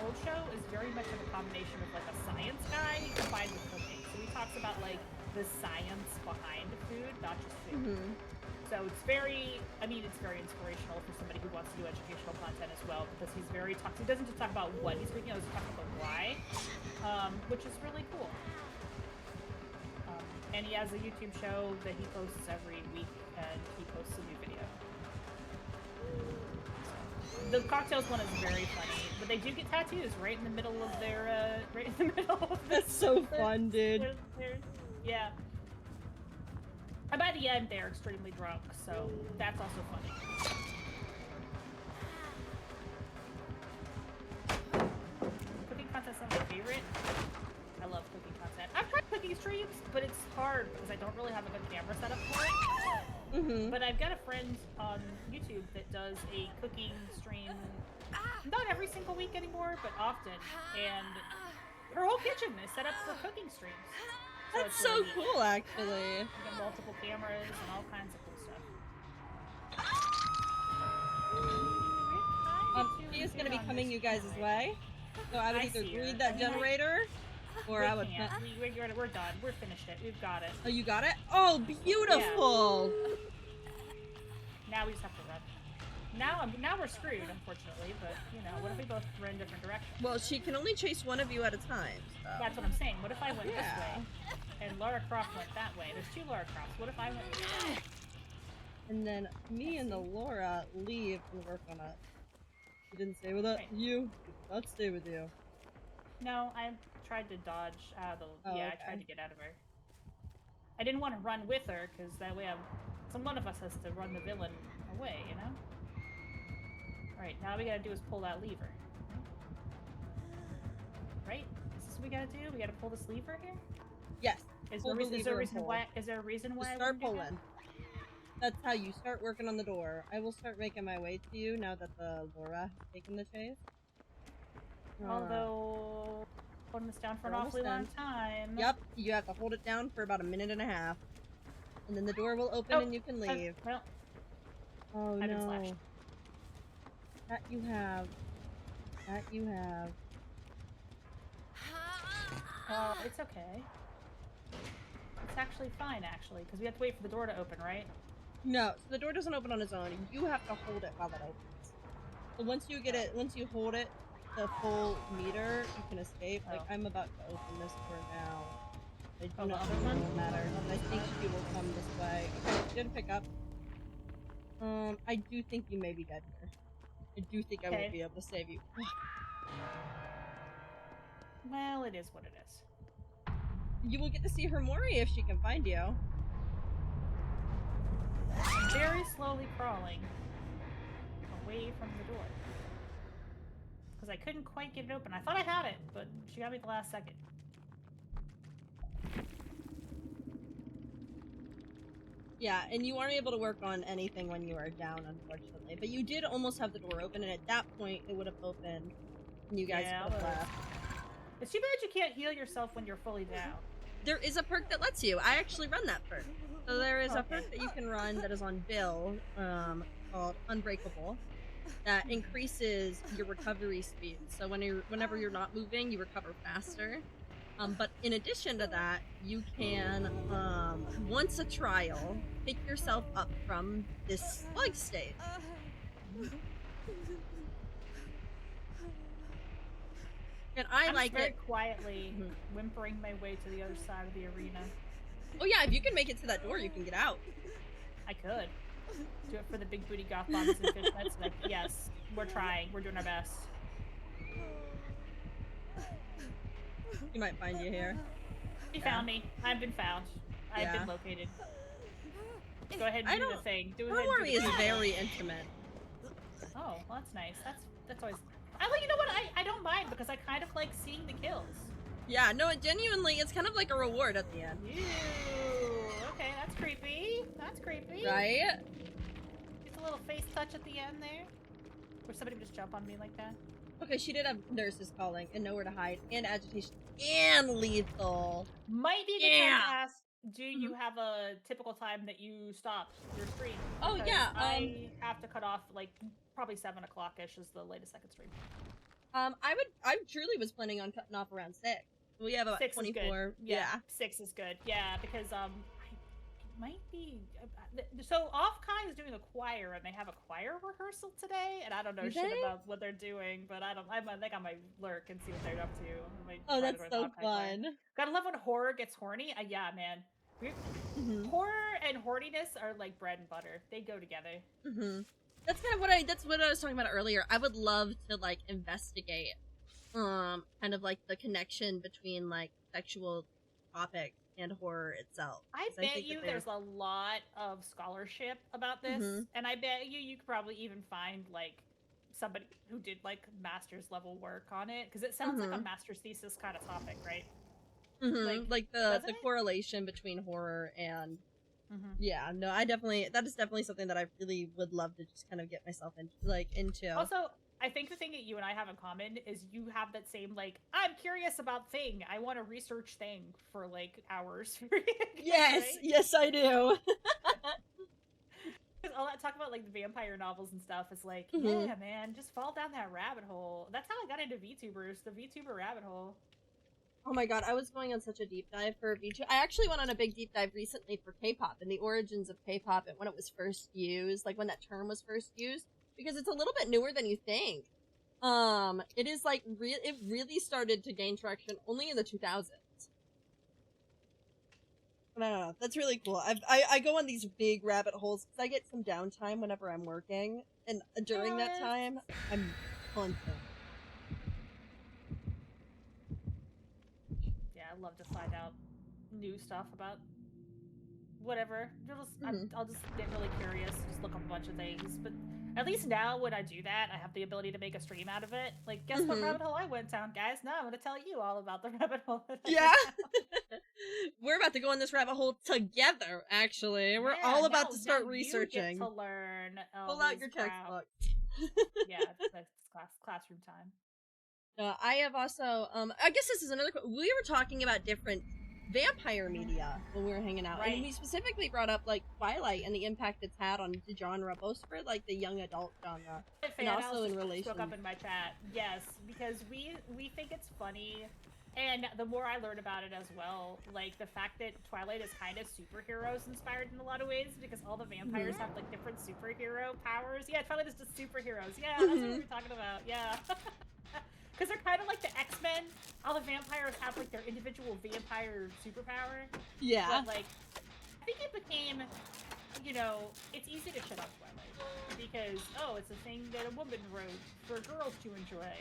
old show, is very much of a combination of like a science guy combined with cooking. So he talks about like the science behind food, not just food. So it's very inspirational for somebody who wants to do educational content as well, because he doesn't just talk about what he's cooking, he's talking about why, which is really cool. And he has a YouTube show that he posts every week, and he posts a new video. The cocktails one is very funny, but they do get tattoos right in the middle of their right in the middle of That's so fun, dude. Yeah. And by the end, they're extremely drunk, so that's also funny. Cooking content's not my favorite. I love cooking content. I've tried cooking streams, but it's hard because I don't really have a good camera setup for it. But I've got a friend on YouTube that does a cooking stream, not every single week anymore, but often. And her whole kitchen is set up for cooking streams. So That's so really cool, actually. you get multiple cameras and all kinds of cool stuff. She is going to be coming you guys' way. So I would either greed that generator, or I would... We're done. We're finished it. We've got it. Oh, you got it? Oh, beautiful! Yeah. Now we just have to run. Now we're screwed, unfortunately, but, you know, what if we both run different directions? Well, she can only chase one of you at a time, so... That's what I'm saying. What if I went this way, and Lara Croft went that way? There's two Lara Crofts. What if I went this way? And then me and the Laura leave and work on it. She didn't stay with you. Let's stay with you. No, I tried to dodge out of the... Oh, yeah, okay. I tried to get out of her. I didn't want to run with her, because that way one of us has to run the villain away, you know? Alright, now all we gotta do is pull that lever. Right? Is this what we gotta do? We gotta pull this lever here? Yes. Is there a reason why Just I start wouldn't do that? pulling. That's how you start working on the door. I will start making my way to you now that the Laura has taken the chase. Although, holding this down for an awfully long time. Yep, you have to hold it down for about a minute and a half. And then the door will open and you can leave. Well, oh I've been no. slashed. That you have. That you have. It's okay. It's actually fine, actually, because we have to wait for the door to open, right? No, so the door doesn't open on its own. You have to hold it while it opens. So once you get it, once you hold it, the full meter, you can escape. Like, I'm about to open this door now. I do not think it will matter. I think she will come this way. Okay, she didn't pick up. I do think you may be dead here. I do think I will be able to save you. Well, it is what it is. You will get to see her Mori if she can find you. I'm very slowly crawling away from the door. Because I couldn't quite get it open. I thought I had it, but she got me at the last second. Yeah, and you aren't able to work on anything when you are down, unfortunately. But you did almost have the door open, and at that point, it would have opened, and you guys could have left. It's too bad you can't heal yourself when you're fully down. There is a perk that lets you. I actually run that perk. So there is a perk that you can run that is on Bill, called Unbreakable, that increases your recovery speed. So whenever you're not moving, you recover faster. But in addition to that, you can, once a trial, pick yourself up from this slug state. And I like very it. quietly whimpering my way to the other side of the arena. Oh yeah, if you can make it to that door, you can get out. I could. Do it for the big booty goth bombs and fishnets. Like, yes, we're trying. We're doing our best. He might find you here. He found me. I've been found. I've been located. Go ahead and do the thing. Mori is very intimate. Oh, well, that's nice. That's always... you know what? I don't mind because I kind of like seeing the kills. Yeah, no, it genuinely, it's kind of like a reward at the end. Ew. Okay, that's creepy. That's creepy. Right? Just a little face touch at the end there. Or somebody would just jump on me like that. Okay, she did have nurses calling and nowhere to hide and agitation and lethal. Might be a good time to ask, do you have a typical time that you stop your stream? Oh, yeah. I have to cut off like probably 7 o'clock-ish is the latest I could stream. I truly was planning on cutting off around 6. We have about 24. Yeah. 6 is good. Yeah, because it might be so Offkai is doing a choir and they have a choir rehearsal today, and I don't know shit about what they're doing, but I think I might lurk and see what they're up to. Oh, that's so fun. Gotta love when horror gets horny. Yeah, man. Horror and horniness are like bread and butter. They go together. That's kind of that's what I was talking about earlier. I would love to like investigate kind of like the connection between like sexual topics and horror itself. I 'Cause bet think that you they're there's a lot of scholarship about this, and I bet you could probably even find like somebody who did like master's level work on it, because it sounds like a master's thesis kind of topic, right? Like Doesn't the it? correlation between horror and Mm-hmm. yeah, no, that is definitely something that I really would love to just kind of get myself into. Also, I think the thing that you and I have in common is you have that same like I'm curious about thing. I want to research thing for like hours. Yes, right? yes, I do. Because all that talk about like the vampire novels and stuff is like, yeah, man, just fall down that rabbit hole. That's how I got into VTubers, the VTuber rabbit hole. Oh my god, I was going on such a deep dive for VTuber. I actually went on a big deep dive recently for K-pop and the origins of K-pop and when it was first used, like when that term was first used, because it's a little bit newer than you think. It is like it really started to gain traction only in the 2000s. But I don't know. That's really cool. I go on these big rabbit holes because I get some downtime whenever I'm working, and during that time, I'm hunting. Yeah, I love to find out new stuff about whatever. I'll just get really curious, just look up a bunch of things. But at least now, when I do that, I have the ability to make a stream out of it. Like, guess what rabbit hole I went down, guys? Now I'm going to tell you all about the rabbit hole. Yeah. We're about to go in this rabbit hole together, actually. We're all about to start researching. You get to learn. Pull out your textbook. Yeah, that's classroom time. I have also, I guess this is another, we were talking about different vampire media when we were hanging out, and we specifically brought up, like, Twilight and the impact it's had on the genre, both for, like, the young adult genre, and also in relation. Spoke up in my chat, yes, because we think it's funny. And the more I learn about it as well, like the fact that Twilight is kind of superheroes inspired in a lot of ways, because all the vampires have like different superhero powers. Yeah, Twilight is just superheroes. Yeah, that's what we were talking about. Yeah. Because they're kind of like the X-Men. All the vampires have like their individual vampire superpower. Yeah. But like, I think it became, you know, it's easy to shut up Twilight. Because, oh, it's a thing that a woman wrote for girls to enjoy.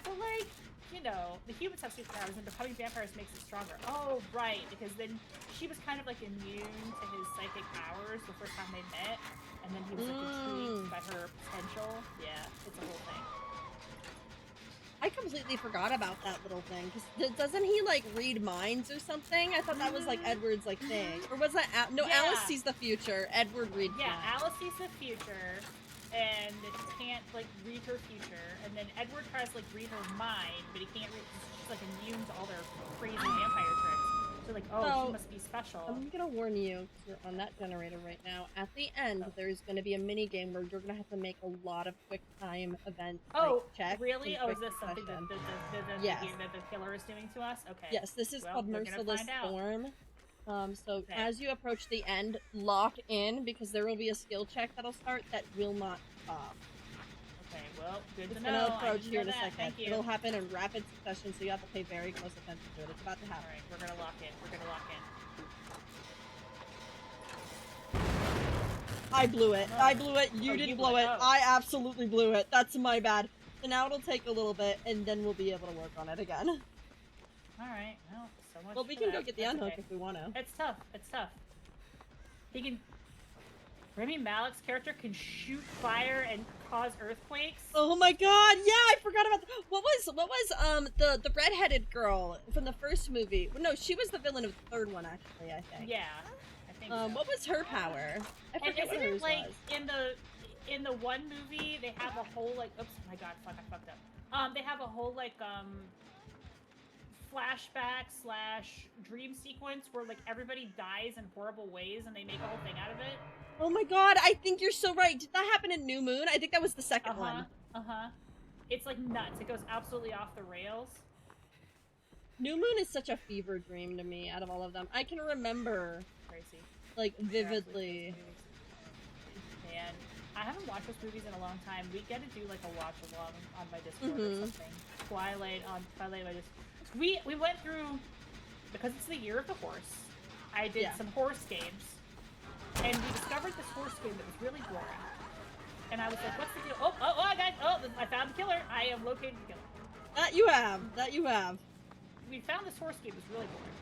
But like, you know, the humans have superpowers and becoming vampires makes it stronger. Oh, right, because then she was kind of like immune to his psychic powers the first time they met, and then he was like intrigued by her potential. Yeah, it's a whole thing. I completely forgot about that little thing, because doesn't he like read minds or something? I thought that was like Edward's like thing, or was that no? Yeah. Alice sees the future. Edward reads. Yeah, minds. Alice sees the future. And can't like read her future, and then Edward tries to like read her mind, but he can't read. She's like immune to all their crazy vampire tricks. So like, oh, she must be special. I'm gonna warn you, you're on that generator right now. At the end, there's gonna be a mini game where you're gonna have to make a lot of quick time events. Oh, like, checks. Really? Oh, is this something that the killer is doing to us? Okay. Yes, this is called Merciless Storm. So as you approach the end, lock in, because there will be a skill check that'll start that will not stop. Okay, well, good to know. It's gonna approach here in a second. Thank you. It'll happen in rapid succession, so you have to pay very close attention to it. It's about to happen. Alright, we're gonna lock in. We're gonna lock in. I blew it. I blew it. You didn't blow it. I absolutely blew it. That's my bad. So now it'll take a little bit, and then we'll be able to work on it again. Alright, well, so much Well, we can go get the unhook if we want to. It's tough. It's tough. He can... Rami Malek's character can shoot fire and cause earthquakes. Oh my god, yeah, I forgot about what was the redheaded girl from the first movie. No, she was the villain of the third one, actually, I think. Yeah, I think so. What was her power? I forget what hers like was. in the one movie they have a whole like oops, my god, fuck, I fucked up. They have a whole like flashback / dream sequence where like everybody dies in horrible ways and they make a whole thing out of it. Oh my god, I think you're so right. Did that happen in New Moon? I think that was the second one. It's like nuts. It goes absolutely off the rails. New Moon is such a fever dream to me out of all of them. I can remember crazy. Like vividly. Man, I haven't watched those movies in a long time. We get to do like a watch along on my Discord or something. Twilight on Discord. We went through, because it's the year of the horse. I did some horse games. And we discovered this horse game that was really boring. And I was like, what's the deal? Oh, I found the killer. I am locating the killer. That you have. That you have. We found this horse game was really boring.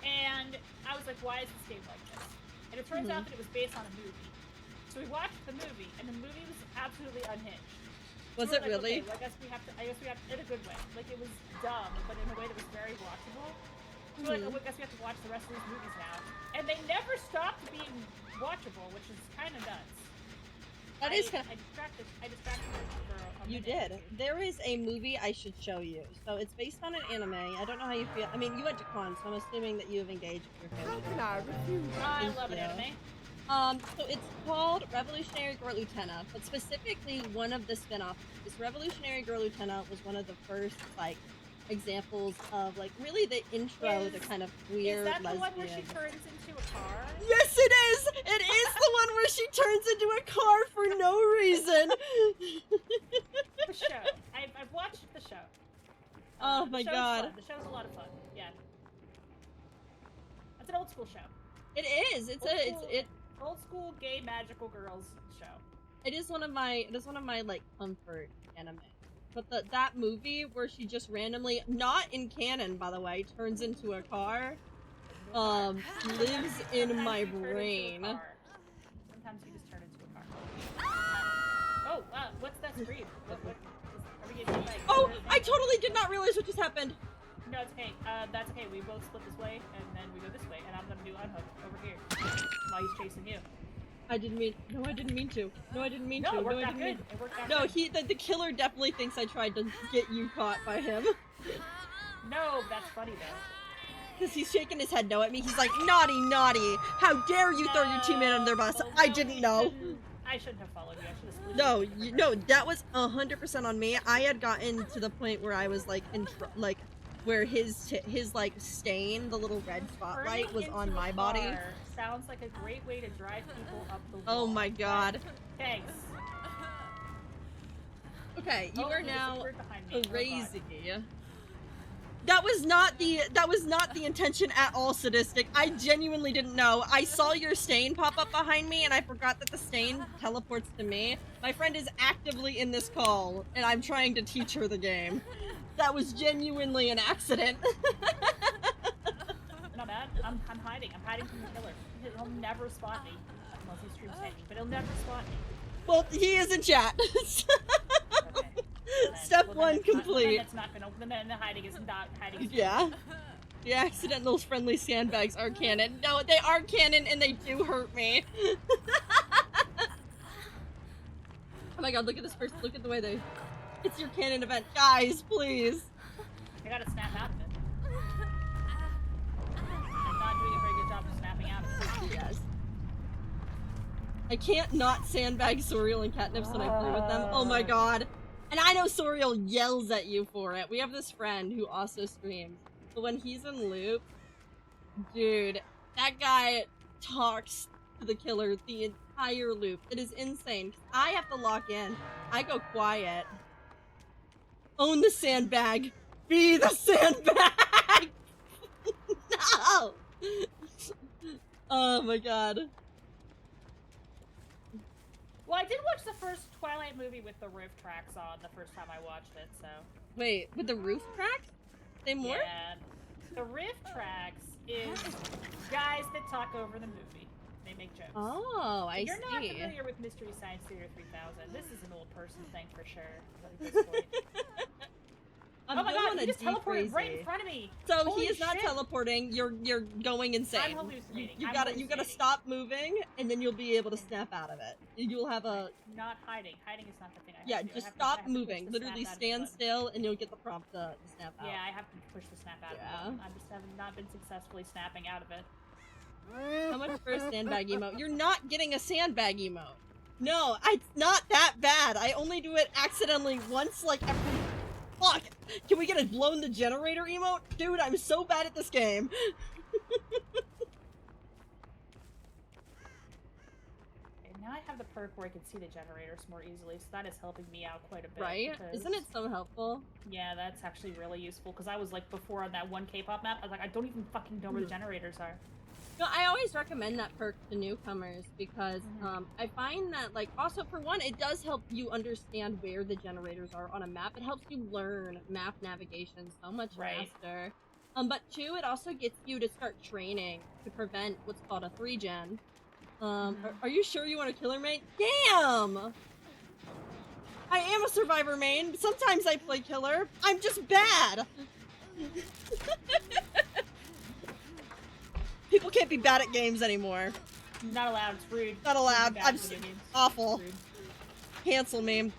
And I was like, why is this game like this? And it turns out that it was based on a movie. So we watched the movie, and the movie was absolutely unhinged. Was So it like, really? Okay, well, I guess we have to, in a good way. Like, it was dumb, but in a way that was very watchable. So like, oh, I guess we have to watch the rest of these movies now. And they never stopped being watchable, which is kind of nuts. That is kind of... I distracted her for a You minute. did. There is a movie I should show you. So it's based on an anime. I don't know how you feel. I mean, you went to con, so I'm assuming that you have engaged with your How family. can I refuse? I love an anime. So it's called Revolutionary Girl Lieutenant, but specifically one of the spin-offs. This Revolutionary Girl Lieutenant was one of the first, like, examples of, like, really the intro to kind of queer Is that lesbian. the one where she turns into a car? Yes, it is! It is the one where she turns into a car for no reason! The show. I've watched the show. Oh my god. Fun. The show's a lot of fun. Yeah. It's an old school show. It is! Old school gay magical girls show. It is one of my like comfort anime. But that movie where she just randomly, not in canon by the way, turns into a car, lives in my brain. Sometimes you just turn into a car. Oh, what's that scream? Are we getting hit by a Oh, killer? I totally did not realize what just happened. No, it's okay. That's okay. We both split this way, and then we go this way, and I'm gonna do unhook over here while he's chasing you. I didn't mean to. No, I didn't mean to. No, it worked out good. It worked out No, good. the killer definitely thinks I tried to get you caught by him. No, that's funny though. Because he's shaking his head no at me. He's like, naughty, naughty. How dare you throw your teammate under the bus? I didn't know. I shouldn't have followed you. I should have split No, that was 100% on me. I had gotten to the point where I was like, where his like stain, the little red spotlight, was on my body. Sounds like a great way to drive people up the wall. Oh my god. Thanks. Okay, you are there's a now bird behind me. Oh, God. crazy. That was not the intention at all, sadistic. I genuinely didn't know. I saw your stain pop up behind me and I forgot that the stain teleports to me. My friend is actively in this call and I'm trying to teach her the game. That was genuinely an accident. Not bad. I'm hiding. I'm hiding from the killer. He'll never spot me. Unless he stream sniping, but he'll never spot me. Well, he is in chat. Okay. Step one complete. Then the hiding is not hiding. Yeah. The accidental friendly sandbags are canon. No, they are canon and they do hurt me. Oh my god, look at this person. Look at the way they... It's your canon event. Guys, please. I gotta snap out of it. I'm not doing a very good job of snapping out of it. Yes. I can't not sandbag Soriel and Catnips when I play with them. Oh my god. And I know Soriel yells at you for it. We have this friend who also streams. But when he's in loop, dude, that guy talks to the killer the entire loop. It is insane. I have to lock in. I go quiet. Own the sandbag. Be the sandbag! No! Oh my god. Well, I did watch the first Twilight movie with the roof tracks on the first time I watched it, so... Wait, with the roof track? Say more? Yeah. The riff tracks is guys that talk over the movie. They make jokes. Oh, I You're not see. familiar with Mystery Science Theater 3000. This is an old person thing for sure. At this point. Oh my god, he just teleported right in front of me! So Holy he is not shit. teleporting, you're going insane. I'm hallucinating. You I'm gotta hallucinating. stop moving and then you'll be able to snap out of it. You'll have a Not hiding. Hiding is not the thing I have yeah, to do. just I have stop to push moving. the Literally snap out of the stand button. still and you'll get the prompt to snap out. Yeah, I have to push the snap out Yeah. of it. I just have not been successfully snapping out of it. How much for a sandbag emote? You're not getting a sandbag emote. No, it's not that bad. I only do it accidentally once like every... Fuck! Can we get a blown the generator emote? Dude, I'm so bad at this game. Now I have the perk where I can see the generators more easily, so that is helping me out quite a bit. Right? Because, Isn't it so helpful? yeah, that's actually really useful. Because I was like, before on that one K-pop map, I was like, I don't even fucking know where the generators are. No, I always recommend that perk to newcomers because I find that, like, also for one, it does help you understand where the generators are on a map. It helps you learn map navigation so much faster. But two, it also gets you to start training to prevent what's called a 3-gen. Are you sure you want a killer main? Damn! I am a survivor main. Sometimes I play killer. I'm just bad! People can't be bad at games anymore. Not allowed. It's rude. Not allowed. I'm awful. Rude. Cancel me.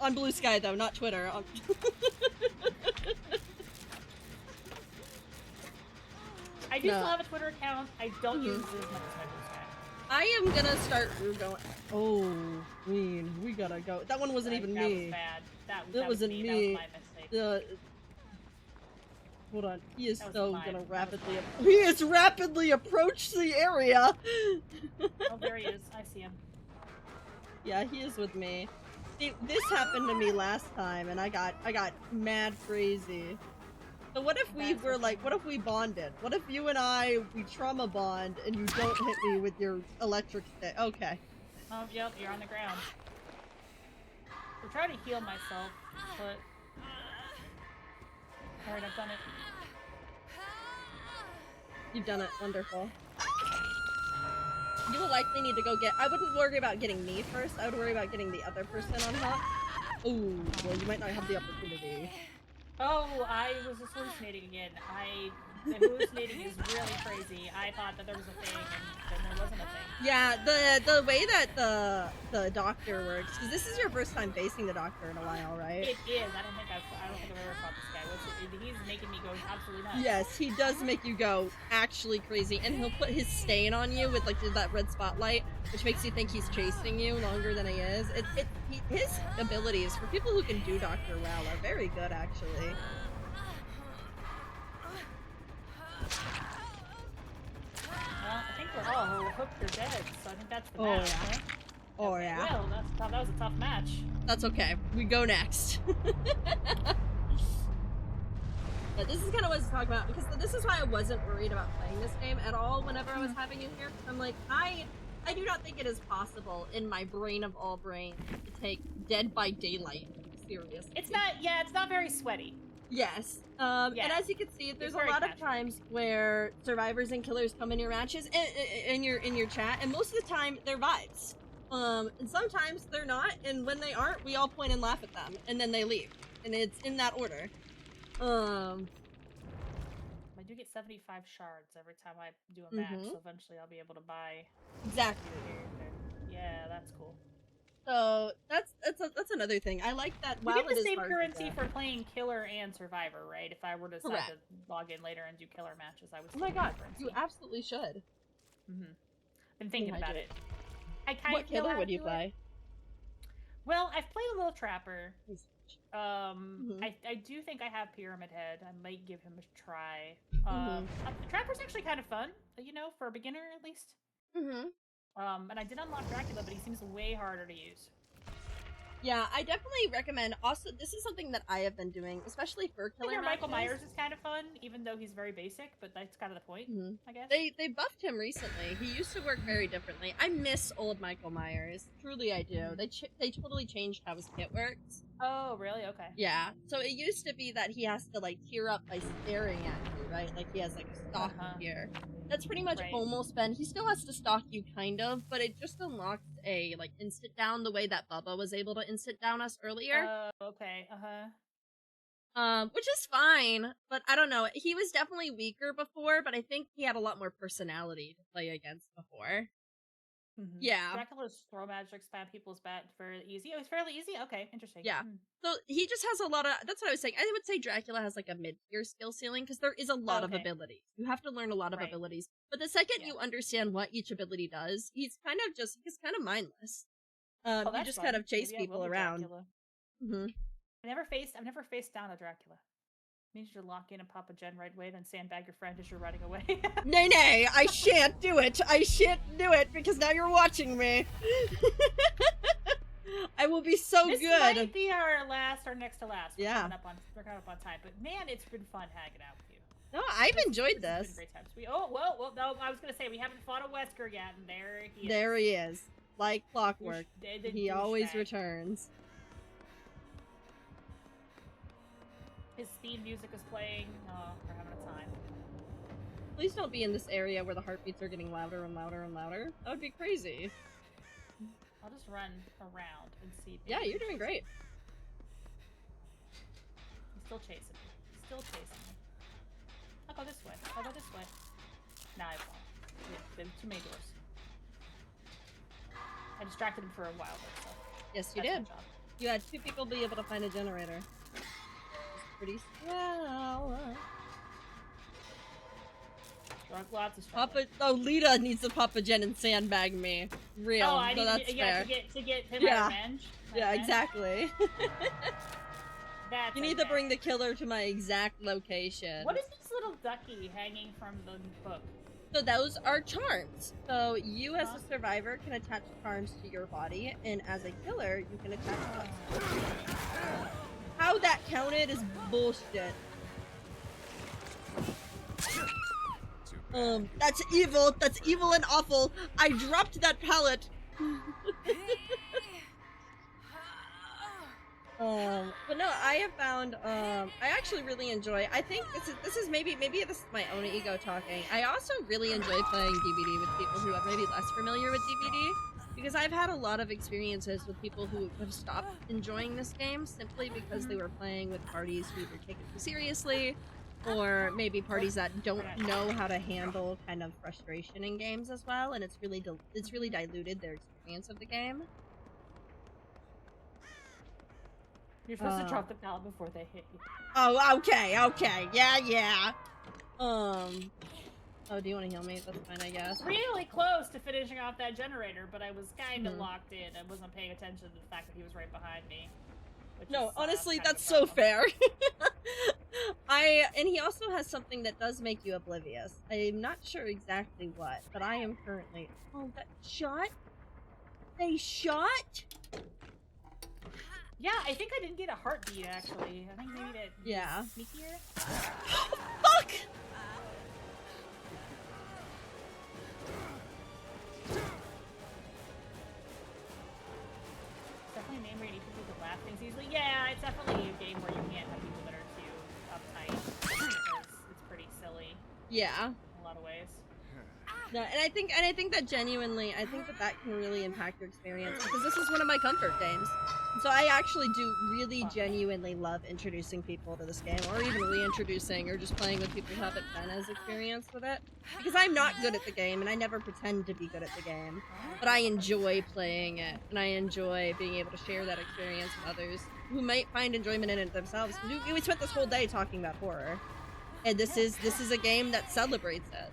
On Blue Sky though, not Twitter. I do still have a Twitter account. I don't use it as much as my Blue Sky. I am gonna start going. Oh, Queen, we gotta go. That one wasn't even me. That was bad. That wasn't me. That was my mistake. Hold on. He is He is rapidly approached the area. Oh, there he is. I see him. Yeah, he is with me. See, this happened to me last time, and I got mad crazy. So what if we were like, what if we bonded? What if you and I, we trauma bond, and you don't hit me with your electric stick? Okay. Oh, yep, you're on the ground. I'm trying to heal myself, but... Alright, I've done it. You've done it. Wonderful. You will likely need to go get... I wouldn't worry about getting me first. I would worry about getting the other person on hook. Ooh, well, you might not have the opportunity. Oh, I was hallucinating again. The hallucinating is really crazy. I thought that there was a thing, and then there wasn't a thing. Yeah, the way that the doctor works, because this is your first time facing the doctor in a while, right? It is. I don't think I've ever fought this guy. He's making me go absolutely nuts. Yes, he does make you go actually crazy, and he'll put his stain on you with like that red spotlight, which makes you think he's chasing you longer than he is. His abilities for people who can do Doctor well are very good, actually. Well, I think we're all hooked or dead, so I think that's the match. Yeah. Right? Oh yeah. Well, that was a tough match. That's okay. We go next. Yeah, this is kind of what I was talking about, because this is why I wasn't worried about playing this game at all whenever I was having you here. I'm like, I do not think it is possible in my brain of all brains to take Dead by Daylight seriously. It's not very sweaty. Yes. And as you can see, there's a lot of times where survivors and killers come in your matches, in your chat, and most of the time they're vibes. And sometimes they're not, and when they aren't, we all point and laugh at them, and then they leave. And it's in that order. I do get 75 shards every time I do a match, so eventually I'll be able to buy. Exactly. Yeah, that's cool. So that's another thing. I like that. We get the same currency for playing killer and survivor, right? If I were to decide to log in later and do killer matches, I would. Oh my god, you absolutely should. Been thinking about it. What killer would you play? Well, I've played a little Trapper. I do think I have Pyramid Head. I might give him a try. Trapper's actually kind of fun, you know, for a beginner at least. And I did unlock Dracula, but he seems way harder to use. Yeah, I definitely recommend. Also, this is something that I have been doing, especially for killer matches. Michael Myers is kind of fun, even though he's very basic, but that's kind of the point, I guess. They buffed him recently. He used to work very differently. I miss old Michael Myers. Truly, I do. They totally changed how his kit works. Oh, really? Okay. Yeah. So it used to be that he has to like tear up by staring at you, right? Like he has like a stalk here. That's pretty much almost been. He still has to stalk you, kind of, but it just unlocks a like instant down the way that Bubba was able to instant down us earlier. Okay. Which is fine, but I don't know. He was definitely weaker before, but I think he had a lot more personality to play against before. Yeah. Dracula's throw magic spam people's bat fairly easy. Oh, it's fairly easy? Okay, interesting. Yeah. So he just has a lot of, that's what I was saying. I would say Dracula has like a mid-tier skill ceiling, because there is a lot of abilities. You have to learn a lot of abilities. But the second you understand what each ability does, he's kind of mindless. You just kind of chase people around. I've never faced down a Dracula. Means you lock in and pop a gen right away, then sandbag your friend as you're running away. Nay, nay, I shan't do it. I shan't do it because now you're watching me. I will be so this good. This might be our next to last. We're Yeah. coming up on time, but man, it's been fun hanging out with you. No, I've enjoyed this. It's been great times. Well, no, I was gonna say we haven't fought a Wesker yet, and there he is. There he is, like clockwork. He always returns. His theme music is playing. Oh, we're having a time. Please don't be in this area where the heartbeats are getting louder and louder and louder. That would be crazy. I'll just run around and see. Yeah, you're doing great. He's still chasing me. He's still chasing me. I'll go this way. I'll go this way. Nah, I won't. There's too many doors. I distracted him for a while though, so. Yes, you did. You had 2 people be able to find a generator. Pretty swell. Drunk lots of Papa, oh, Lita needs to pop a gen and sandbag me. Real. Oh, I so need that's to, fair. to get him Yeah. revenge. Yeah, exactly. That's you need to bring the killer to my exact location. What is this little ducky hanging from the book? So those are charms. So you as a survivor can attach charms to your body, and as a killer, you can attach charms. How that counted is bullshit. That's evil. That's evil and awful. I dropped that pallet. But no, I have found, I actually really enjoy, I think this is maybe this is my own ego talking. I also really enjoy playing DBD with people who are maybe less familiar with DBD, because I've had a lot of experiences with people who have stopped enjoying this game simply because they were playing with parties who either take it too seriously, or maybe parties that don't know how to handle kind of frustration in games as well, and it's really diluted their experience of the game. You're supposed to drop the pallet before they hit you. Oh, okay, yeah. Oh, do you want to heal me? That's fine, I guess. Really close to finishing off that generator, but I was kind of locked in. I wasn't paying attention to the fact that he was right behind me. No, honestly, that's so fair. And he also has something that does make you oblivious. I'm not sure exactly what, but I am currently... Oh, that shot? They shot? Yeah, I think I didn't get a heartbeat, actually. I think maybe that sneakier. Fuck! It's definitely a game where you need people to laugh things easily. Yeah, it's definitely a game where you can't have people that are too uptight, because it's pretty silly. Yeah. In a lot of ways. No, and I think that genuinely, I think that can really impact your experience, because this is one of my comfort games. So I actually do really genuinely love introducing people to this game, or even reintroducing, or just playing with people who haven't been as experienced with it. Because I'm not good at the game, and I never pretend to be good at the game. But I enjoy playing it, and I enjoy being able to share that experience with others who might find enjoyment in it themselves. We spent this whole day talking about horror, and this is a game that celebrates it.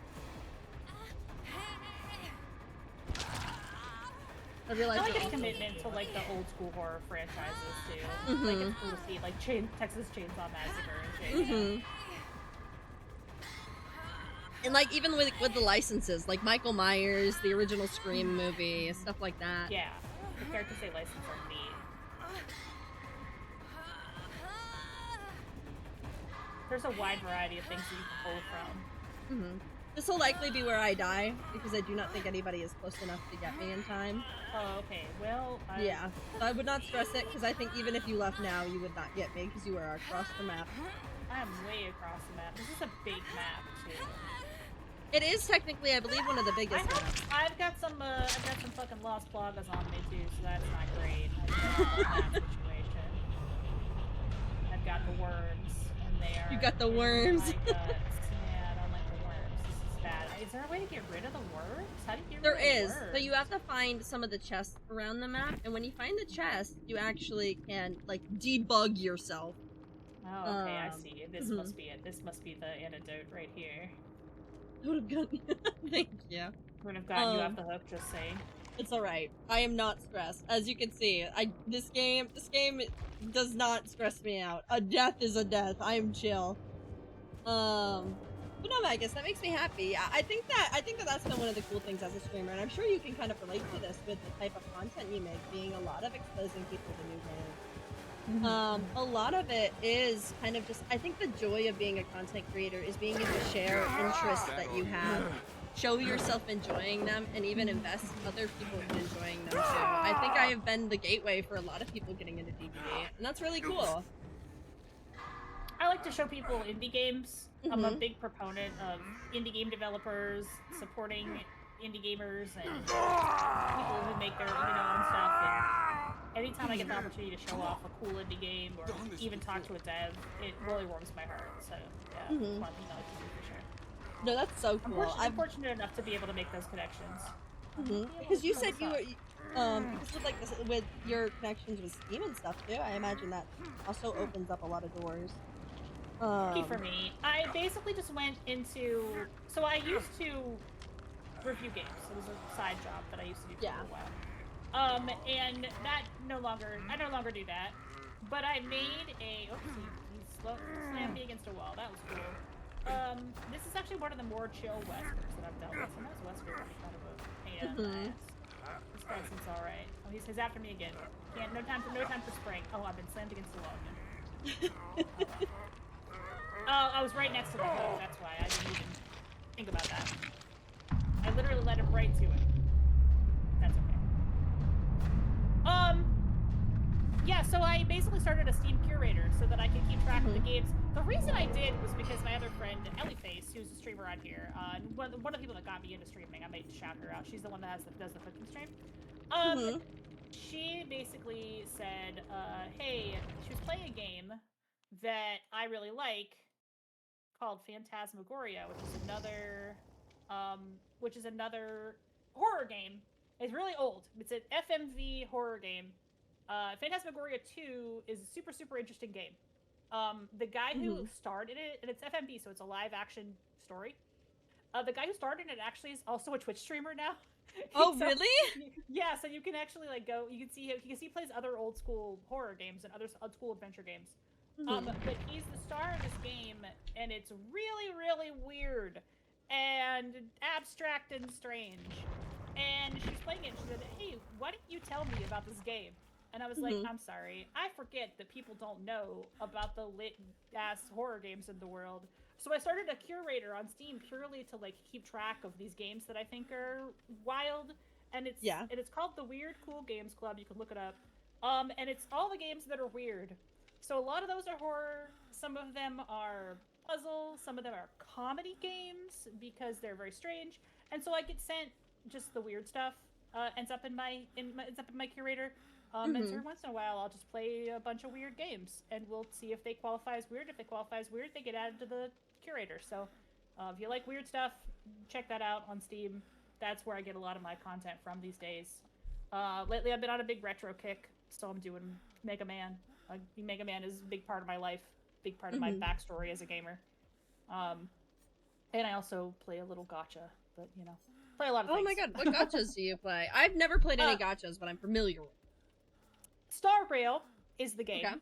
I realize I like its commitment to like the old school horror franchises too. Like it's cool to see like Texas Chainsaw Massacre and shit. And like even with the licenses, like Michael Myers, the original Scream movie, stuff like that. Yeah, the characters they license are neat. There's a wide variety of things that you can pull from. This will likely be where I die, because I do not think anybody is close enough to get me in time. Oh, okay. Well, yeah. So I would not stress it, because I think even if you left now, you would not get me, because you are across the map. I'm way across the map. This is a big map, too. It is technically, I believe, one of the biggest maps. I've got some fucking Lost Plagas on me, too, so that's not great. I've got that situation. I've got the worms, and they are... You got the worms. Is there a way to get rid of the worms? How do you get rid of the worms? There is. So you have to find some of the chests around the map, and when you find the chest, you actually can, like, debug yourself. Oh, okay, I see. This must be it. This must be the antidote right here. I would have gotten... Thank you. Would have gotten you off the hook, just saying. It's alright. I am not stressed. As you can see, this game does not stress me out. A death is a death. I am chill. But no, Magus, that makes me happy. I think that that's been one of the cool things as a streamer, and I'm sure you can kind of relate to this with the type of content you make, being a lot of exposing people to new games. A lot of it is kind of just, I think the joy of being a content creator is being able to share interests that you have, show yourself enjoying them, and even invest other people in enjoying them too. I think I have been the gateway for a lot of people getting into DBD, and that's really cool. I like to show people indie games. I'm a big proponent of indie game developers, supporting indie gamers and people who make their own stuff. And anytime I get the opportunity to show off a cool indie game or even talk to a dev, it really warms my heart. So yeah, it's one thing I like to do for sure. No, that's so cool. I'm fortunate enough to be able to make those connections. Because you said you were, because with like this, with your connections with Steam and stuff too, I imagine that also opens up a lot of doors. Lucky for me, I basically just went into. So I used to review games. It was a side job that I used to do for a while. And that I no longer do that. But I made a. Oops, he slammed me against a wall. That was cool. This is actually one of the more chill Weskers that I've dealt with. Sometimes Wesker can be kind of a pain in the ass. This guy seems all right. Oh, he's after me again. No time for spring. Oh, I've been slammed against the wall again. Oh, I was right next to the hook, that's why. I didn't even think about that. I literally led him right to it. That's okay. Yeah, so I basically started a Steam curator so that I could keep track of the games. The reason I did was because my other friend, Ellieface, who's a streamer on here, one of the people that got me into streaming, I might shout her out. She's the one that does the cooking stream. She basically said, hey, she was playing a game that I really like, called Phantasmagoria, which is another horror game. It's really old. It's an FMV horror game. Phantasmagoria 2 is a super, super interesting game. The guy who starred in it, and it's FMV, so it's a live action story. The guy who starred in it actually is also a Twitch streamer now. Oh, so, really? Yeah, so you can actually like go. You can see he plays other old school horror games and other old school adventure games. But he's the star of this game, and it's really, really weird and abstract and strange. And she's playing it, and she said, hey, why don't you tell me about this game? And I was like, I'm sorry, I forget that people don't know about the lit-ass horror games in the world. So I started a curator on Steam purely to like keep track of these games that I think are wild. And it's called the Weird Cool Games Club. You can look it up. And it's all the games that are weird. So a lot of those are horror. Some of them are puzzle. Some of them are comedy games because they're very strange. And so I get sent just the weird stuff. Ends up in my curator. And so every once in a while, I'll just play a bunch of weird games, and we'll see if they qualify as weird. If they qualify as weird, they get added to the curator. So if you like weird stuff, check that out on Steam. That's where I get a lot of my content from these days. Lately, I've been on a big retro kick, so I'm doing Mega Man. Mega Man is a big part of my life, big part of my backstory as a gamer. And I also play a little gacha, but play a lot of things. Oh my god, what gachas do you play? I've never played any gachas, but I'm familiar with. Star Rail is the game. Okay.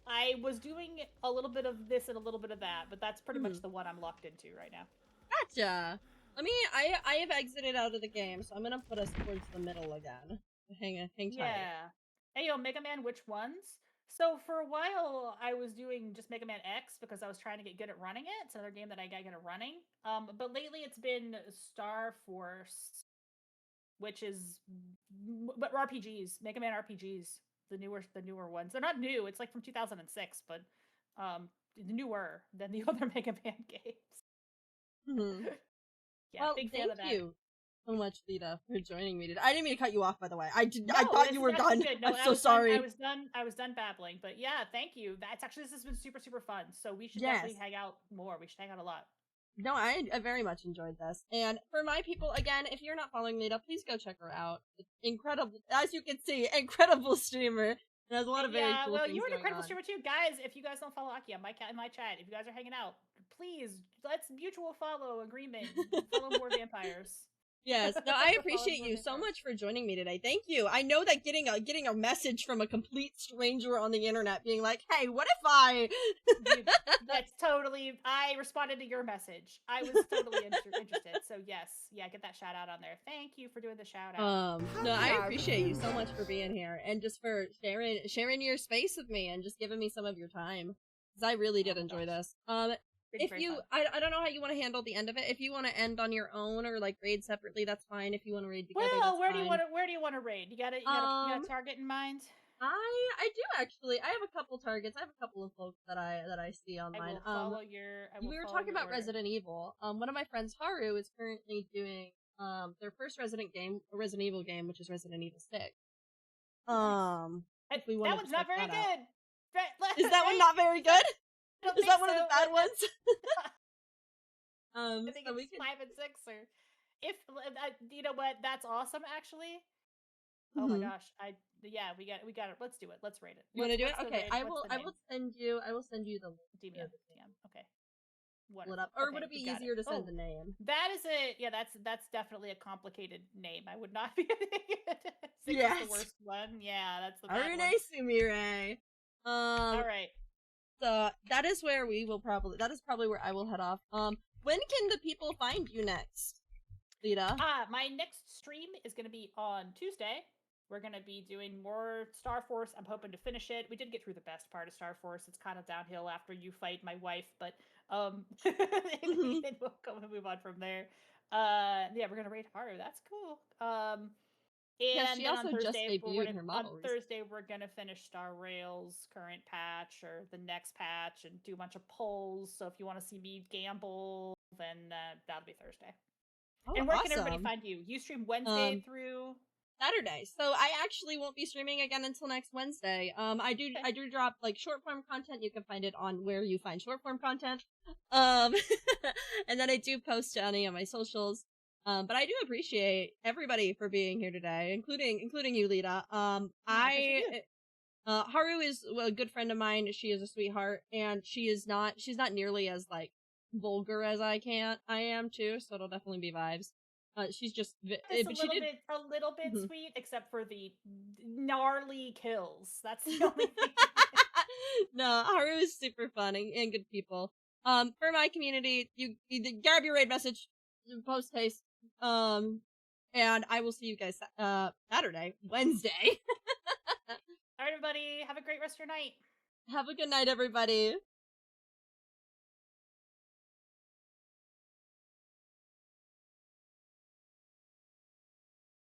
I was doing a little bit of this and a little bit of that, but that's pretty much the one I'm locked into right now. Gotcha. I have exited out of the game, so I'm gonna put us towards the middle again. Hang tight. Yeah. Hey, Mega Man, which ones? So for a while, I was doing just Mega Man X because I was trying to get good at running it. It's another game that I got good at running. But lately it's been Star Force, which is but RPGs, Mega Man RPGs, the newer ones. They're not new. It's like from 2006, but newer than the other Mega Man games. Yeah, well, big fan of that. Thank you so much, Lita, for joining me today. I didn't mean to cut you off, by the way. I thought you were done. No, I'm so sorry. I was done babbling, but yeah, thank you. This has been super, super fun. So we should definitely hang out more. We should hang out a lot. No, I very much enjoyed this. And for my people, again, if you're not following Lita, please go check her out. It's incredible. As you can see, incredible streamer. And has a lot of very cool things you're an incredible on. streamer too. Guys, if you guys don't follow Aki in my chat, if you guys are hanging out, please, let's mutual follow agreement. Follow more vampires. Yes, no, I Following appreciate where you they so first. much for joining me today. Thank you. I know that getting a message from a complete stranger on the internet being like, "Hey, what if I?" Dude, that's totally. I responded to your message. I was totally interested. So yes, yeah, get that shout out on there. Thank you for doing the shout out. No, I How appreciate you so much for refuse. being here and just for sharing your space with me and just giving me some of your time because I really Oh did my enjoy gosh, this. been If very you, fun. I don't know how you want to handle the end of it. If you want to end on your own or like raid separately, that's fine. If you want to raid together, Well, that's fine. where do you want to raid? You got Um, a target in mind? I do actually. I have a couple targets. I have a couple of folks that I see online. I will We were follow talking your about order. Resident Evil. One of my friends, Haru, is currently doing their first Resident Evil game, which is Resident Evil 6. Nice. If we That wanted to one's not check very that out. good. Right? Is that one Right? not very Is that? good? I don't Is think that one of the so. bad ones? I think So it's we could. 5 and 6 or if you know what, that's awesome actually. Oh my Mhm. gosh, we got it. Let's do it. Let's rate it. You want to do it? What's the Okay, rate? What's the I name? will send you. I will send you the link to DM. the DM. Okay, pull it up. wonderful. Or would Okay, it be we got it. easier to send Oh, the name? that is a yeah. That's definitely a complicated name. I would not be. 6 is the Yes. worst one. Yeah, that's the bad one. Arune Sumire. All Um. right. So that is where we will probably. That is probably where I will head off. When can the people find you next, Lita? My next stream is going to be on Tuesday. We're going to be doing more Star Force. I'm hoping to finish it. We did get through the best part of Star Force. It's kind of downhill after you fight my wife, but and Mhm. we'll go and move on from there. Yeah, we're gonna raid Haru. That's cool. Yeah, And she then on also just Thursday, debuted her model recently. We're gonna finish Star Rail's current patch or the next patch and do a bunch of polls. So if you want to see me gamble, then that'll be Thursday. Oh, And where can everybody awesome. find you? You stream Wednesday Um, through. Saturday. So I actually won't be streaming again until next Wednesday. Okay. I do drop like short form content. You can find it on where you find short form content. Um, and then I do post to any of my socials. But I do appreciate everybody for being here today, including you, Lita. I appreciate you. Haru is a good friend of mine. She is a sweetheart, and she's not nearly as like vulgar as I am too. So it'll definitely be vibes. She's just, This but she did. a little bit Mhm. sweet, except for the gnarly kills. That's the only thing. No, Haru is super fun and good people. For my community, you grab your raid message, post haste. Um, and I will see you guys Saturday, Wednesday. All right, everybody, have a great rest of your night. Have a good night, everybody.